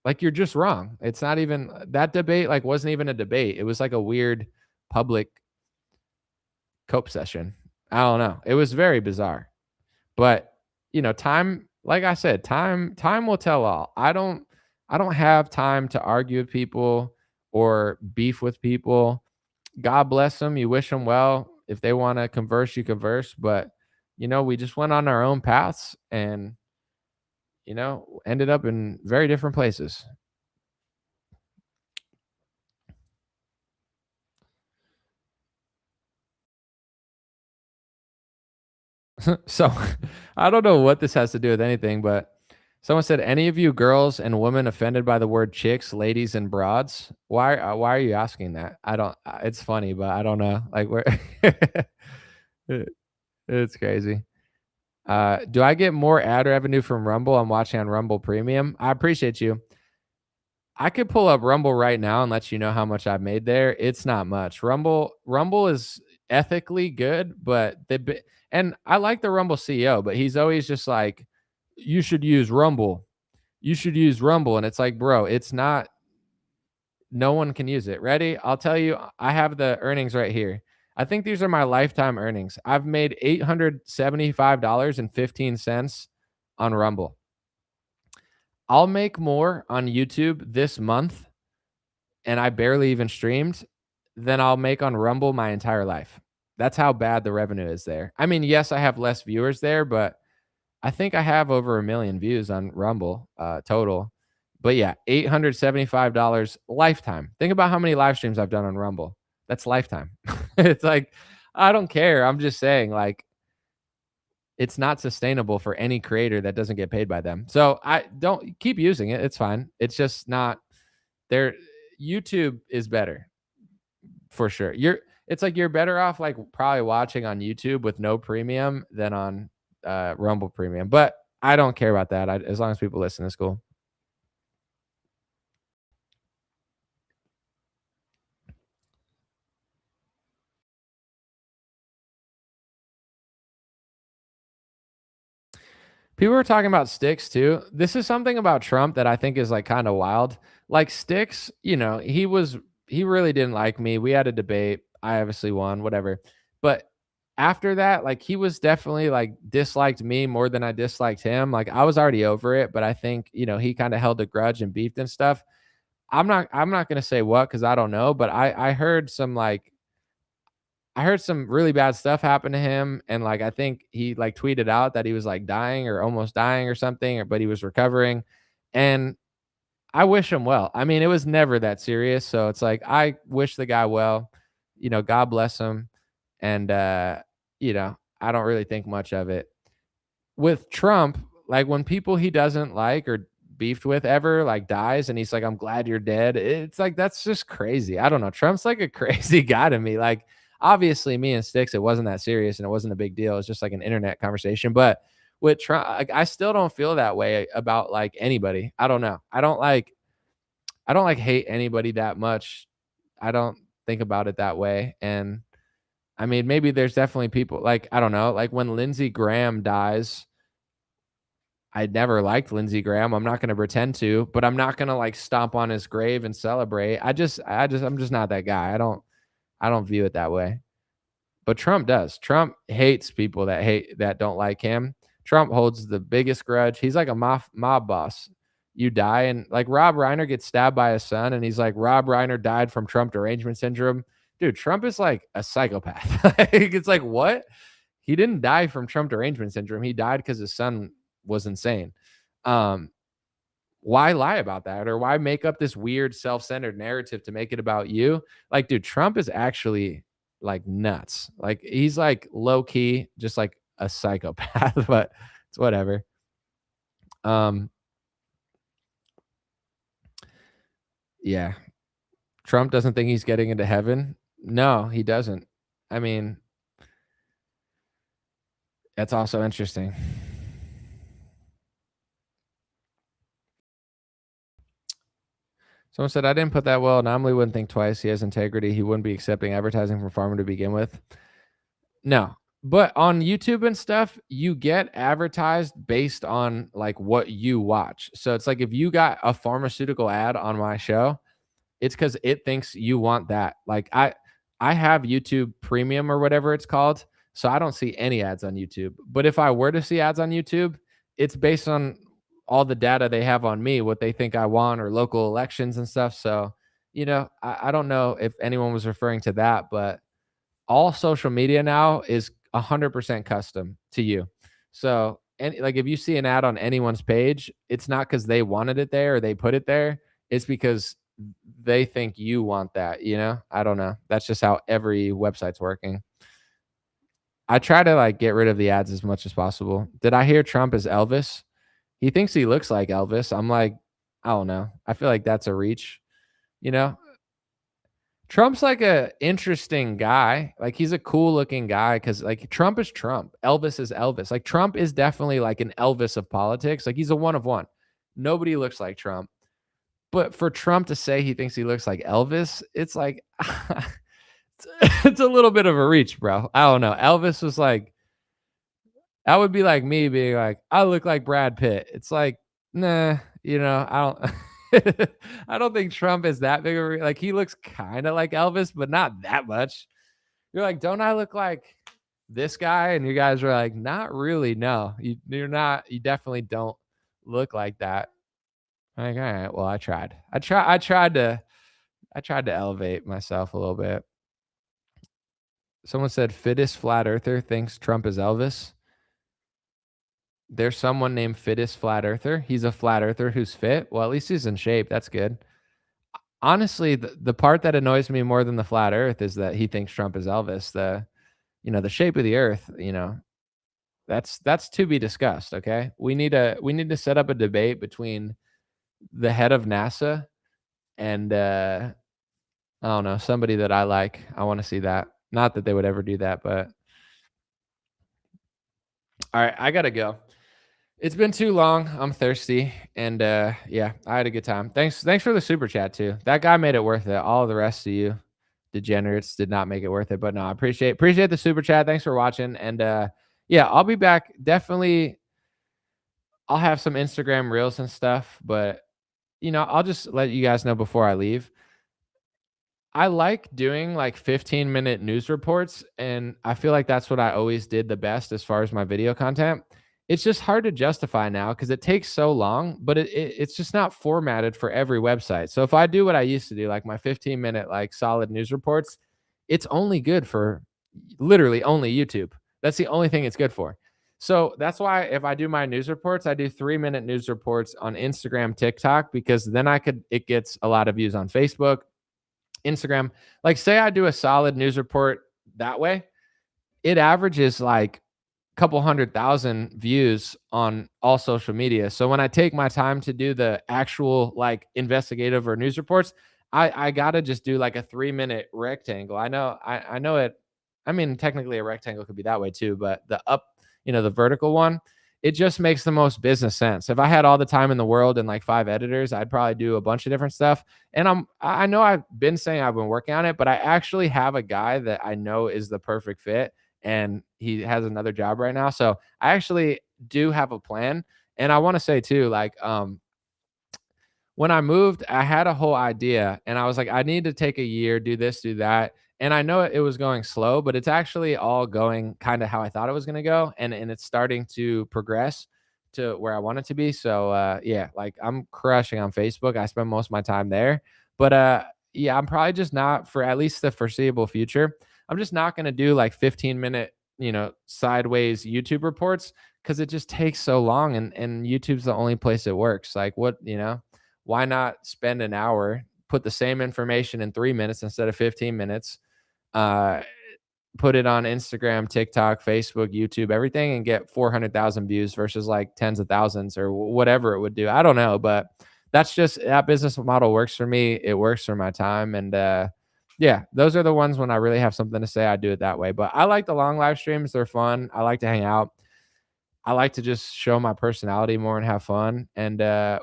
like you're just wrong. It's not even that debate, like, wasn't even a debate. It was like a weird public cope session. I don't know. It was very bizarre. But time, like I said, time will tell all. I don't have time to argue with people or beef with people. God bless them. You wish them well. If they want to converse, you converse. But we just went on our own paths and ended up in very different places. So I don't know what this has to do with anything, but someone said, any of you girls and women offended by the word chicks, ladies, and broads? Why are you asking that? I don't. It's funny, but I don't know. Like where? It's crazy. Do I get more ad revenue from Rumble? I'm watching on Rumble Premium. I appreciate you. I could pull up Rumble right now and let you know how much I've made there. It's not much. Rumble is ethically good, but and I like the Rumble CEO, but he's always just like, you should use Rumble. You should use Rumble. And it's like, bro, it's not, no one can use it. Ready? I'll tell you, I have the earnings right here. I think these are my lifetime earnings. I've made $875.15 on Rumble. I'll make more on YouTube this month, and I barely even streamed, than I'll make on Rumble my entire life. That's how bad the revenue is there. I mean, yes, I have less viewers there, but I think I have over 1 million views on Rumble total. But yeah, $875 lifetime. Think about how many live streams I've done on Rumble. That's lifetime. It's like, I don't care. I'm just saying, like, it's not sustainable for any creator that doesn't get paid by them. So I don't keep using it. It's fine. It's just not there. YouTube is better for sure. It's like you're better off like probably watching on YouTube with no premium than on Rumble Premium. But I don't care about that. As long as people listen, it's cool. People were talking about Sticks too. This is something about Trump that I think is like kind of wild. Like Sticks, he really didn't like me. We had a debate. I obviously won, whatever. But after that, like he was definitely like disliked me more than I disliked him. Like I was already over it, but I think, he kind of held a grudge and beefed and stuff. I'm not gonna say what because I don't know, but I heard some really bad stuff happen to him, and, like, I think he, like, tweeted out that he was, like, dying or almost dying or something, but he was recovering, and I wish him well. I mean, it was never that serious, so it's like, I wish the guy well, God bless him, and, I don't really think much of it. With Trump, like, when people he doesn't like or beefed with ever, like, dies and he's like, "I'm glad you're dead," it's like, that's just crazy. I don't know. Trump's like a crazy guy to me. Like, obviously, me and Sticks, it wasn't that serious and it wasn't a big deal. It's just like an internet conversation. But with Trump, like, I still don't feel that way about like anybody. I don't know. I don't like hate anybody that much. I don't think about it that way. And I mean, maybe there's definitely people like, I don't know, like when Lindsey Graham dies, I never liked Lindsey Graham. I'm not going to pretend to, but I'm not going to like stomp on his grave and celebrate. I'm just not that guy. I don't view it that way. But Trump does. Trump hates people that don't like him. Trump holds the biggest grudge. He's like a mob boss. You die, and like Rob Reiner gets stabbed by his son, and he's like, Rob Reiner died from Trump derangement syndrome. Dude, Trump is like a psychopath. Like, it's like, what? He didn't die from Trump derangement syndrome. He died because his son was insane. Um, why lie about that? Or why make up this weird self-centered narrative to make it about you? Like, dude, Trump is actually like nuts. Like, he's like low key, just like a psychopath, but it's whatever. Um, yeah. Trump doesn't think he's getting into heaven. No, he doesn't. I mean, that's also interesting. Someone said, I didn't put that well. Anomaly wouldn't think twice. He has integrity. He wouldn't be accepting advertising from Farmer to begin with. No. But on YouTube and stuff, you get advertised based on like what you watch. So it's like if you got a pharmaceutical ad on my show, it's because it thinks you want that. Like I have YouTube Premium or whatever it's called, so I don't see any ads on YouTube. But if I were to see ads on YouTube, it's based on all the data they have on me, what they think I want, or local elections and stuff. So, I don't know if anyone was referring to that, but all social media now is 100% custom to you. So, and like if you see an ad on anyone's page, it's not because they wanted it there or they put it there. It's because they think you want that. I don't know. That's just how every website's working. I try to like get rid of the ads as much as possible. Did I hear Trump is Elvis? He thinks he looks like Elvis. I'm like, I don't know. I feel like that's a reach. You know, Trump's like a interesting guy. Like he's a cool looking guy because like Trump is Trump. Elvis is Elvis. Like Trump is definitely like an Elvis of politics. Like he's a one of one. Nobody looks like Trump. But for Trump to say he thinks he looks like Elvis, it's like it's a little bit of a reach, bro. I don't know. Elvis was like, that would be like me being like, I look like Brad Pitt. It's like, nah, I don't I don't think Trump is that big of a like he looks kind of like Elvis, but not that much. You're like, don't I look like this guy? And you guys are like, not really. No, you're not. You definitely don't look like that. Like, all right, well, I tried. I tried to elevate myself a little bit. Someone said fittest flat earther thinks Trump is Elvis. There's someone named fittest flat earther. He's a flat earther who's fit. Well, at least he's in shape. That's good. Honestly, the part that annoys me more than the flat earth is that he thinks Trump is Elvis. The shape of the earth, that's to be discussed. Okay. We need to set up a debate between the head of NASA and I don't know, somebody that I like. I want to see that. Not that they would ever do that, but all right, I gotta go. It's been too long. I'm thirsty, and yeah, I had a good time. Thanks for the super chat too. That guy made it worth it. All the rest of you degenerates did not make it worth it, but no, I appreciate the super chat. Thanks for watching, and yeah, I'll be back. Definitely, I'll have some Instagram reels and stuff, but I'll just let you guys know before I leave. I like doing like 15-minute news reports, and I feel like that's what I always did the best as far as my video content. It's just hard to justify now because it takes so long, but it's just not formatted for every website. So if I do what I used to do, like my 15-minute like solid news reports, it's only good for literally only YouTube. That's the only thing it's good for. So that's why if I do my news reports, I do 3-minute news reports on Instagram, TikTok, because then it gets a lot of views on Facebook, Instagram. Like say I do a solid news report that way, it averages like a couple 100,000 views on all social media. So when I take my time to do the actual like investigative or news reports, I gotta just do like a 3-minute rectangle. I know it. I mean, technically a rectangle could be that way too, but the vertical one, it just makes the most business sense. If I had all the time in the world and like 5 editors, I'd probably do a bunch of different stuff. And I know I've been saying I've been working on it, but I actually have a guy that I know is the perfect fit, and he has another job right now. So I actually do have a plan. And I want to say too, like, when I moved, I had a whole idea and I was like, I need to take a year, do this, do that. And I know it was going slow, but it's actually all going kind of how I thought it was going to go, and it's starting to progress to where I want it to be. So yeah, like I'm crushing on Facebook. I spend most of my time there. But yeah, I'm probably just not, for at least the foreseeable future, I'm just not going to do like 15-minute, sideways YouTube reports, because it just takes so long, and YouTube's the only place it works. Like what, why not spend an hour, put the same information in 3 minutes instead of 15 minutes, uh put it on Instagram, TikTok, Facebook, YouTube, everything, and get 400,000 views versus like tens of thousands or whatever it would do. I don't know, but that's just, that business model works for me. It works for my time. And yeah, those are the ones when I really have something to say, I do it that way. But I like the long live streams. They're fun. I like to hang out. I like to just show my personality more and have fun. And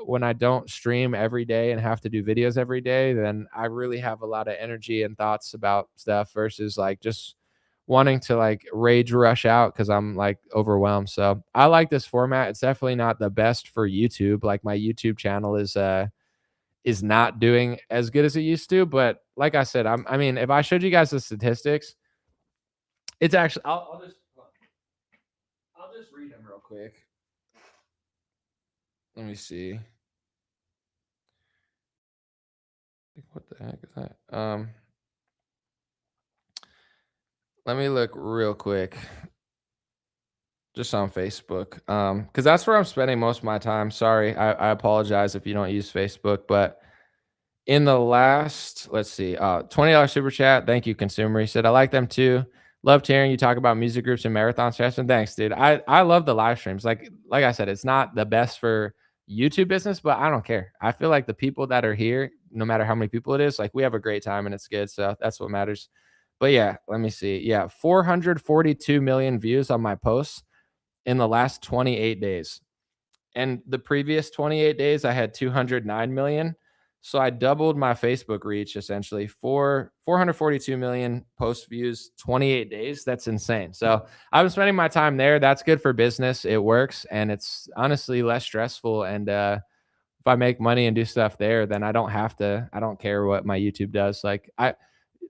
when I don't stream every day and have to do videos every day, then I really have a lot of energy and thoughts about stuff versus like just wanting to like rage rush out because I'm like overwhelmed. So I like this format. It's definitely not the best for YouTube. Like my YouTube channel is not doing as good as it used to. But like I said, I mean, if I showed you guys the statistics, it's actually I'll just read them real quick. Let me see. What the heck is that? Let me look real quick. Just on Facebook. Because that's where I'm spending most of my time. Sorry, I apologize if you don't use Facebook, but in the last, let's see, $20 super chat. Thank you, consumer. He said, I like them too. Loved hearing you talk about music groups and marathon sessions. Thanks, dude. I love the live streams. Like I said, it's not the best for YouTube business, but I don't care. I feel like the people that are here, no matter how many people it is, like we have a great time and it's good. So that's what matters. But yeah, let me see. Yeah, 442 million views on my posts in the last 28 days. And the previous 28 days, I had 209 million. So I doubled my Facebook reach essentially, 442 million post views, 28 days. That's insane. So I'm spending my time there. That's good for business. It works. And it's honestly less stressful. And if I make money and do stuff there, then I don't care what my YouTube does. Like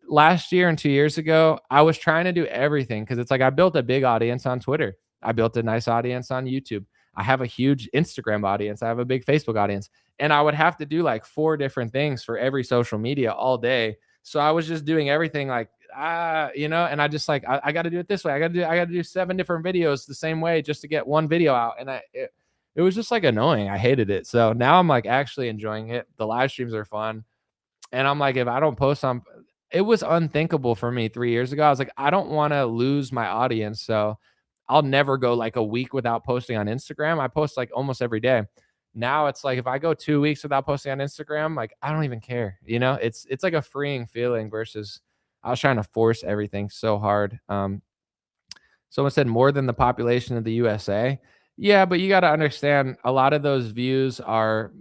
last year and 2 years ago, I was trying to do everything because it's like I built a big audience on Twitter. I built a nice audience on YouTube. I have a huge Instagram audience. I have a big Facebook audience. And I would have to do like 4 different things for every social media all day. So I was just doing everything like, and I just like, I got to do it this way. I got to do 7 different videos the same way just to get one video out. And it was just like annoying. I hated it. So now I'm like actually enjoying it. The live streams are fun. And I'm like, if I don't post on, it was unthinkable for me 3 years ago. I was like, I don't want to lose my audience. So I'll never go like a week without posting on Instagram. I post like almost every day. Now it's like if I go 2 weeks without posting on Instagram, like I don't even care. It's like a freeing feeling versus I was trying to force everything so hard. Someone said more than the population of the USA. Yeah, but you got to understand a lot of those views are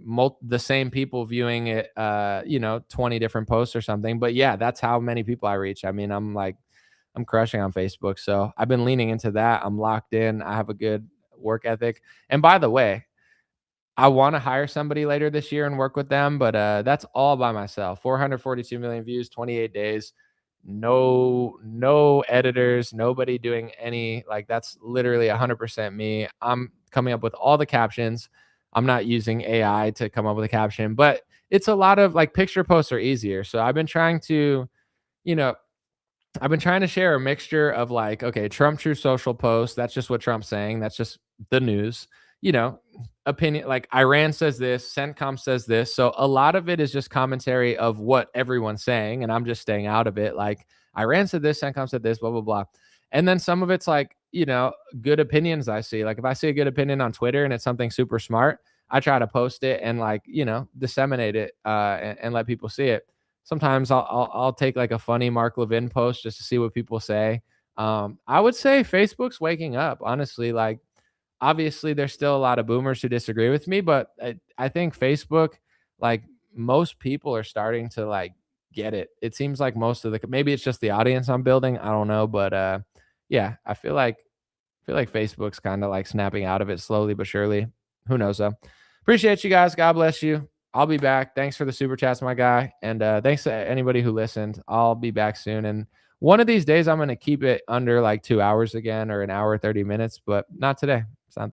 the same people viewing it, 20 different posts or something. But yeah, that's how many people I reach. I mean, I'm crushing on Facebook. So I've been leaning into that. I'm locked in. I have a good work ethic. And by the way, I want to hire somebody later this year and work with them, but that's all by myself. 442 million views, 28 days. No editors, nobody doing any, like that's literally 100% me. I'm coming up with all the captions. I'm not using AI to come up with a caption, but it's a lot of like picture posts are easier. So I've been trying to, you know, I've been trying to share a mixture of like, okay, Trump True Social post. That's just what Trump's saying. That's just the news, you know, opinion. Like Iran says this, CENTCOM says this. So a lot of it is just commentary of what everyone's saying. And I'm just staying out of it. Like Iran said this, CENTCOM said this, blah, blah, blah. And then some of it's like, good opinions I see. Like if I see a good opinion on Twitter and it's something super smart, I try to post it and like, disseminate it and let people see it. Sometimes I'll take like a funny Mark Levin post just to see what people say. I would say Facebook's waking up, honestly. Like, obviously, there's still a lot of boomers who disagree with me, but I think Facebook, like most people, are starting to like get it. It seems like most of maybe it's just the audience I'm building. I don't know, but yeah, I feel like Facebook's kind of like snapping out of it slowly but surely. Who knows though? Appreciate you guys. God bless you. I'll be back. Thanks for the super chats, my guy. And thanks to anybody who listened. I'll be back soon. And one of these days, I'm going to keep it under like 2 hours again, or an hour, 30 minutes, but not today. It's not